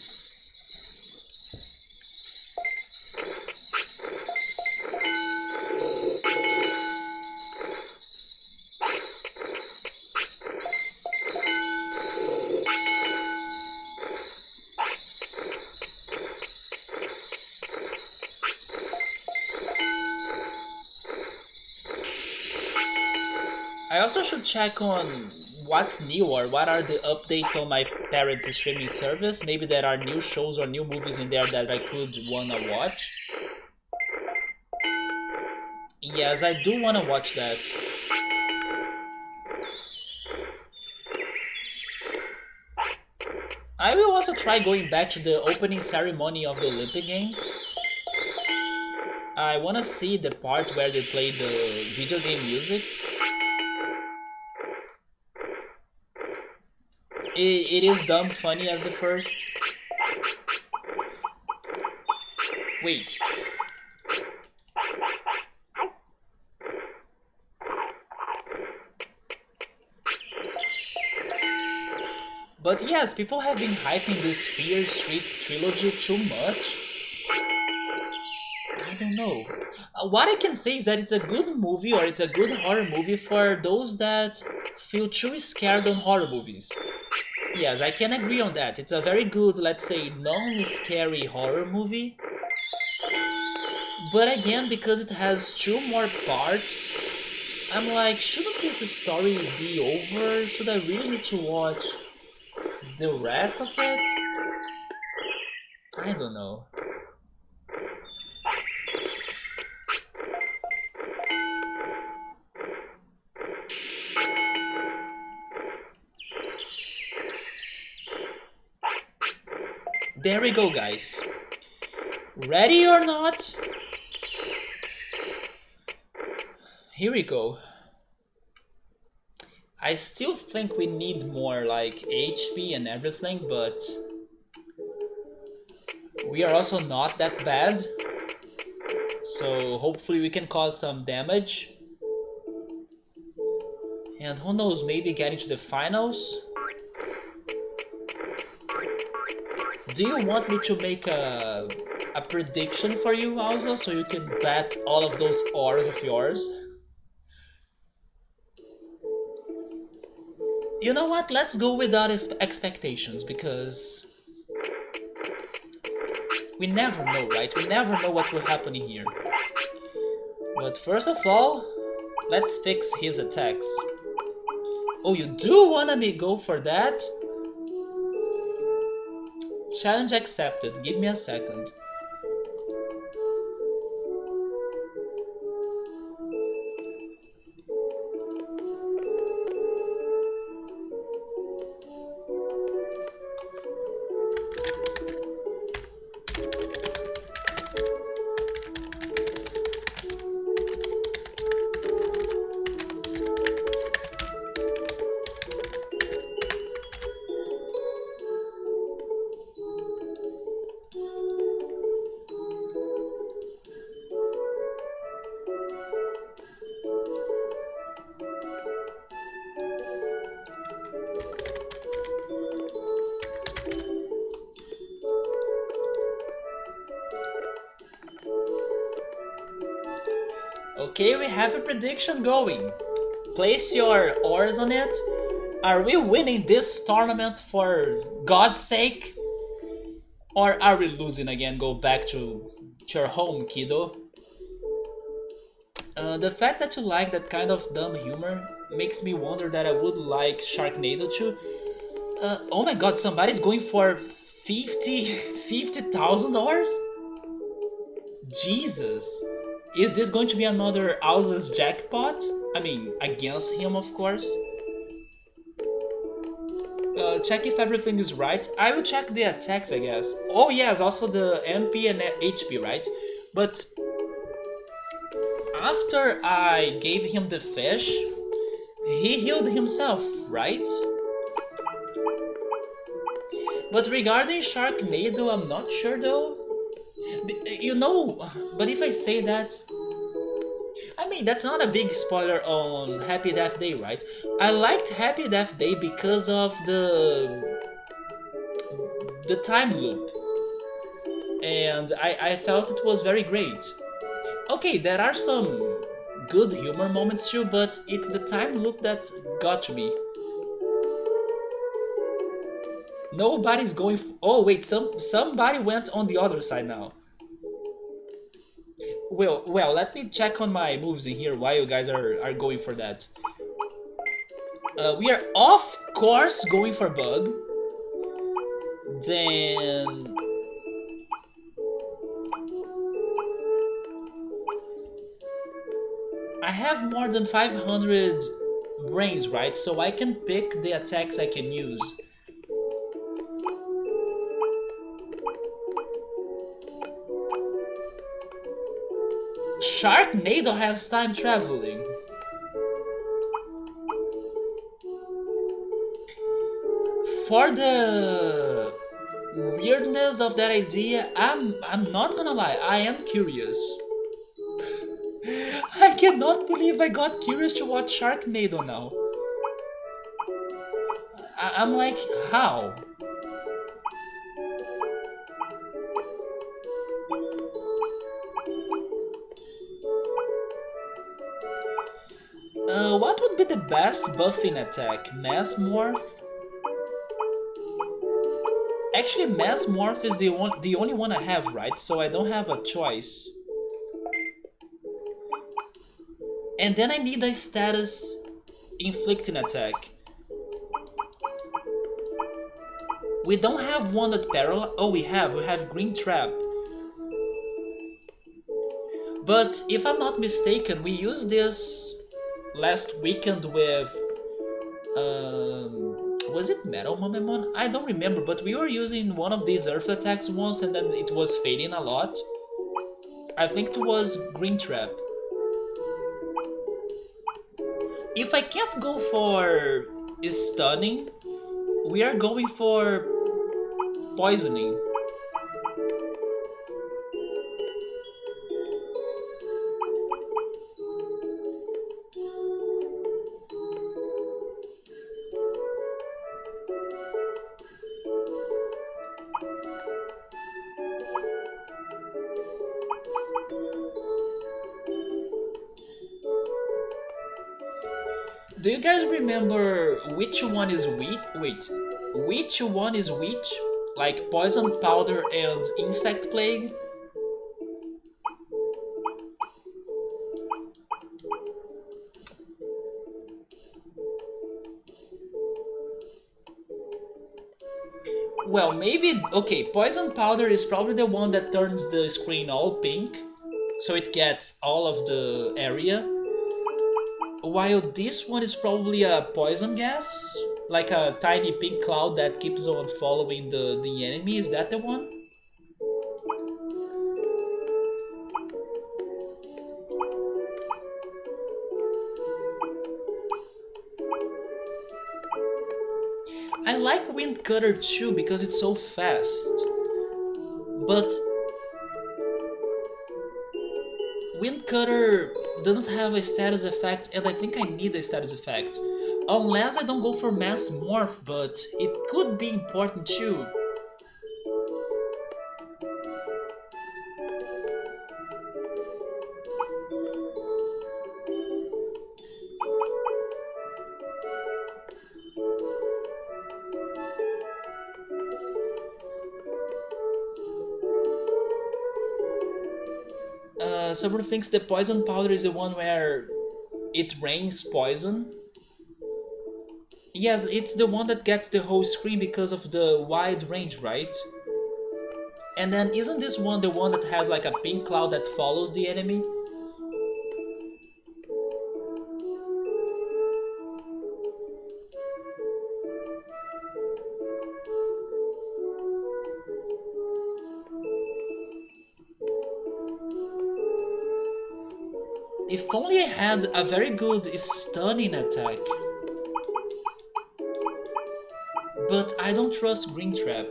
I also should check on what's new or what are the updates on my parents' streaming service. Maybe there are new shows or new movies in there that I could wanna watch. Yes, I do wanna watch that. I will also try going back to the opening ceremony of the Olympic Games. I wanna see the part where they play the video game music. It is dumb funny as the first. Wait. But yes, people have been hyping this Fear Street trilogy too much. I don't know. What I can say is that it's a good movie, or it's a good horror movie for those that feel too scared on horror movies. Yes, I can agree on that. It's a very good, let's say, non-scary horror movie. But again, because it has two more parts, I'm like, shouldn't this story be over? Should I really need to watch the rest of it? I don't know. There we go, guys. Ready or not? Here we go. I still think we need more like HP and everything, but we are also not that bad. So hopefully we can cause some damage. And who knows, maybe get into the finals? Do you want me to make a prediction for you also, so you can bet all of those ores of yours? You know what, let's go without expectations, because we never know, right? We never know what will happen here. But first of all, let's fix his attacks. Oh, you do wanna me go for that? Challenge accepted. Give me a second. Okay, we have a prediction going. Place your ores on it. Are we winning this tournament for God's sake? Or are we losing again? Go back to your home, kiddo. The fact that you like that kind of dumb humor makes me wonder that I would like Sharknado too. Oh my god, somebody's going for 50,000 dollars? Jesus. Is this going to be another Ausa's jackpot? I mean, against him, of course. Check if everything is right. I will check the attacks, I guess. Oh yes, also the MP and HP, right? But after I gave him the fish, he healed himself, right? But regarding Sharknado, I'm not sure though. You know, but if I say that, I mean, that's not a big spoiler on Happy Death Day, right? I liked Happy Death Day because of the time loop, and I felt it was very great. Okay, there are some good humor moments too, but it's the time loop that got me. Nobody's going. Oh wait, somebody went on the other side now. Well, let me check on my moves in here while you guys are going for that. We are of course going for bug. Then I have more than 500 brains, right? So I can pick the attacks I can use. Sharknado has time traveling. For the weirdness of that idea, I'm not gonna lie, I am curious. I cannot believe I got curious to watch Sharknado now. I'm like, how? What would be the best buffing attack? Mass Morph? Actually, Mass Morph is the only one I have, right? So I don't have a choice. And then I need a status inflicting attack. We don't have one that parallel. Oh, we have Green Trap. But if I'm not mistaken, we used this last weekend with was it Metal Momemon? I don't remember, but we were using one of these earth attacks once and then it was fading a lot. I think it was Green Trap. If I can't go for stunning, we are going for poisoning. Do you guys remember which one is which? Wait, which one is which? Like Poison Powder and Insect Plague? Well, maybe, okay, Poison Powder is probably the one that turns the screen all pink, so it gets all of the area. While this one is probably a poison gas, like a tiny pink cloud that keeps on following the enemy. Is that the one? I like Wind Cutter too because it's so fast. But Wind Cutter doesn't have a status effect, and I think I need a status effect. Unless I don't go for Mass Morph, but it could be important too. Someone thinks the Poison Powder is the one where it rains poison. Yes, it's the one that gets the whole screen because of the wide range, right? And then isn't this one the one that has like a pink cloud that follows the enemy? If only I had a very good stunning attack. But I don't trust Green Trap.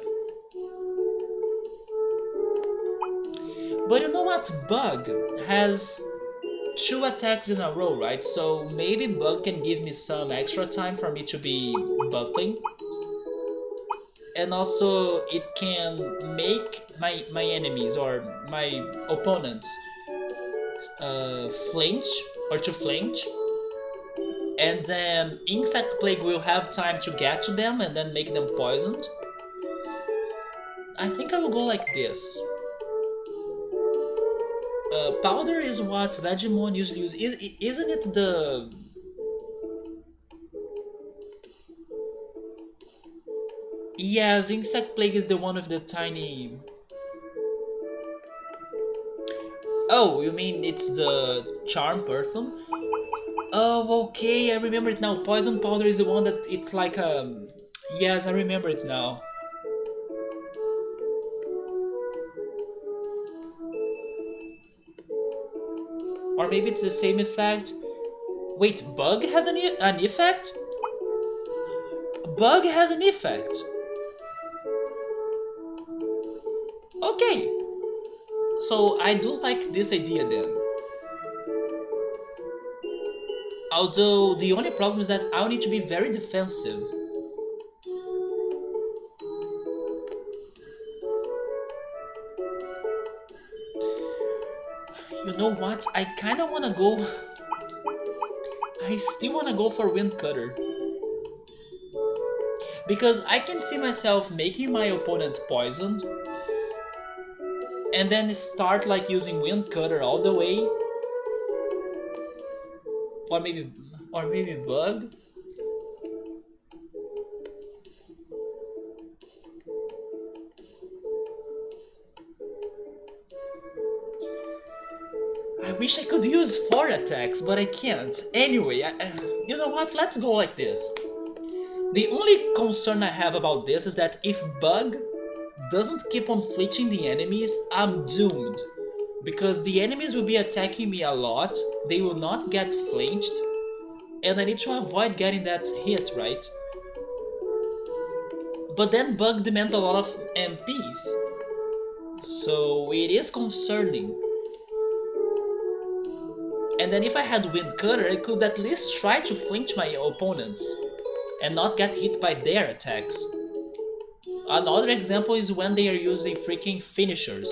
But you know what? Bug has 2 attacks in a row, right? So maybe Bug can give me some extra time for me to be buffing. And also it can make my enemies or my opponents flinch or to flinch. And then Insect Plague will have time to get to them and then make them poisoned. I think I will go like this. Powder is what Vegemon usually use. Isn't it the... Yes, Insect Plague is the one with the tiny... Oh, you mean it's the Charm Perfume? Oh, okay, I remember it now. Poison Powder is the one that it's like Yes, I remember it now. Or maybe it's the same effect. Wait, Bug has an effect? Bug has an effect. Okay. So I do like this idea then. Although the only problem is that I'll need to be very defensive. You know what? I kinda wanna go... I still wanna go for Wind Cutter. Because I can see myself making my opponent poisoned and then start like using Wind Cutter all the way. Or maybe Bug. I wish I could use 4 attacks, but I can't. Anyway, you know what? Let's go like this. The only concern I have about this is that if Bug doesn't keep on flinching the enemies, I'm doomed. Because the enemies will be attacking me a lot, they will not get flinched, and I need to avoid getting that hit, right? But then Bug demands a lot of MPs, so it is concerning. And then if I had Wind Cutter, I could at least try to flinch my opponents and not get hit by their attacks. Another example is when they are using freaking finishers.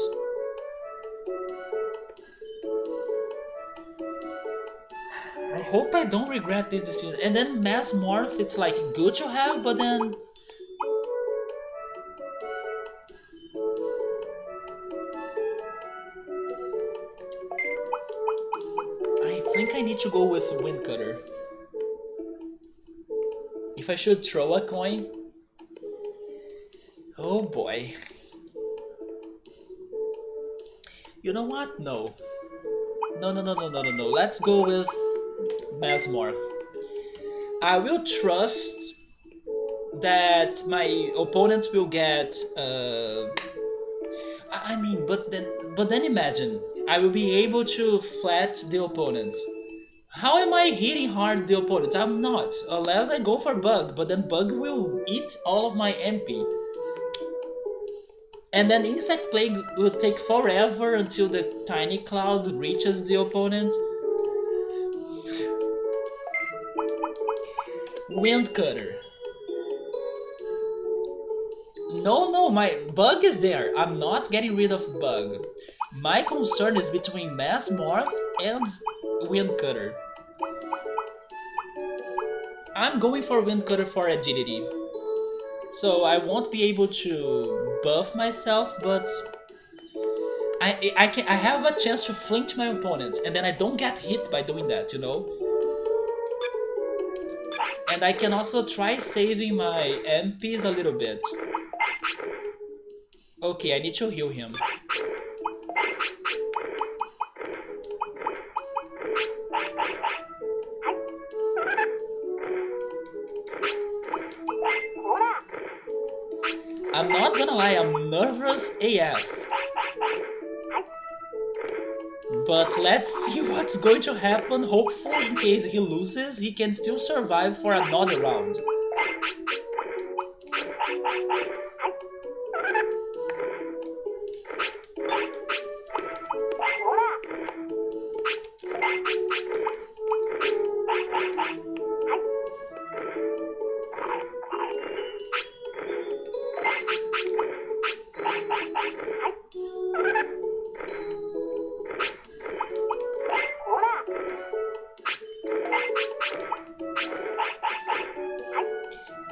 I hope I don't regret this decision. And then Mass Morph, it's like good to have, but then... I think I need to go with Wind Cutter. If I should throw a coin... Oh boy. You know what? No. No. Let's go with Mass Morph. I will trust that my opponents will get... I mean, but then imagine, I will be able to flat the opponent. How am I hitting hard the opponent? I'm not, unless I go for Bug, but then Bug will eat all of my MP. And then Insect Plague will take forever until the Tiny Cloud reaches the opponent. Wind Cutter. No, my Bug is there. I'm not getting rid of Bug. My concern is between Mass Morph and Wind Cutter. I'm going for Wind Cutter for agility. So I won't be able to buff myself, but I have a chance to flinch my opponent, and then I don't get hit by doing that, you know? And I can also try saving my MPs a little bit. Okay, I need to heal him. I'm not gonna lie, I'm nervous AF. But let's see what's going to happen. Hopefully, in case he loses, he can still survive for another round.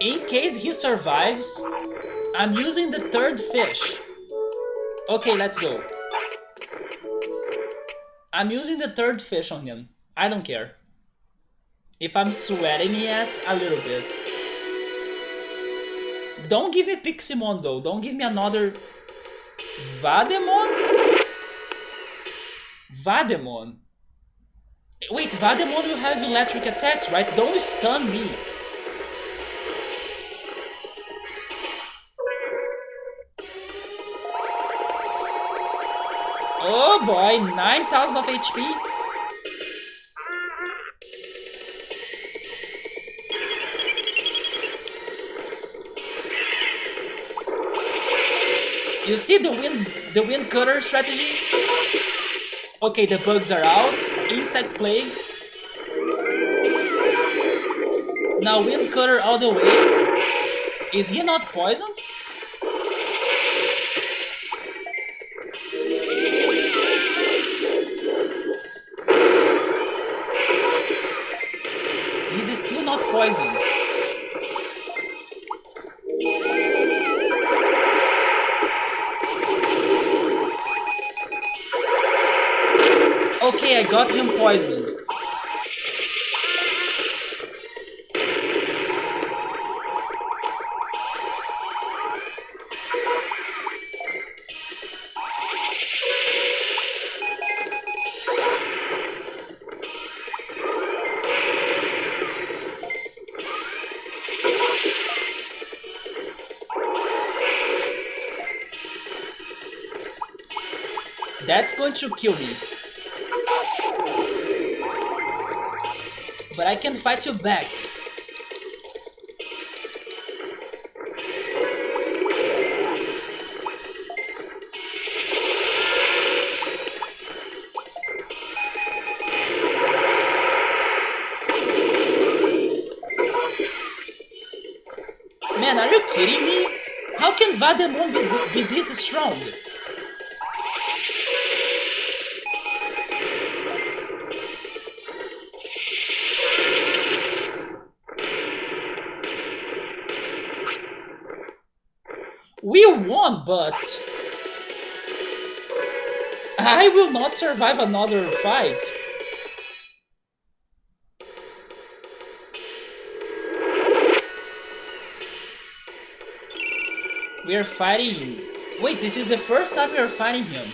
In case he survives, I'm using the third fish. Okay, let's go. I'm using the third fish on him. I don't care. If I'm sweating yet, a little bit. Don't give me Piximon though. Don't give me another... Vademon? Vademon. Wait, Vademon will have electric attacks, right? Don't stun me. Oh boy, 9,000 of HP. You see the wind cutter strategy? Okay, the bugs are out. Insect plague. Now wind cutter all the way. Is he not poisoned? He's still not poisoned. Okay, I got him poisoned. That's going to kill me. But I can fight you back. Man, are you kidding me? How can Vademon be this strong? We won, but I will not survive another fight. We are fighting. Wait, this is the first time we are fighting him.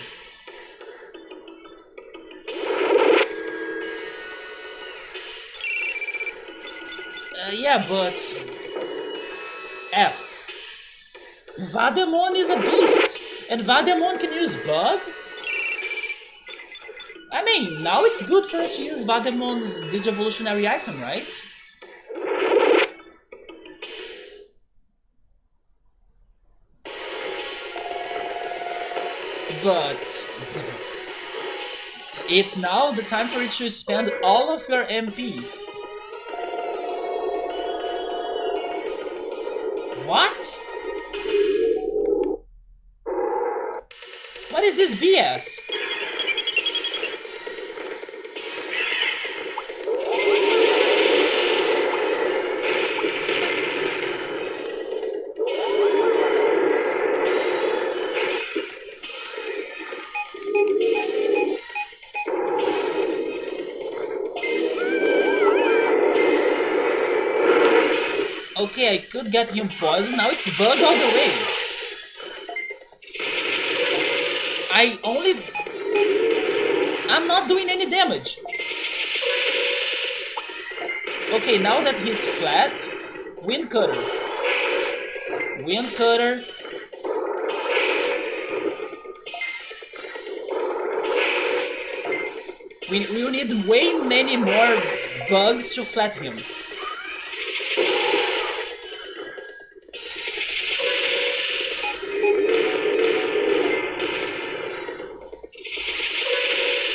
Yeah, but F. Vademon is a beast, and Vademon can use bug? I mean, now it's good for us to use Vademon's Digivolutionary item, right? But it's now the time for you to spend all of your MPs. What? What is this BS? Okay, I could get him poisoned, now it's bug all the way. I'm not doing any damage. Okay, now that he's flat, Wind Cutter. Wind Cutter. We will need way many more bugs to flat him.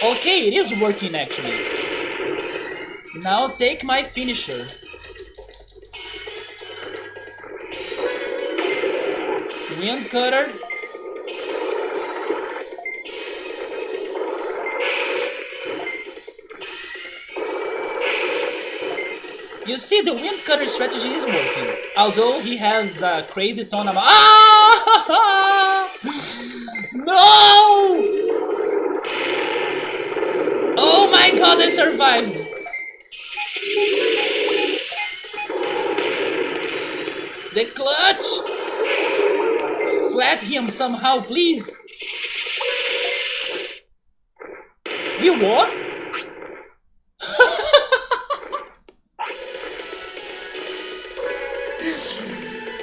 Okay, it is working actually. Now take my finisher. Wind Cutter. You see, the Wind Cutter strategy is working. Although he has a crazy tournament. Ah! No! Oh my god, I survived! The clutch! Flat him somehow, please! We won?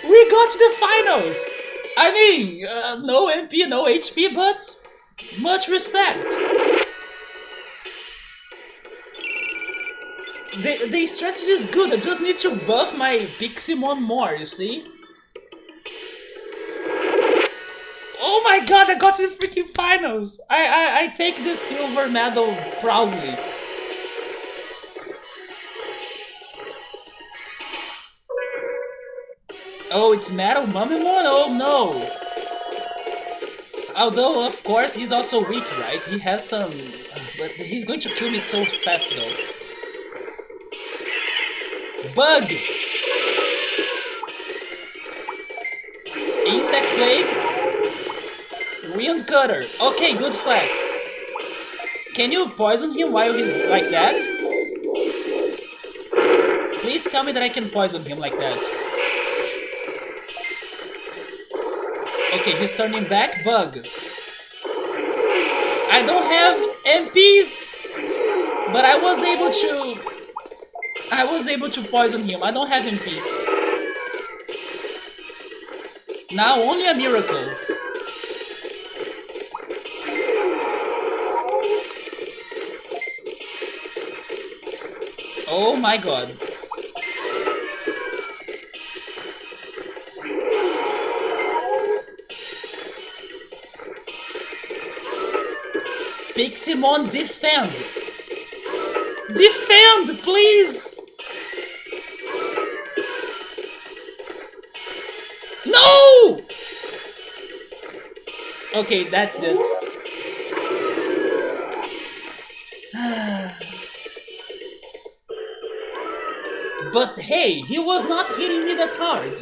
We got to the finals! I mean, no MP, no HP, but much respect! The strategy is good, I just need to buff my Piximon more, you see? Oh my god, I got to the freaking finals! I take the silver medal proudly. Oh, it's Metal Mumemon? Oh no! Although, of course, he's also weak, right? He has some... But he's going to kill me so fast, though. Bug! Insect Plague? Wind Cutter. Okay, good flex. Can you poison him while he's like that? Please tell me that I can poison him like that. Okay, he's turning back. Bug. I don't have MPs, but I was able to poison him. I don't have MPs. Now only a miracle. Oh my god. Piximon, defend! Defend, please! No! Okay, that's it. But hey, he was not hitting me that hard.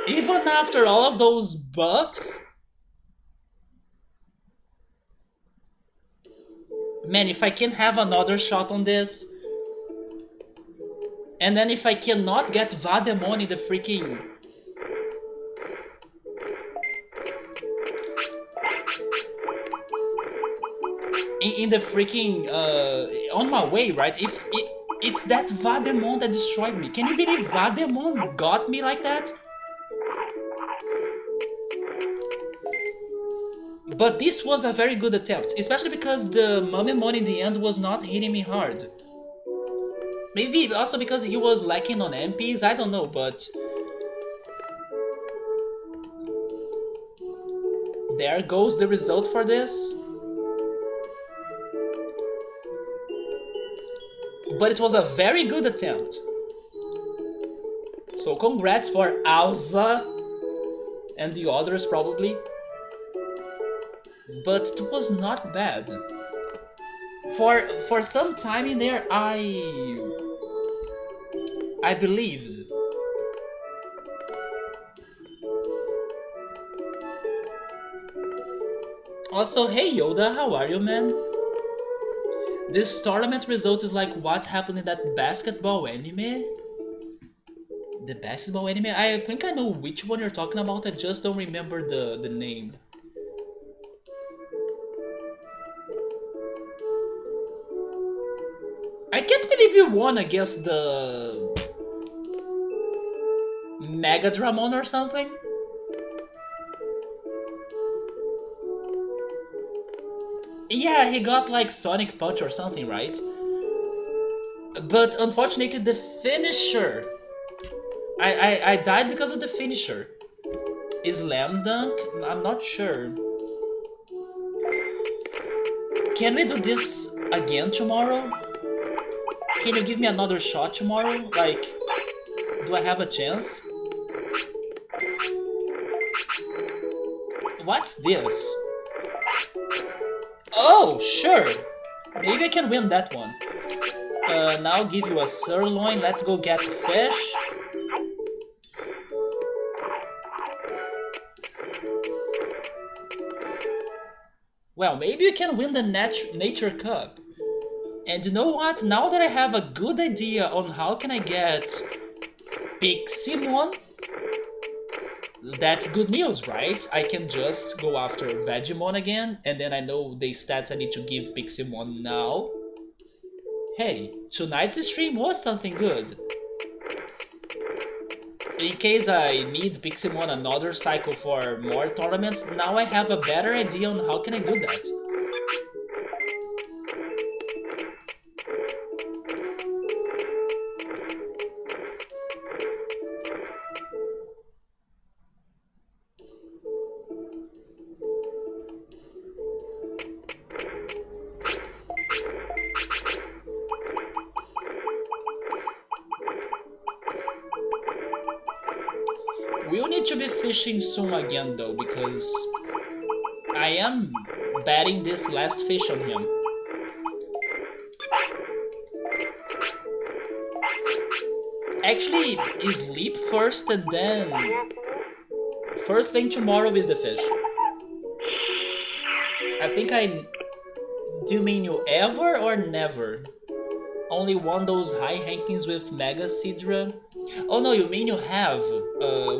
Even after all of those buffs. Man, if I can have another shot on this. And then if I cannot get Vademon in the freaking... In the freaking... on my way, right? If it's that Vademon that destroyed me. Can you believe Vademon got me like that? But this was a very good attempt, especially because the Mumemon in the end was not hitting me hard. Maybe also because he was lacking on MPs, I don't know, but... There goes the result for this. But it was a very good attempt. So congrats for Alza and the others probably. But it was not bad. For some time in there, I believed. Also, hey Yoda, how are you, man? This tournament result is like what happened in that basketball anime? The basketball anime? I think I know which one you're talking about, I just don't remember the name. I can't believe you won against the... Mega Dramon or something? Yeah, he got like Sonic Punch or something, right? But unfortunately the finisher... I died because of the finisher. Slam Dunk? I'm not sure. Can we do this again tomorrow? Can you give me another shot tomorrow? Like, do I have a chance? What's this? Oh, sure. Maybe I can win that one. Now I'll give you a sirloin. Let's go get fish. Well, maybe you can win the Nature Cup. And you know what? Now that I have a good idea on how can I get Piximon, that's good news, right? I can just go after Vegemon again, and then I know the stats I need to give Piximon now. Hey, tonight's stream was something good. In case I need Piximon another cycle for more tournaments, now I have a better idea on how can I do that. We'll need to be fishing soon again though, because I am betting this last fish on him. Actually, sleep first and then... First thing tomorrow is the fish. I think I... Do you mean you ever or never? Only won those high rankings with Mega Sidra? Oh no, you mean you have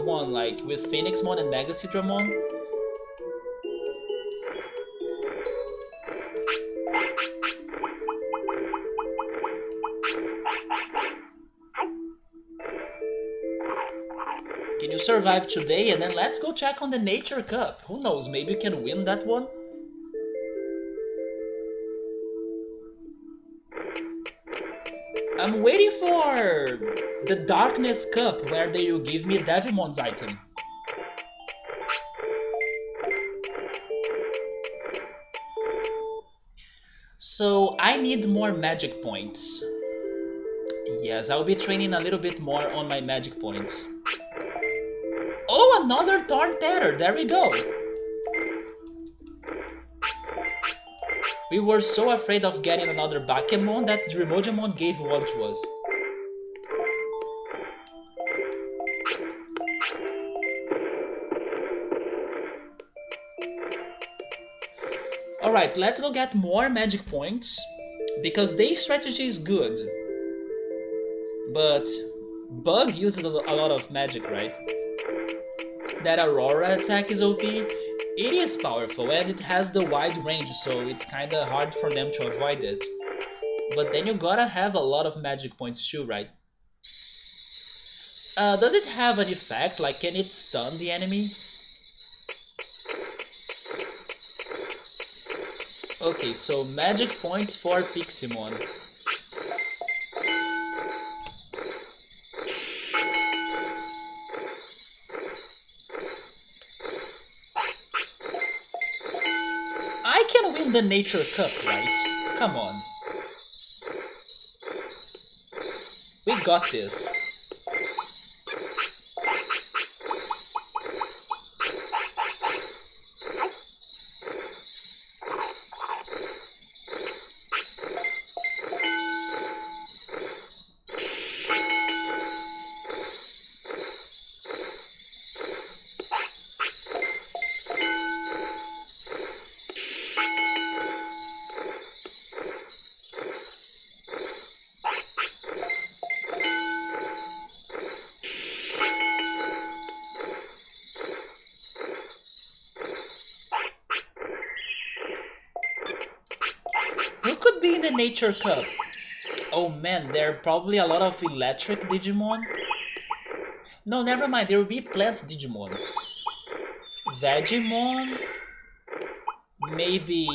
one like with Phoenixmon and Mega Sidramon? Can you survive today? And then let's go check on the Nature Cup. Who knows, maybe you can win that one? I'm waiting for the Darkness Cup, where they will give me Devimon's item. So I need more magic points. Yes, I'll be training a little bit more on my magic points. Oh, another Torn Tether, there we go. We were so afraid of getting another Bakemon that Dremodemon gave one to us. Alright, let's go get more magic points, because their strategy is good. But Bug uses a lot of magic, right? That Aurora attack is OP. It is powerful and it has the wide range, so it's kinda hard for them to avoid it. But then you gotta have a lot of magic points too, right? Does it have an effect? Like, can it stun the enemy? Okay, so magic points for Piximon. I can win the Nature Cup, right? Come on. We got this. Who could be in the Nature Cup? Oh man, there are probably a lot of electric Digimon. No, never mind, there will be plant Digimon. Vegemon? Maybe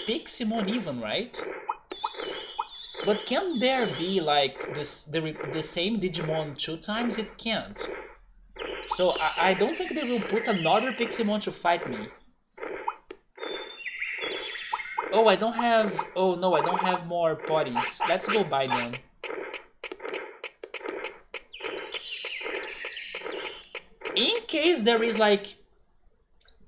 Piximon even, right? But can there be like the same Digimon 2 times? It can't. So I don't think they will put another Piximon to fight me. Oh, I don't have... Oh no, I don't have more potties. Let's go buy them. In case there is like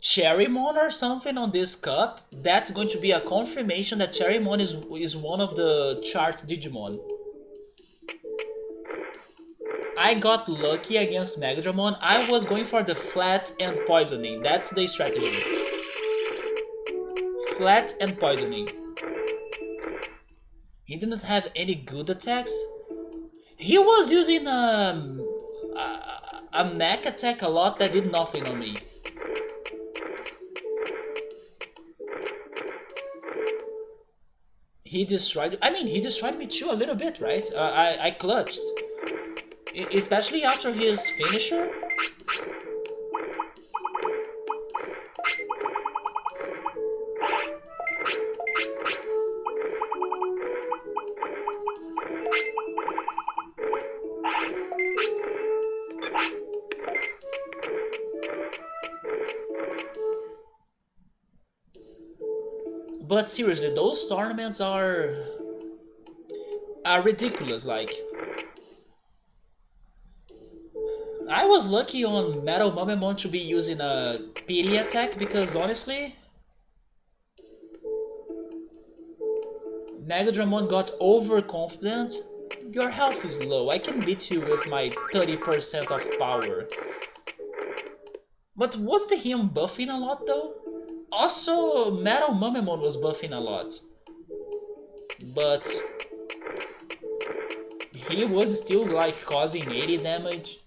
Cherrymon or something on this cup, that's going to be a confirmation that Cherrymon is one of the chart Digimon. I got lucky against Megadramon. I was going for the flat and poisoning. That's the strategy. Flat and poisoning. He didn't have any good attacks. He was using a mech attack a lot that did nothing on me. He destroyed... I mean, he destroyed me too a little bit, right? I clutched. Especially after his finisher. But seriously, those tournaments are ridiculous, like... I was lucky on Metal Mumemon to be using a pity attack because honestly, Megadramon got overconfident. Your health is low, I can beat you with my 30% of power. But was the him buffing a lot though? Also, Metal Mumemon was buffing a lot. But he was still like causing 80 damage.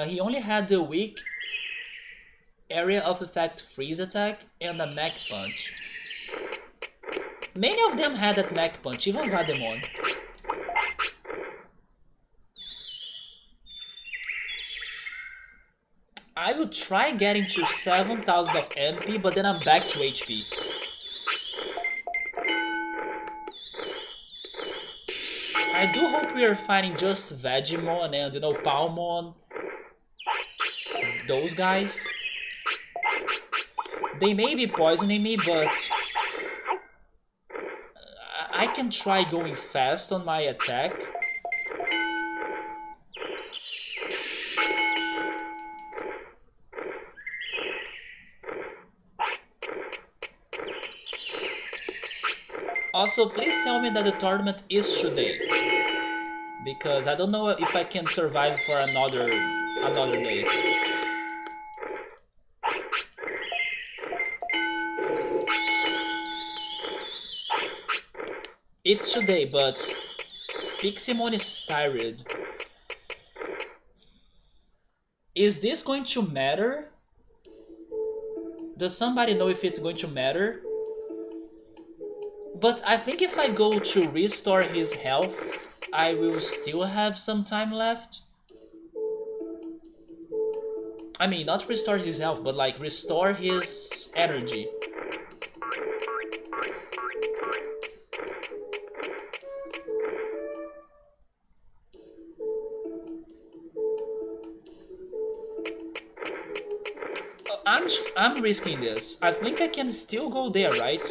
He only had the weak area of effect freeze attack and a mech punch. Many of them had that mech punch, even Vademon. I will try getting to 7000 of MP, but then I'm back to HP. I do hope we are fighting just Vegemon and, Palmon. Those guys. They may be poisoning me, but I can try going fast on my attack. Also, please tell me that the tournament is today, because I don't know if I can survive for another day. It's today, but Piximon is tired. Is this going to matter? Does somebody know if it's going to matter? But I think if I go to restore his health, I will still have some time left. I mean, not restore his health, but like restore his energy. I'm risking this. I think I can still go there, right?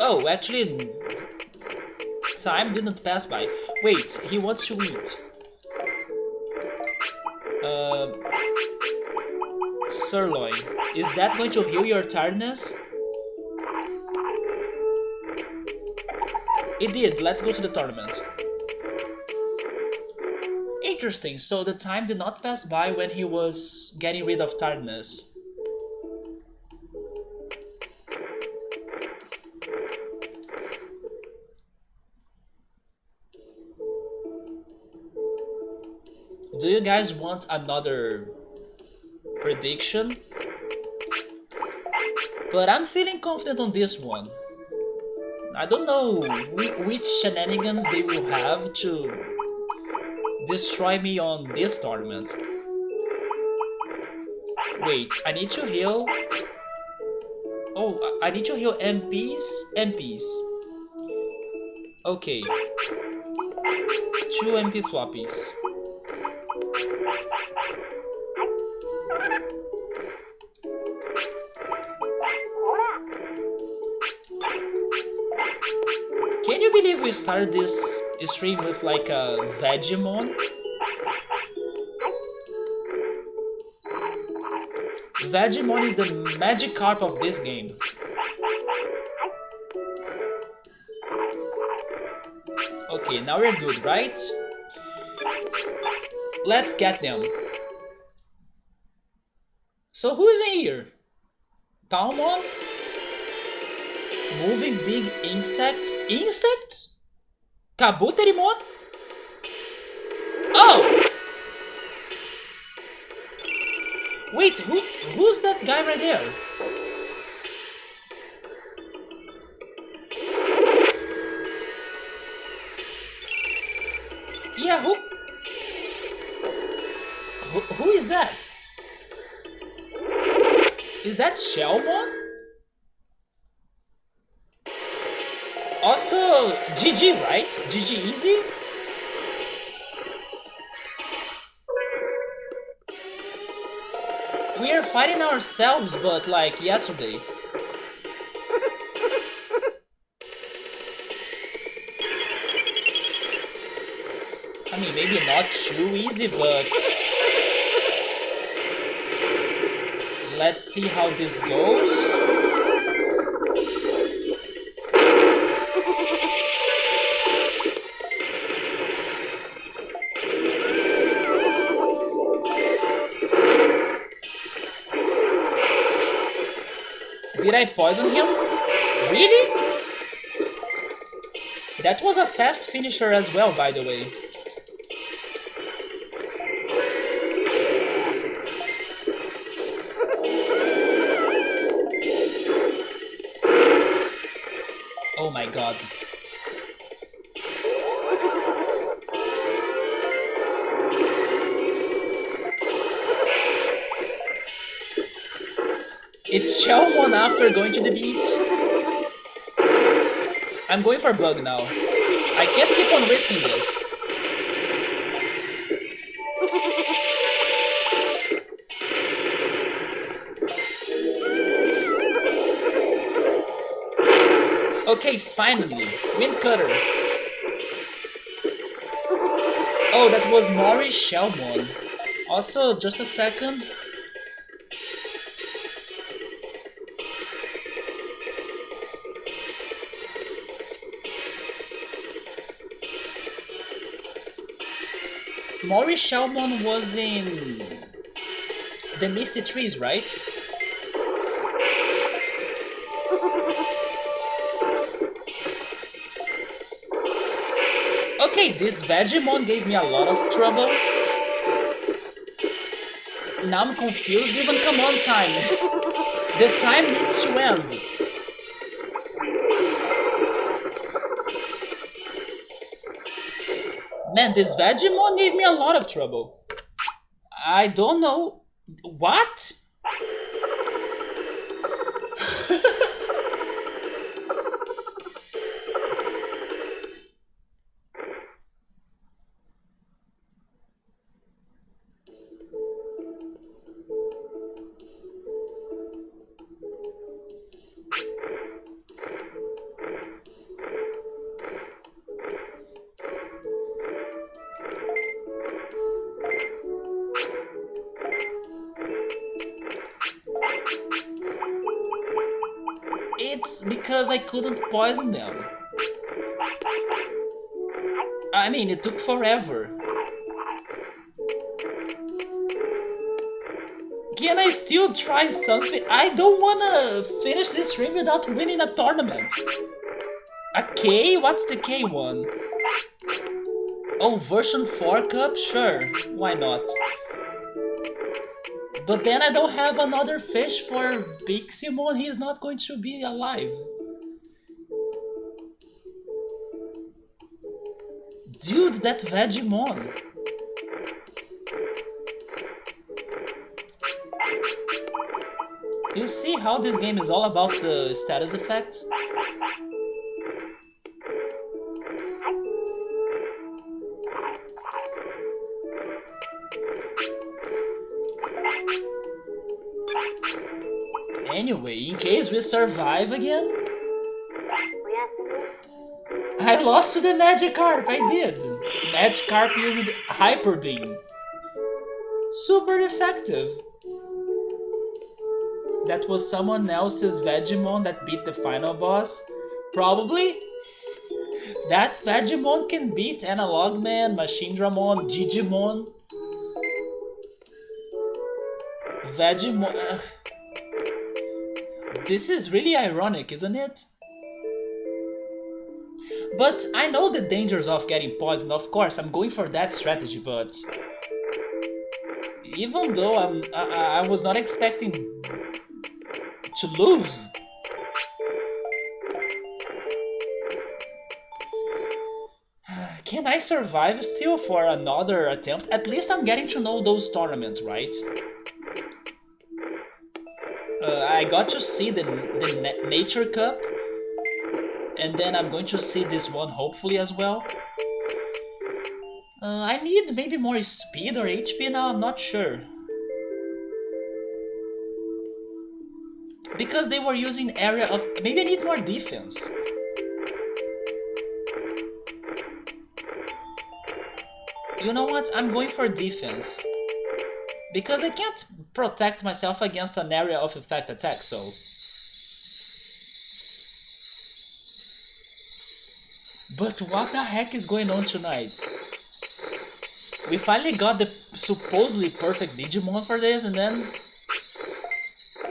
Oh, actually, time didn't pass by. Wait, he wants to eat. Sirloin. Is that going to heal your tiredness? It did. Let's go to the tournament. Interesting, so the time did not pass by when he was getting rid of tiredness. Do you guys want another prediction? But I'm feeling confident on this one. I don't know which shenanigans they will have to destroy me on this tournament. Wait, I need to heal... Oh, I need to heal MPs. Okay. 2 MP floppies. Can you believe we started this stream with like a Vegemon? Vegemon is the Magikarp of this game. Okay, now we're good, right? Let's get them. So who is in here? Palmon? Moving big insects? Insects? Kabuterimon? Oh! Wait, who's that guy right there? Yeah, who is that? Is that Shellmon? Also, GG, right? GG easy? We are fighting ourselves, but like yesterday. I mean, maybe not too easy, but let's see how this goes. Did I poison him? Really? That was a fast finisher as well, by the way. Oh my god. It's Shelmon after going to the beach. I'm going for bug now. I can't keep on risking this. Okay, finally. Wind cutter. Oh, that was Mori Shelmon. Also, just a second. Mori Shelmon was in the Misty Trees, right? Okay, this Vegemon gave me a lot of trouble. Now I'm confused. Even come on, time. The time needs to end. Man, this Vegemon gave me a lot of trouble. I don't know. What? It's because I couldn't poison them. I mean, it took forever. Can I still try something? I don't wanna finish this stream without winning a tournament. A K? What's the K one? Oh, version 4 cup? Sure, why not? But then I don't have another fish for Big Simon, he's not going to be alive. Dude, that Vegemon. You see how this game is all about the status effect? Anyway, in case we survive again... I lost to the Magikarp, I did! Magikarp used Hyper Beam. Super effective. That was someone else's Vegemon that beat the final boss? Probably. That Vegemon can beat Analog Man, Machine Dramon, Digimon. Vegemon... This is really ironic, isn't it? But I know the dangers of getting poisoned, of course, I'm going for that strategy, but... Even though I was not expecting to lose. Can I survive still for another attempt? At least I'm getting to know those tournaments, right? I got to see the Nature Cup, and then I'm going to see this one hopefully as well. I need maybe more speed or HP now, I'm not sure. Because they were using area of... Maybe I need more defense. You know what? I'm going for defense. Because I can't protect myself against an area of effect attack, so... But what the heck is going on tonight? We finally got the supposedly perfect Digimon for this, and then...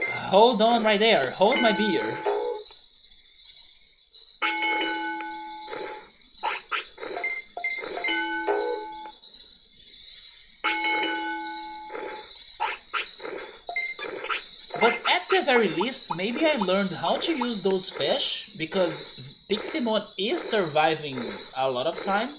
Hold on right there. Hold my beer. But at the very least, maybe I learned how to use those fish, because Piximon is surviving a lot of time.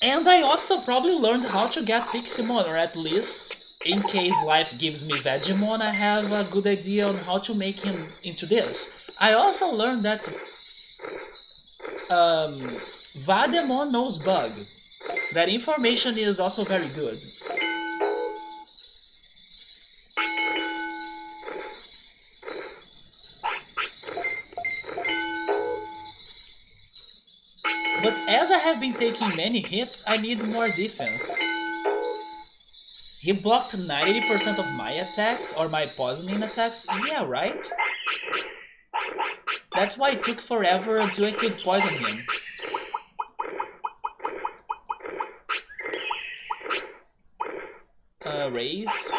And I also probably learned how to get Piximon, or at least, in case life gives me Vegemon, I have a good idea on how to make him into this. I also learned that Vademon knows Bug. That information is also very good. But as I have been taking many hits, I need more defense. He blocked 90% of my attacks, or my poisoning attacks. Yeah, right? That's why it took forever until I could poison him. Raise.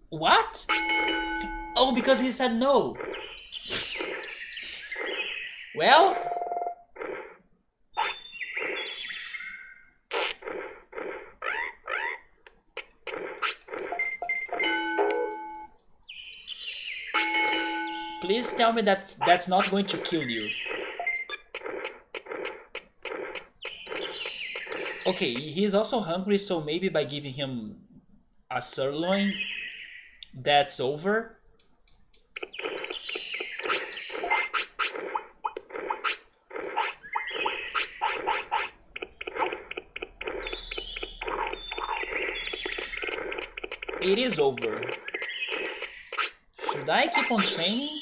What? Oh, because he said no. Well... Please tell me that that's not going to kill you. Okay, he is also hungry, so maybe by giving him a sirloin, that's over. It is over. Should I keep on training?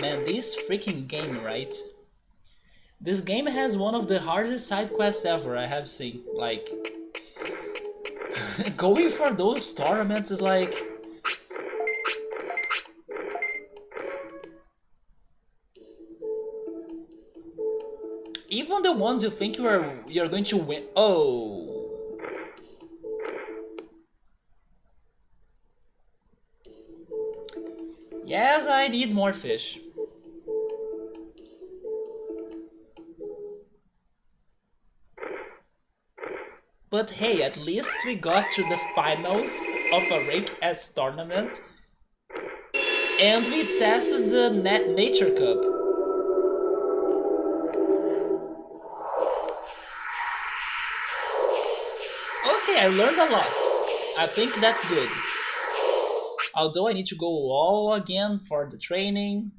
Man, this freaking game, right? This game has one of the hardest side quests ever I have seen. Like, going for those tournaments is like... Even the ones you think you're going to win... Oh... Yes, I need more fish. But hey, at least we got to the finals of a Rank S tournament. And we tested the Nature Cup. Okay, I learned a lot. I think that's good. Although I need to go all again for the training,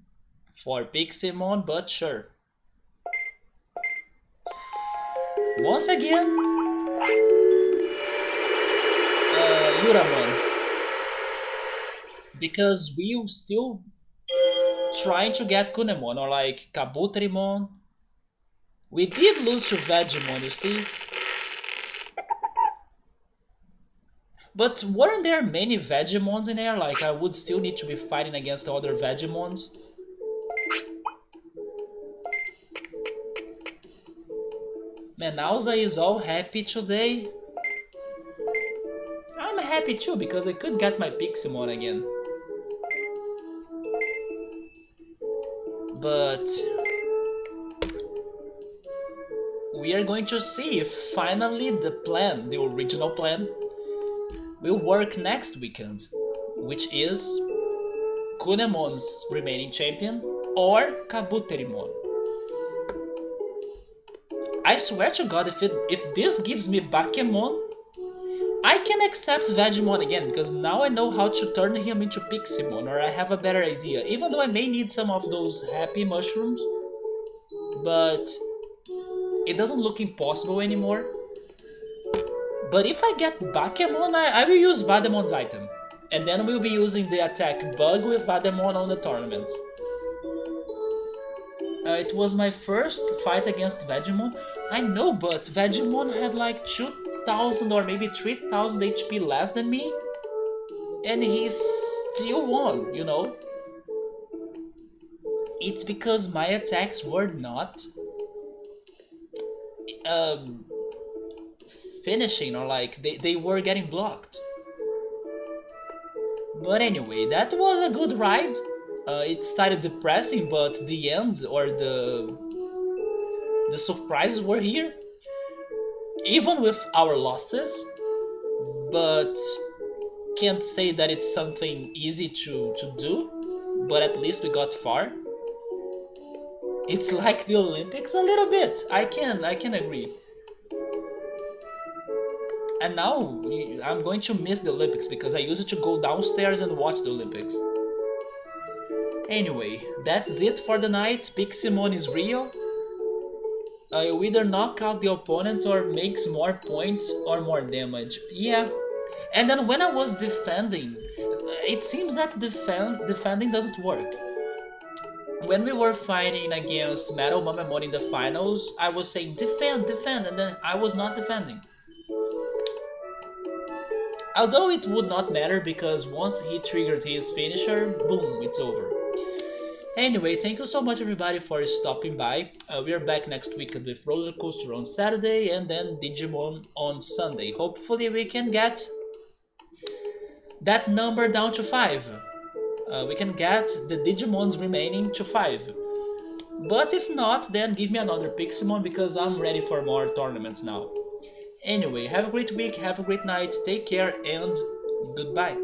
for Piximon, but sure. Once again, Yuramon. Because we still trying to get Kunemon, or like Kabuterimon. We did lose to Vegemon, you see? But weren't there many Vegemons in there? Like, I would still need to be fighting against other Vegemons? Menauza is all happy today. I'm happy too, because I could get my Piximon again. But we are going to see if finally the plan, the original plan, will work next weekend, which is Kunemon's remaining champion or Kabuterimon. I swear to God, if this gives me Bakemon, I can accept Vegemon again, because now I know how to turn him into Piximon, or I have a better idea, even though I may need some of those happy mushrooms, but it doesn't look impossible anymore. But if I get Bakemon, I will use Vademon's item, and then we'll be using the attack bug with Vademon on the tournament. It was my first fight against Vegemon. I know, but Vegemon had like 2000 or maybe 3000 HP less than me, and he still won, you know? It's because my attacks were not finishing, or like they were getting blocked. But anyway, that was a good ride. It started depressing, but the end, or the surprises were here, even with our losses. But can't say that it's something easy to do, but at least we got far. It's like the Olympics a little bit. I can agree. And now I'm going to miss the Olympics, because I used to go downstairs and watch the Olympics. Anyway, that's it for the night. Piximon is real. You either knock out the opponent or makes more points or more damage. Yeah. And then when I was defending, it seems that defending doesn't work. When we were fighting against Metal Mamemon in the finals, I was saying defend, defend, and then I was not defending. Although it would not matter, because once he triggered his finisher, boom, it's over. Anyway, thank you so much everybody for stopping by. We are back next weekend with Roller Coaster on Saturday and then Digimon on Sunday. Hopefully we can get that number down to 5. We can get the Digimons remaining to 5. But if not, then give me another Piximon, because I'm ready for more tournaments now. Anyway, have a great week, have a great night, take care, and goodbye.